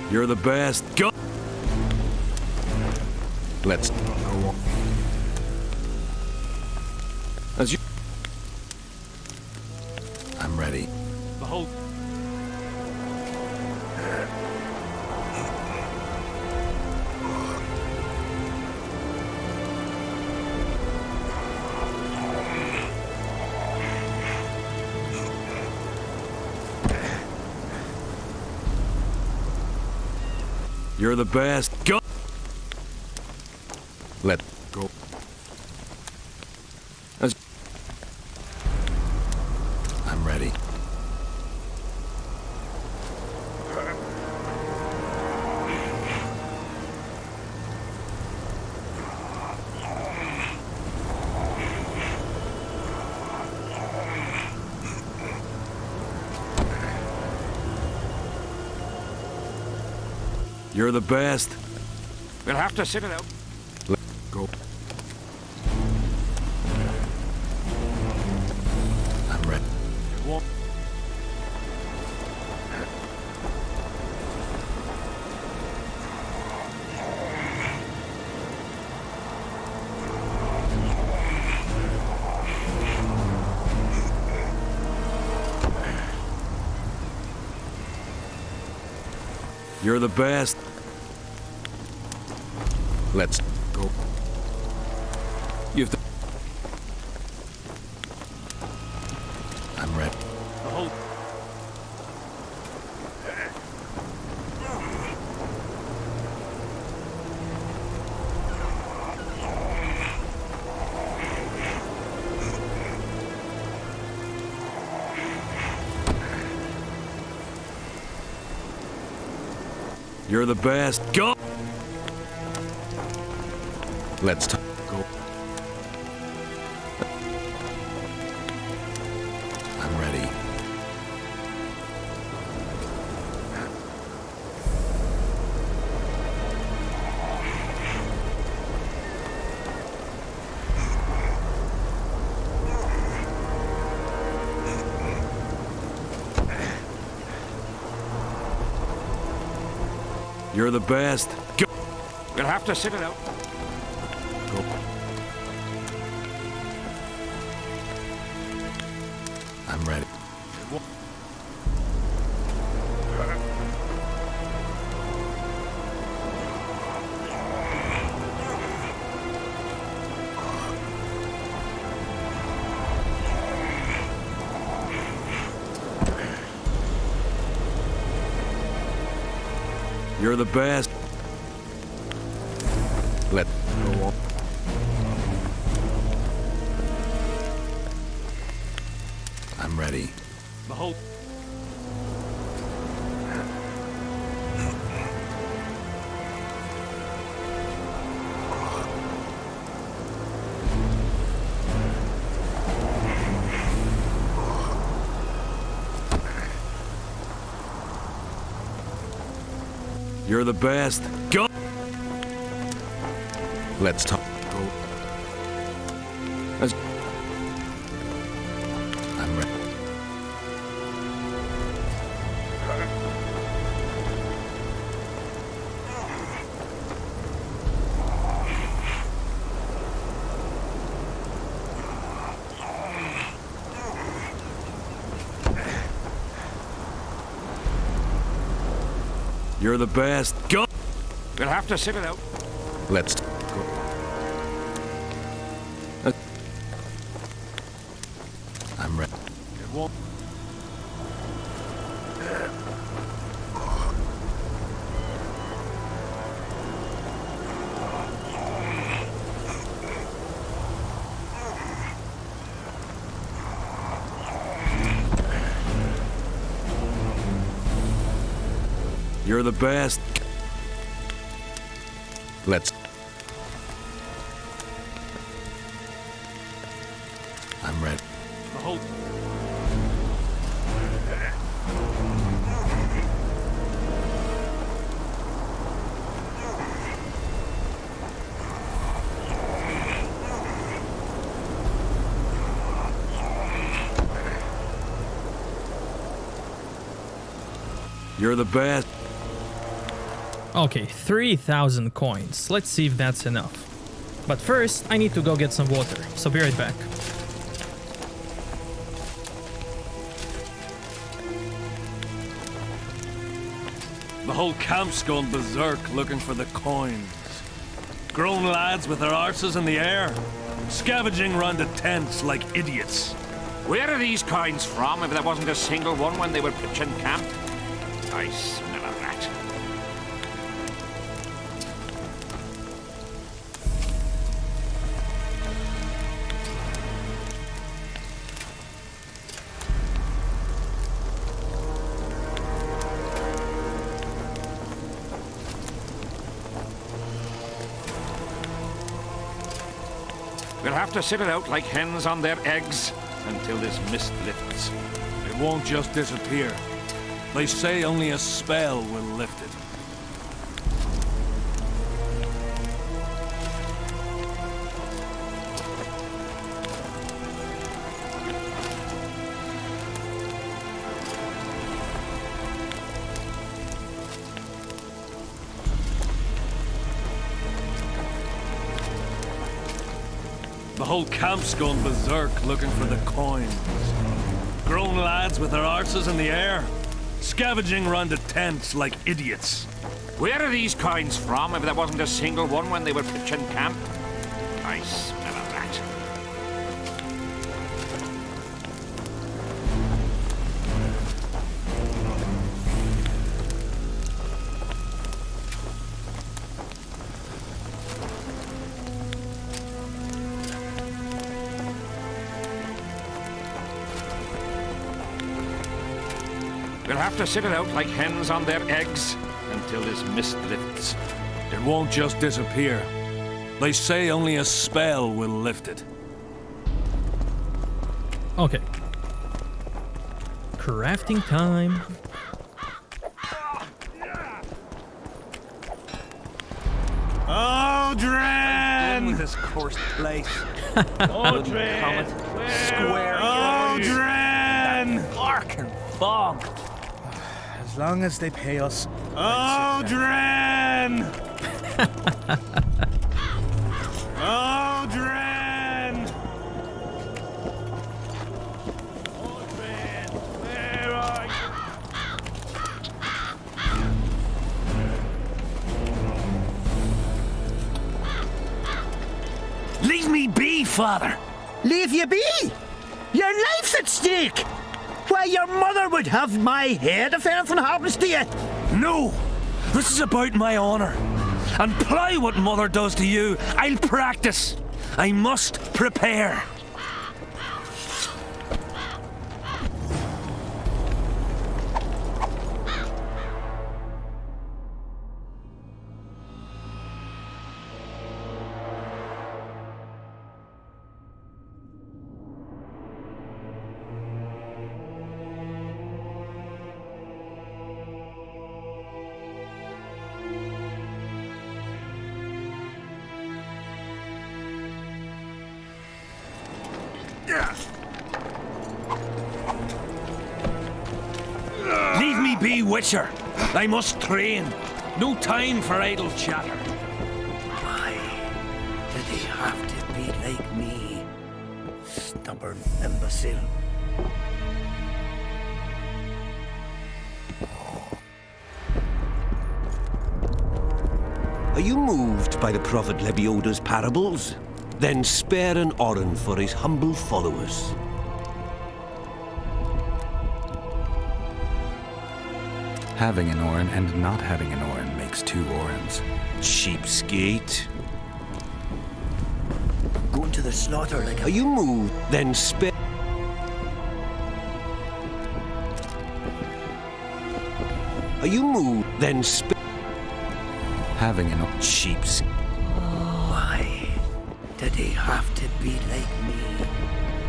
You're the best. Go. Let's... As you... I'm ready. The whole... You're the best. Go. Let go. As... I'm ready. You're the best. We'll have to sit it out. Let go. I'm ready. It won't... You're the best. Let's go. You have to... I'm ready. The whole... You're the best. Go. Let's go. You're the best. Go. We'll have to sit it out. Go. I'm ready. You're the best. Let go on. I'm ready. Behold. You're the best. Go. Let's talk. I'm ready. You're the best. Go. We'll have to sit it out. Let's go. I'm ready. It won't. You're the best. Let's. I'm ready. Behold. You're the best. Okay, 3,000 coins. Let's see if that's enough. But first, I need to go get some water, so be right back. The whole camp's gone berserk looking for the coins. Grown lads with their arses in the air, scavenging round the tents like idiots. Where are these coins from if there wasn't a single one when they were pitching camp? I smell a rat. We'll have to sit it out like hens on their eggs until this mist lifts. It won't just disappear. They say only a spell will lift it. The whole camp's gone berserk looking for the coins. Grown lads with their arses in the air, scavenging round the tents like idiots. Where are these coins from if there wasn't a single one when they were pitching camp? I smell a rat. We'll have to sit it out like hens on their eggs until this mist lifts. It won't just disappear. They say only a spell will lift it. Okay. Crafting time. Odrin! With this cursed place. Odrin! Square. Odrin! Ark and fog. As As long as they pay us. Aldrin! Aldrin! Aldrin, where are you? Leave me be, Father! Leave you be? Your life's at stake! Why, your mother would have my head if anything happens to you! No! This is about my honor. And ply what Mother does to you, I'll practice. I must prepare. Leave me be, Witcher. I must train. No time for idle chatter. Why did he have to be like me? Stubborn imbecile. Are you moved by the Prophet Lebioda's parables? Then spare an oren for his humble followers. Having an Orin and not having an Orin makes two Orins. Cheapskate. Going to the slaughter like Are you moved? Then spare... Are you moved? Then spare... Having an Cheapskate. Why did he have to be like me?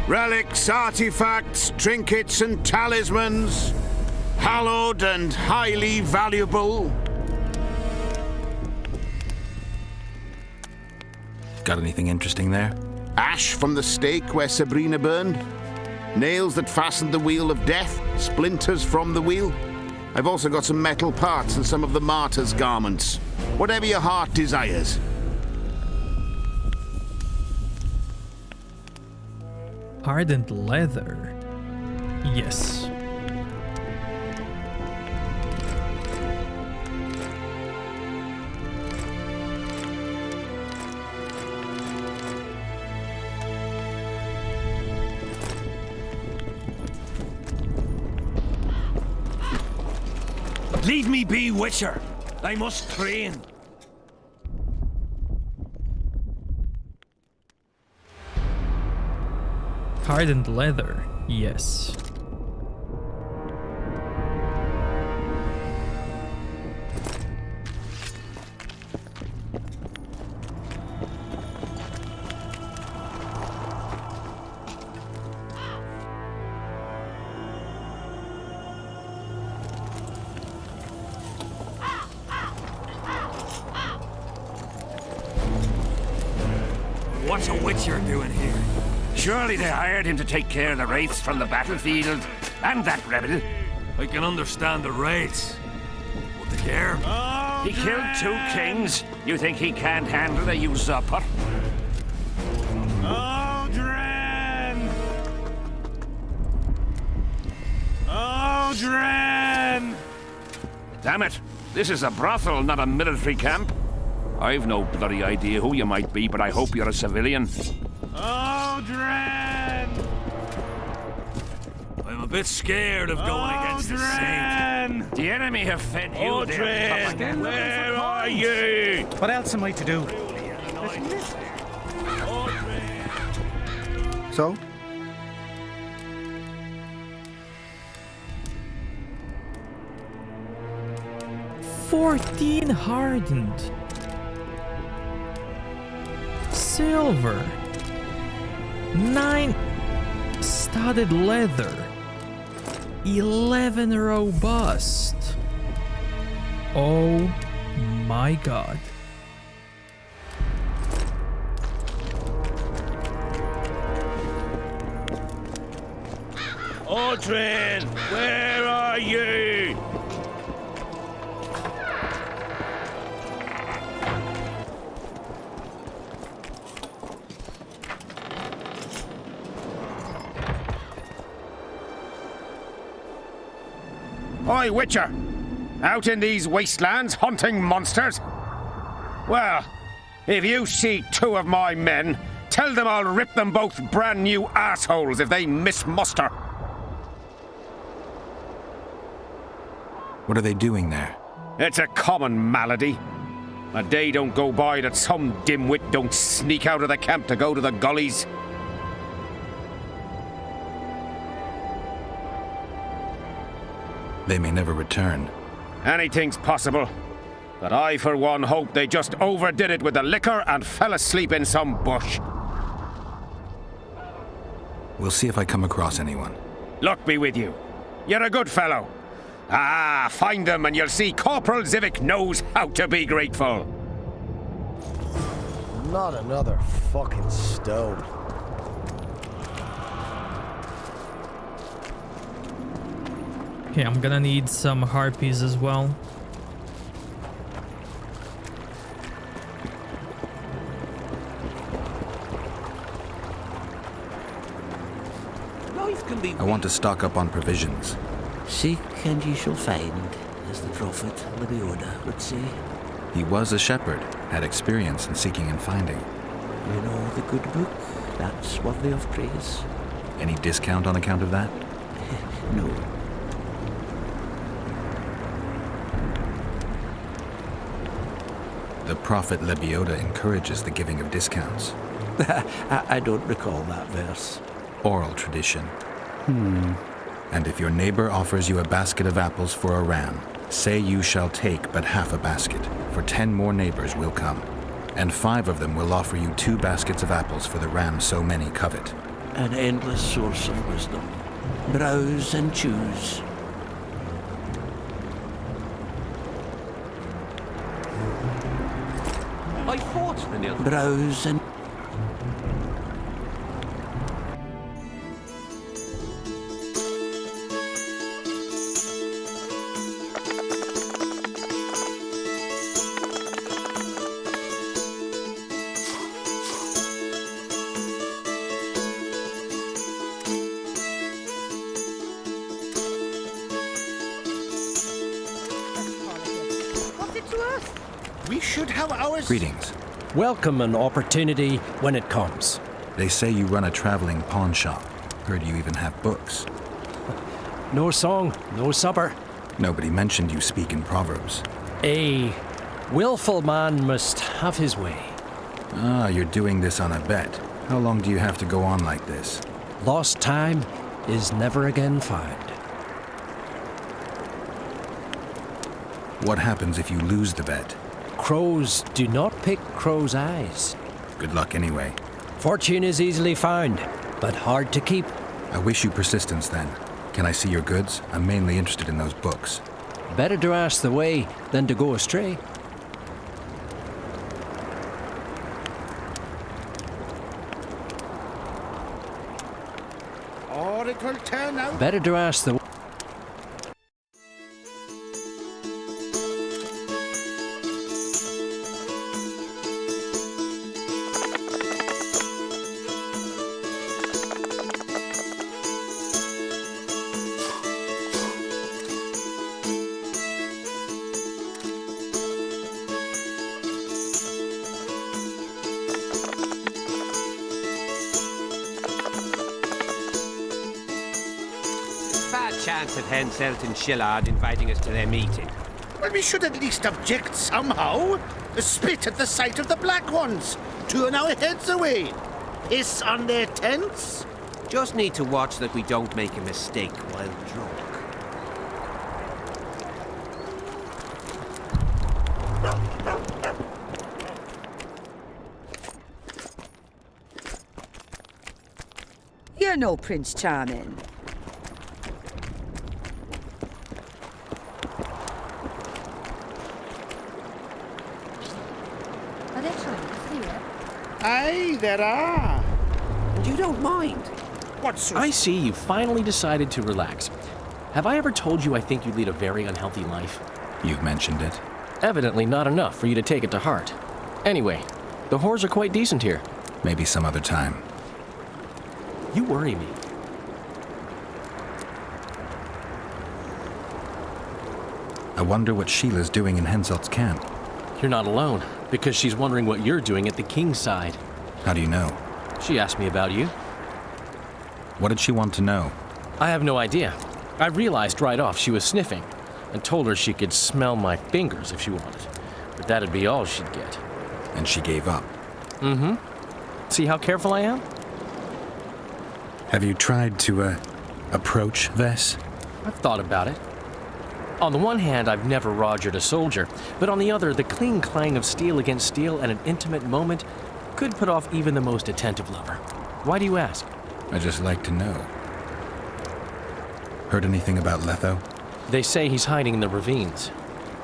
Relics, artifacts, trinkets, and talismans. Hallowed and highly valuable. Got anything interesting there? Ash from the stake where Sabrina burned. Nails that fastened the wheel of death. Splinters from the wheel. I've also got some metal parts and some of the martyr's garments. Whatever your heart desires. Hardened leather. Yes. Leave me be, Witcher. I must train. Hardened leather. Yes. What's a Witcher doing here? Surely they hired him to take care of the wraiths from the battlefield. And that rebel. I can understand the wraiths. But the gear? He killed 2 kings. You think he can't handle the usurper? Aldrin! Aldrin! Damn it. This is a brothel, not a military camp. I've no bloody idea who you might be, but I hope you're a civilian. Aldrin! I'm a bit scared of going against the saint. The enemy have fed you Aldrin, where are you? What else am I to do? So? $14 hardened. Silver. 9 studded leather. 11 robust. Oh my god. Aldrin, where are you? Oi, Witcher! Out in these wastelands hunting monsters? Well, if you see two of my men, tell them I'll rip them both brand new assholes if they miss muster. What are they doing there? It's a common malady. A day don't go by that some dimwit don't sneak out of the camp to go to the gullies. They may never return. Anything's possible. But I, for one, hope they just overdid it with the liquor and fell asleep in some bush. We'll see if I come across anyone. Luck be with you. You're a good fellow. Ah, find them and you'll see Corporal Zivik knows how to be grateful. Not another fucking stone. Okay, I'm gonna need some harpies as well. I want to stock up on provisions. Seek and ye shall find, as the prophet Lebioda would say. He was a shepherd, had experience in seeking and finding. You know the good book, that's worthy of praise. Any discount on account of that? No. The prophet Lebioda encourages the giving of discounts. I don't recall that verse. Oral tradition. And if your neighbor offers you a basket of apples for a ram, say you shall take but half a basket, for 10 more neighbors will come, and 5 of them will offer you 2 baskets of apples for the ram so many covet. An endless source of wisdom. Browse and choose. I fought the nil. Browse and... We should have ours. Greetings. Welcome an opportunity when it comes. They say you run a traveling pawn shop. Heard you even have books. No song, no supper. Nobody mentioned you speak in proverbs. A willful man must have his way. Ah, you're doing this on a bet. How long do you have to go on like this? Lost time is never again found. What happens if you lose the bet? Crows do not pick crows' eyes. Good luck anyway. Fortune is easily found, but hard to keep. I wish you persistence then. Can I see your goods? I'm mainly interested in those books. Better to ask the way than to go astray. Or it will turn out. Better to ask the Chance of Henselt and Shillard inviting us to their meeting. Well, we should at least object somehow. Spit at the sight of the black ones. Turn our heads away. Piss on their tents. Just need to watch that we don't make a mistake while drunk. You're no Prince Charming. Aye, there are. And you don't mind? What's so... I see you finally decided to relax. Have I ever told you I think you lead a very unhealthy life? You've mentioned it. Evidently not enough for you to take it to heart. Anyway, the whores are quite decent here. Maybe some other time. You worry me. I wonder what Sheila's doing in Henselt's camp. You're not alone, because she's wondering what you're doing at the king's side. How do you know? She asked me about you. What did she want to know? I have no idea. I realized right off she was sniffing, and told her she could smell my fingers if she wanted. But that'd be all she'd get. And she gave up. Mm-hmm. See how careful I am? Have you tried to, approach Vess? I've thought about it. On the one hand, I've never rogered a soldier, but on the other, the cling clang of steel against steel at an intimate moment could put off even the most attentive lover. Why do you ask? I just like to know. Heard anything about Letho? They say he's hiding in the ravines.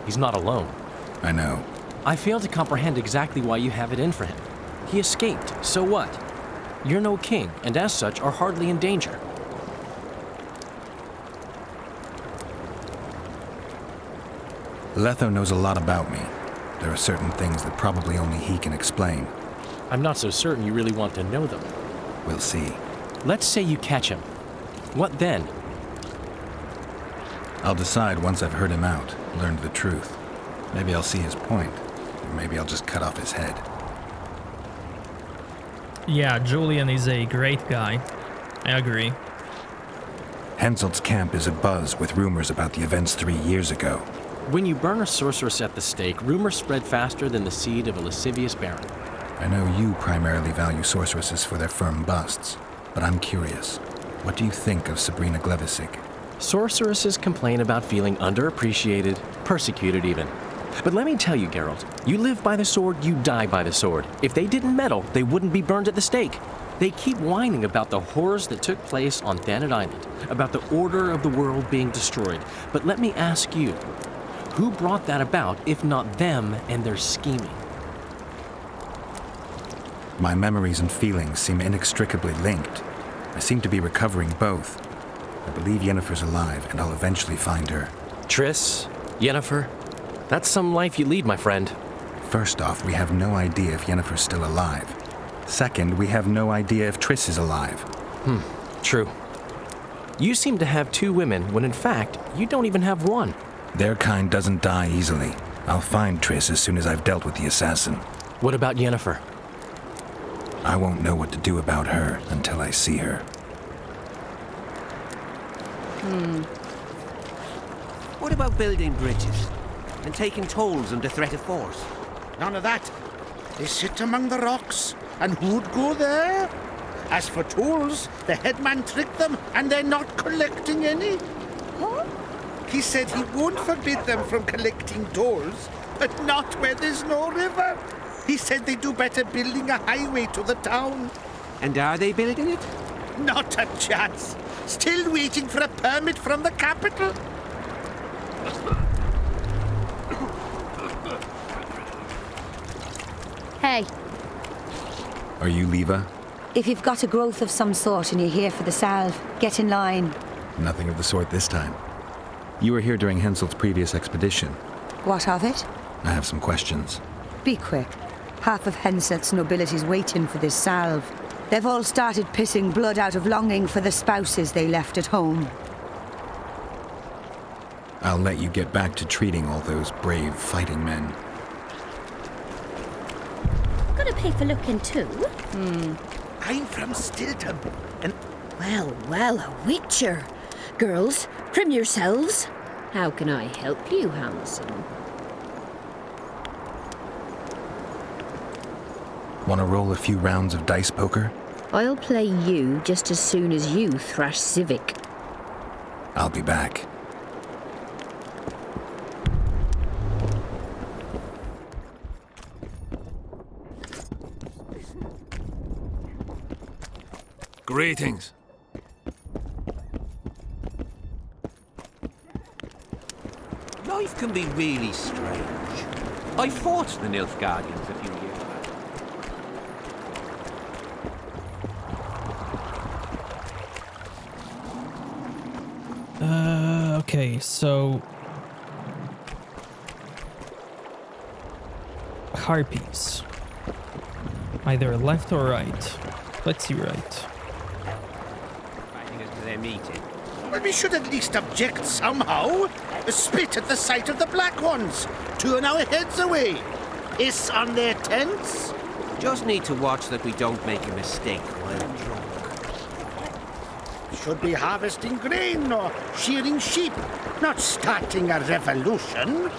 He's not alone. I know. I fail to comprehend exactly why you have it in for him. He escaped, so what? You're no king, and as such are hardly in danger. Letho knows a lot about me. There are certain things that probably only he can explain. I'm not so certain you really want to know them. We'll see. Let's say you catch him. What then? I'll decide once I've heard him out, learned the truth. Maybe I'll see his point, or maybe I'll just cut off his head. Yeah, Julian is a great guy. I agree. Henselt's camp is abuzz with rumors about the events 3 years ago. When you burn a sorceress at the stake, rumors spread faster than the seed of a lascivious baron. I know you primarily value sorceresses for their firm busts, but I'm curious. What do you think of Sabrina Glevisic? Sorceresses complain about feeling underappreciated, persecuted even. But let me tell you, Geralt, you live by the sword, you die by the sword. If they didn't meddle, they wouldn't be burned at the stake. They keep whining about the horrors that took place on Thanet Island, about the order of the world being destroyed. But let me ask you, who brought that about if not them and their scheming? My memories and feelings seem inextricably linked. I seem to be recovering both. I believe Yennefer's alive, and I'll eventually find her. Triss, Yennefer, that's some life you lead, my friend. First off, we have no idea if Yennefer's still alive. Second, we have no idea if Triss is alive. True. You seem to have 2 women, when in fact, you don't even have one. Their kind doesn't die easily. I'll find Triss as soon as I've dealt with the assassin. What about Yennefer? I won't know what to do about her until I see her. What about building bridges and taking tolls under threat of force? None of that. They sit among the rocks, and who'd go there? As for tolls, the headman tricked them, and they're not collecting any. Huh? He said he won't forbid them from collecting tolls, but not where there's no river. He said they do better building a highway to the town. And are they building it? Not a chance. Still waiting for a permit from the capital. Hey, Are you Leva? if you've got a growth of some sort and you're here for the salve, get in line. Nothing of the sort this time. You were here during Henselt's previous expedition. What of it? I have some questions. Be quick. Half of Henselt's nobility's waiting for this salve. They've all started pissing blood out of longing for the spouses they left at home. I'll let you get back to treating all those brave fighting men. Gotta pay for looking too. I'm from Stilton, and Well, a witcher. Girls, trim yourselves. How can I help you, Hanson? Want to roll a few rounds of dice poker? I'll play you just as soon as you thrash Civic. I'll be back. Greetings. Life can be really strange. I fought the Nilfgaardians a few years back. Okay, so harpies. Either left or right. Let's see right. Inviting us to their meeting. Well, we should at least object somehow. Spit at the sight of the black ones. Turn our heads away. Hiss on their tents. Just need to watch that we don't make a mistake while drunk. Should be harvesting grain or shearing sheep, not starting a revolution.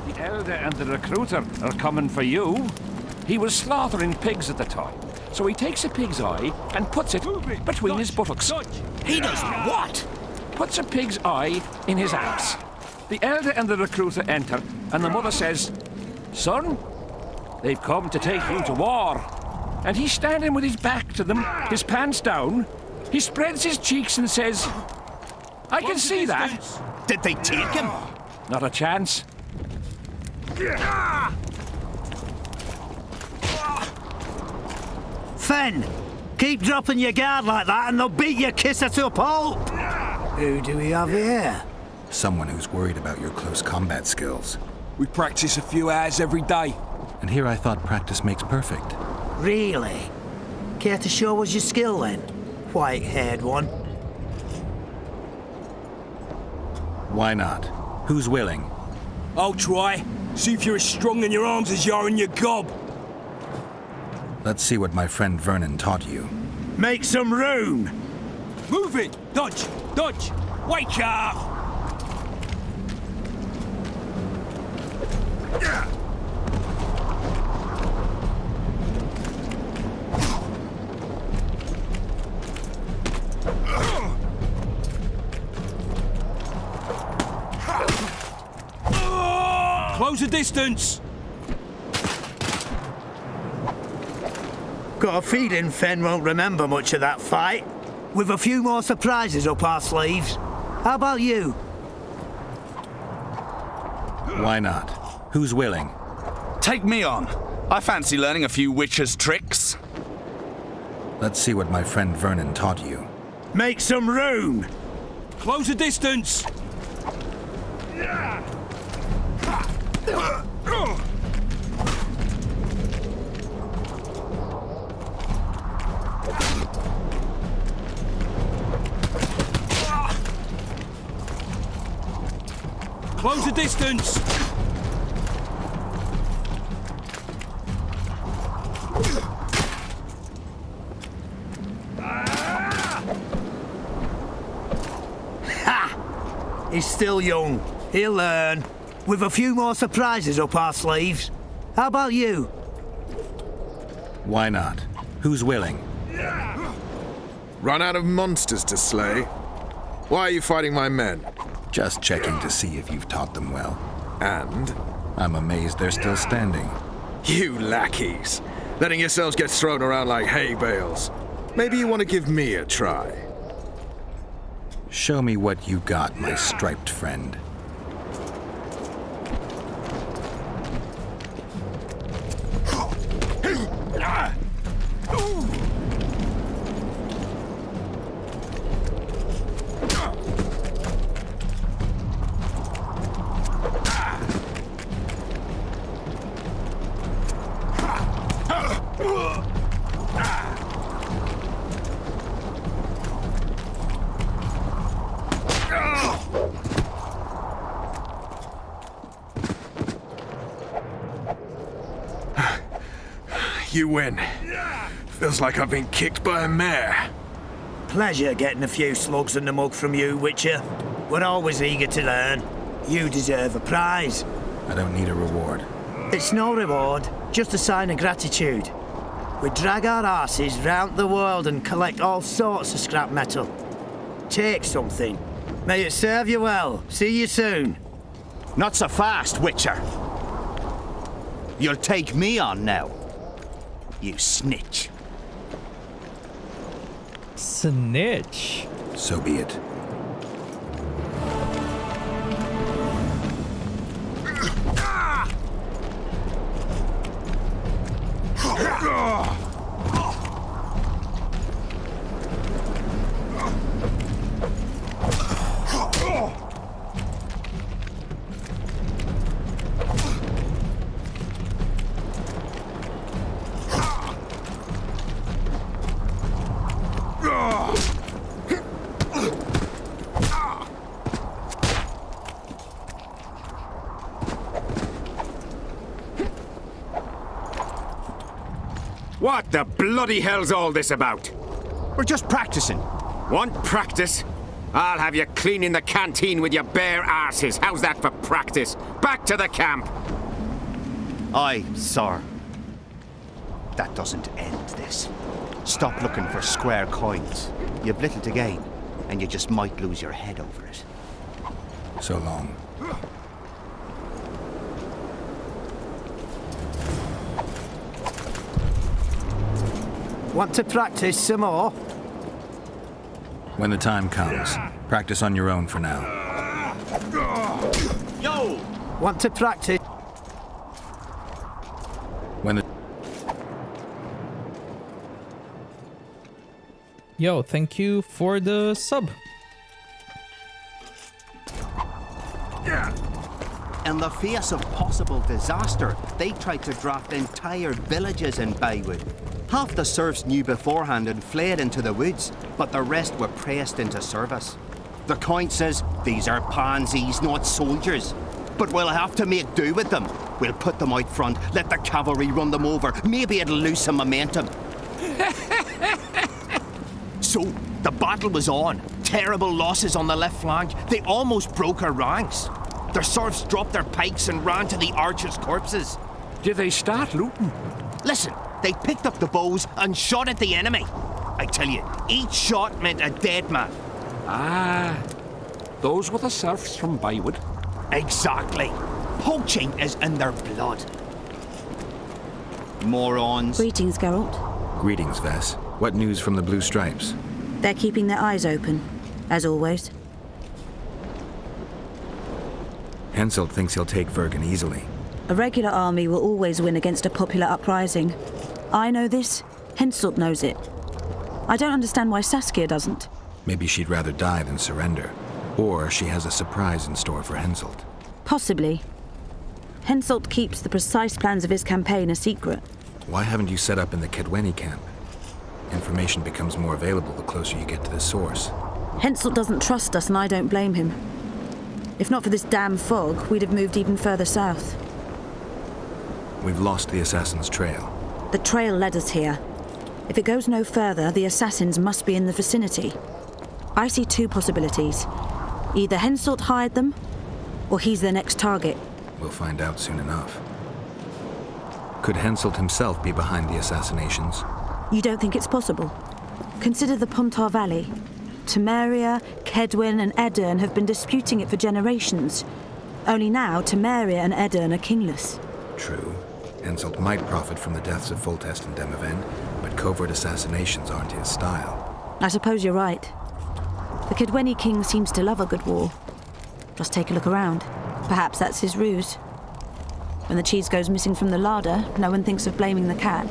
The elder and the recruiter are coming for you. He was slaughtering pigs at the time, so he takes a pig's eye and puts it between his buttocks. He does what? Puts a pig's eye in his ass. The elder and the recruiter enter, and the mother says, "Son, they've come to take you to war." And he's standing with his back to them, his pants down. He spreads his cheeks and says, "I can see that." Did they take him? Not a chance. Fen, keep dropping your guard like that and they'll beat your kisser to a pulp. Who do we have here? Someone who's worried about your close combat skills. We practice a few hours every day. And here I thought practice makes perfect. Really? Care to show us your skill then? White-haired one. Why not? Who's willing? I'll try. See if you're as strong in your arms as you are in your gob. Let's see what my friend Vernon taught you. Make some room! Move it! Dodge! Dodge! Wake up! Close the distance! Got a feeling Fen won't remember much of that fight. With a few more surprises up our sleeves. How about you? Why not? Who's willing? Take me on. I fancy learning a few witcher's tricks. Let's see what my friend Vernon taught you. Make some room! Close the distance! Close the distance! Ha! He's still young. He'll learn. With a few more surprises up our sleeves. How about you? Why not? Who's willing? Run out of monsters to slay? Why are you fighting my men? Just checking to see if you've taught them well. And? I'm amazed they're still standing. You lackeys. Letting yourselves get thrown around like hay bales. Maybe you want to give me a try. Show me what you got, my striped friend. You win. Feels like I've been kicked by a mare. Pleasure getting a few slugs in the mug from you, Witcher. We're always eager to learn. You deserve a prize. I don't need a reward. It's no reward, just a sign of gratitude. We drag our asses round the world and collect all sorts of scrap metal. Take something. May it serve you well. See you soon. Not so fast, Witcher. You'll take me on now. You snitch. Snitch? So be it. What the bloody hell's all this about? We're just practicing. Want practice? I'll have you cleaning the canteen with your bare arses. How's that for practice? Back to the camp. Aye, sir. That doesn't end this. Stop looking for square coins. You've little to gain, and you just might lose your head over it. So long. Want to practice some more? When the time comes, practice on your own for now. Yo! Want to practice? When the... Yo, thank you for the sub. In the face of possible disaster, they tried to draft entire villages in Baywood. Half the serfs knew beforehand and fled into the woods, but the rest were pressed into service. The Count says these are pansies, not soldiers. But we'll have to make do with them. We'll put them out front, let the cavalry run them over. Maybe it'll lose some momentum. So, the battle was on. Terrible losses on the left flank. They almost broke our ranks. The serfs dropped their pikes and ran to the archers' corpses. Did they start looting? Listen, they picked up the bows and shot at the enemy. I tell you, each shot meant a dead man. Ah, those were the serfs from Baywood. Exactly. Poaching is in their blood. Morons. Greetings, Geralt. Greetings, Vess. What news from the Blue Stripes? They're keeping their eyes open, as always. Henselt thinks he'll take Vergen easily. A regular army will always win against a popular uprising. I know this. Henselt knows it. I don't understand why Saskia doesn't. Maybe she'd rather die than surrender. Or she has a surprise in store for Henselt. Possibly. Henselt keeps the precise plans of his campaign a secret. Why haven't you set up in the Kedweni camp? Information becomes more available the closer you get to the source. Henselt doesn't trust us, and I don't blame him. If not for this damn fog, we'd have moved even further south. We've lost the assassin's trail. The trail led us here. If it goes no further, the assassins must be in the vicinity. I see two possibilities. Either Henselt hired them, or he's their next target. We'll find out soon enough. Could Henselt himself be behind the assassinations? You don't think it's possible? Consider the Pontar Valley. Temeria, Kedwen and Edirn have been disputing it for generations. Only now, Temeria and Edirn are kingless. True. Henselt might profit from the deaths of Foltest and Demiven, but covert assassinations aren't his style. I suppose you're right. The Kedweni king seems to love a good war. Just take a look around. Perhaps that's his ruse. When the cheese goes missing from the larder, no one thinks of blaming the cat.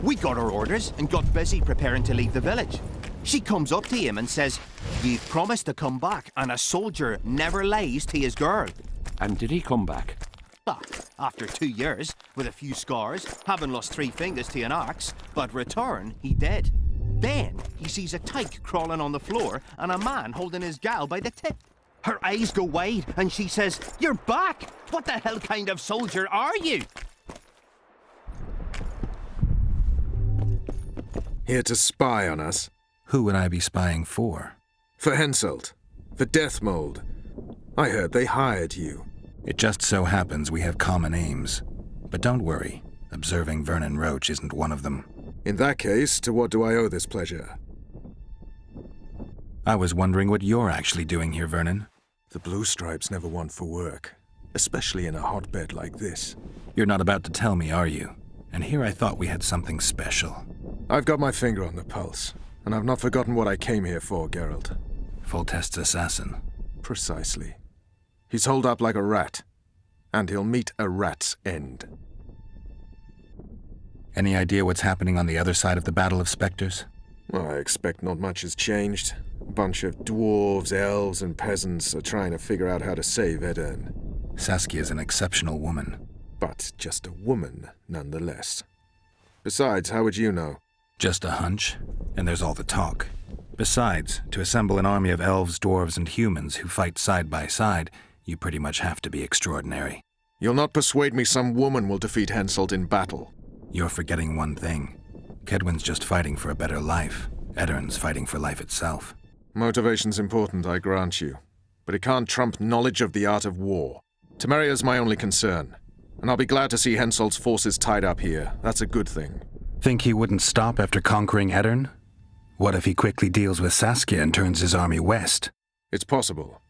We got our orders and got busy preparing to leave the village. She comes up to him and says, "You've promised to come back, and a soldier never lies to his girl." And did he come back? After 2 years, with a few scars, having lost 3 fingers to an axe, but return, he did. Then he sees a tyke crawling on the floor and a man holding his gal by the tip. Her eyes go wide and she says, "You're back! What the hell kind of soldier are you?" Here to spy on us? Who would I be spying for? For Henselt. The Death Mold. I heard they hired you. It just so happens we have common aims. But don't worry, observing Vernon Roach isn't one of them. In that case, to what do I owe this pleasure? I was wondering what you're actually doing here, Vernon. The Blue Stripes never want for work, especially in a hotbed like this. You're not about to tell me, are you? And here I thought we had something special. I've got my finger on the pulse, and I've not forgotten what I came here for, Geralt. Foltest's assassin. Precisely. He's holed up like a rat, and he'll meet a rat's end. Any idea what's happening on the other side of the Battle of Spectres? Well, I expect not much has changed. A bunch of dwarves, elves, and peasants are trying to figure out how to save Edirn. Saskia's an exceptional woman. But just a woman, nonetheless. Besides, how would you know? Just a hunch, and there's all the talk. Besides, to assemble an army of elves, dwarves, and humans who fight side by side, you pretty much have to be extraordinary. You'll not persuade me some woman will defeat Henselt in battle. You're forgetting one thing. Kedwen's just fighting for a better life. Eddern's fighting for life itself. Motivation's important, I grant you. But it can't trump knowledge of the art of war. Temeria's my only concern. And I'll be glad to see Henselt's forces tied up here. That's a good thing. Think he wouldn't stop after conquering Eddern? What if he quickly deals with Saskia and turns his army west? It's possible,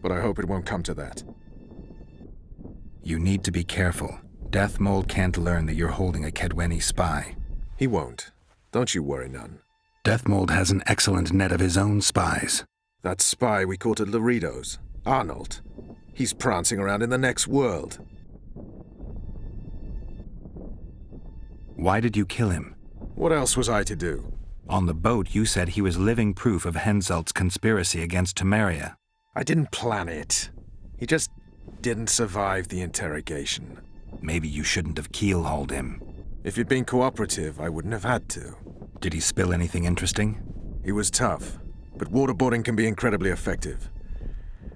but I hope it won't come to that. You need to be careful. Deathmold can't learn that you're holding a Kedweni spy. He won't. Don't you worry none. Deathmold has an excellent net of his own spies. That spy we caught at Laredo's, Arnold. He's prancing around in the next world. Why did you kill him? What else was I to do? On the boat, you said he was living proof of Henselt's conspiracy against Temeria. I didn't plan it. He just didn't survive the interrogation. Maybe you shouldn't have keel-hauled him. If he'd been cooperative, I wouldn't have had to. Did he spill anything interesting? He was tough, but waterboarding can be incredibly effective.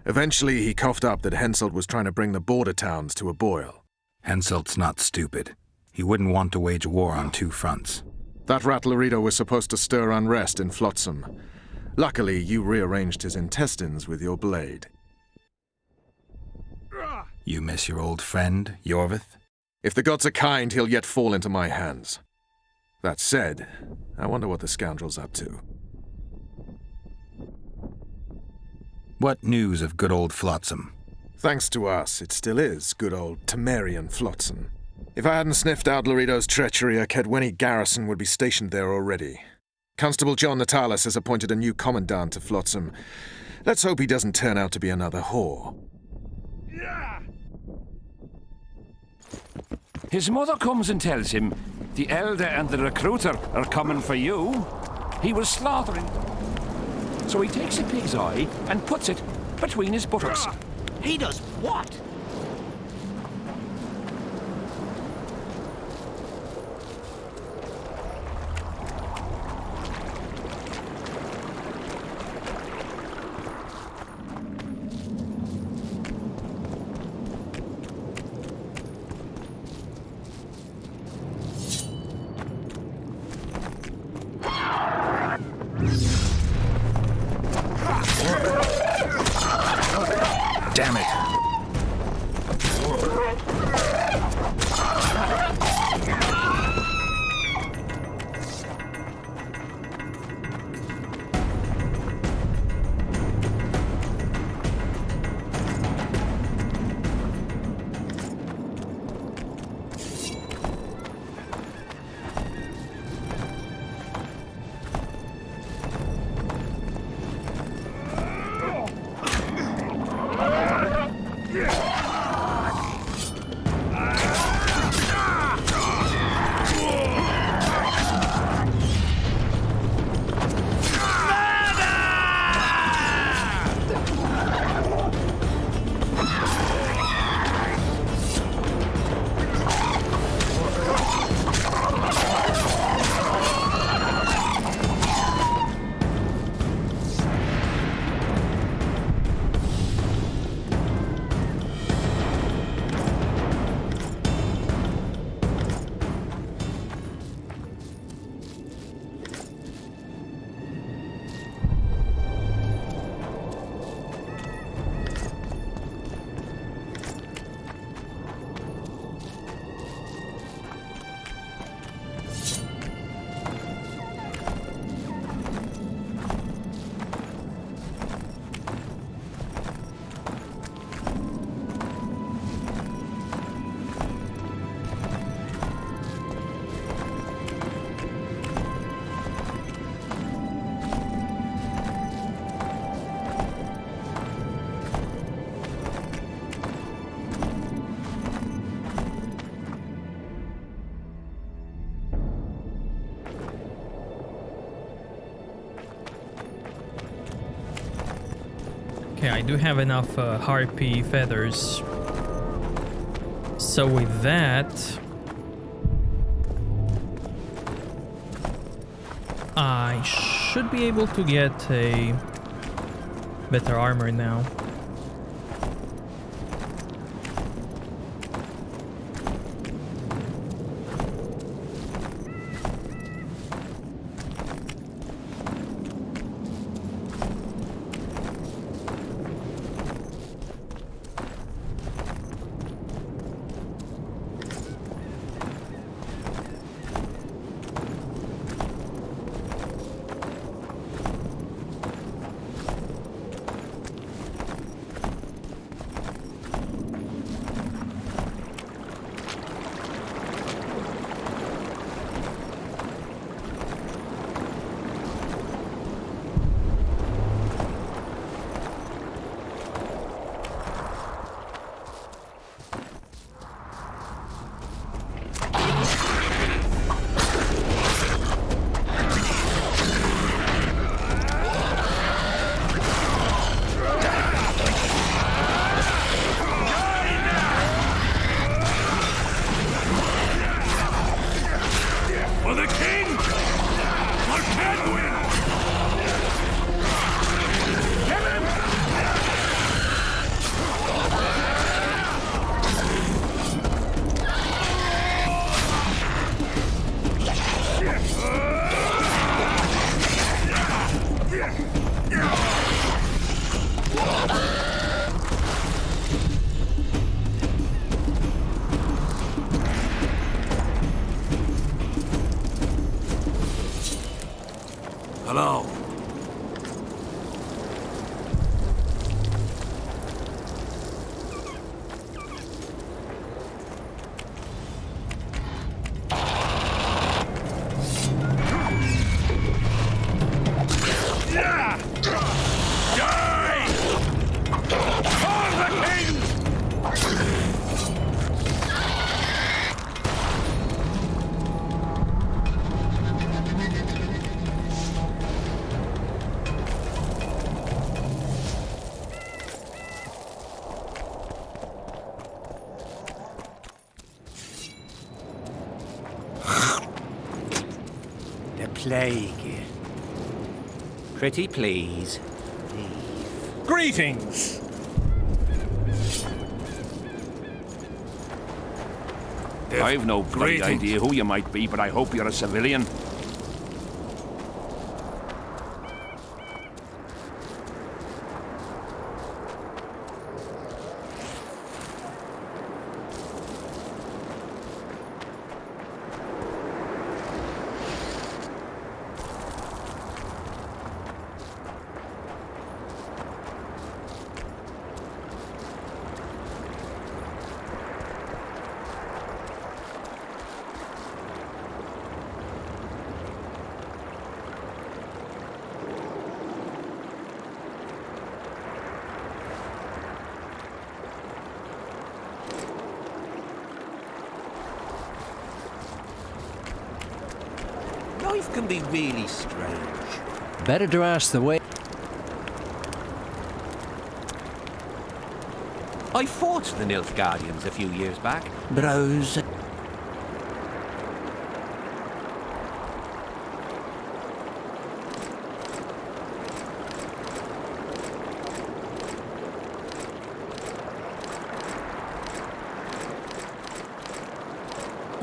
Eventually, he coughed up that Henselt was trying to bring the border towns to a boil. Henselt's not stupid. He wouldn't want to wage war on two fronts. That rat Laredo was supposed to stir unrest in Flotsam. Luckily, you rearranged his intestines with your blade. You miss your old friend, Yorvith? If the gods are kind, he'll yet fall into my hands. That said, I wonder what the scoundrel's up to. What news of good old Flotsam? Thanks to us, it still is good old Temerian Flotsam. If I hadn't sniffed out Laredo's treachery, a Kedweni garrison would be stationed there already. Constable John Natalis has appointed a new commandant to Flotsam. Let's hope he doesn't turn out to be another whore. His mother comes and tells him the elder and the recruiter are coming for you. He was slaughtering. So he takes a pig's eye and puts it between his buttocks. He does what? Damn it! Okay, I do have enough harpy feathers. So with that, I should be able to get a better armor now. Hello. The plague. Pretty please. Greetings! I've no great idea who you might be, but I hope you're a civilian. Life can be really strange. Better to ask the way. I fought the Nilfgaardians a few years back. Bros.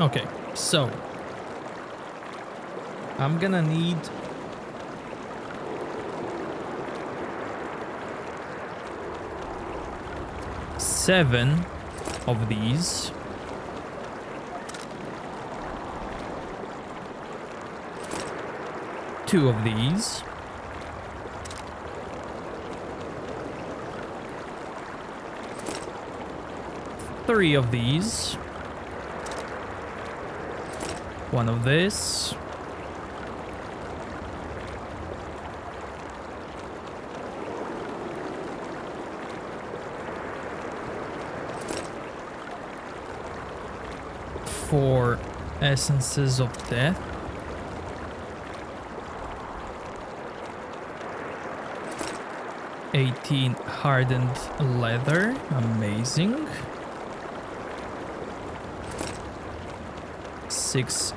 Okay, so I'm gonna need seven of these. Two of these. Three of these. One of this. Four essences of death. $18 hardened leather. Amazing. 6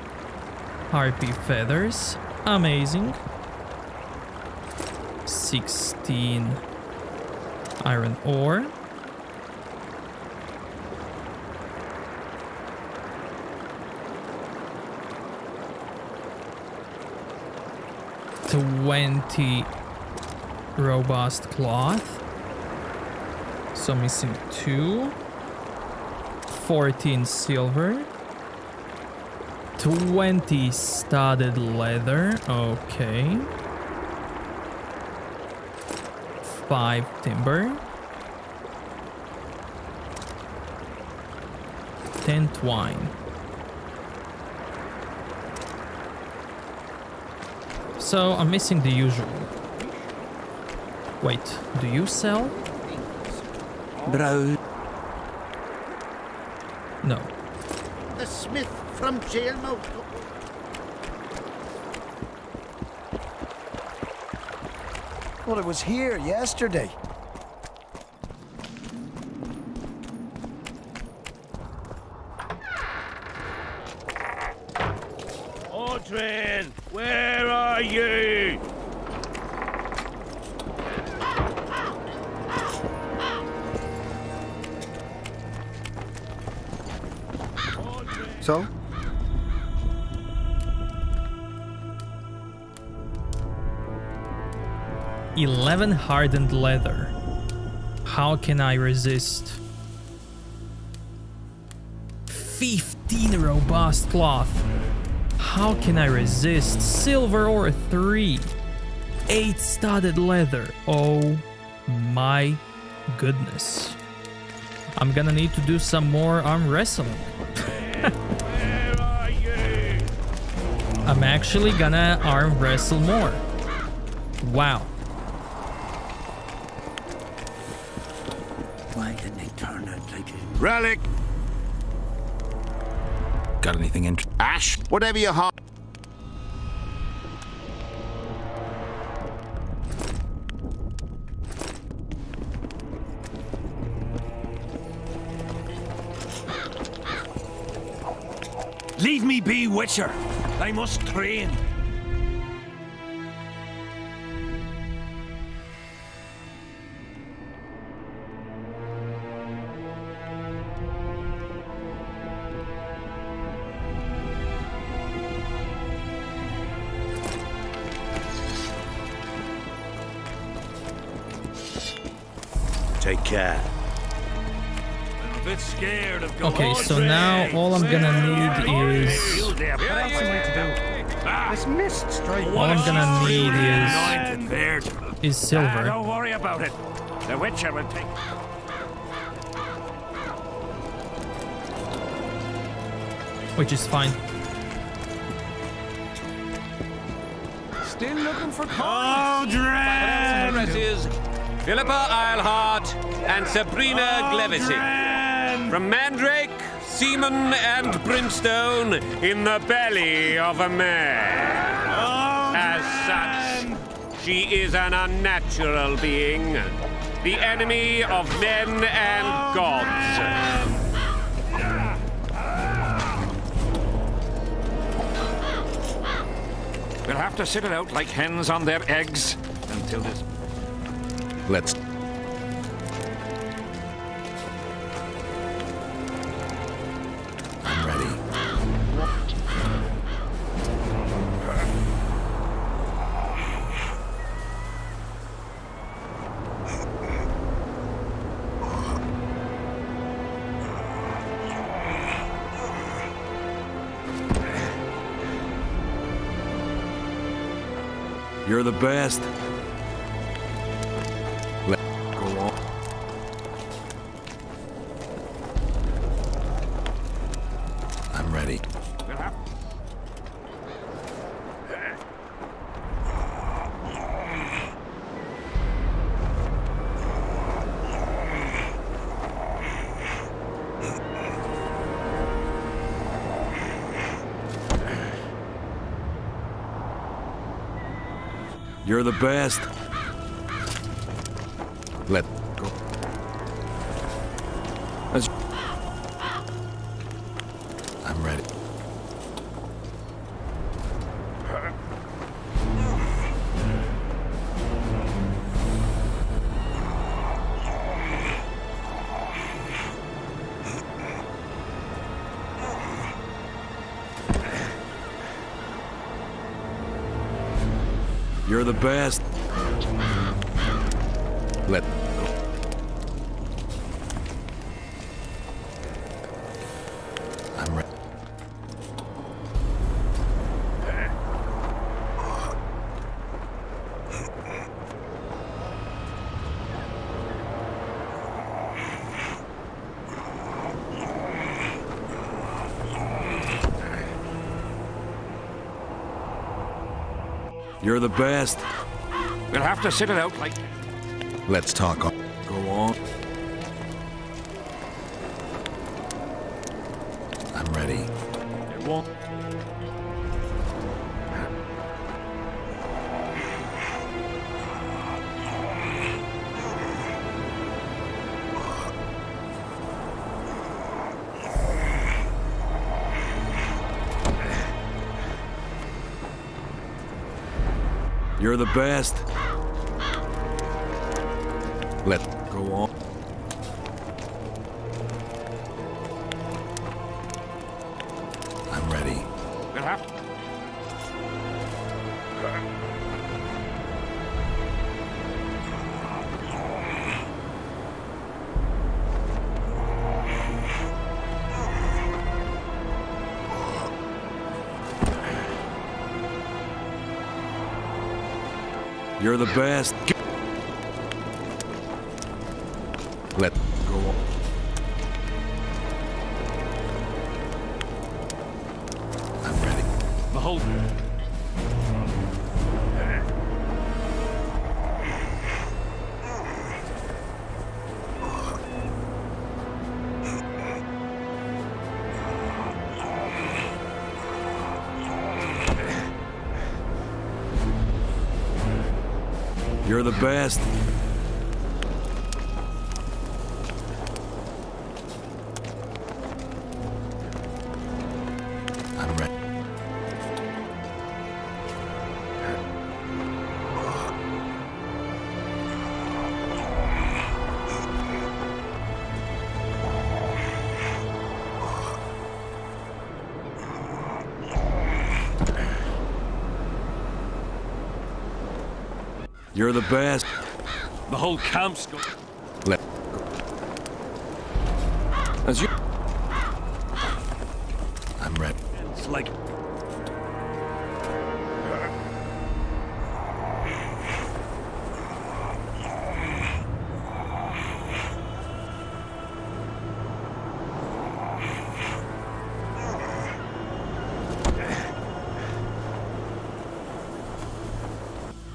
harpy feathers. Amazing. 16 iron ore. $20 robust cloth. So missing 2. 14 silver. 20 studded leather. Okay. 5 timber. 10 twine. So I'm missing the usual. Wait, do you sell? Bro. No. The smith from Jailmouth. Well, it was here yesterday. Audrin, where are you? So? $11 hardened leather. How can I resist? 15 robust cloth. How can I resist? Silver ore 3. 8 studded leather. Oh my goodness. I'm gonna need to do some more arm wrestling. Where are you? I'm actually gonna arm wrestle more. Wow. Why didn't they turn out like a... Relic! Got anything in? Ash, whatever your heart. Leave me be, Witcher. I must train. Take care. I'm a bit scared of Okay, so now all I'm gonna need is... This mist strike. All I'm gonna need is silver. Don't worry about it. The Witcher will take... Which is fine. Still looking for Oh, Dren! Philippa Eilhart and Sabrina Glevissy. From Mandrake, Seaman, and Brimstone in the belly of a man. As such, she is an unnatural being, the enemy of men and gods. We'll have to sit it out like hens on their eggs until this... Let's... I'm ready. You're the best. Let go on. I'm ready. You're the best. Let go. I'm ready. You're the best. Let go. I'm ready. You're the best. We'll have to sit it out like... Let's talk. Go on. I'm ready. It won't... You're the best. Let go on. I'm ready. We'll have to... You're the best. Let go on. I'm ready. Behold. You're the best. I'm ready. You're the best. The whole camp's going. Let As you. I'm ready. It's like.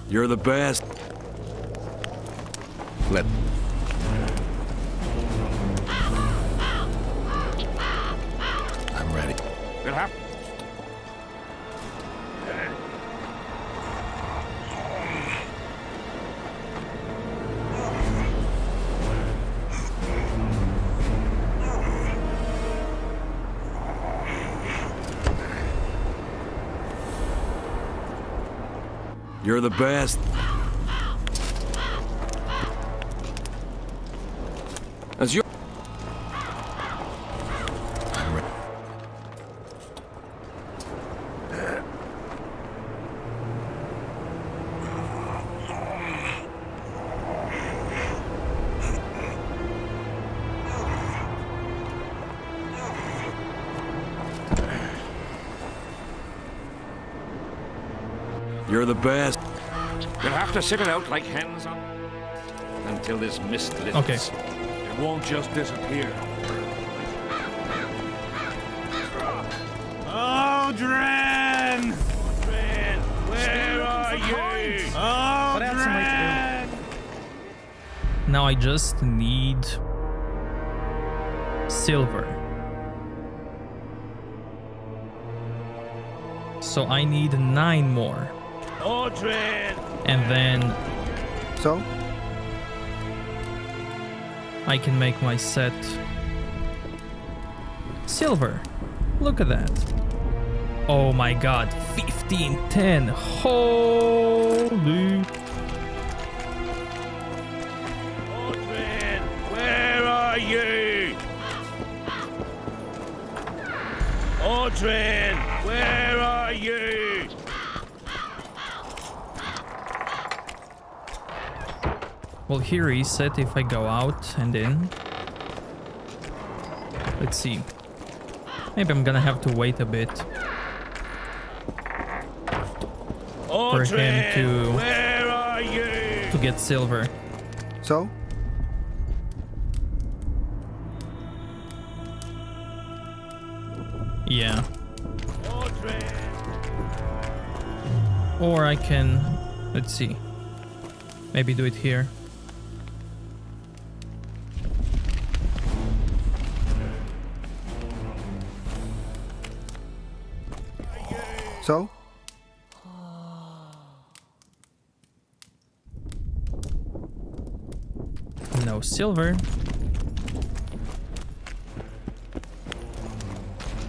You're the best. Let I'm ready. We'll have. You're the best. As you. I'm ready. You're the best. We'll have to sit it out like hens on until this mist lifts. Okay. It won't just disappear. Aldrin! Where are you? Aldrin! Now I just need silver. So I need 9 more. Aldrin! And then So? I can make my set silver. Look at that. Oh my god, 1510. Holy. Aldrin! Where are you? Aldrin! Where are you? Well, here reset if I go out and in. Let's see. Maybe I'm gonna have to wait a bit for him to Where are you? get silver. So? Yeah. Or I can, let's see, maybe do it here. So? No silver.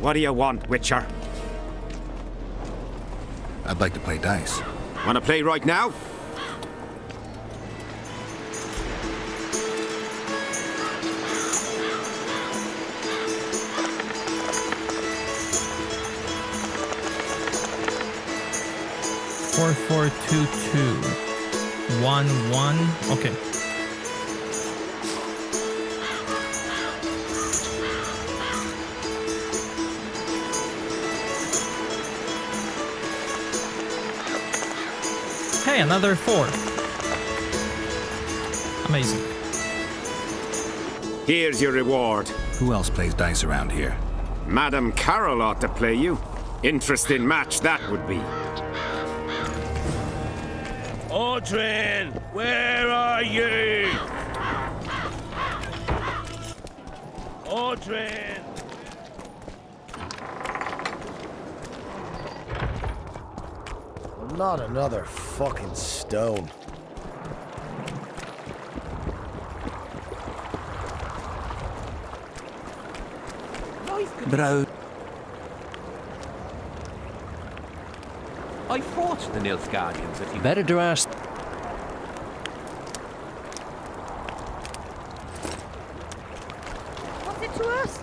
What do you want, Witcher? I'd like to play dice. Wanna play right now? Four, 4, 2, 2. 1, 1. Okay. Hey, another 4. Amazing. Here's your reward. Who else plays dice around here? Madam Carol ought to play you. Interesting match that would be. Audrin, where are you? Audrin! Not another fucking stone. Bro. I fought the Nilfgaardians a few... Better to ask... What's it to us?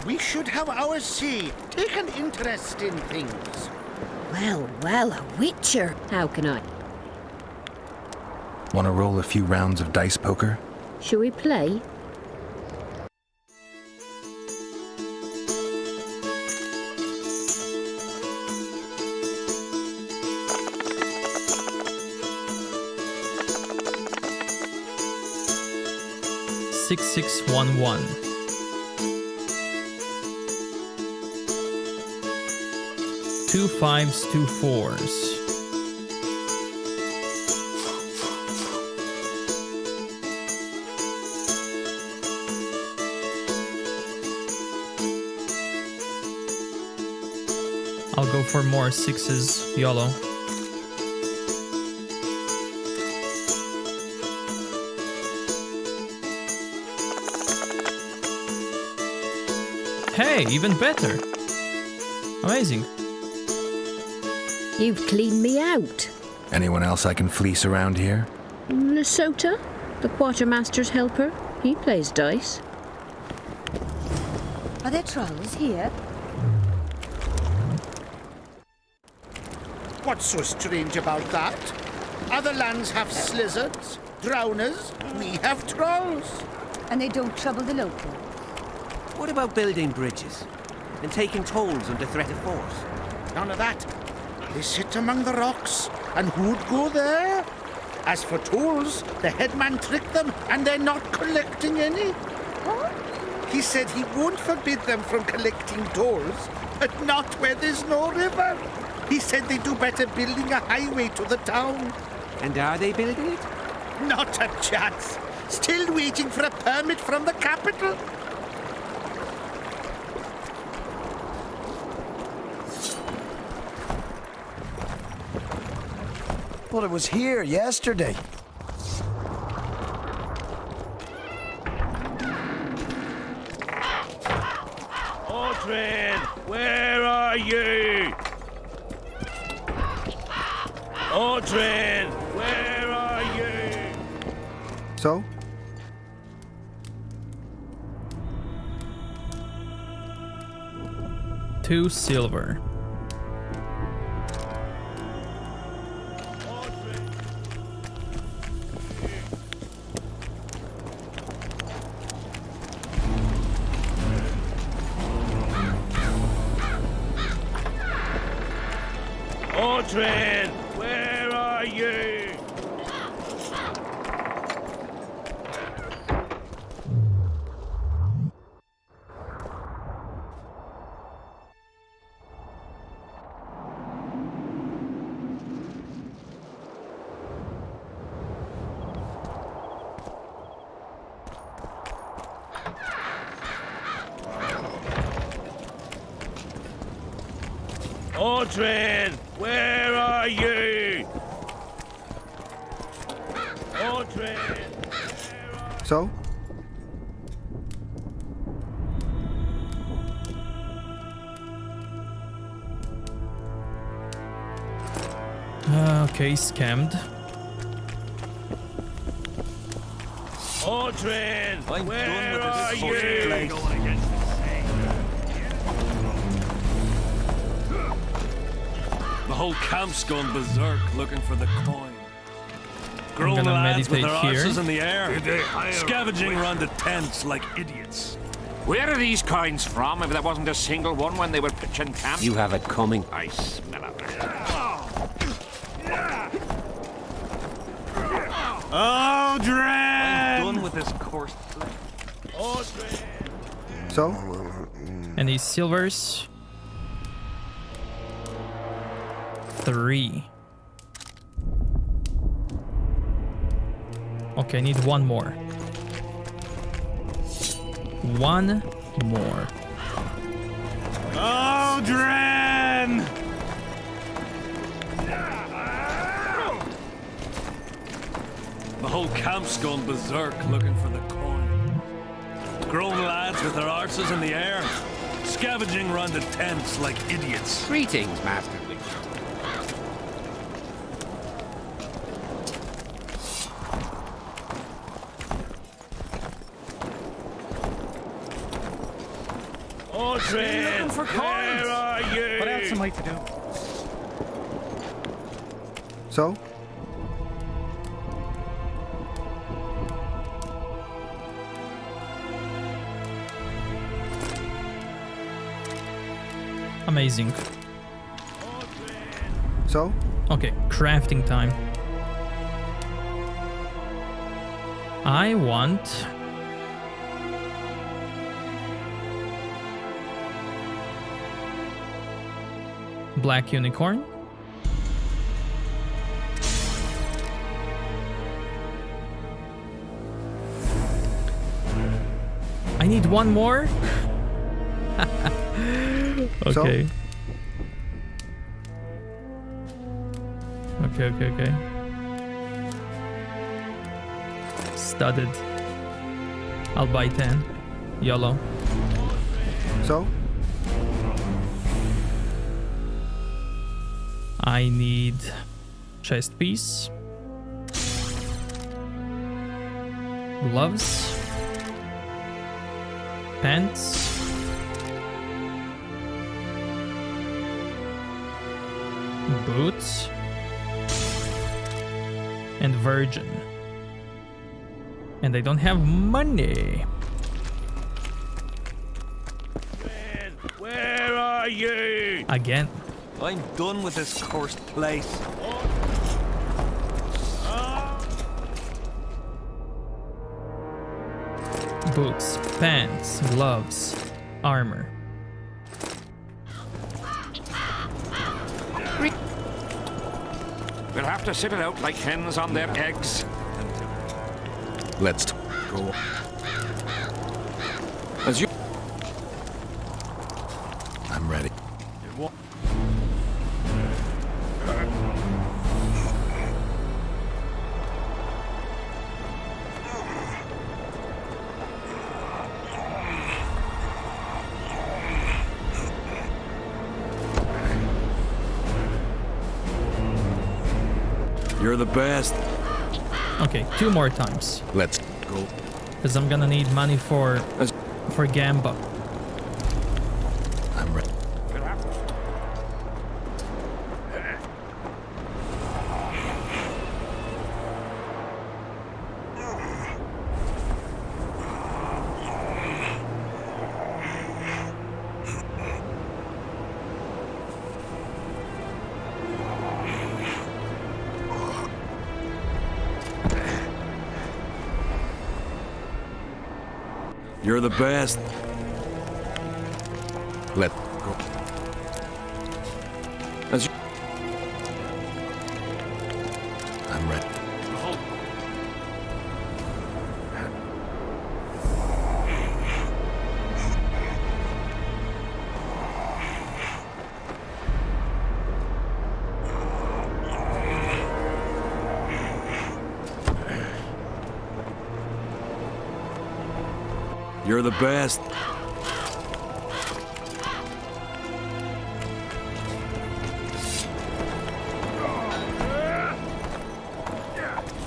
We should have our say. Take an interest in things. Well, well, a witcher. How can I? Want to roll a few rounds of dice poker? Shall we play? Six, 611. Two 5s, 2 4s. I'll go for more 6s, YOLO. Hey, even better. Amazing. You've cleaned me out. Anyone else I can fleece around here? Lesota, the quartermaster's helper. He plays dice. Are there trolls here? What's so strange about that? Other lands have slizzards, drowners. We have trolls. And they don't trouble the locals? What about building bridges? And taking tolls under threat of force? None of that. They sit among the rocks, and who'd go there? As for tolls, the headman tricked them, and they're not collecting any. What? He said he won't forbid them from collecting tolls, but not where there's no river. He said they do better building a highway to the town. And are they building it? Not a chance. Still waiting for a permit from the capital. Well, it was here yesterday. Audrin, where are you? Audrin, where are you? So? Two silver. Audrin, where are you? Audrin, where are you? Audrin, So? Okay, scammed. Audrin, where are you? The whole camp's gone berserk looking for the coin. Grown gonna lads with meditate their here. arses in the air, scavenging around the tents like idiots. Where are these coins from if there wasn't a single one when they were pitching camp? You have it coming. I smell it. I'm done with this course play. So? Any silvers? 3. Okay, I need one more. One more. Aldrin! The whole camp's gone berserk looking for the coin. Grown lads with their arses in the air, scavenging round the tents like idiots. Greetings, Master. Aldrin! for coins. Where are you? What else am I to do? So? Amazing. So? Okay, crafting time. I want... Black unicorn. I need one more. Okay. Okay. Studded. I'll buy 10. YOLO. So? I need chest piece. Gloves. Pants. Boots. And virgin. And I don't have money. Where are you? Again. I'm done with this cursed place. Boots, pants, gloves, armor. We'll have to sit it out like hens on their eggs. Let's go. As you... I'm ready. You're the best. Okay, 2 more times. Let's go. Because I'm gonna need money for Gamba. I'm ready. You're the best. Let go. As you... I'm ready. You're the best.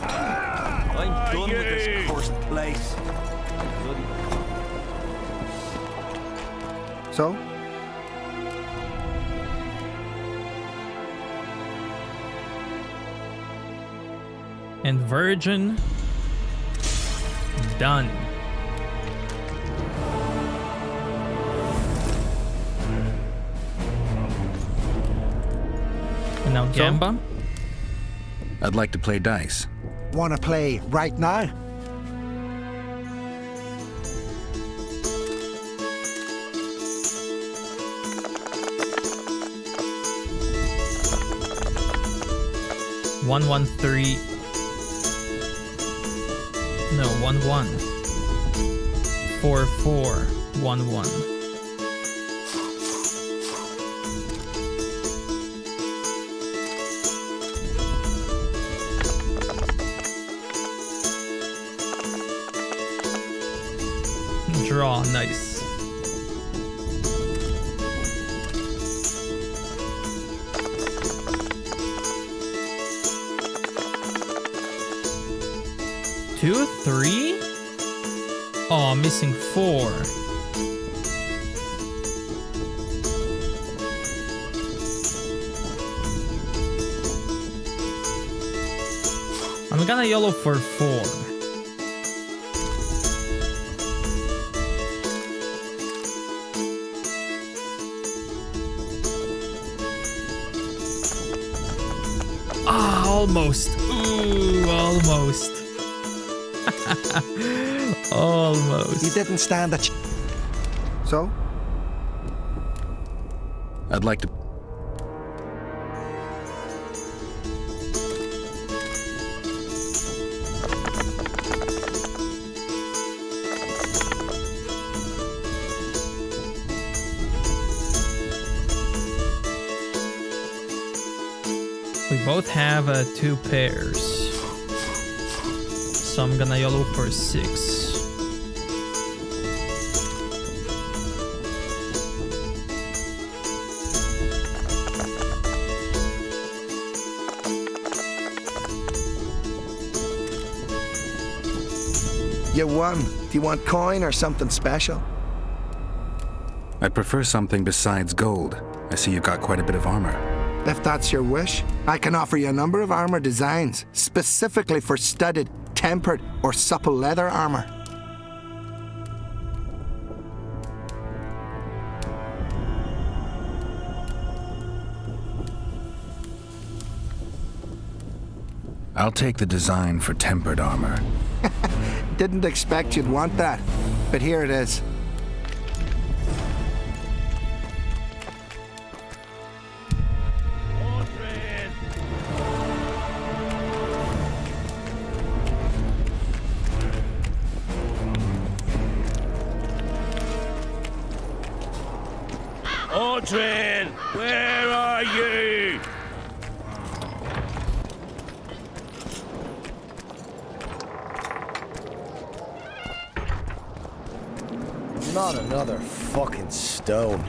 I'm done with this cursed place. So? And virgin. Done. And now Gamba. I'd like to play dice. Wanna play right now? One, 1, 3. No, 1, 1. 4, 4. 1, 1. Draw, nice. Two, 3? Oh, missing 4. I'm gonna YOLO for 4. Ah, almost. Ooh, almost. Almost. You didn't stand a So? I'd like to... We both have 2 pairs. So I'm gonna YOLO for 6. You won. Do you want coin or something special? I'd prefer something besides gold. I see you've got quite a bit of armor. If that's your wish, I can offer you a number of armor designs, specifically for studded, tempered, or supple leather armor. I'll take the design for tempered armor. Didn't expect you'd want that, but here it is. Audrin, where are you? Not another fucking stone.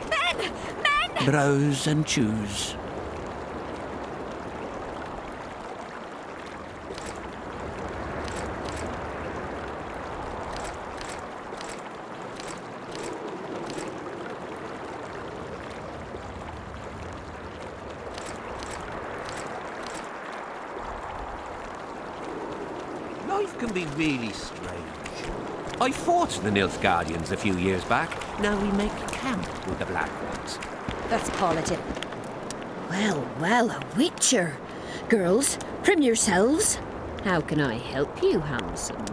Men! Browse and choose. Life can be really strange. I fought the Nilfgaardians a few years back. Now we make camp with the Black Ones. Let's call it. Well, well, a witcher. Girls, prim yourselves. How can I help you, handsome?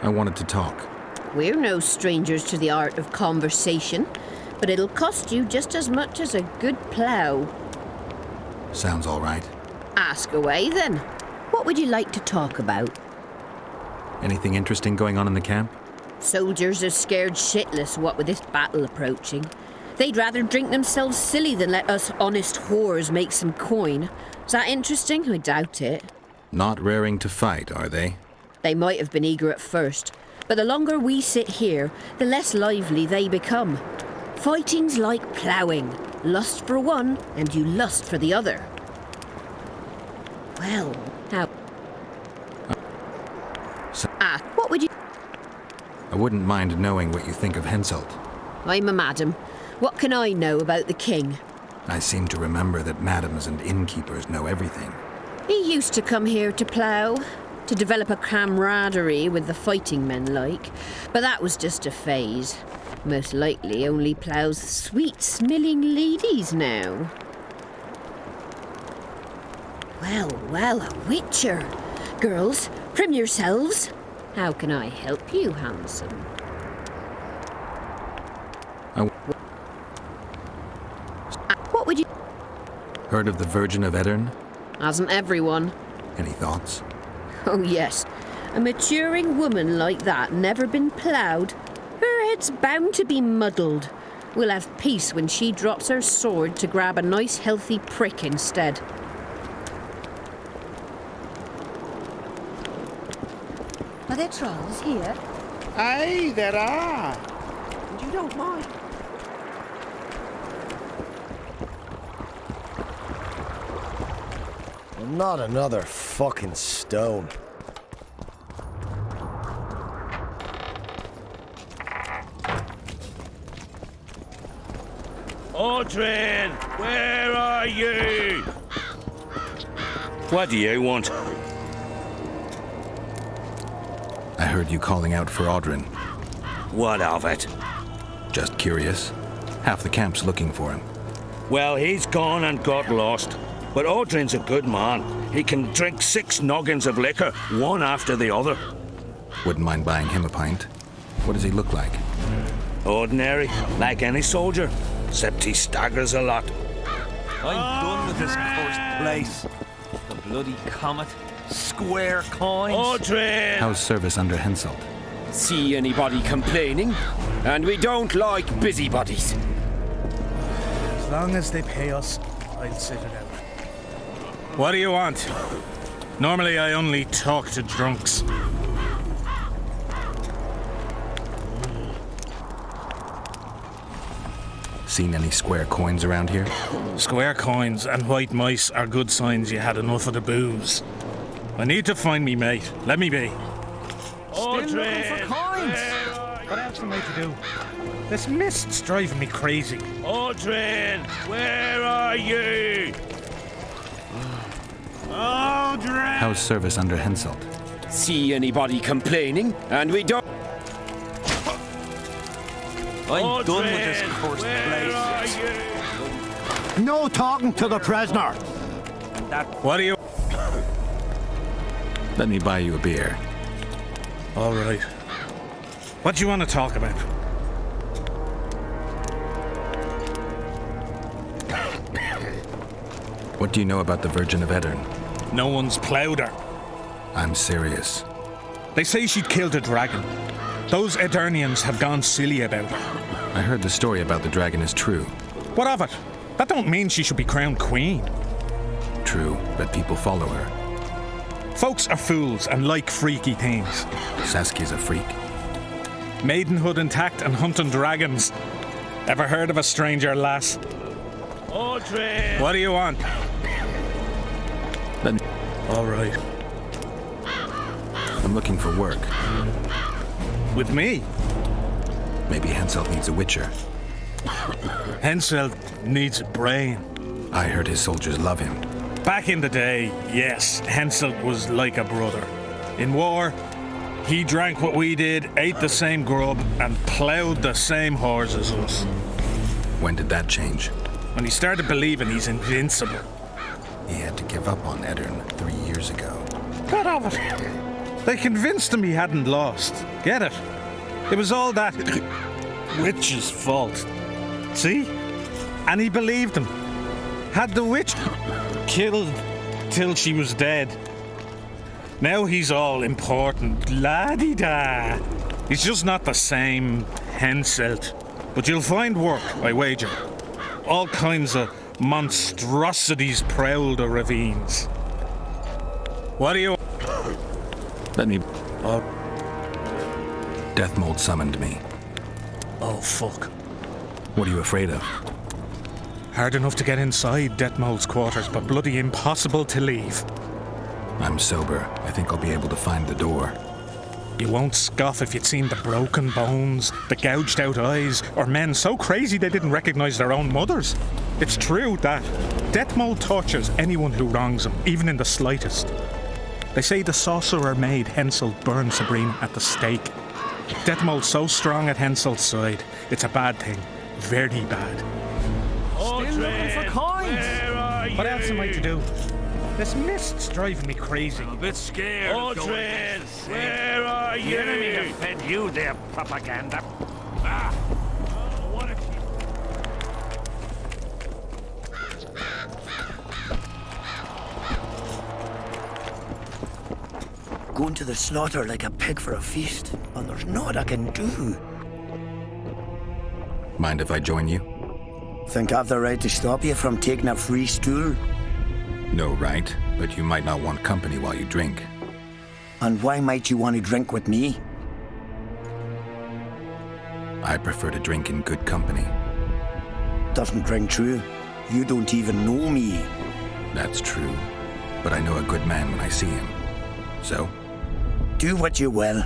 I wanted to talk. We're no strangers to the art of conversation, but it'll cost you just as much as a good plough. Sounds all right. Ask away, then. What would you like to talk about? Anything interesting going on in the camp? Soldiers are scared shitless, what with this battle approaching. They'd rather drink themselves silly than let us honest whores make some coin. Is that interesting? I doubt it. Not raring to fight, are they? They might have been eager at first, but the longer we sit here, the less lively they become. Fighting's like ploughing. Lust for one, and you lust for the other. Well, how... what would you... I wouldn't mind knowing what you think of Henselt. I'm a madam. What can I know about the king? I seem to remember that madams and innkeepers know everything. He used to come here to plough, to develop a camaraderie with the fighting men like, but that was just a phase. Most likely only ploughs sweet-smelling ladies now. Well, well, a witcher. Girls, prim yourselves. How can I help you, handsome? What would you... Heard of the Virgin of Eddern? Hasn't everyone? Any thoughts? Oh, yes. A maturing woman like that never been ploughed. Her head's bound to be muddled. We'll have peace when she drops her sword to grab a nice healthy prick instead. Are there trolls here? Aye, there are. And you don't mind. Not another fucking stone. Audrin, where are you? What do you want? I heard you calling out for Audrin. What of it? Just curious. Half the camp's looking for him. Well, he's gone and got lost. But Audrin's a good man. He can drink 6 noggins of liquor, one after the other. Wouldn't mind buying him a pint. What does he look like? Ordinary, like any soldier, except he staggers a lot. I'm done with this cursed place. The bloody comet. Square coins. Audrin! How's service under Henselt? See anybody complaining? And we don't like busybodies. As long as they pay us, I'll sit it out. What do you want? Normally I only talk to drunks. Seen any square coins around here? Square coins and white mice are good signs you had enough of the booze. I need to find me mate. Let me be. Still looking for coins! What else am I to do? This mist's driving me crazy. Audrin, where are you? Audrin! How's service under Henselt? See anybody complaining? And we don't... I'm done with this cursed place. No talking to the prisoner. What do you... Let me buy you a beer. All right. What do you want to talk about? What do you know about the Virgin of Eddern? No one's ploughed her. I'm serious. They say she'd killed a dragon. Those Eternians have gone silly about her. I heard the story about the dragon is true. What of it? That don't mean she should be crowned queen. True, but people follow her. Folks are fools and like freaky things. Saskia's a freak. Maidenhood intact and hunting dragons. Ever heard of a stranger lass? Audrin! What do you want? Let me... All right. I'm looking for work. With me? Maybe Henselt needs a witcher. Henselt needs a brain. I heard his soldiers love him. Back in the day, yes, Henselt was like a brother. In war, he drank what we did, ate the same grub, and ploughed the same whores as us. When did that change? When he started believing he's invincible. He had to give up on Eddern 3 years ago. What of it? They convinced him he hadn't lost. Get it? It was all that witch's fault. See? And he believed them. Had the witch killed till she was dead. Now he's all important. La-di-da. He's just not the same Henselt. But you'll find work, I wager. All kinds of monstrosities prowl the ravines. What do you... Let me... Death Mold summoned me. Oh, fuck. What are you afraid of? Hard enough to get inside Death Mold's quarters, but bloody impossible to leave. I'm sober. I think I'll be able to find the door. You won't scoff if you'd seen the broken bones, the gouged out eyes, or men so crazy they didn't recognize their own mothers. It's true that Death Mold tortures anyone who wrongs him, even in the slightest. They say the sorcerer made Henselt burn Sabrina at the stake. Deathmold's so strong at Hensel's side, it's a bad thing. Very bad. Still looking for coins. What else am I to do? This mist's driving me crazy. I'm a bit scared. Aldrin, where are you? The enemy have fed you their propaganda. What a Going to the slaughter like a pig for a feast, and there's naught I can do. Mind if I join you? Think I've the right to stop you from taking a free stool? No right, but you might not want company while you drink. And why might you want to drink with me? I prefer to drink in good company. Doesn't ring true. You don't even know me. That's true, but I know a good man when I see him. So? Do what you will.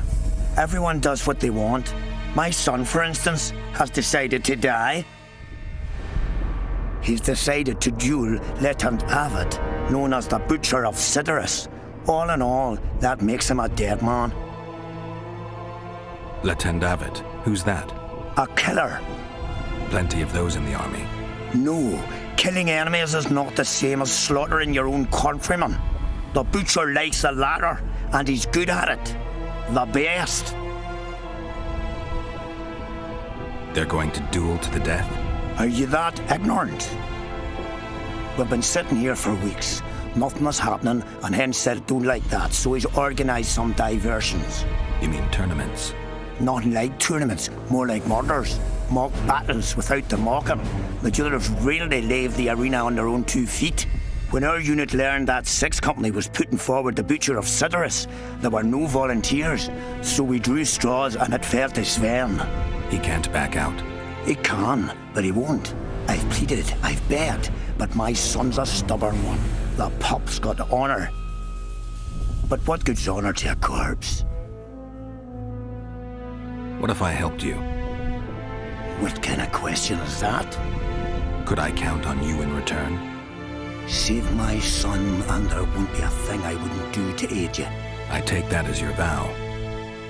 Everyone does what they want. My son, for instance, has decided to die. He's decided to duel Lieutenant Avid, known as the Butcher of Sidorus. All in all, that makes him a dead man. Lieutenant Avid? Who's that? A killer. Plenty of those in the army. No, killing enemies is not the same as slaughtering your own countrymen. The Butcher likes the latter, and he's good at it. The best. They're going to duel to the death? Are you that ignorant? We've been sitting here for weeks. Nothing was happening, and Hen said don't like that, so he's organised some diversions. You mean tournaments? Nothing like tournaments, more like murders. Mock battles without the mocking. The jailers really leave the arena on their own 2 feet. When our unit learned that 6th Company was putting forward the Butcher of Sidorus, there were no volunteers, so we drew straws and it fell to Sven. He can't back out. He can, but he won't. I've pleaded, I've begged, but my son's a stubborn one. The pup's got honour. But what good's honour to a corpse? What if I helped you? What kind of question is that? Could I count on you in return? Save my son, and there won't be a thing I wouldn't do to aid you. I take that as your vow.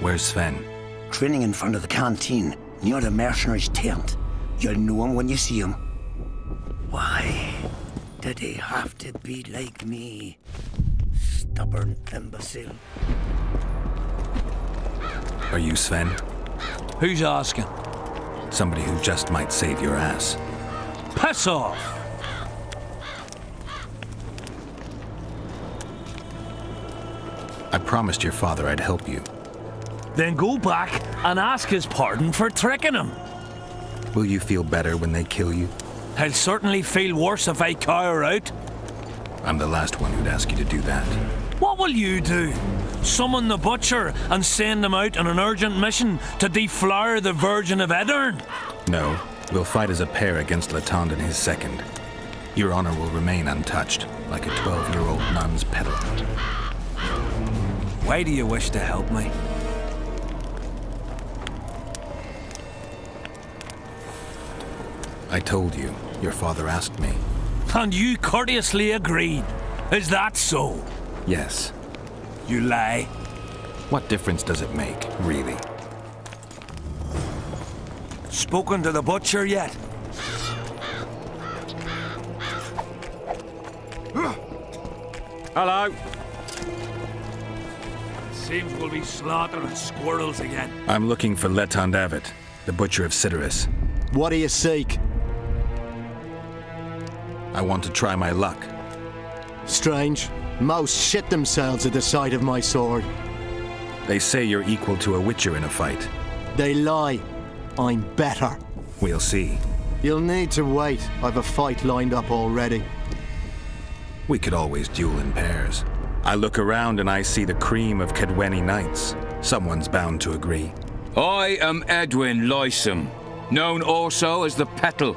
Where's Sven? Training in front of the canteen, near the mercenaries' tent. You'll know him when you see him. Why did he have to be like me? Stubborn imbecile. Are you Sven? Who's asking? Somebody who just might save your ass. Piss off! I promised your father I'd help you. Then go back and ask his pardon for tricking him. Will you feel better when they kill you? He'll certainly feel worse if I cower out. I'm the last one who'd ask you to do that. What will you do? Summon the Butcher and send him out on an urgent mission to deflower the Virgin of Edern? No, we'll fight as a pair against Latond and his second. Your honor will remain untouched, like a 12-year-old nun's petal. Why do you wish to help me? I told you. Your father asked me. And you courteously agreed. Is that so? Yes. You lie. What difference does it make, really? Spoken to the Butcher yet? Hello. Seems we'll be slaughtering squirrels again. I'm looking for Letond Avet, the Butcher of Sidorus. What do you seek? I want to try my luck. Strange. Most shit themselves at the sight of my sword. They say you're equal to a witcher in a fight. They lie. I'm better. We'll see. You'll need to wait. I've a fight lined up already. We could always duel in pairs. I look around and I see the cream of Kedweni knights. Someone's bound to agree. I am Edwin Lysum, known also as the Petal.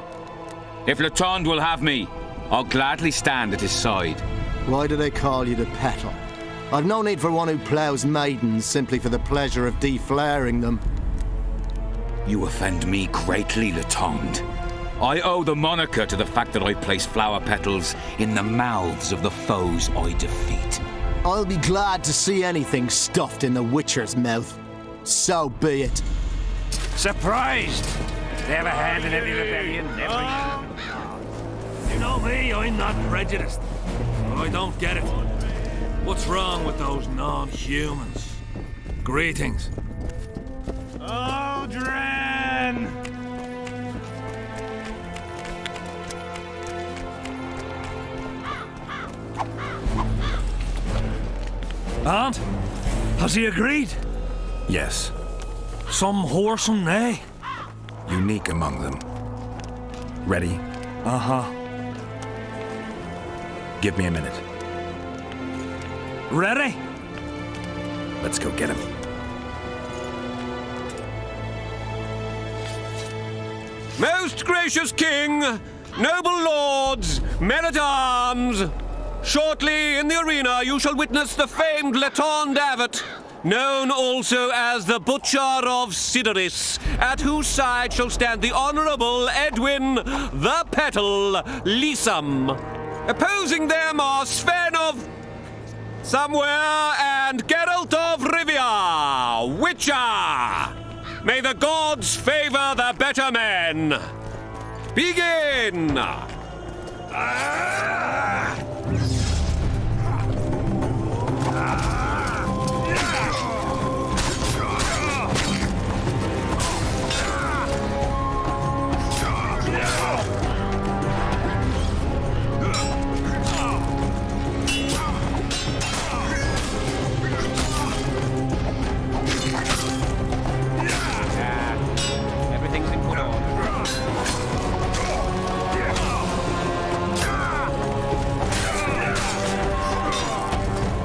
If Latond will have me, I'll gladly stand at his side. Why do they call you the Petal? I've no need for one who ploughs maidens simply for the pleasure of deflaring them. You offend me greatly, Latond. I owe the moniker to the fact that I place flower petals in the mouths of the foes I defeat. I'll be glad to see anything stuffed in the Witcher's mouth. So be it. Surprised! They have a hand in every rebellion, every... You know me, I'm not prejudiced. But I don't get it. What's wrong with those non-humans? Greetings. Aldrin! Aunt, has he agreed? Yes. Some whoreson, eh? Unique among them. Ready? Uh-huh. Give me a minute. Ready? Let's go get him. Most gracious king, noble lords, men-at-arms, shortly in the arena you shall witness the famed Letond Abbot, known also as the Butcher of Sidoris, at whose side shall stand the Honourable Edwin the Petal Lysam. Opposing them are Sven of Somewhere and Geralt of Rivia, Witcher. May the gods favor the better men. Begin! Everything's in good order.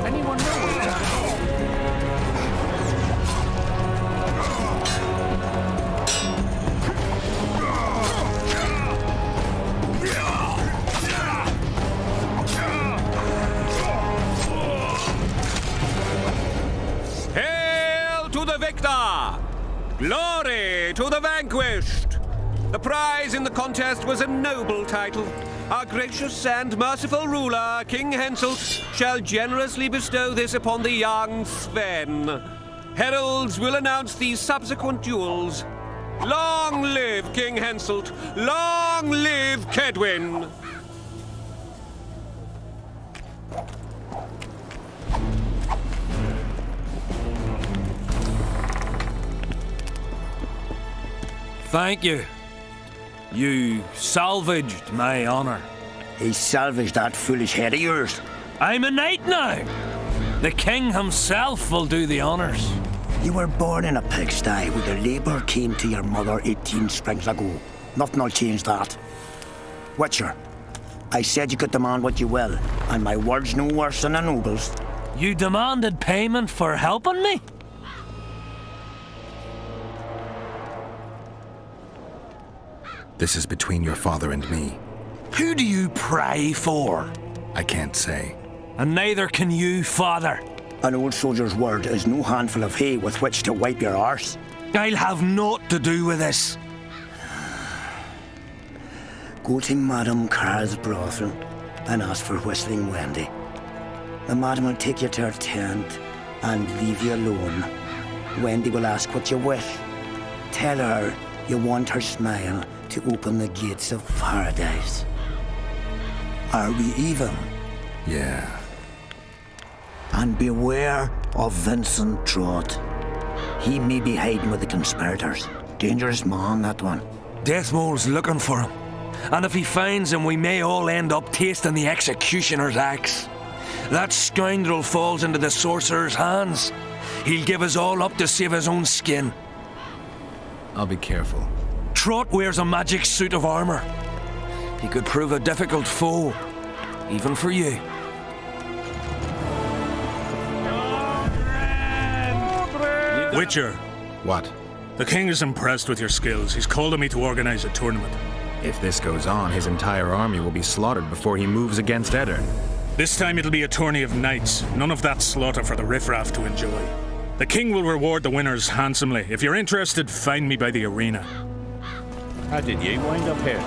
Anyone know what's happening? Hail to the victor! Glory to the vanquished! The prize in the contest was a noble title. Our gracious and merciful ruler, King Henselt, shall generously bestow this upon the young Sven. Heralds will announce these subsequent duels. Long live King Henselt! Long live Kedwin! Thank you. You salvaged my honor. He salvaged that foolish head of yours. I'm a knight now. The king himself will do the honors. You were born in a pigsty where the labour came to your mother 18 springs ago. Nothing will change that. Witcher, I said you could demand what you will, and my word's no worse than a noble's. You demanded payment for helping me? This is between your father and me. Who do you pray for? I can't say. And neither can you, father. An old soldier's word is no handful of hay with which to wipe your arse. I'll have naught to do with this. Go to Madame Carl's brothel and ask for Whistling Wendy. The madam will take you to her tent and leave you alone. Wendy will ask what you wish. Tell her you want her smile to open the gates of paradise. Are we even? Yeah. And beware of Vincent Trott. He may be hiding with the conspirators. Dangerous man, that one. Deathmole's looking for him. And if he finds him, we may all end up tasting the executioner's axe. That scoundrel falls into the sorcerer's hands. He'll give us all up to save his own skin. I'll be careful. Trott wears a magic suit of armor. He could prove a difficult foe, even for you. Witcher. What? The king is impressed with your skills. He's called on me to organize a tournament. If this goes on, his entire army will be slaughtered before he moves against Eddard. This time it'll be a tourney of knights. None of that slaughter for the riffraff to enjoy. The king will reward the winners handsomely. If you're interested, find me by the arena. How did you wind up here?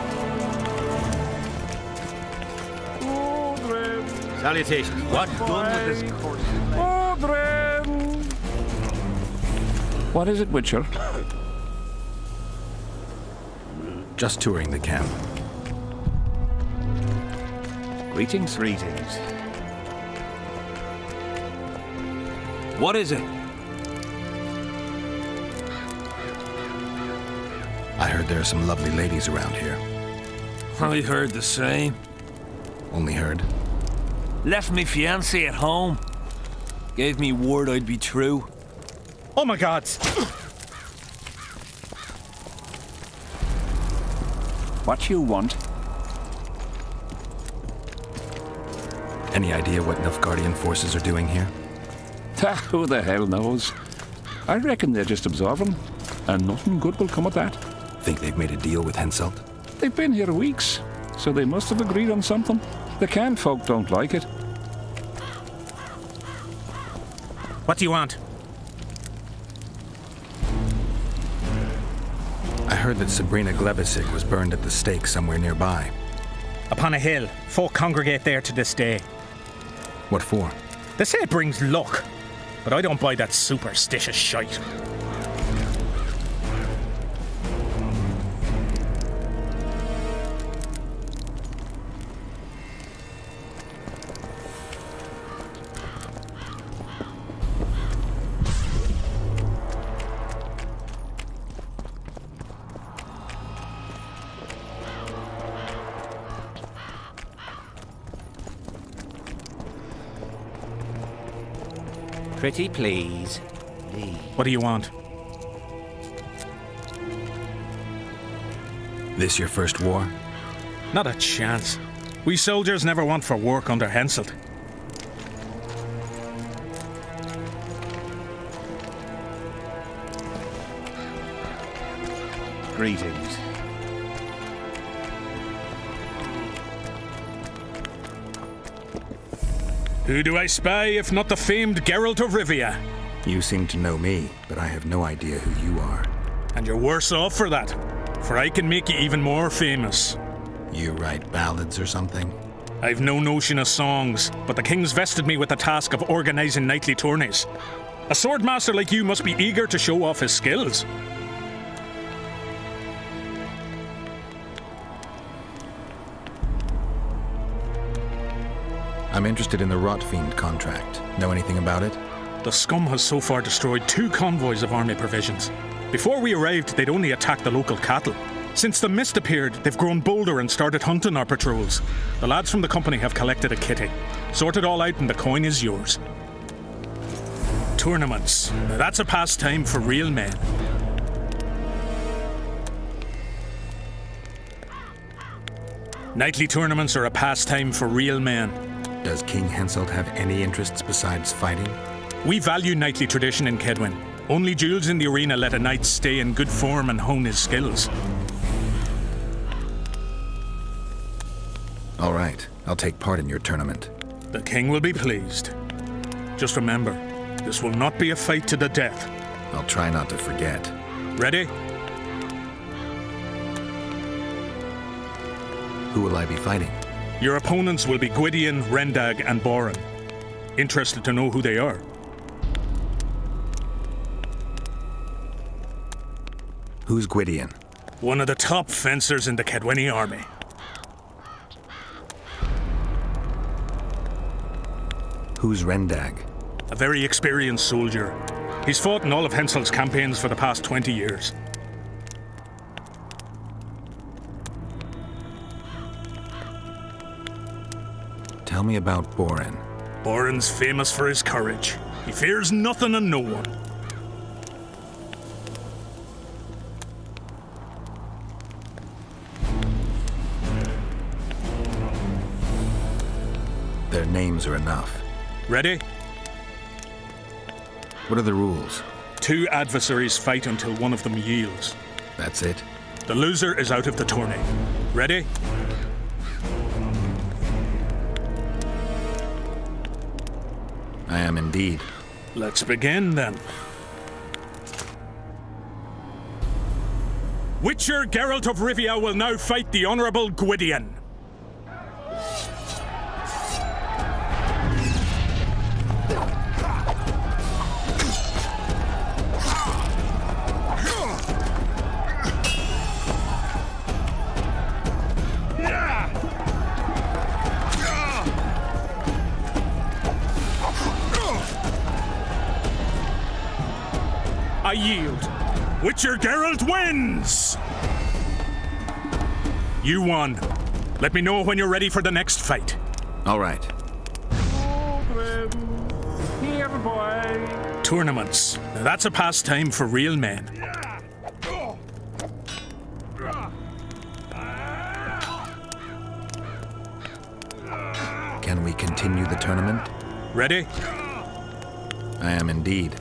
Salutations. What done with this course? What is it, Witcher? Just touring the camp. Greetings. Greetings. What is it? I heard there are some lovely ladies around here. I heard the same. Only heard. Left me fiancé at home. Gave me word I'd be true. Oh my God! What you want? Any idea what Nilfgaardian forces are doing here? Who the hell knows? I reckon they're just observing, and nothing good will come of that. Think they've made a deal with Henselt? They've been here weeks, so they must have agreed on something. The Can folk don't like it. What do you want? I heard that Sabrina Glevisic was burned at the stake somewhere nearby. Upon a hill. Folk congregate there to this day. What for? They say it brings luck, but I don't buy that superstitious shite. Pretty please. What do you want? This your first war? Not a chance. We soldiers never want for work under Henselt. Greetings. Who do I spy if not the famed Geralt of Rivia? You seem to know me, but I have no idea who you are. And you're worse off for that, for I can make you even more famous. You write ballads or something? I've no notion of songs, but the king's vested me with the task of organising knightly tourneys. A swordmaster like you must be eager to show off his skills. I'm interested in the Rotfiend contract. Know anything about it? The scum has so far destroyed 2 convoys of army provisions. Before we arrived, they'd only attacked the local cattle. Since the mist appeared, they've grown bolder and started hunting our patrols. The lads from the company have collected a kitty. Sort it all out and the coin is yours. Tournaments. Now that's a pastime for real men. Knightly tournaments are a pastime for real men. Does King Henselt have any interests besides fighting? We value knightly tradition in Kedwin. Only duels in the arena let a knight stay in good form and hone his skills. All right, I'll take part in your tournament. The king will be pleased. Just remember, this will not be a fight to the death. I'll try not to forget. Ready? Who will I be fighting? Your opponents will be Gwydion, Rendag, and Boran. Interested to know who they are? Who's Gwydion? One of the top fencers in the Kedweni army. Who's Rendag? A very experienced soldier. He's fought in all of Henselt's campaigns for the past 20 years. Tell me about Boran. Boran's famous for his courage. He fears nothing and no one. Their names are enough. Ready? What are the rules? 2 adversaries fight until one of them yields. That's it? The loser is out of the tourney. Ready? I am indeed. Let's begin then. Witcher Geralt of Rivia will now fight the Honourable Gwydion. I yield. Witcher Geralt wins! You won. Let me know when you're ready for the next fight. All right. Here, boy. Tournaments. Now that's a pastime for real men. Can we continue the tournament? Ready? I am indeed.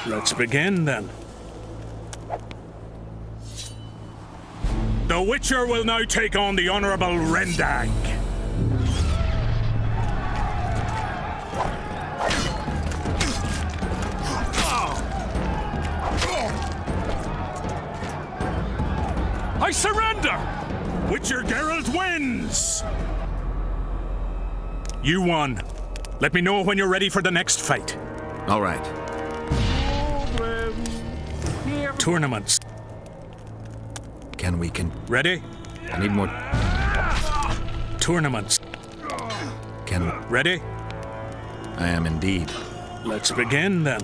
Let's begin then. The Witcher will now take on the Honourable Rendag. I surrender! Witcher Geralt wins! You won. Let me know when you're ready for the next fight. All right. Tournaments. Can we Ready? I need more. Tournaments. Ready? I am indeed. Let's begin then.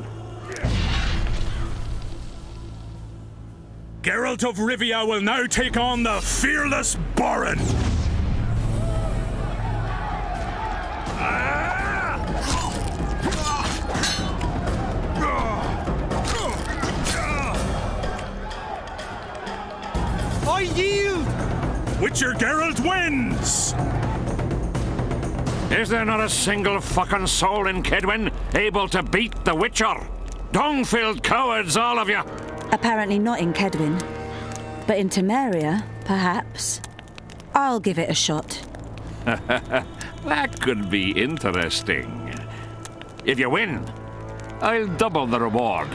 Geralt of Rivia will now take on the fearless Borin. I yield! Witcher Geralt wins! Is there not a single fucking soul in Kedwin able to beat the Witcher? Dung-filled cowards, all of you! Apparently not in Kedwin. But in Temeria, perhaps. I'll give it a shot. That could be interesting. If you win, I'll double the reward.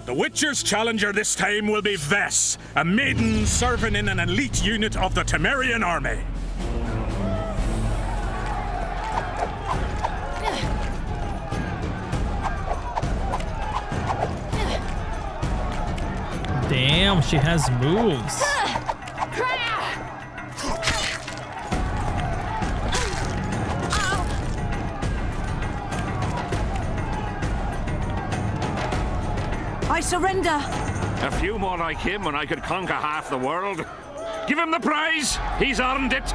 The Witcher's challenger this time will be Vess, a maiden serving in an elite unit of the Temerian army. Damn, she has moves. I surrender! A few more like him and I could conquer half the world. Give him the prize! He's earned it!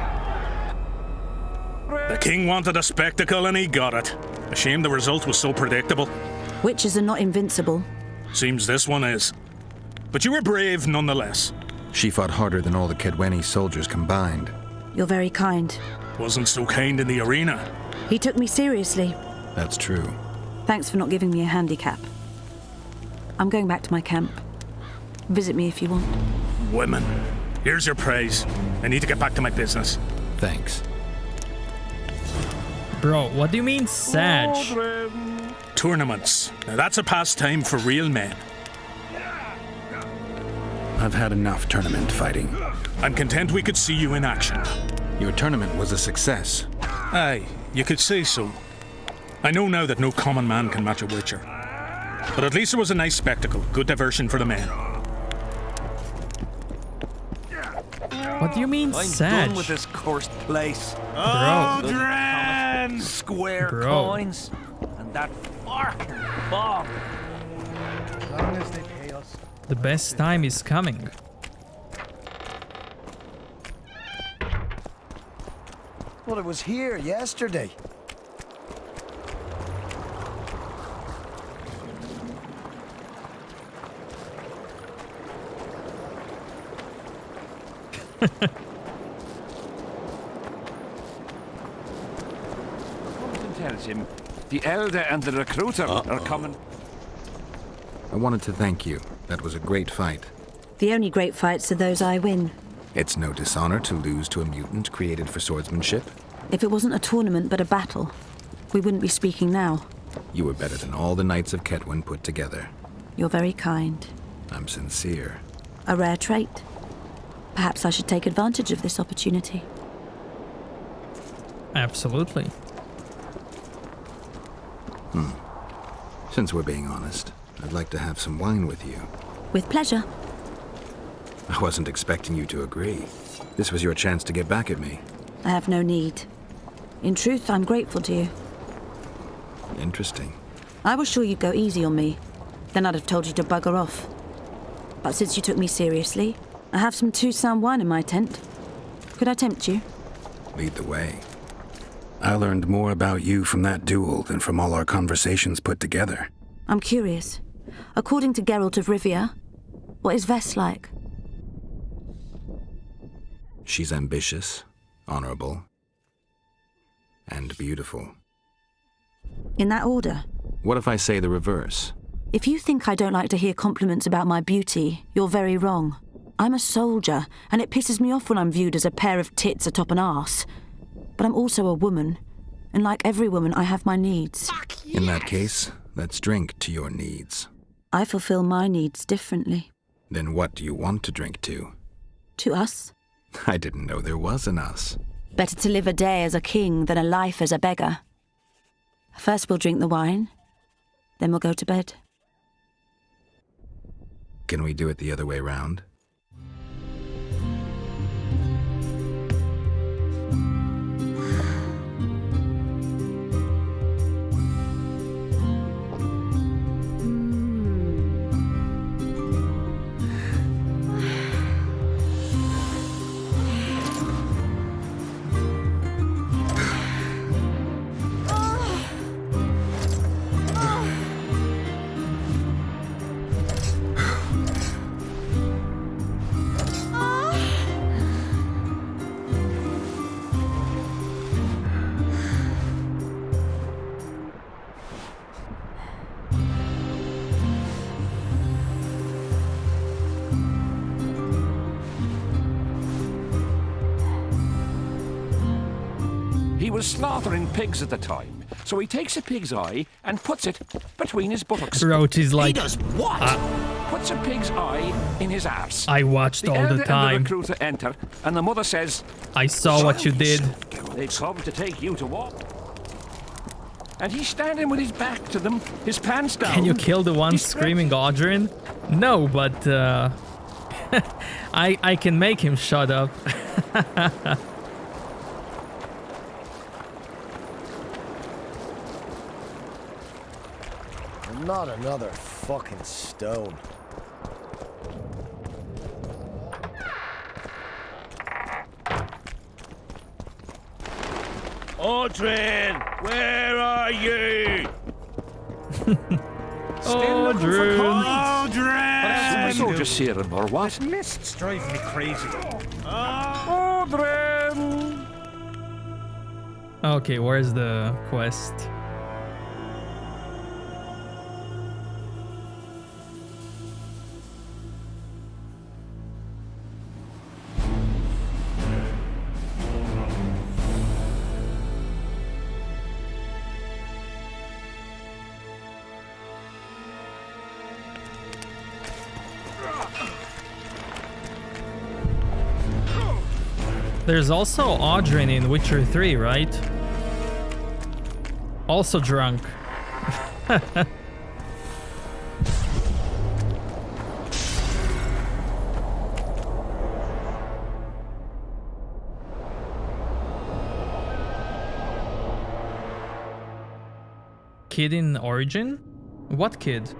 The king wanted a spectacle and he got it. A shame the result was so predictable. Witches are not invincible. Seems this one is. But you were brave nonetheless. She fought harder than all the Kedweni soldiers combined. You're very kind. Wasn't so kind in the arena. He took me seriously. That's true. Thanks for not giving me a handicap. I'm going back to my camp. Visit me if you want. Women. Here's your praise. I need to get back to my business. Thanks. Bro, what do you mean, Sag? Tournaments. Now that's a pastime for real men. I've had enough tournament fighting. I'm content we could see you in action. Your tournament was a success. Aye, you could say so. I know now that no common man can match a Witcher. But at least it was a nice spectacle, good diversion for the men. What do you mean, I'm Sag? done with this cursed place. Aldrin! Square Bro. coins and that fucking bomb. As long as they pay us. The best time is coming. Well, it was here yesterday. Compton tells him the elder and the recruiter are coming. I wanted to thank you. That was a great fight. The only great fights are those I win. It's no dishonor to lose to a mutant created for swordsmanship. If it wasn't a tournament but a battle, we wouldn't be speaking now. You were better than all the knights of Ketwin put together. You're very kind. I'm sincere. A rare trait. Perhaps I should take advantage of this opportunity. Absolutely. Since we're being honest, I'd like to have some wine with you. With pleasure. I wasn't expecting you to agree. This was your chance to get back at me. I have no need. In truth, I'm grateful to you. Interesting. I was sure you'd go easy on me. Then I'd have told you to bugger off. But since you took me seriously, I have some Toussaint wine in my tent. Could I tempt you? Lead the way. I learned more about you from that duel than from all our conversations put together. I'm curious. According to Geralt of Rivia, what is Vess like? She's ambitious, honorable, and beautiful. In that order? What if I say the reverse? If you think I don't like to hear compliments about my beauty, you're very wrong. I'm a soldier, and it pisses me off when I'm viewed as a pair of tits atop an arse. But I'm also a woman, and like every woman, I have my needs. In that case, let's drink to your needs. I fulfill my needs differently. Then what do you want to drink to? To us? I didn't know there was an us. Better to live a day as a king than a life as a beggar. First we'll drink the wine, then we'll go to bed. Can we do it the other way round? He was slaughtering pigs at the time, so he takes a pig's eye and puts it between his buttocks. Roach is like... He does what? Puts a pig's eye in his arse. I watched all the time. The recruiter enter, and the mother says, I saw what you did. They've come to take you to war. And he's standing with his back to them, his pants down. Can you kill the one screaming Audrin? No, but I can make him shut up. Not another fucking stone. Audrin, where are you? Audrin! So just see it, or what? Mist's driving me crazy. Audrin! Okay, where's the quest? There's also Audrin in Witcher 3, right? Also drunk. Kid in Origin? What kid?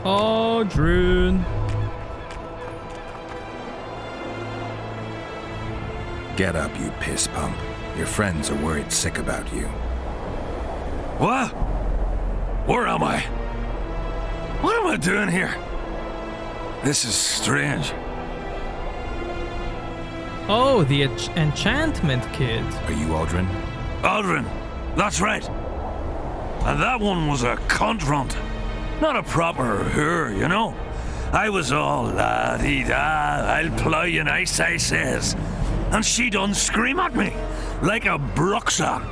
Audrin. Get up, you piss pump. Your friends are worried sick about you. What? Where am I? What am I doing here? This is strange. Oh, the enchantment kid. Are you Audrin? Audrin, that's right. And that one was a cunt runt. Not a proper her, you know. I was all la-dee-da, I'll plough you nice, I says. And she done scream at me, like a bruxa.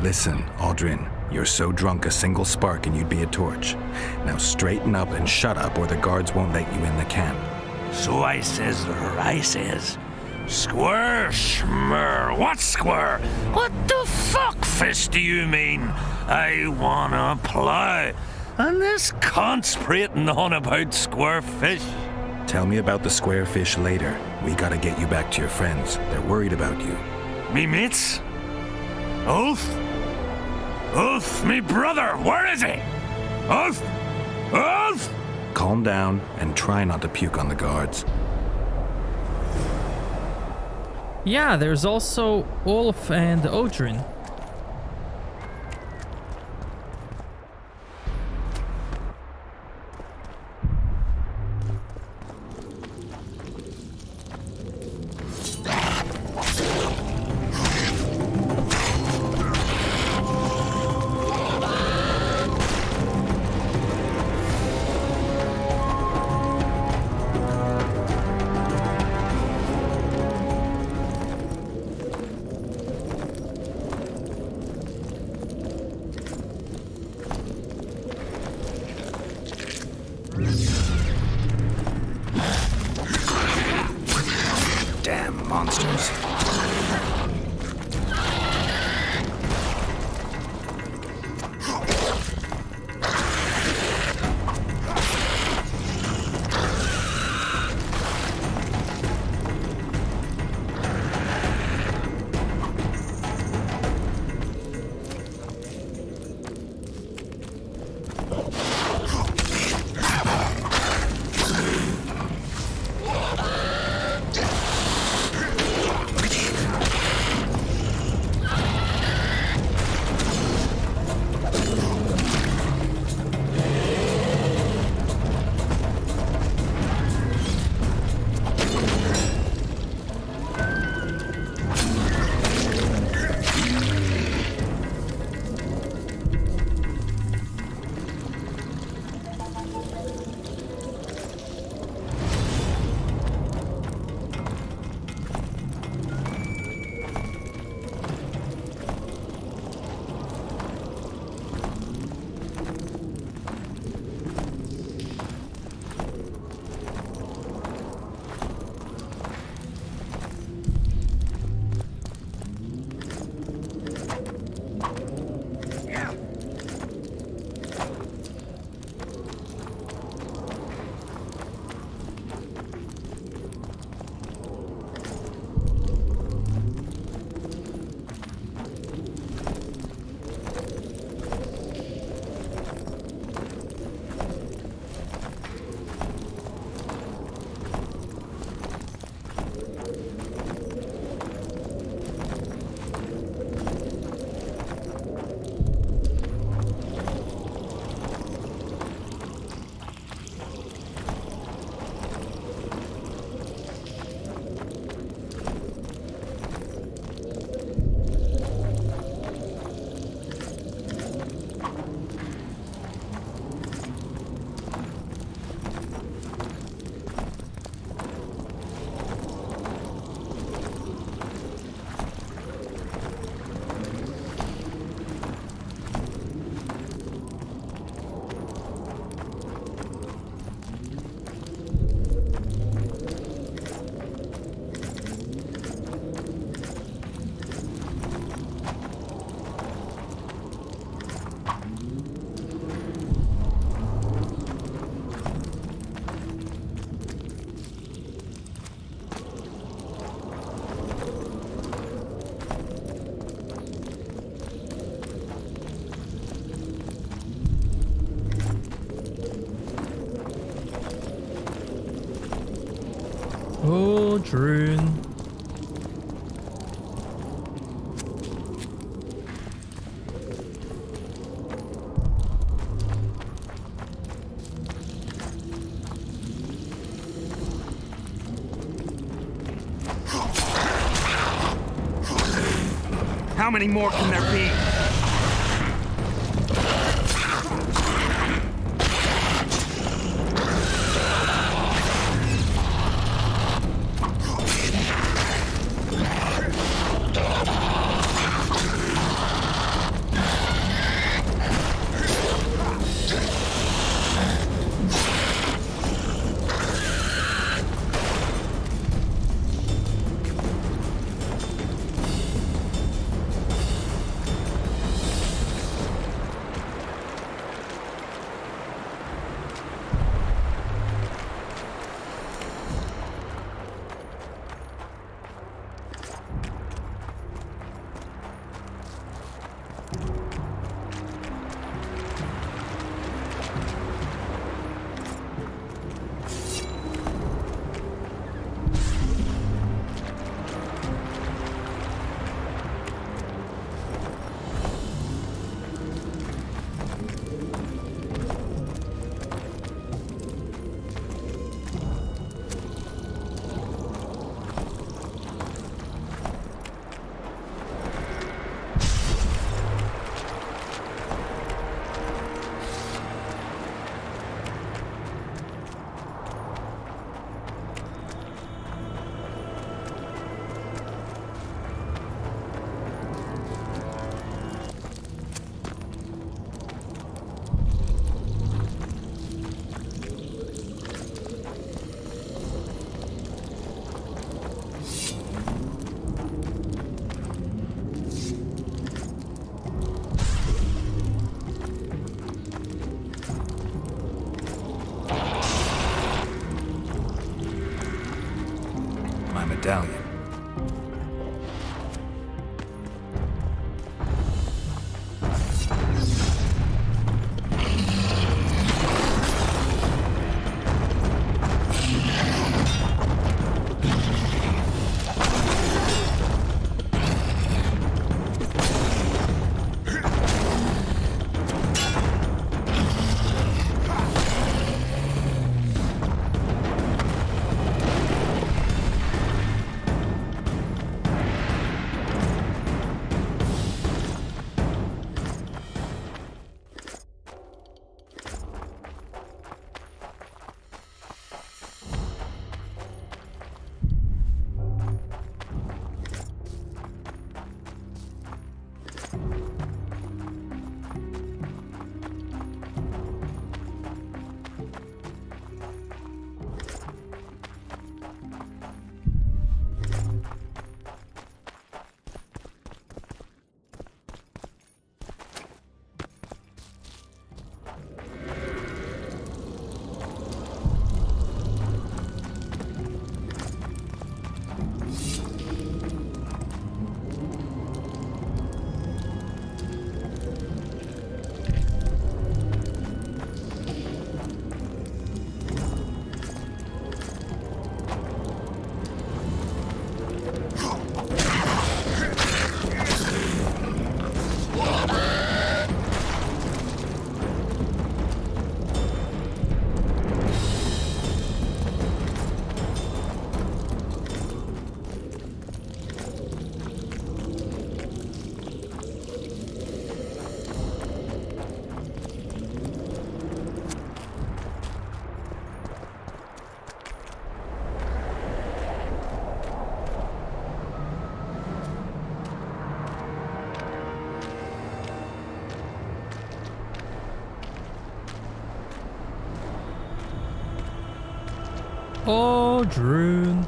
Listen, Aldrin, you're so drunk a single spark and you'd be a torch. Now straighten up and shut up or the guards won't let you in the camp. So I says to her, Square, schmur, what square? What the fuck fist do you mean? I wanna plough. And this cunt's prating on about square fish. Tell me about the square fish later. We gotta get you back to your friends. They're worried about you. Me mates? Ulf? Ulf, me brother, where is he? Ulf? Ulf? Calm down and try not to puke on the guards. Yeah, there's also Ulf and Odrin. Damn monsters. Aldrin. How many more can there be? Audrun.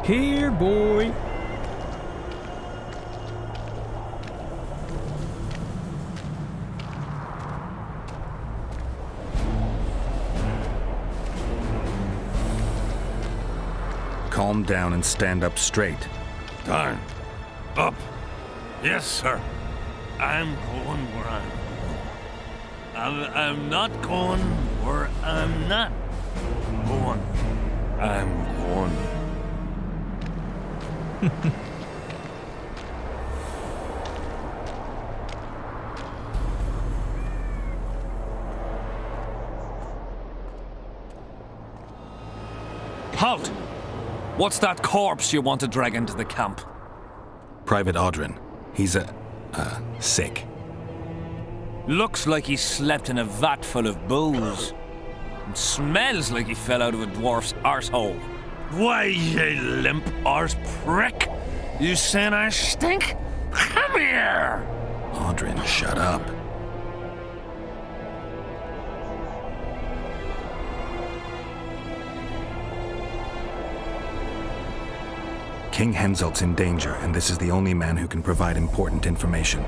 Here, boy. Calm down and stand up straight. Down. Up. Yes, sir. I'm going where I'm going. I'm not going where I'm not going. I'm going. Halt! What's that corpse you want to drag into the camp? Private Audrun. He's sick. Looks like he slept in a vat full of booze. And smells like he fell out of a dwarf's arsehole. Why, you limp arse prick! You saying I stink? Come here! Audrun, shut up. King Henselt's in danger, and this is the only man who can provide important information.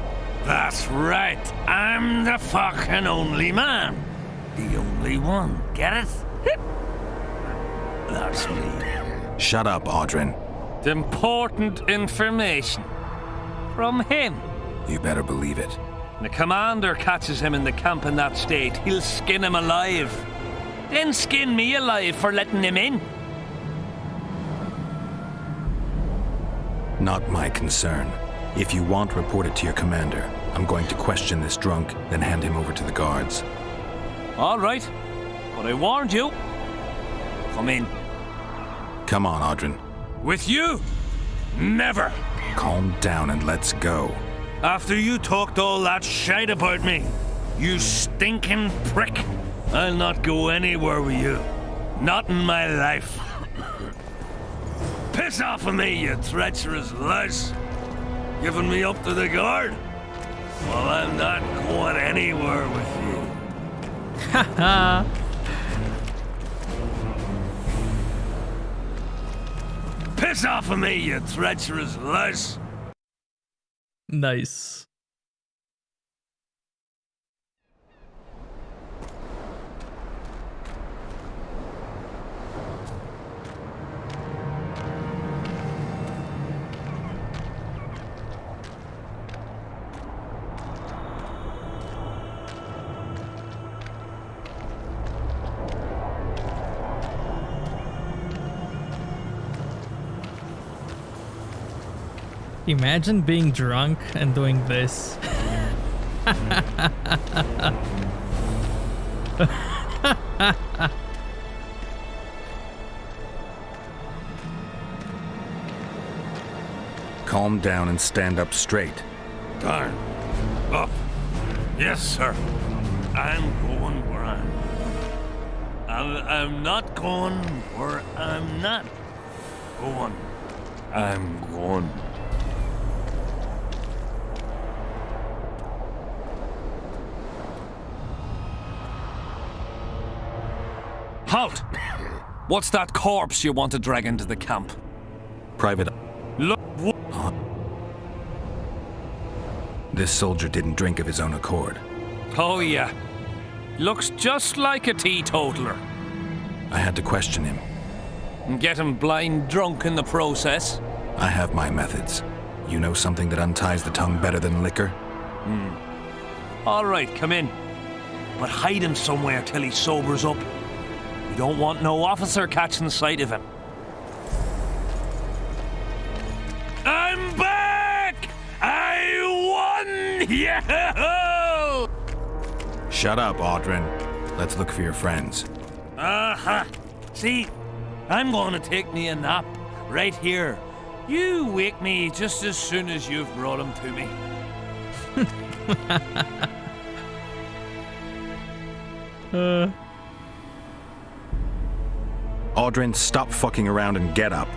That's right. I'm the fucking only man. The only one. Get it? That's me. Shut up, Audrun. Important information. From him. You better believe it. The commander catches him in the camp in that state. He'll skin him alive. Then skin me alive for letting him in. Not my concern. If you want, report it to your commander. I'm going to question this drunk, then hand him over to the guards. All right. But I warned you. Come in. Come on, Audrun. With you? Never. Calm down and let's go. After you talked all that shite about me, you stinking prick, I'll not go anywhere with you. Not in my life. Piss off of me, you treacherous louse. Giving me up to the guard? Well, I'm not going anywhere with you. Haha. Piss off of me, you treacherous louse. Nice. Imagine being drunk and doing this. Calm down and stand up straight. Down. Up. Yes, sir. I'm going where I'm going. I'm not going where I'm not going. I'm going. Halt! What's that corpse you want to drag into the camp? Private. Look. This soldier didn't drink of his own accord. Oh, yeah. Looks just like a teetotaler. I had to question him. And get him blind drunk in the process. I have my methods. You know something that unties the tongue better than liquor? All right, come in. But hide him somewhere till he sobers up. We don't want no officer catching sight of him. I'm back! I won! Yeah! Shut up, Audrun. Let's look for your friends. Uh-huh. See, I'm going to take me a nap right here. You wake me just as soon as you've brought him to me. Audrun, stop fucking around and get up.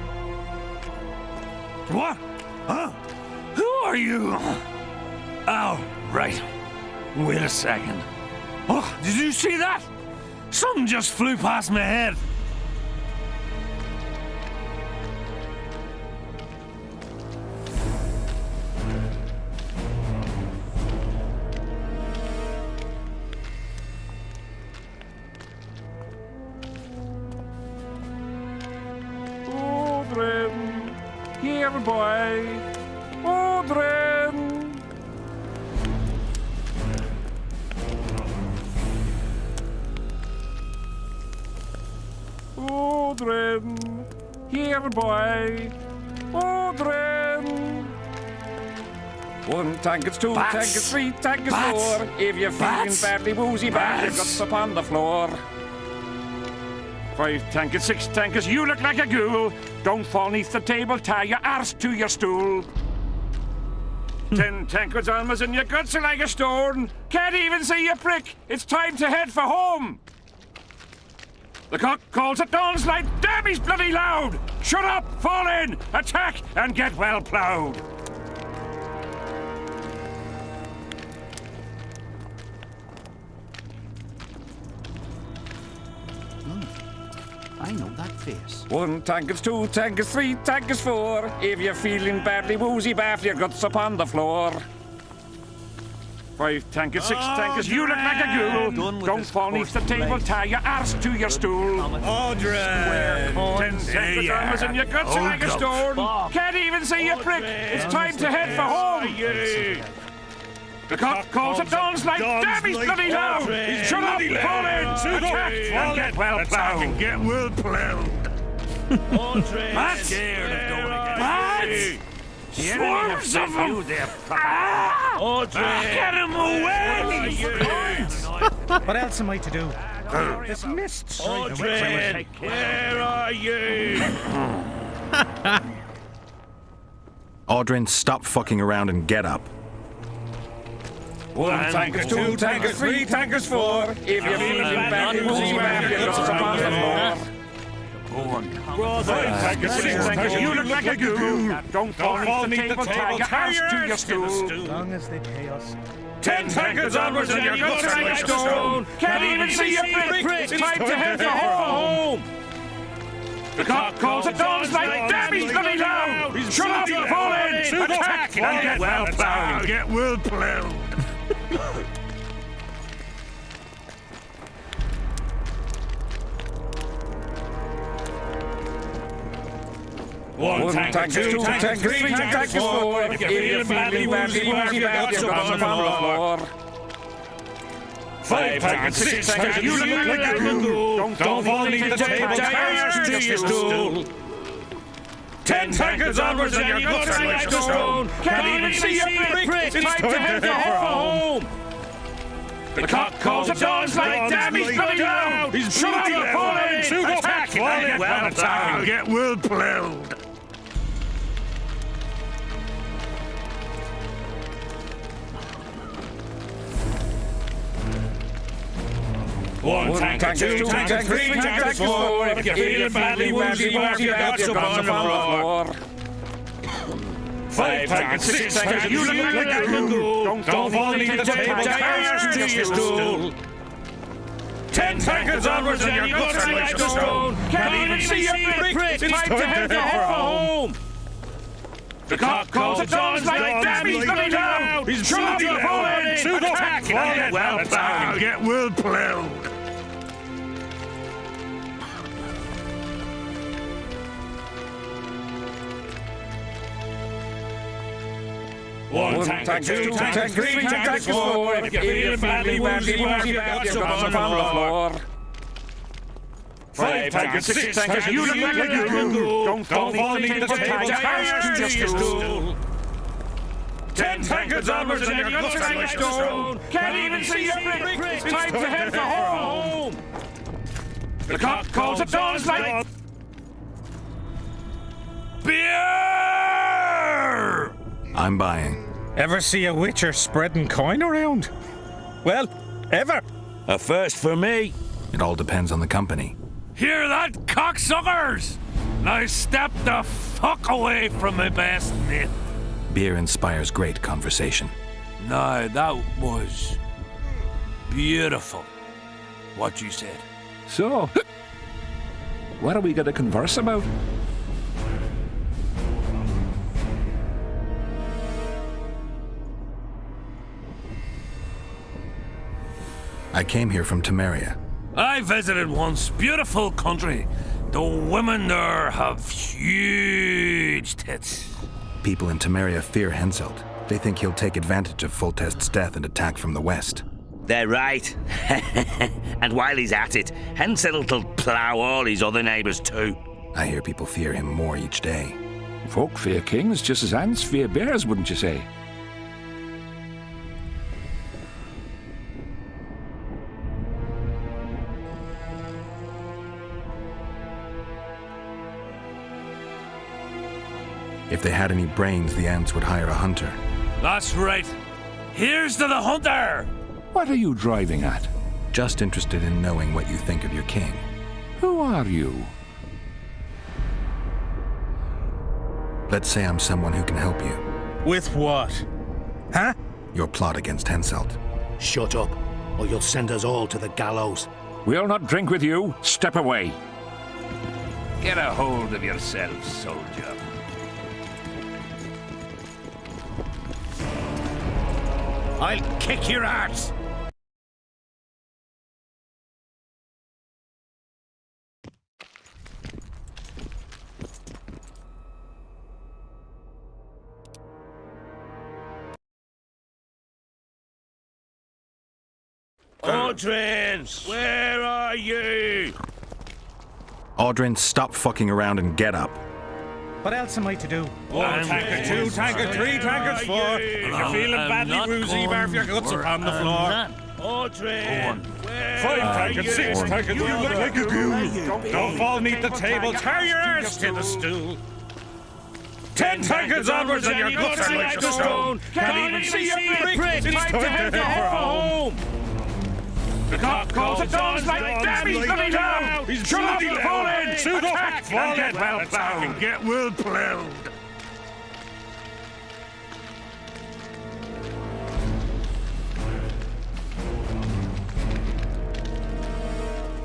What? Huh? Who are you? Oh, right. Wait a second. Oh, did you see that? Something just flew past my head. Here, boy. Odrin. Odrin. Here, boy. Odrin. 1 tankard's 2, tankard's 3, tankard's 4. If you're feeling badly woozy, bad, your guts upon the floor. 5 tankards, 6 tankards, you look like a ghoul. Don't fall neath the table, tie your arse to your stool. 10 tankards almost and your guts are like a stone. Can't even see your prick. It's time to head for home. The cock calls at dawn's light. Damn, he's bloody loud. Shut up, fall in, attack, and get well ploughed. I know that face. 1 tankard's 2, tankard's 3, tankard's 4. If you're feeling badly woozy, bath your guts upon the floor. 5 tankards, 6 tankards, you look like a ghoul. Don't fall neath the table, tie your arse to your stool. Audrey! 10 tankards almost and your guts are like a stone. Can't even see your prick. It's time to head for home. The cock calls at dawn's light. Damn, he's bloody loud. Shut up, fall in, attack, and get well ploughed. And get well ploughed. Matt! Scared of going against Matt! Swarms of them! Get him away! What else am I to do? This mist. Audrey, where are you? Audrin, stop fucking around and get up. 1 tankard's 2, tankard's 3, tankard's 4. If you're feeling badly woozy, bath your guts upon the floor. Go on. 5 tankards, 6 tankards, you look like a ghoul. Don't fall neath the table, tie your arse to your stool. As long as they pay us. 10 tankards onwards and your guts are like a stone. Can't even see your prick. It's time to head for home. The cock calls at dawn's light. Damn, he's bloody loud. Shut up, fall in, attack, and get well ploughed. Get well ploughed. 1 tankard's 2, tankard's 3, tankard's 4. If you're feeling badly woozy, bath your guts upon the floor. 5 tankards, 6 tankards, you look like a ghoul. Don't fall neath the table, tie your arse to your stool. 10 tankards onwards and your guts are like a stone. Can't even see your prick. It's time to head for home. The cock calls at dawn's light. Damn, he's bloody loud. Shut up, fall in, attack, and get well ploughed. Get well ploughed. 1 tankard, 2 tankard, 3 tankard, 4. If you're feeling badly woozy, bath your guts upon the floor. 5 tankards, 6 tankards, you look like a ghoul. Don't fall neath the table, tie your arse to your stool. 10 tankards onwards and your guts are like a stone. Can't even see your prick. It's time to head for home. The cock calls at dawn's light. Damn, he's bloody loud. Shut up, fall in, attack, and get well ploughed. Get well ploughed. 1 tankard, 2 tankard, 3 tankard, 4. If you're feeling badly woozy, bath your guts upon the floor. 5 tankards, 6 tankards, you look like a ghoul. Don't fall neath the table, tie your arse to your stool. 10 tankards onwards and your guts are like a stone. Can't even see your prick. It's time to head for home. The cock calls at dawn's light. Beer! I'm buying. Ever see a witcher spreading coin around? Well, ever. A first for me. It all depends on the company. Hear that, cocksuckers? Now step the fuck away from my best mate. Beer inspires great conversation. No, that was beautiful, what you said. So, what are we going to converse about? I came here from Temeria. I visited once. Beautiful country. The women there have huge tits. People in Temeria fear Henselt. They think he'll take advantage of Foltest's death and attack from the west. They're right. And while he's at it, Henselt'll plough all his other neighbours too. I hear people fear him more each day. Folk fear kings just as ants fear bears, wouldn't you say? If they had any brains, the ants would hire a hunter. That's right. Here's to the hunter! What are you driving at? Just interested in knowing what you think of your king. Who are you? Let's say I'm someone who can help you. With what? Huh? Your plot against Henselt. Shut up, or you'll send us all to the gallows. We'll not drink with you. Step away. Get a hold of yourself, soldier. I'll kick your ass! Audrins, where are you? Audrin, stop fucking around and get up. What else am I to do? One tanker 2, tanker 3, tankers 4. If you're feeling badly woozy, barf your guts upon the floor. Audrin, 5 tankers 6, tanker 2, look like a ghoul. Don't fall beneath the table, tear your arse to the stool. 10 tankers onwards and your guts are like a stone. Can't even see your prick, it's time to head home. The cock calls at dawn like damn, he's coming down! He's Shut up, bloody fall loud. in! Suit up, Attack fall and get in. well ploughed! Get well ploughed!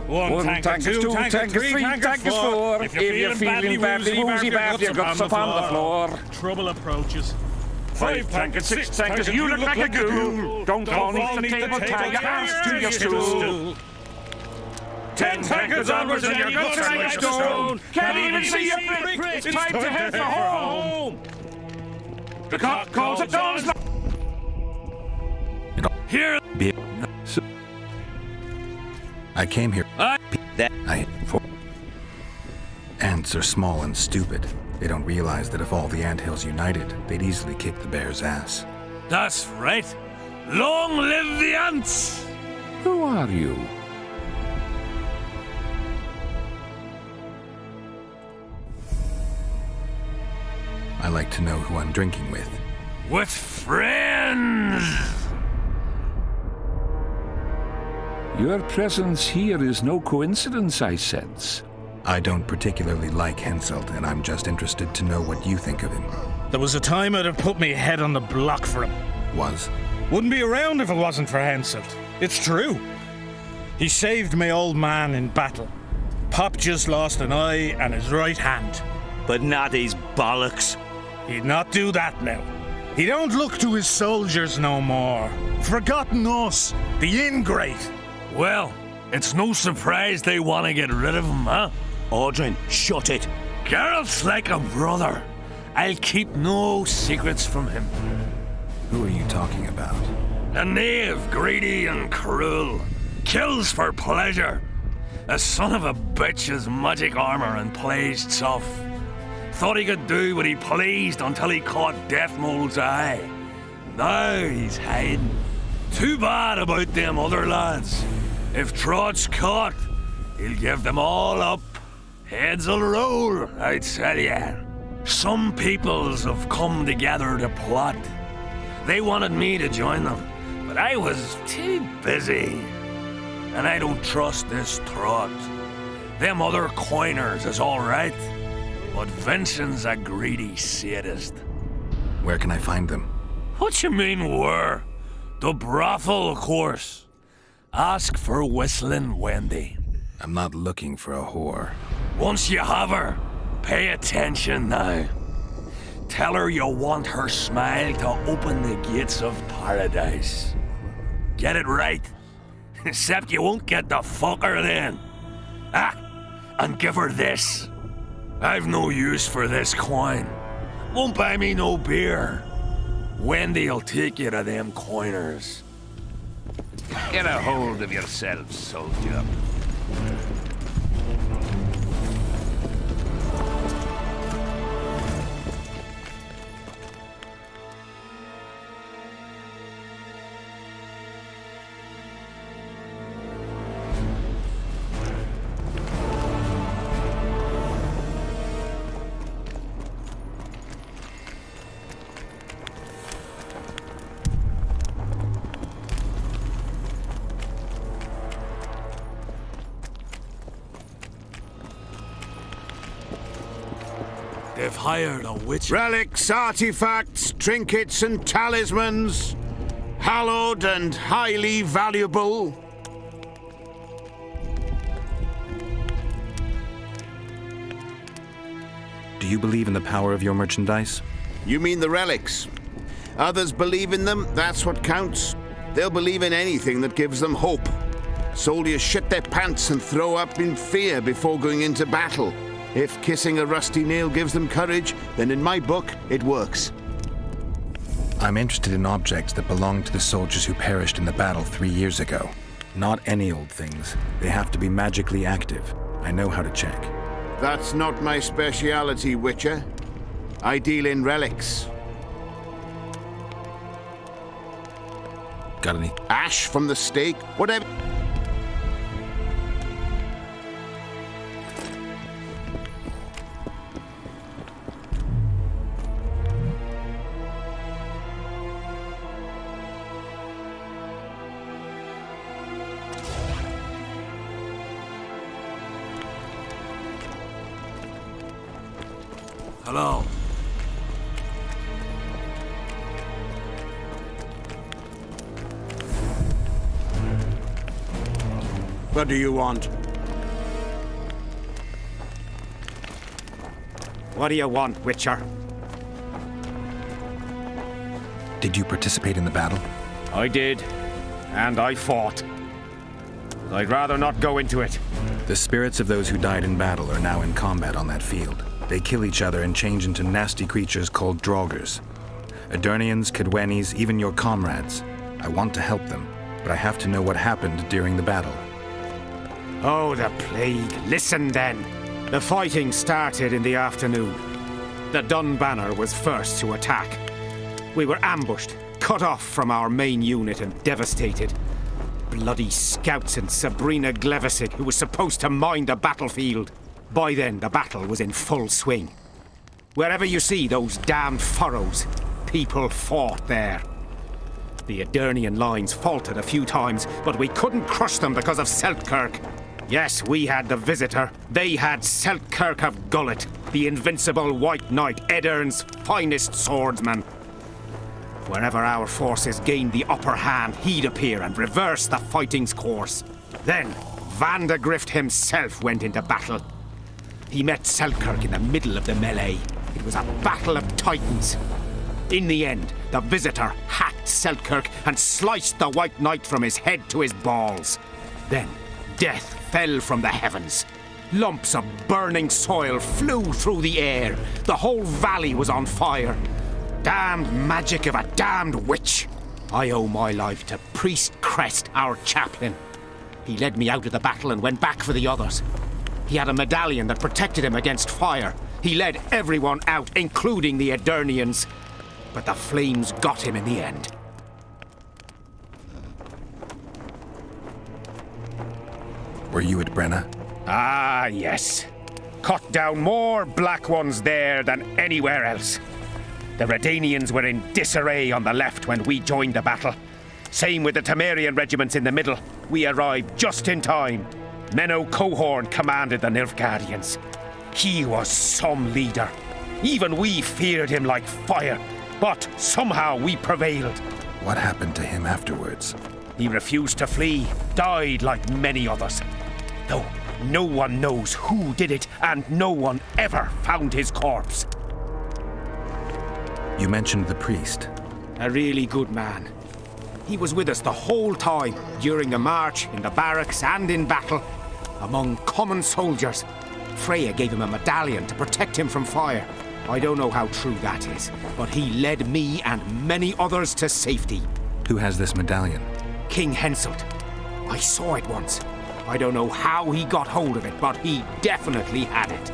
One tanker 2, tanker 3, tanker 4. If you're feeling badly woozy, barf your guts upon the floor. Trouble approaches. 5 tankers, 6 tankers, you look like a ghoul. Don't fall beneath the table, tie your arse to your stool. 10 tankers onwards and your guts are like stone. Can't even see your prick, it's time to head for home. The cock calls at dawn. Here! I came here. Ants are small and stupid. They don't realize that if all the anthills united, they'd easily kick the bear's ass. That's right. Long live the ants! Who are you? I like to know who I'm drinking with. With friends! Your presence here is no coincidence, I sense. I don't particularly like Henselt, and I'm just interested to know what you think of him. There was a time I'd have put me head on the block for him. Was? Wouldn't be around if it wasn't for Henselt. It's true. He saved my old man in battle. Pop just lost an eye and his right hand. But not his bollocks. He'd not do that now. He don't look to his soldiers no more. Forgotten us, the ingrate. Well, it's no surprise they want to get rid of him, huh? Audrin, shut it. Geralt's like a brother. I'll keep no secrets from him. Who are you talking about? A knave, greedy and cruel. Kills for pleasure. A son of a bitch has magic armor and plays tough. Thought he could do what he pleased until he caught Deathmold's eye. Now he's hiding. Too bad about them other lads. If Trott's caught, he'll give them all up. Heads'll roll, I tell ya. Some peoples have come together to plot. They wanted me to join them, but I was too busy. And I don't trust this Trott. Them other coiners is all right, but Vincent's a greedy sadist. Where can I find them? What you mean, where? The brothel, of course. Ask for Whistling Wendy. I'm not looking for a whore. Once you have her, pay attention now. Tell her you want her smile to open the gates of paradise. Get it right? Except you won't get the fucker then. Ah, and give her this. I've no use for this coin. Won't buy me no beer. Wendy'll take you to them coiners. Get a hold of yourself, soldier. They've hired a witch. Relics, artifacts, trinkets, and talismans. Hallowed and highly valuable. Do you believe in the power of your merchandise? You mean the relics? Others believe in them, that's what counts. They'll believe in anything that gives them hope. Soldiers shit their pants and throw up in fear before going into battle. If kissing a rusty nail gives them courage, then in my book, it works. I'm interested in objects that belong to the soldiers who perished in the battle 3 years ago. Not any old things. They have to be magically active. I know how to check. That's not my speciality, Witcher. I deal in relics. Got any? Ash from the stake, whatever. Hello. What do you want? What do you want, Witcher? Did you participate in the battle? I did, and I fought. But I'd rather not go into it. The spirits of those who died in battle are now in combat on that field. They kill each other and change into nasty creatures called Draugrs. Edirnians, Cadwennies, even your comrades. I want to help them, but I have to know what happened during the battle. Oh, the plague. Listen then. The fighting started in the afternoon. The Dun Banner was first to attack. We were ambushed, cut off from our main unit and devastated. Bloody scouts and Sabrina Glevisic, who was supposed to mine the battlefield. By then, the battle was in full swing. Wherever you see those damned furrows, people fought there. The Edirnian lines faltered a few times, but we couldn't crush them because of Seltkirk. Yes, we had the Visitor. They had Seltkirk of Gullet, the invincible White Knight, Edirn's finest swordsman. Wherever our forces gained the upper hand, he'd appear and reverse the fighting's course. Then, Vandegrift himself went into battle. He met Selkirk in the middle of the melee. It was a battle of titans. In the end, the Visitor hacked Selkirk and sliced the White Knight from his head to his balls. Then, death fell from the heavens. Lumps of burning soil flew through the air. The whole valley was on fire. Damned magic of a damned witch. I owe my life to Priest Crest, our chaplain. He led me out of the battle and went back for the others. He had a medallion that protected him against fire. He led everyone out, including the Edirnians. But the flames got him in the end. Were you at Brenna? Ah, yes. Cut down more black ones there than anywhere else. The Redanians were in disarray on the left when we joined the battle. Same with the Temerian regiments in the middle. We arrived just in time. Menno Cohorn commanded the Nilfgaardians. He was some leader. Even we feared him like fire. But somehow we prevailed. What happened to him afterwards? He refused to flee, died like many others. Though no one knows who did it, and no one ever found his corpse. You mentioned the priest. A really good man. He was with us the whole time, during the march, in the barracks, and in battle, among common soldiers. Freya gave him a medallion to protect him from fire. I don't know how true that is, but he led me and many others to safety. Who has this medallion? King Henselt. I saw it once. I don't know how he got hold of it, but he definitely had it.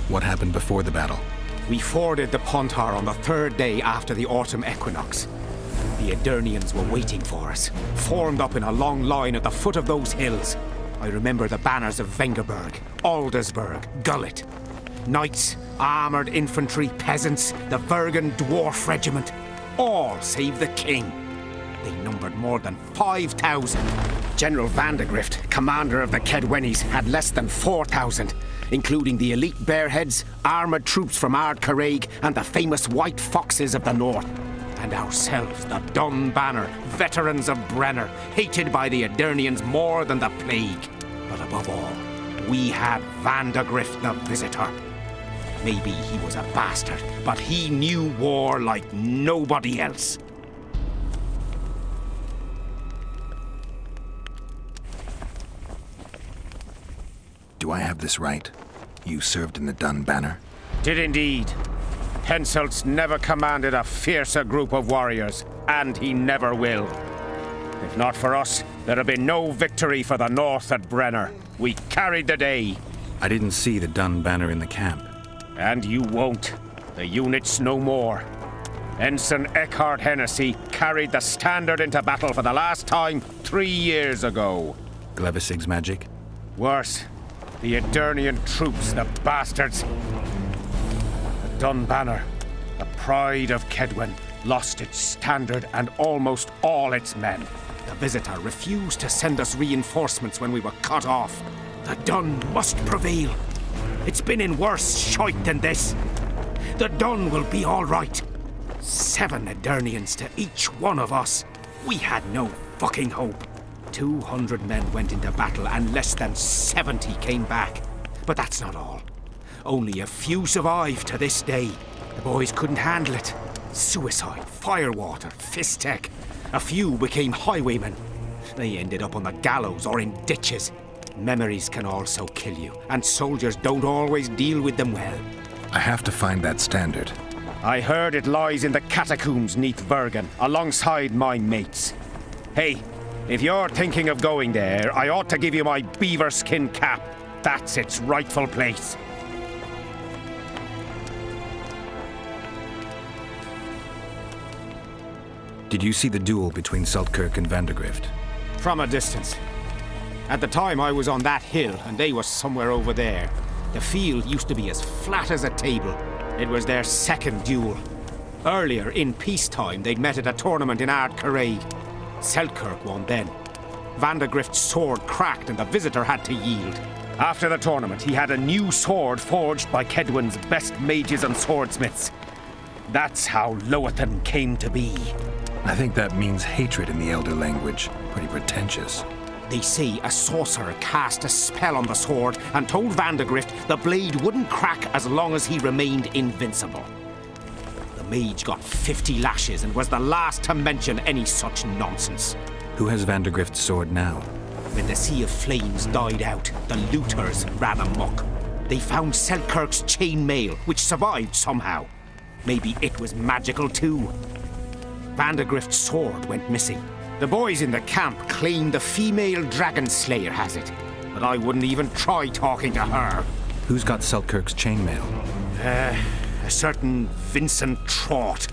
What happened before the battle? We forded the Pontar on the 3rd day after the autumn equinox. The Edirnians were waiting for us, formed up in a long line at the foot of those hills. I remember the banners of Vengerberg, Aldersburg, Gullet. Knights, armoured infantry, peasants, the Vergen dwarf regiment. All save the king. They numbered more than 5,000. General Vandegrift, commander of the Kedwennies, had less than 4,000, including the elite Bearheads, armoured troops from Ard Caraig, and the famous White Foxes of the north. And ourselves, the Dun Banner, veterans of Brenner, hated by the Edirnians more than the plague. But above all, we had Vandegrift the Visitor. Maybe he was a bastard, but he knew war like nobody else. Do I have this right? You served in the Dun Banner? Did indeed. Henselt's never commanded a fiercer group of warriors, and he never will. If not for us, there'd have been no victory for the North at Brenner. We carried the day. I didn't see the Dun Banner in the camp. And you won't. The unit's no more. Ensign Eckhart Hennessy carried the standard into battle for the last time 3 years ago. Glevisig's magic? Worse. The Edirnian troops, the bastards. The Dun Banner, the pride of Kedwen, lost its standard and almost all its men. The Visitor refused to send us reinforcements when we were cut off. The Dun must prevail. It's been in worse shite than this. The Dun will be all right. 7 Edirnians to each one of us. We had no fucking hope. 200 men went into battle and less than 70 came back. But that's not all. Only a few survived to this day. The boys couldn't handle it. Suicide, firewater, fistek. A few became highwaymen. They ended up on the gallows or in ditches. Memories can also kill you, and soldiers don't always deal with them well. I have to find that standard. I heard it lies in the catacombs neath Bergen, alongside my mates. Hey, if you're thinking of going there, I ought to give you my beaver skin cap. That's its rightful place. Did you see the duel between Seltkirk and Vandegrift? From a distance. At the time, I was on that hill, and they were somewhere over there. The field used to be as flat as a table. It was their second duel. Earlier, in peacetime, they'd met at a tournament in Ard Caraig. Seltkirk won then. Vandegrift's sword cracked, and the Visitor had to yield. After the tournament, he had a new sword forged by Kedwen's best mages and swordsmiths. That's how Loathan came to be. I think that means hatred in the Elder language. Pretty pretentious. They say a sorcerer cast a spell on the sword and told Vandegrift the blade wouldn't crack as long as he remained invincible. The mage got 50 lashes and was the last to mention any such nonsense. Who has Vandegrift's sword now? When the Sea of Flames died out, the looters ran amok. They found Seltkirk's chainmail, which survived somehow. Maybe it was magical too. Vandegrift's sword went missing. The boys in the camp claim the female dragon slayer has it, but I wouldn't even try talking to her. Who's got Seltkirk's chainmail? A certain Vincent Trott.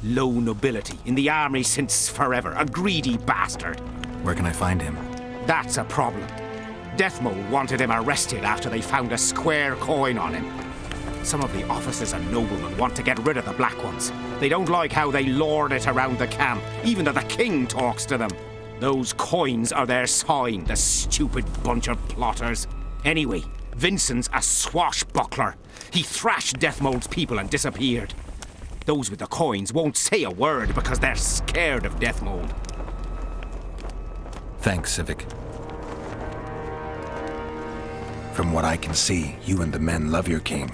Low nobility, in the army since forever, a greedy bastard. Where can I find him? That's a problem. Deathmold wanted him arrested after they found a square coin on him. Some of the officers and noblemen want to get rid of the black ones. They don't like how they lord it around the camp, even though the king talks to them. Those coins are their sign, the stupid bunch of plotters. Anyway, Vincent's a swashbuckler. He thrashed Deathmold's people and disappeared. Those with the coins won't say a word because they're scared of Deathmold. Thanks, Civic. From what I can see, you and the men love your king.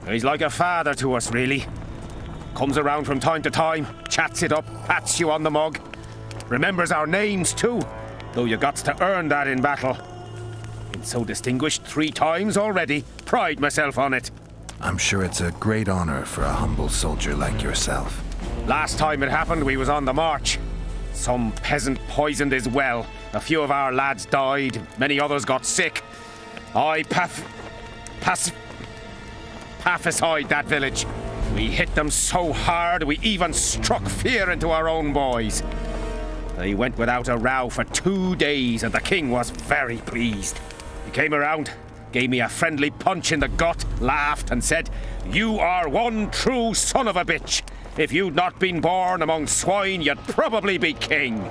He's like a father to us, really. Comes around from time to time, chats it up, pats you on the mug. Remembers our names, too. though you got to earn that in battle. Been so distinguished 3 times already. Pride myself on it. I'm sure it's a great honor for a humble soldier like yourself. Last time it happened, we was on the march. Some peasant poisoned his well. A few of our lads died, many others got sick. I pacified that village. We hit them so hard, we even struck fear into our own boys. They went without a row for 2 days, and the king was very pleased. He came around, gave me a friendly punch in the gut, laughed and said, "You are one true son of a bitch. If you'd not been born among swine, you'd probably be king."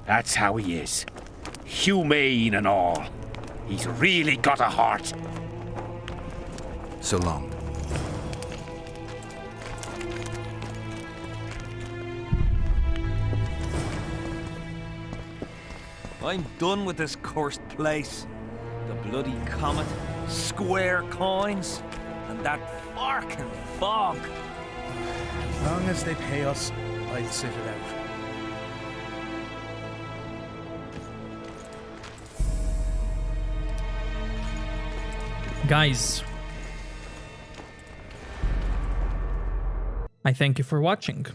That's how he is. Humane and all. He's really got a heart. So long. I'm done with this cursed place. The bloody comet, square coins, and that fucking fog. As long as they pay us, I'll sit it out. Guys, I thank you for watching.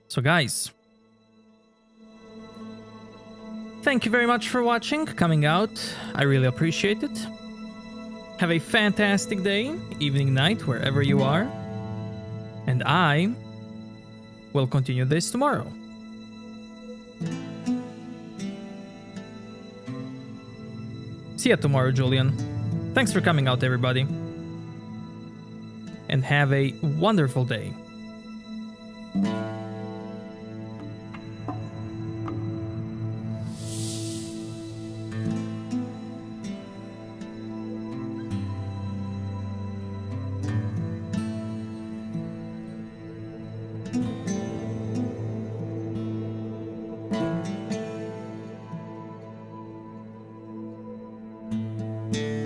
So guys, thank you very much for watching, coming out. I really appreciate it. Have a fantastic day, evening, night, wherever you are. And I will continue this tomorrow. See ya tomorrow, Julian. Thanks for coming out, everybody. And have a wonderful day.